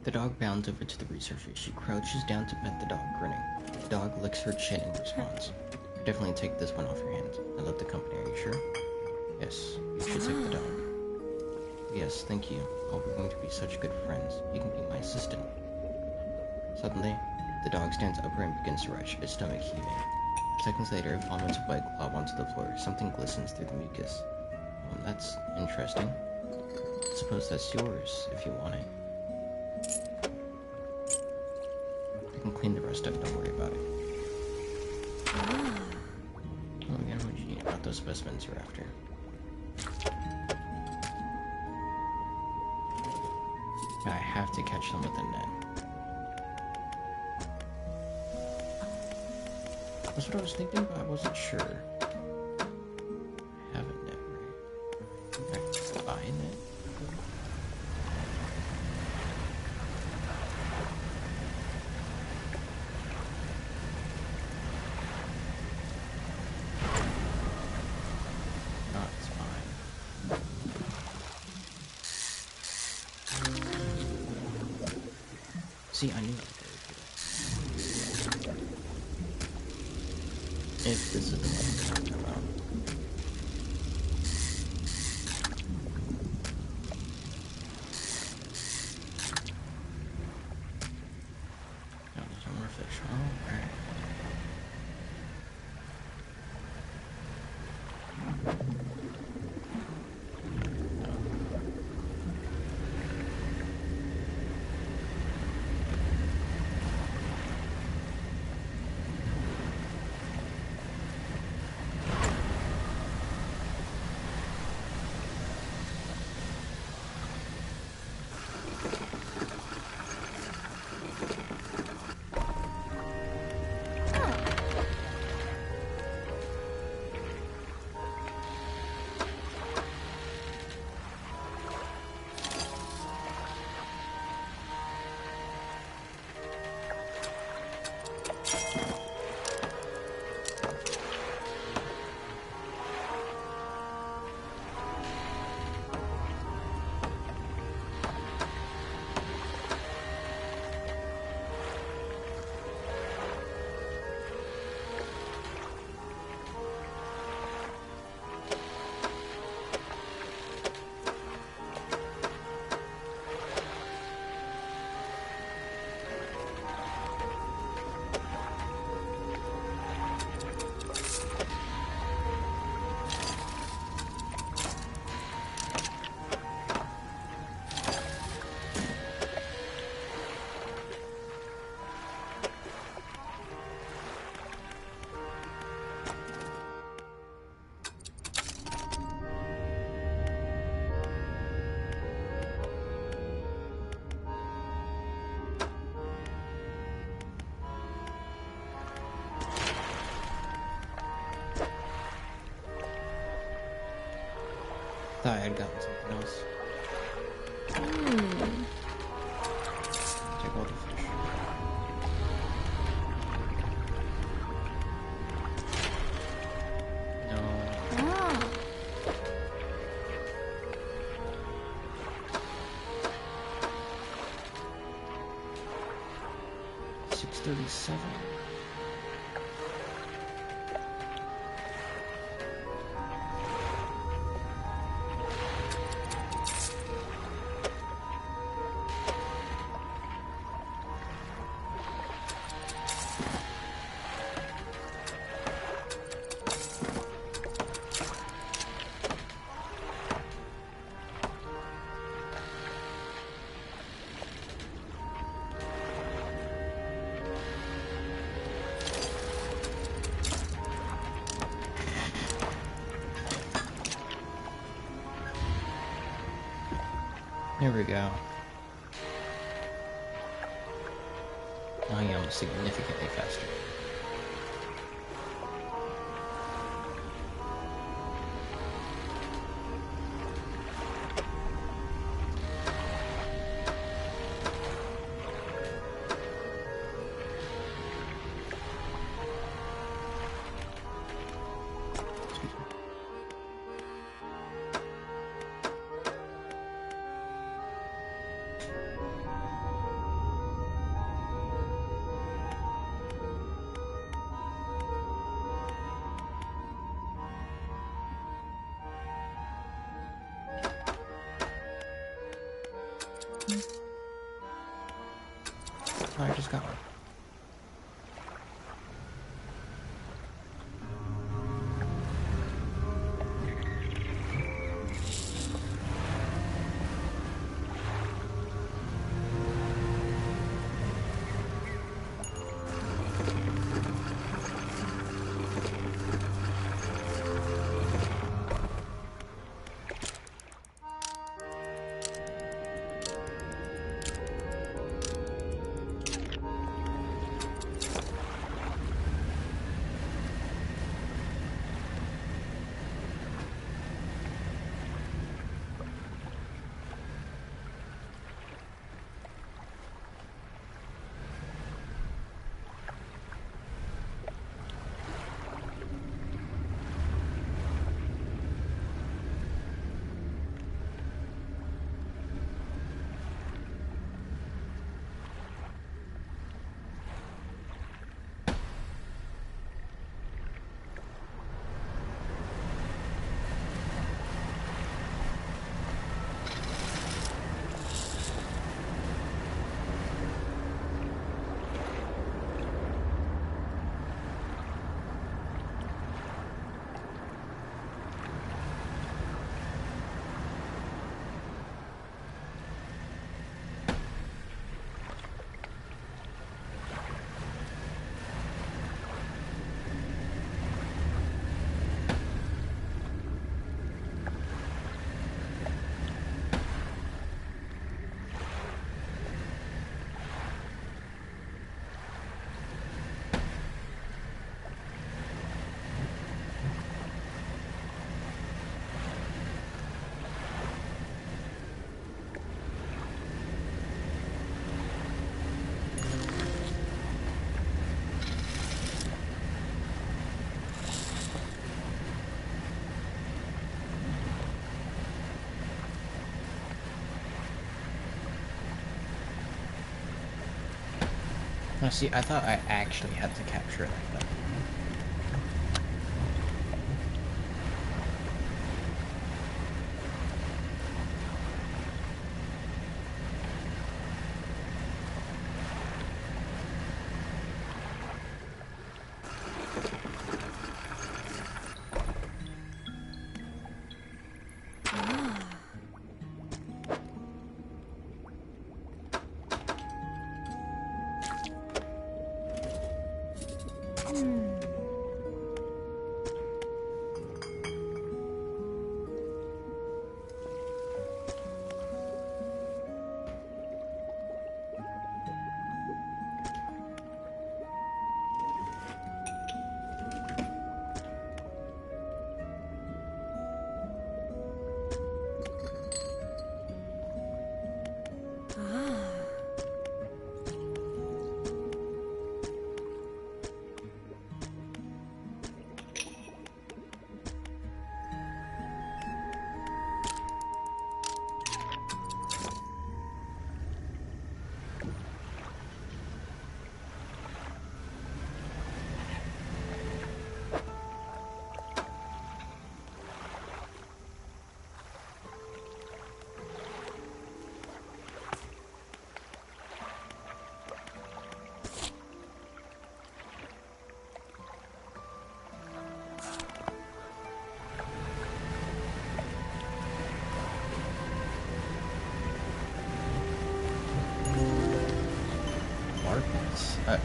The dog bounds over to the researcher. She crouches down to pet the dog, grinning. The dog licks her chin in response. Definitely take this one off your hands. I love the company, are you sure? Yes, you should take the dog. Yes, thank you. Oh, we're going to be such good friends. You can be my assistant. Suddenly, the dog stands upright and begins to retch, its stomach heaving. Seconds later, it vomits a white glob onto the floor. Something glistens through the mucus. That's interesting. I suppose that's yours, if you want it. I can clean the rest of it, don't worry about it. Oh, again, what do you need about those specimens you're after? I have to catch them with a net. That's what I was thinking, but I wasn't sure. I have a net, right? I can buy a net? No, it's fine. See, I knew I could do it. If this is the one I'm talking about. No, there's no more fish. Oh, alright. Thought I had gotten something else. Take all the fish. No. 637. There we go. I am significantly faster. Oh, I just got one. Oh, see, I thought I actually had to capture it like that.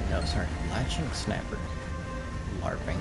No, sorry, latching snapper. LARPing.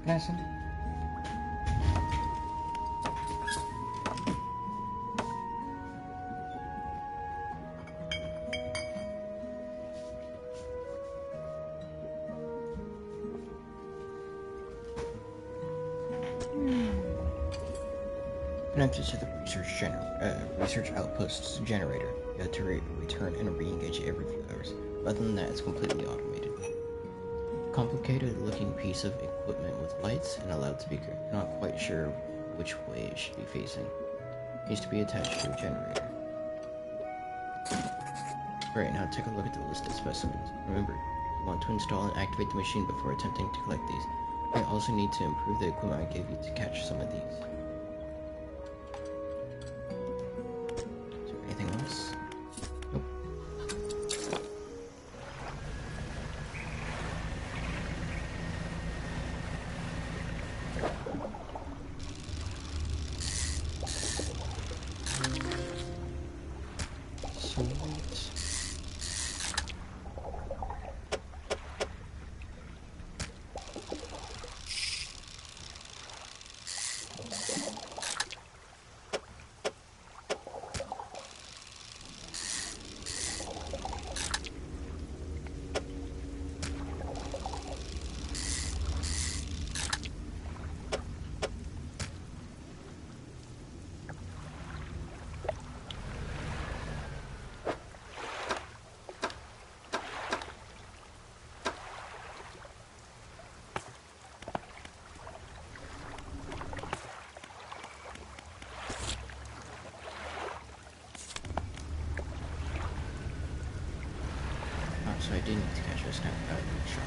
Can I send it? Connected to the research outpost's generator. You have to return and re-engage it every few hours. Other than that, it's completely automated. Complicated-looking piece of equipment with lights and a loudspeaker. You're not quite sure which way it should be facing. It needs to be attached to a generator. Right, now take a look at the list of specimens. Remember, you want to install and activate the machine before attempting to collect these. I also need to improve the equipment I gave you to catch some of these. Is there anything else? Nope. Sweet. So I did need to catch a snap out of the shop.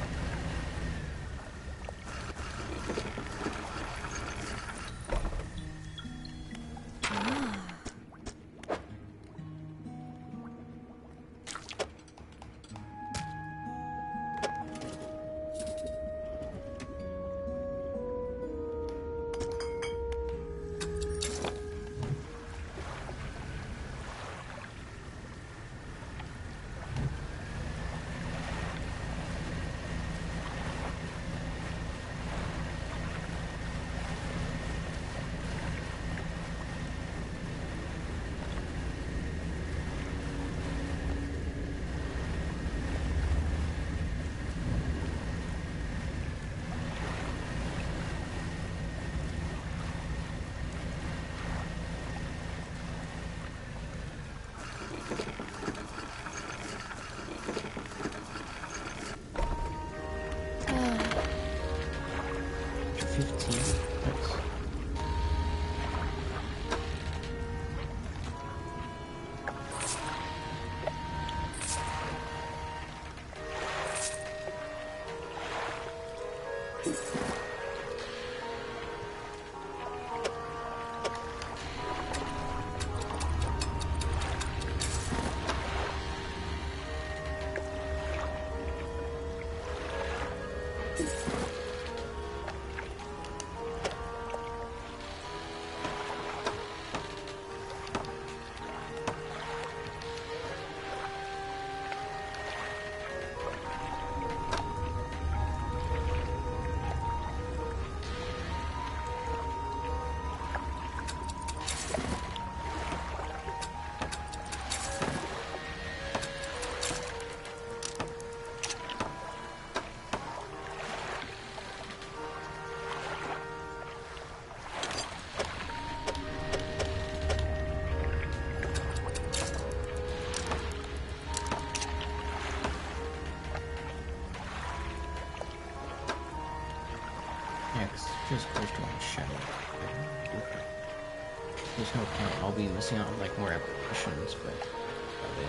After 15 minutes. Yeah, 'cause just close to my shadow. There's no point. I'll be missing out on like more evolutions, but about it.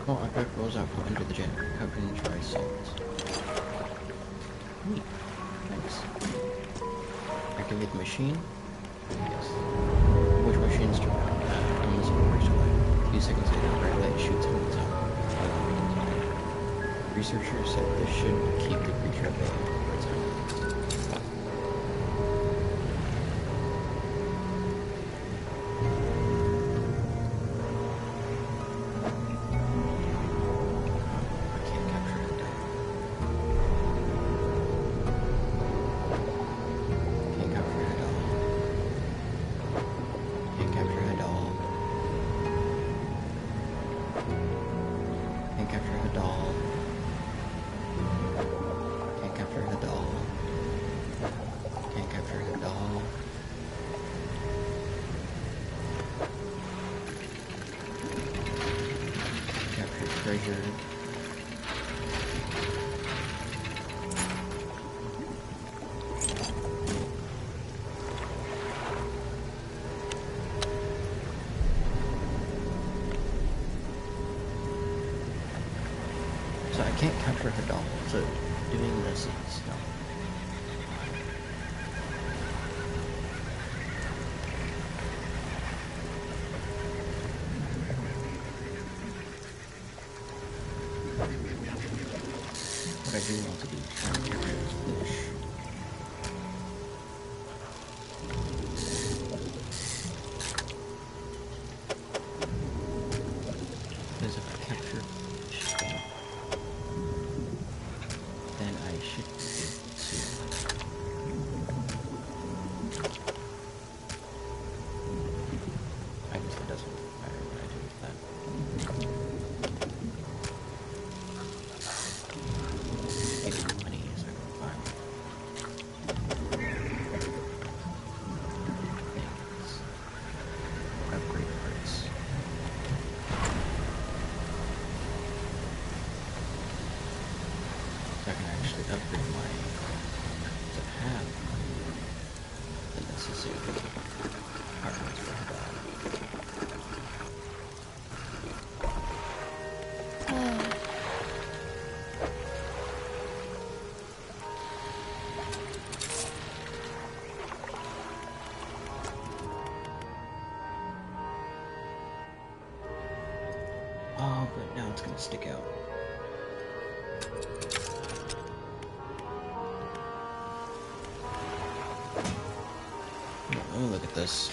Small object rolls out from under the jet, covered in dry salt. Neat. Thanks. Activate the machine? Yes. Which machines turn on? On this one works away. A few seconds later, a bright light shoots from the top. Researchers said this should keep the creature at bay for a time. Treasure. So I can't capture her doll, so doing this is no. What I do want to do is try and capture this fish. Because if I capture fish, then I should be able to. I guess it doesn't matter what I do with that. Maybe money is I can buy things. Upgrade parts. So I can actually upgrade my to have the necessary parts for that. Oh, but now it's gonna stick out. Oh, look at this.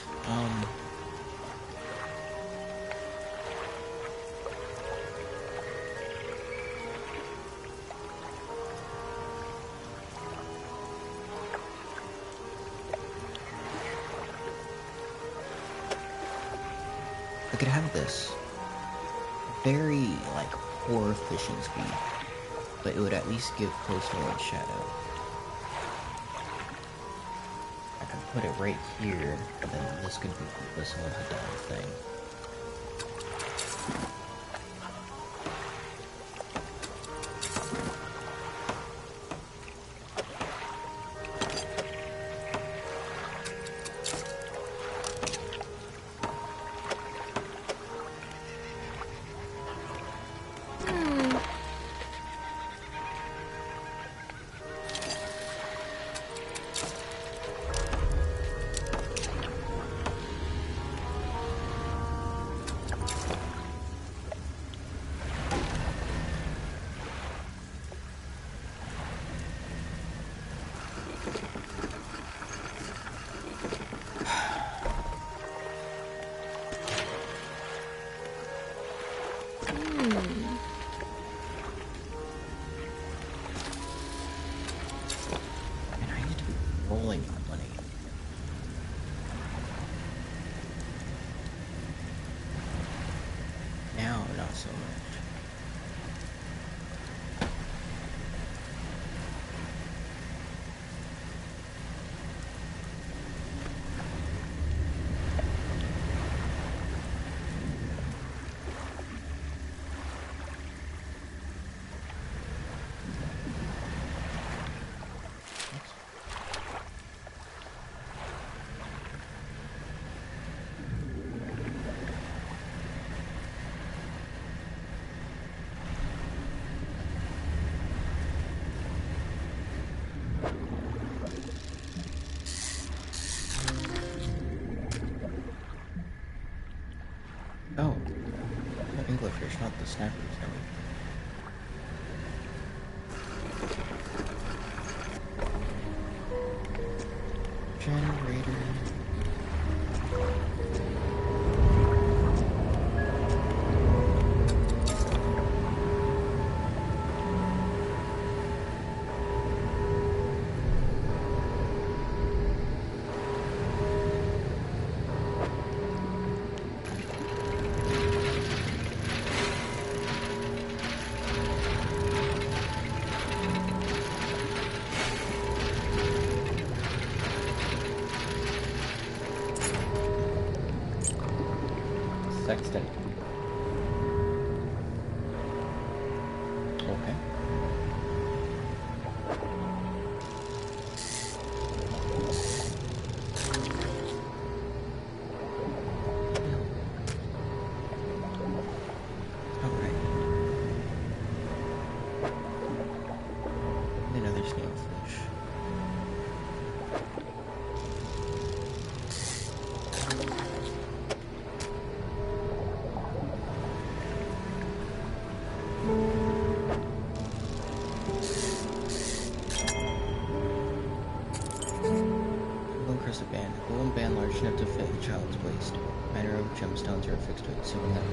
I could have this. Very, like, poor fishing speed, but it would at least give coastal and shadow. I could put it right here, and then this could be this whole Hadal thing. And I need to be rolling my money. Now, not so much. anglerfish, not the snappers, I mean. Generator. Sexton. Okay. Alright. Another snailfish. A band. A woolen band large enough to fit a child's waist. Manner of gemstones are affixed to it, so that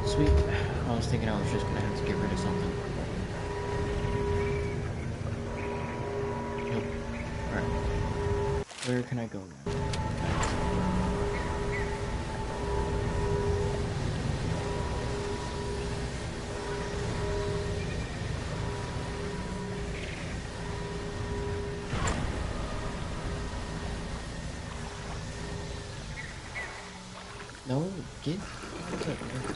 sweet. I was thinking I was just gonna have to get rid of something. Nope. Alright. Where can I go now? No, get out of there.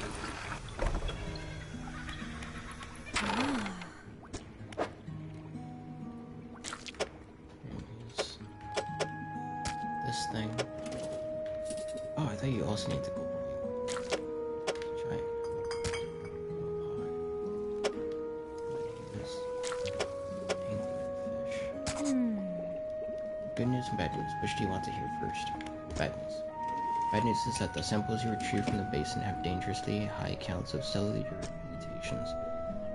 This thing. Oh, I thought you also need to go try it. Good news and bad news. Which do you want to hear first? Bad news. Bad news is that the samples you retrieve from the basin have dangerously high counts of cellular mutations.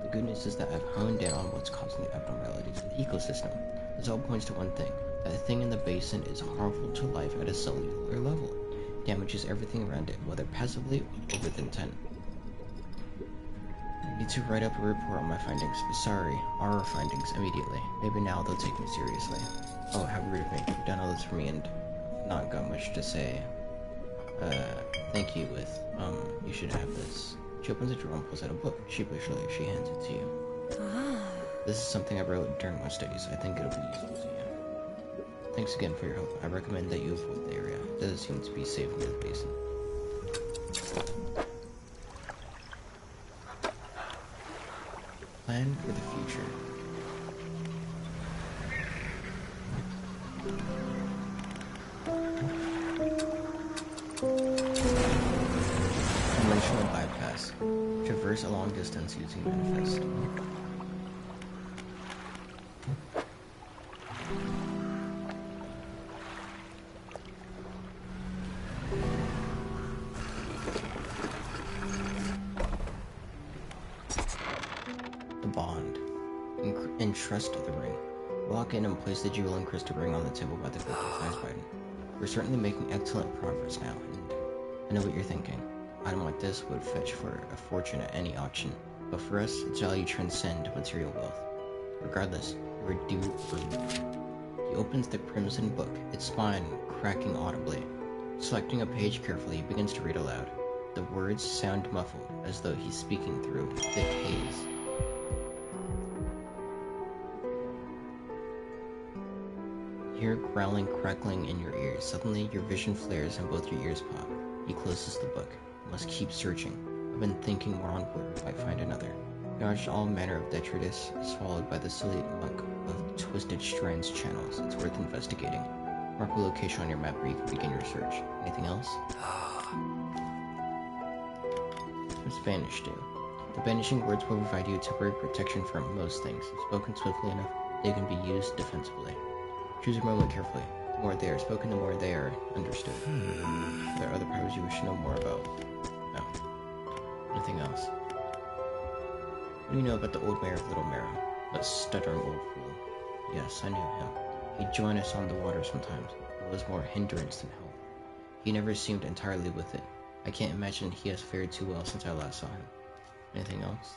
The good news is that I've honed in on what's causing the abnormalities in the ecosystem. This all points to one thing. That thing in the basin is harmful to life at a cellular level. It damages everything around it, whether passively or with intent. I need to write up a report on my findings. Sorry, our findings, immediately. Maybe now they'll take me seriously. Oh, how rude of me. You've done all this for me and not got much to say. Thank you with, you should have this. She opens a drawer and pulls out a book. Sheepishly, she hands it to you. This is something I wrote during my studies. I think it'll be useful to you. Thanks again for your help. I recommend that you avoid the area. It doesn't seem to be safe near the basin. Plan for the future. Conventional bypass. Traverse a long distance using manifest. The bond. Entrust the ring. Lock in and place the jewel and crystal ring on the table by the size button. We're certainly making excellent progress now, and I know what you're thinking. An item like this would fetch for a fortune at any auction, but for us, its value transcends material wealth. Regardless, we're due for it. He opens the crimson book, its spine cracking audibly. Selecting a page carefully, he begins to read aloud. The words sound muffled, as though he's speaking through thick haze. You hear growling crackling in your ears. Suddenly, your vision flares and both your ears pop. He closes the book. You must keep searching. I've been thinking more onward, might find another. Dodged all manner of detritus, swallowed by the silly muck of twisted strands channels. It's worth investigating. Mark a location on your map where you can begin your search. Anything else? What does Banish do? The banishing words will provide you temporary protection from most things. If spoken swiftly enough, they can be used defensively. Choose your moment carefully. The more they are spoken, the more they are understood. Are there other powers you wish to know more about? No. Anything else? What do you know about the old mayor of Little Marrow? That stuttering old fool. Yes, I knew him. He'd join us on the water sometimes. It was more hindrance than help. He never seemed entirely with it. I can't imagine he has fared too well since I last saw him. Anything else?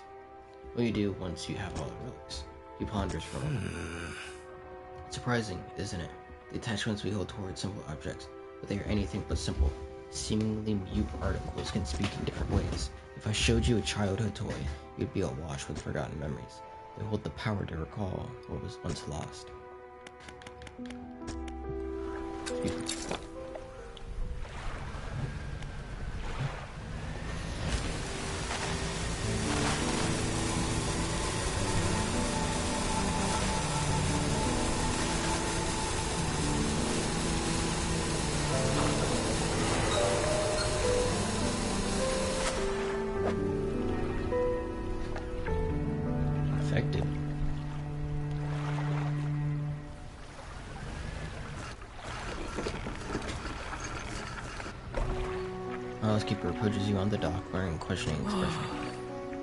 What do you do once you have all the relics? He ponders for a moment. Surprising, isn't it? The attachments we hold toward simple objects, but they are anything but simple. Seemingly mute articles can speak in different ways. If I showed you a childhood toy, you'd be awash with forgotten memories. They hold the power to recall what was once lost. Excuse me. Affected. The housekeeper approaches you on the dock, wearing a questioning expression.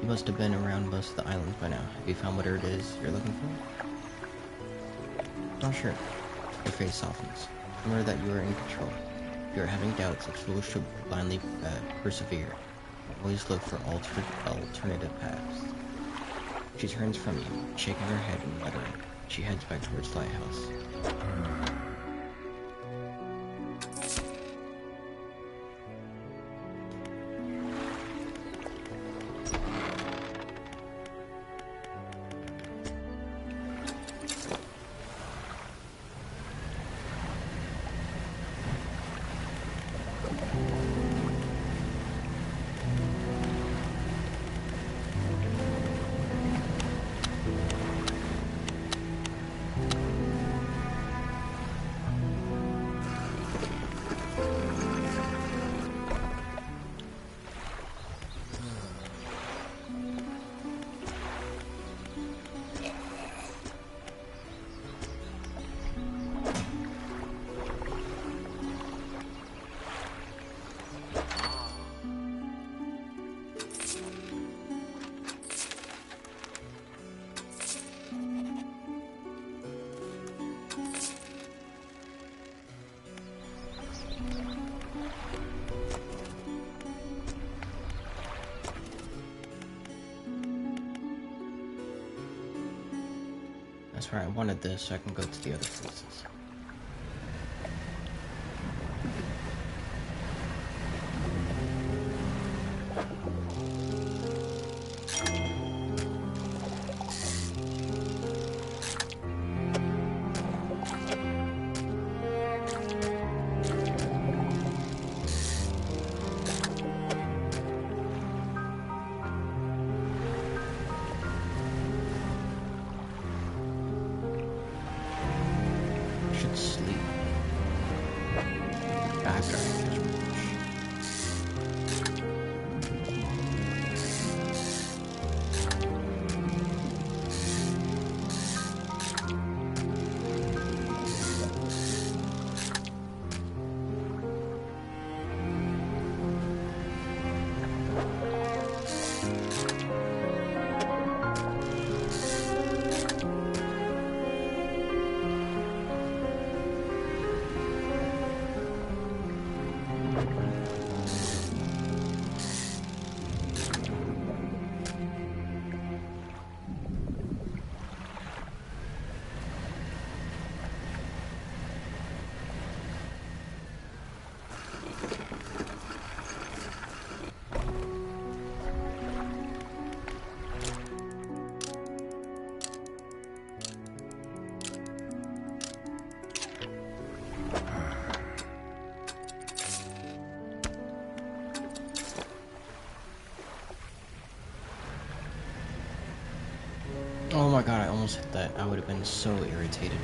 You must have been around most of the islands by now. Have you found whatever it is you're looking for? Not sure. Your face softens. Remember that you are in control. If you are having doubts, it's foolish to blindly persevere. Always look for alternative paths. She turns from you, shaking her head and muttering. She heads back towards the lighthouse. That's right, I wanted this so I can go to the other places. god, I almost hit that. I would have been so irritated.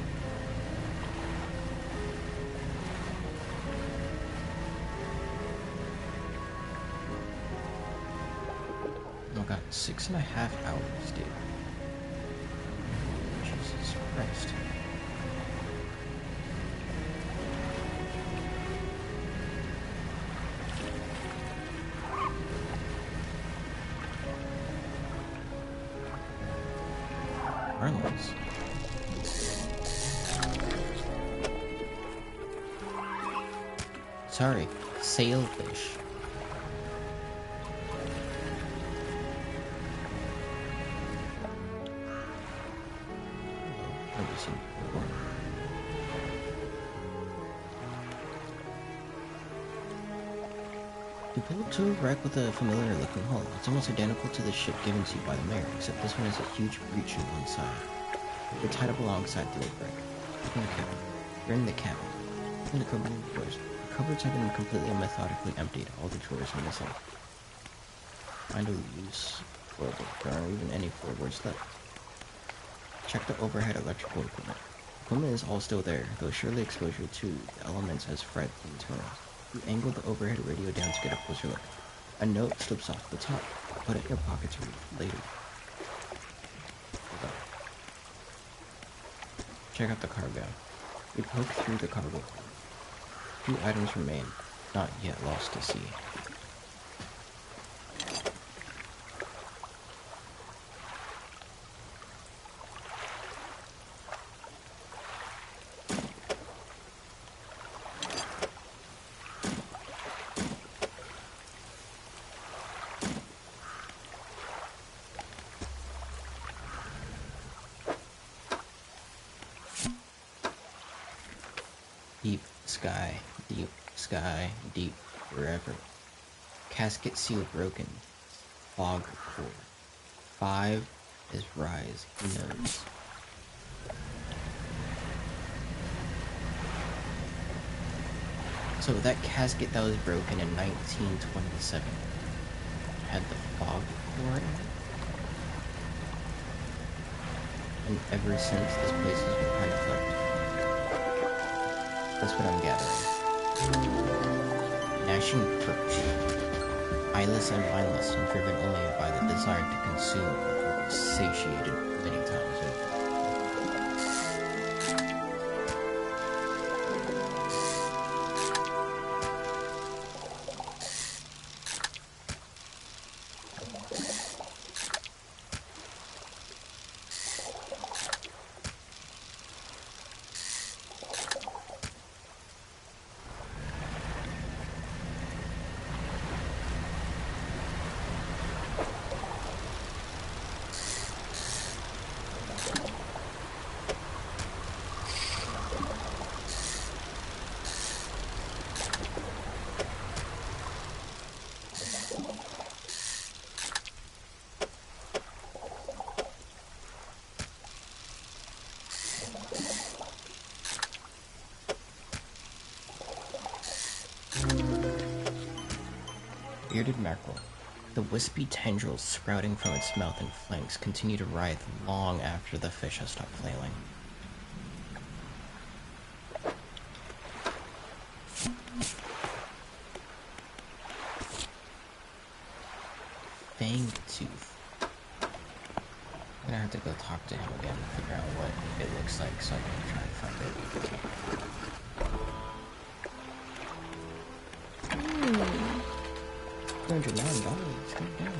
Oh god, 6.5 hours, dude. Jesus Christ. Marlins. Sorry, sailfish. Never seen before. You pull up to a wreck with a familiar looking hull. It's almost identical to the ship given to you by the mayor, except this one has a huge breach in one side. You're tied up alongside the old wreck. Open the cabin. You're in the cabin. Open the cupboard doors. The cupboards have been completely and methodically emptied. All the drawers are missing. Find a loose floorboard. There aren't even any floorboards left. Check the overhead electrical equipment. Equipment is all still there, though surely exposure to the elements has fried the internals. You angle the overhead radio down to get a closer look. A note slips off the top. Put it in your pocket to read later. Check out the cargo. You poke through the cargo. 2 items remain, not yet lost to sea. Deep sky, deep forever. Casket seal broken. Fog core. 5 is rise. Who knows? So that casket that was broken in 1927 had the fog core in it. And ever since, this place has been kind of fucked. That's what I'm gathering. Gnashing perch. Eyeless and mindless, and driven only by the desire to consume, satiated many times over. Bearded mackerel. The wispy tendrils sprouting from its mouth and flanks continue to writhe long after the fish has stopped flailing. Fangtooth. I'm gonna have to go talk to him again and figure out what it looks like so I can try and find it. $209. Calm down.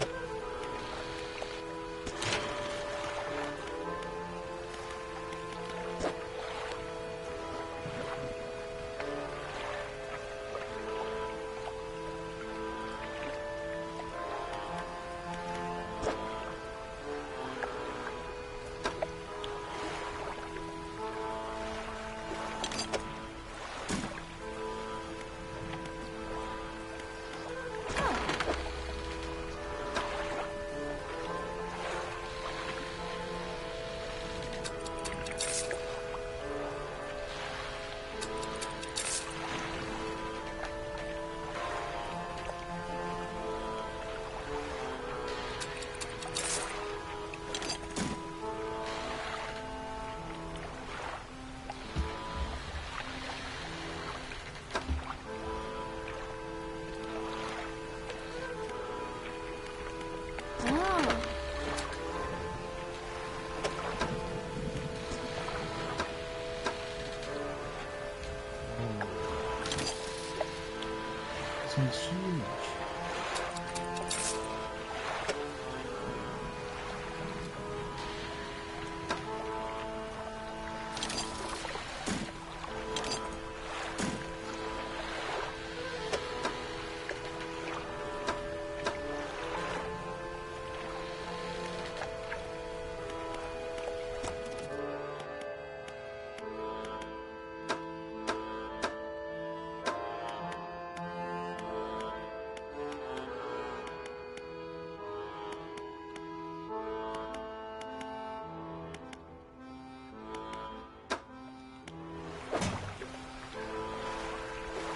thing's huge.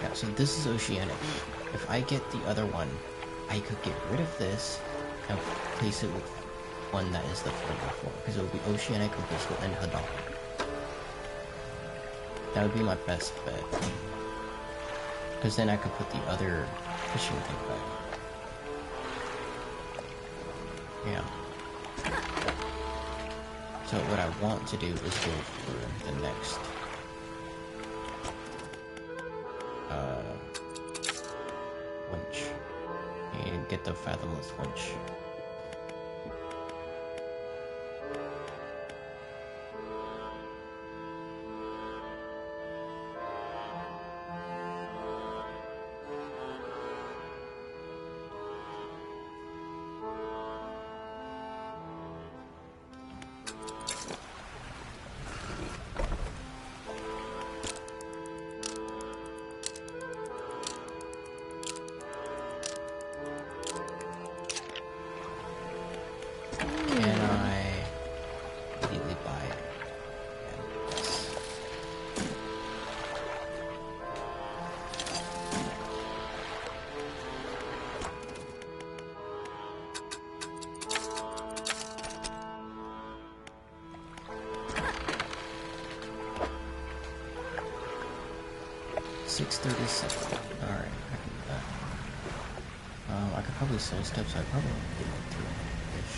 Yeah, so this is oceanic. If I get the other one, I could get rid of this and place it with one that is the further floor, because it would be oceanic, abyssal, and hadal. That would be my best bet. Because then I could put the other fishing thing back. Yeah. So what I want to do is go for the next winch and get the fathomless winch. $637. Alright, I can do that. I could probably sell stuff, so I probably get like 300-ish.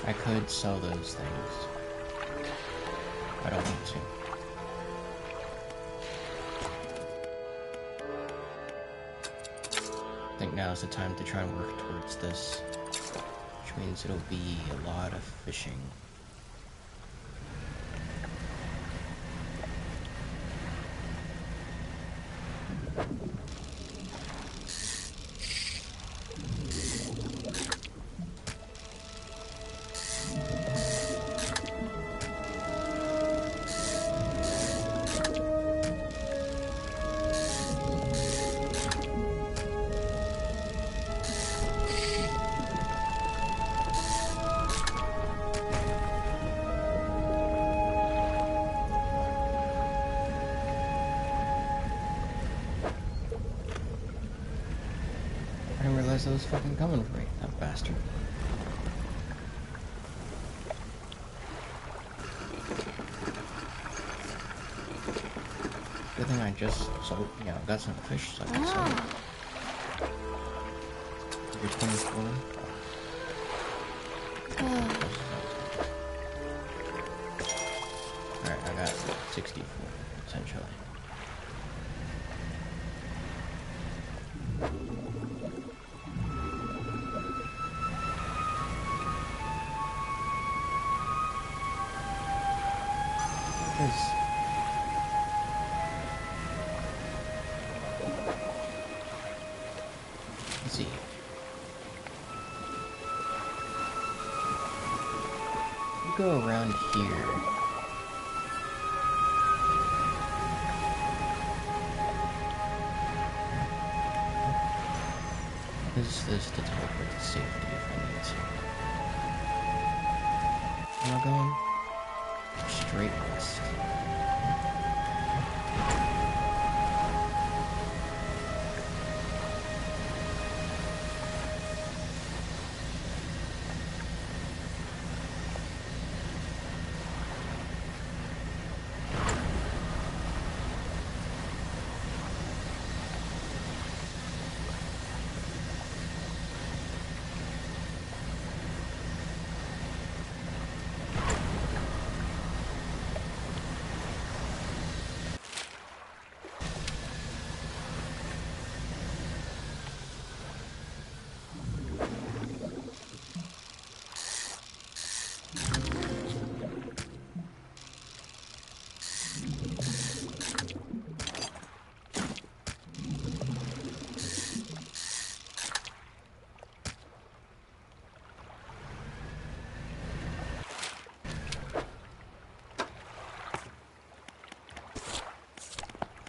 I could sell those things. I don't want to. I think now is the time to try and work towards this, which means it'll be a lot of fishing. I didn't realize I was fucking coming for me, that bastard. Good thing I just sold, got some fish so I can sell it. You're 24. Alright, I got 64, essentially. Let's see. We go around here. Is this to teleport to safety if I need to? Am I going straight west?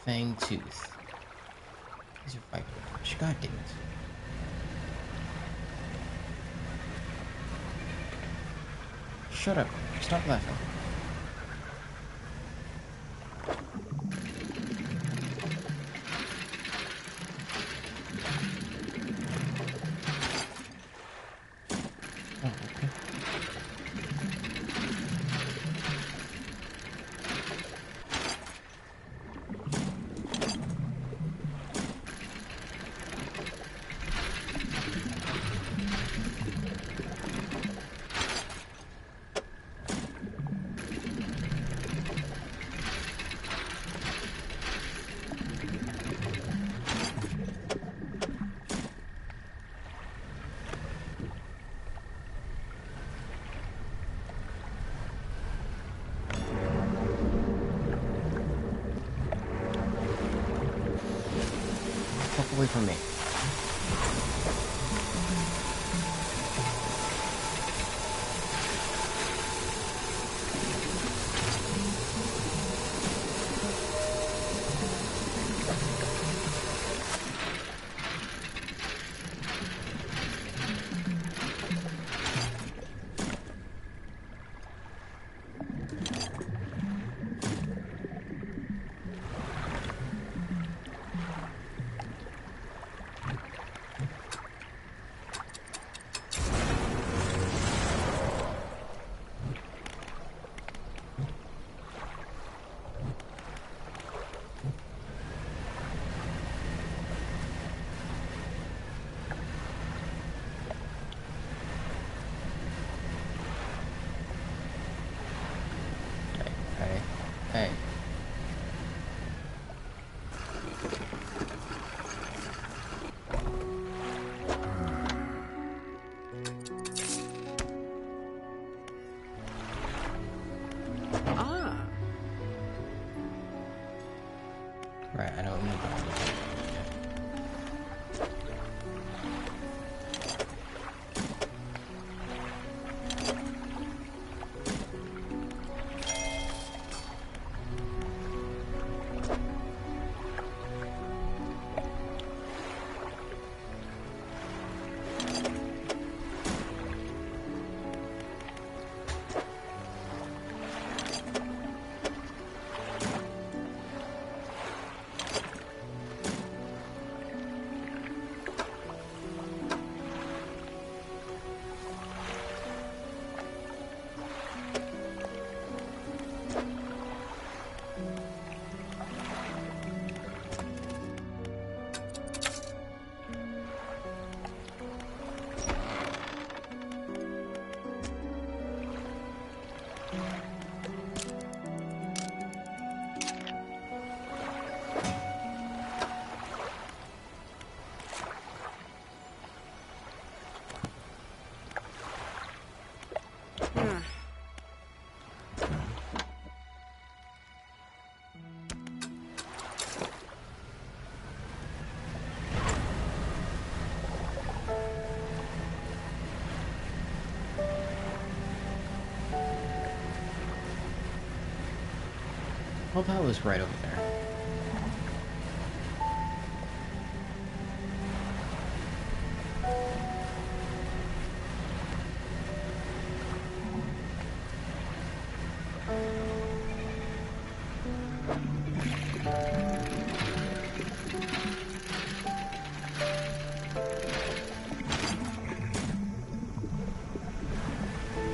Fang tooth. These are viper fish. God damn it. Shut up. Stop laughing. Oh, okay. Fuck away from me. Hey. Right, I don't need that. Well, that was right over there.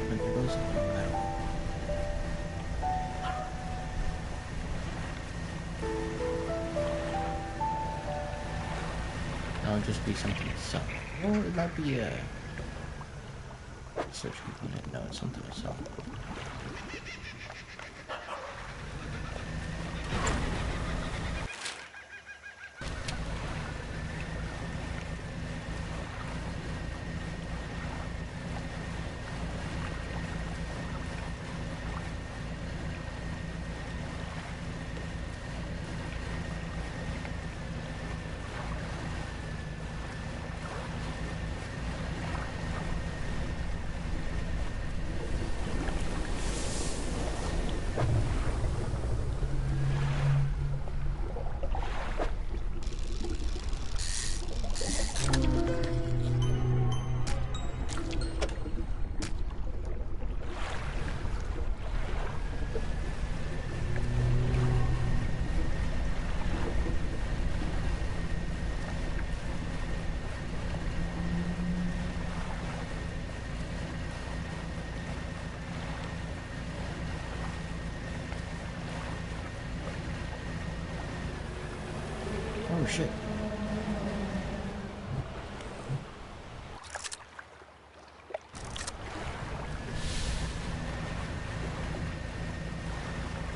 But there goes the metal. That'll just be something to sell. Or it might be a search component. No, it's something to sell. Oh shit.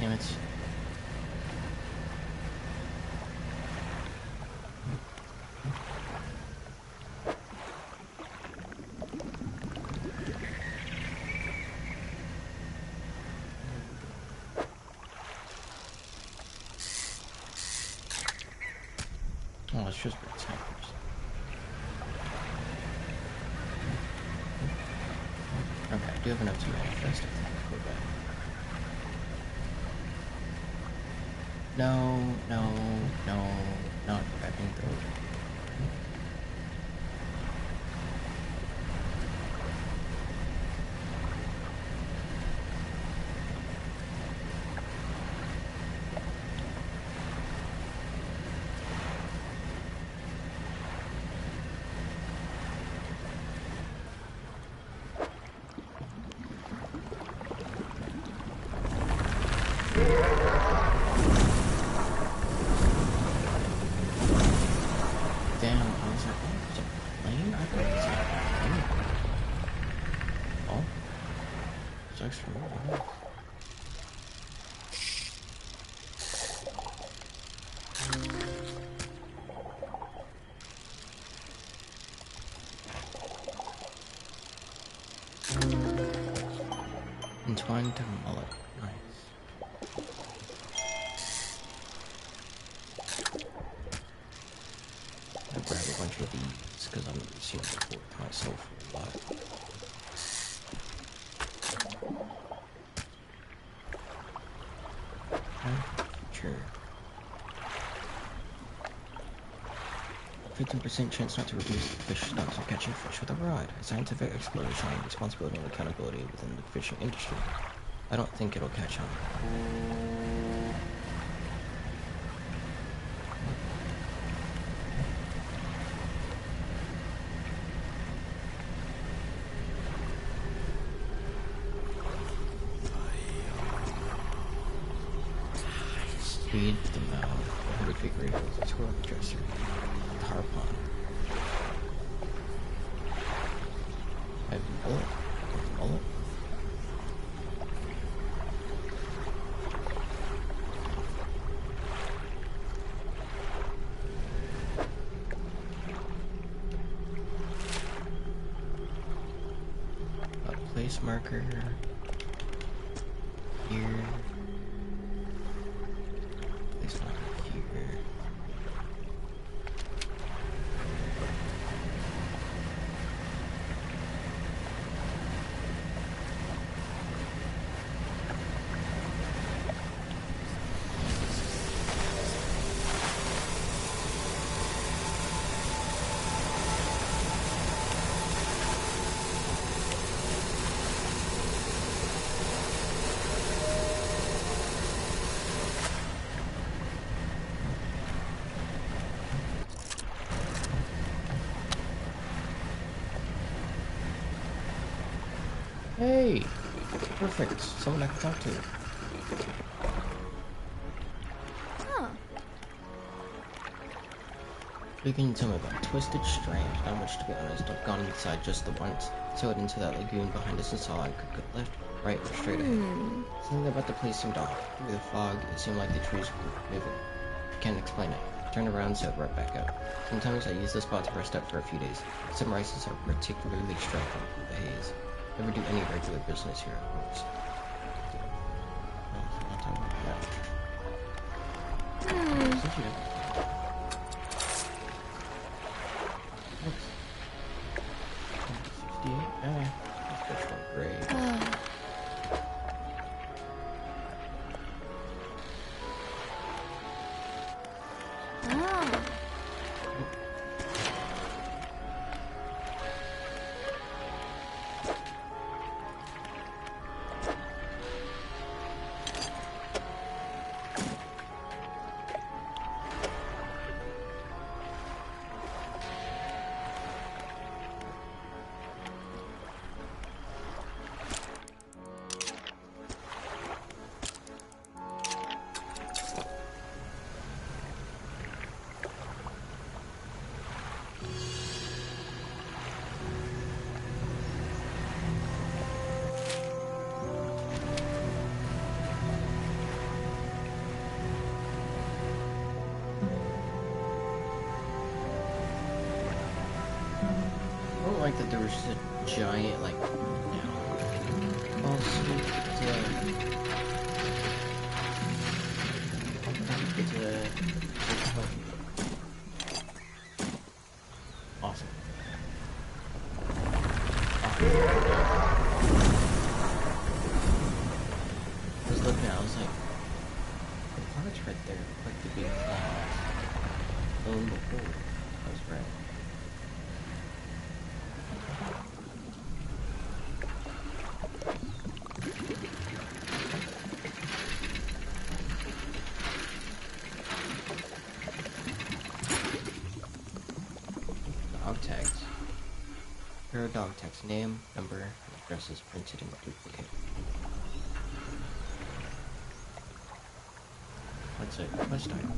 Damn it. Oh, it's just red snipers. Okay, I do have enough to manifest if things go bad. No, no, no, not grabbing those. Damn, I was like, oh, there's a plane? I thought it was a plane. Oh, it's extra. Oh. on to mullet. Nice. I'll grab a bunch of these because I'm seeing it for myself a lot. Sure. 15% chance not to reduce fish stocks or catching fish with a rod. A scientific exploration on responsibility and accountability within the fishing industry. I don't think it'll catch on. Speed the mouth, 100 feet rifles, a squirrel dresser, the harpon. I have a mullet. Mullet. A place marker here. Place marker here. Hey! Perfect. Someone I can talk to. Huh. You can tell me about Twisted Strange. Not much to be honest. I've gone inside just the once. Sailed into that lagoon behind us and saw I could go left, right, or straight ahead. Something about the place seemed off. Through the fog, it seemed like the trees were moving. I can't explain it. Turned around and sailed right back out. Sometimes I use this spot to rest up for a few days. Sunrises are particularly striking with the haze. Never do any regular business here, of course. Well, I'm not talking about that. Since you did. Oops. 68? This fish went great. I don't like that there was just a giant, like, oh, sweet, awesome. I was looking at it, I was like, the parts right there, like the big clouds. Lo and behold, I was right. Dog tags. Here are dog tags. Name, number, and address is printed in duplicate. What's it? Quest item.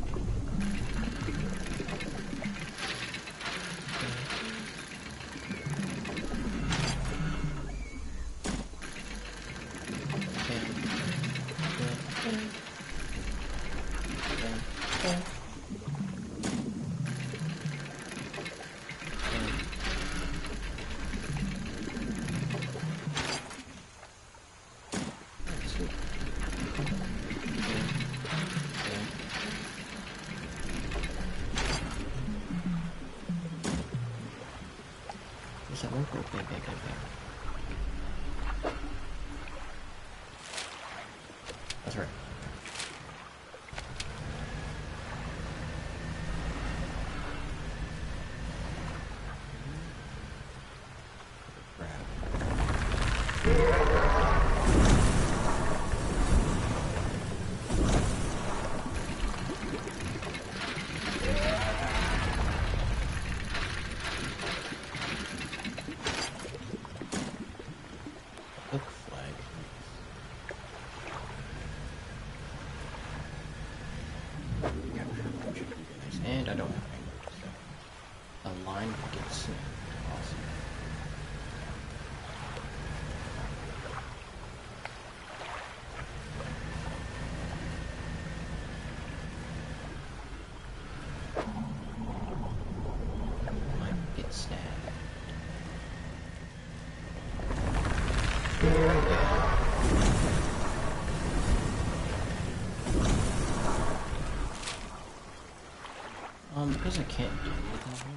Awesome. Might get snagged. Because I can't do anything here.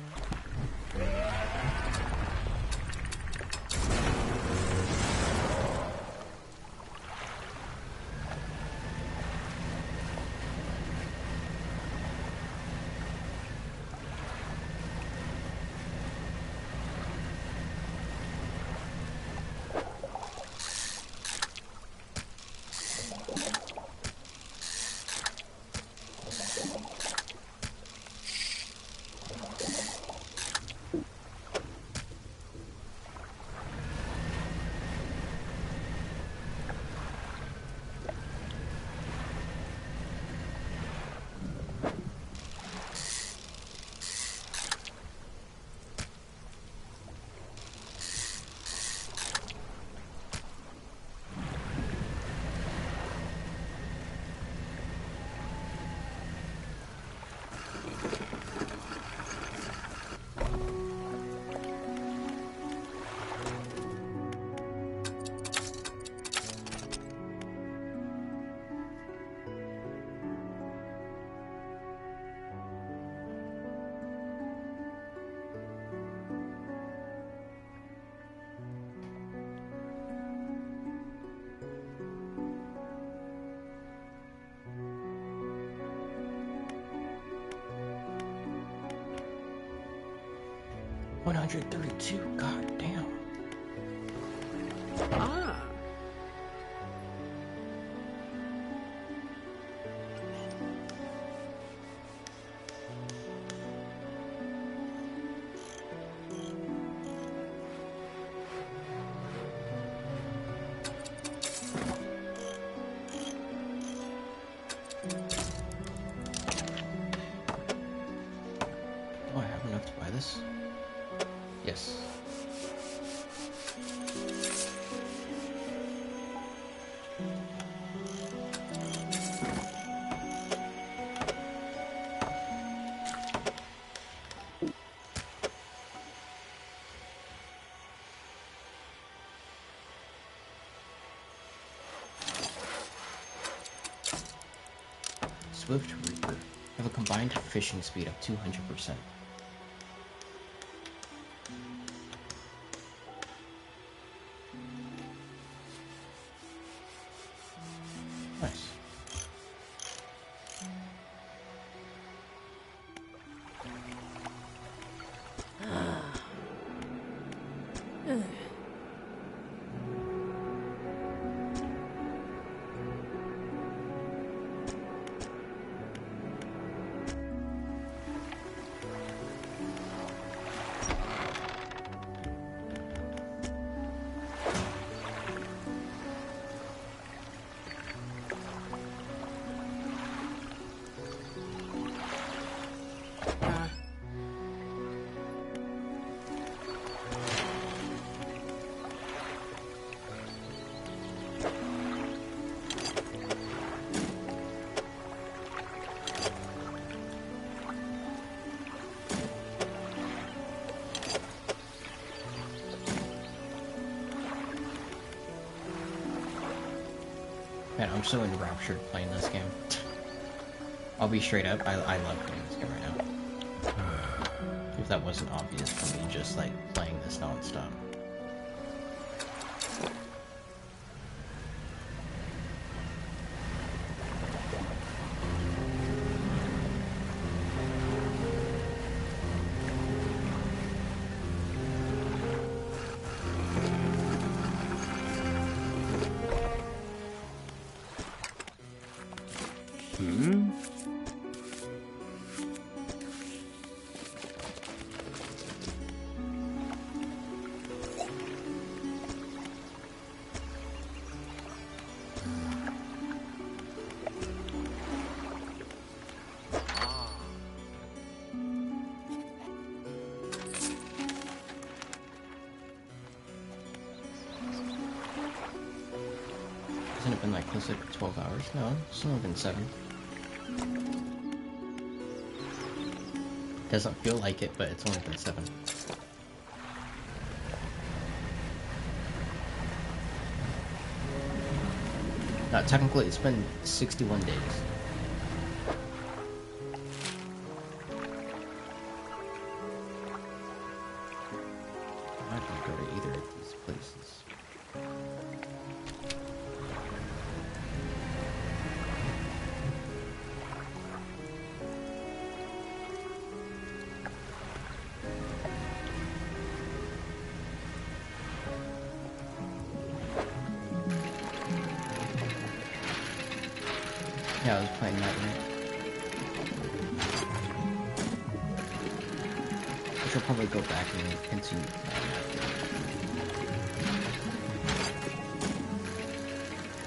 $132, god damn. Ah. Do I have enough to buy this? Yes. Swift Reaper. Have a combined fishing speed of 200%. Nice. Man, I'm so enraptured playing this game. I'll be straight up, I love playing this game right now. If that wasn't obvious for me, just like playing this non-stop. Feels like 12 hours? No, it's only been 7. Doesn't feel like it, but it's only been 7. Technically, it's been 61 days. I'm not gonna go to either of these places. Yeah, I was playing Nightmare. I should probably go back and continue playing after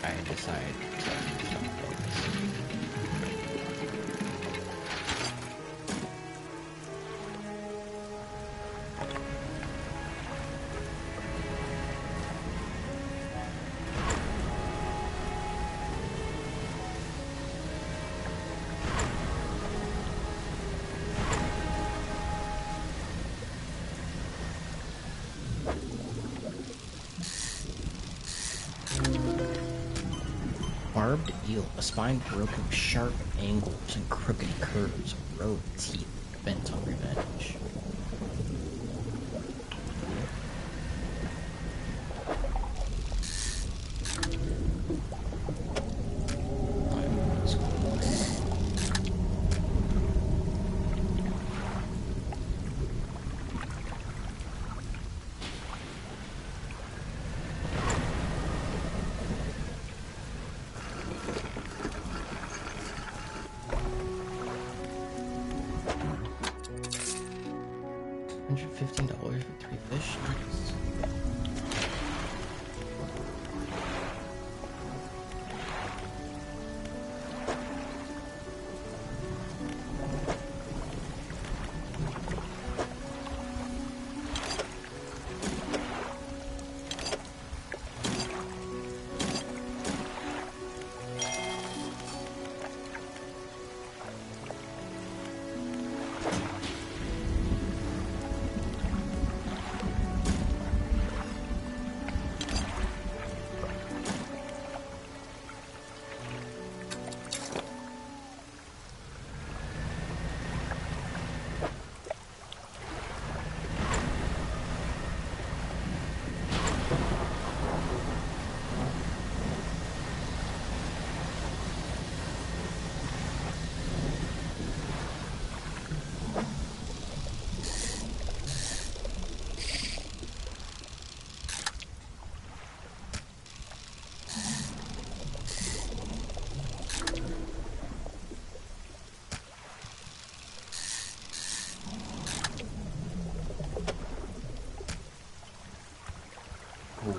I decide to stop playing this. Barbed eel, a spine broken with sharp angles and crooked curves, a row of teeth bent on revenge. $115 for 3 fish? Nice. Cool.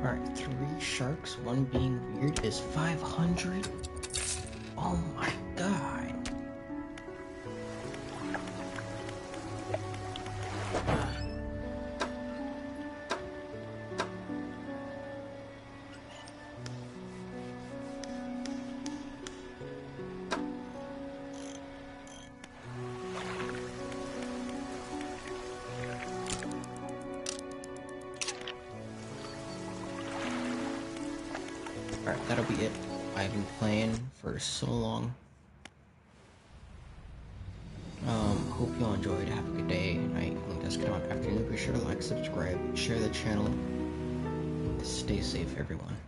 Alright, 3 sharks, 1 being weird is 500? Oh my god. Alright, that'll be it. I've been playing for so long. Hope you all enjoyed. Have a good day, night, and afternoon. Be sure to like, subscribe, share the channel. Stay safe, everyone.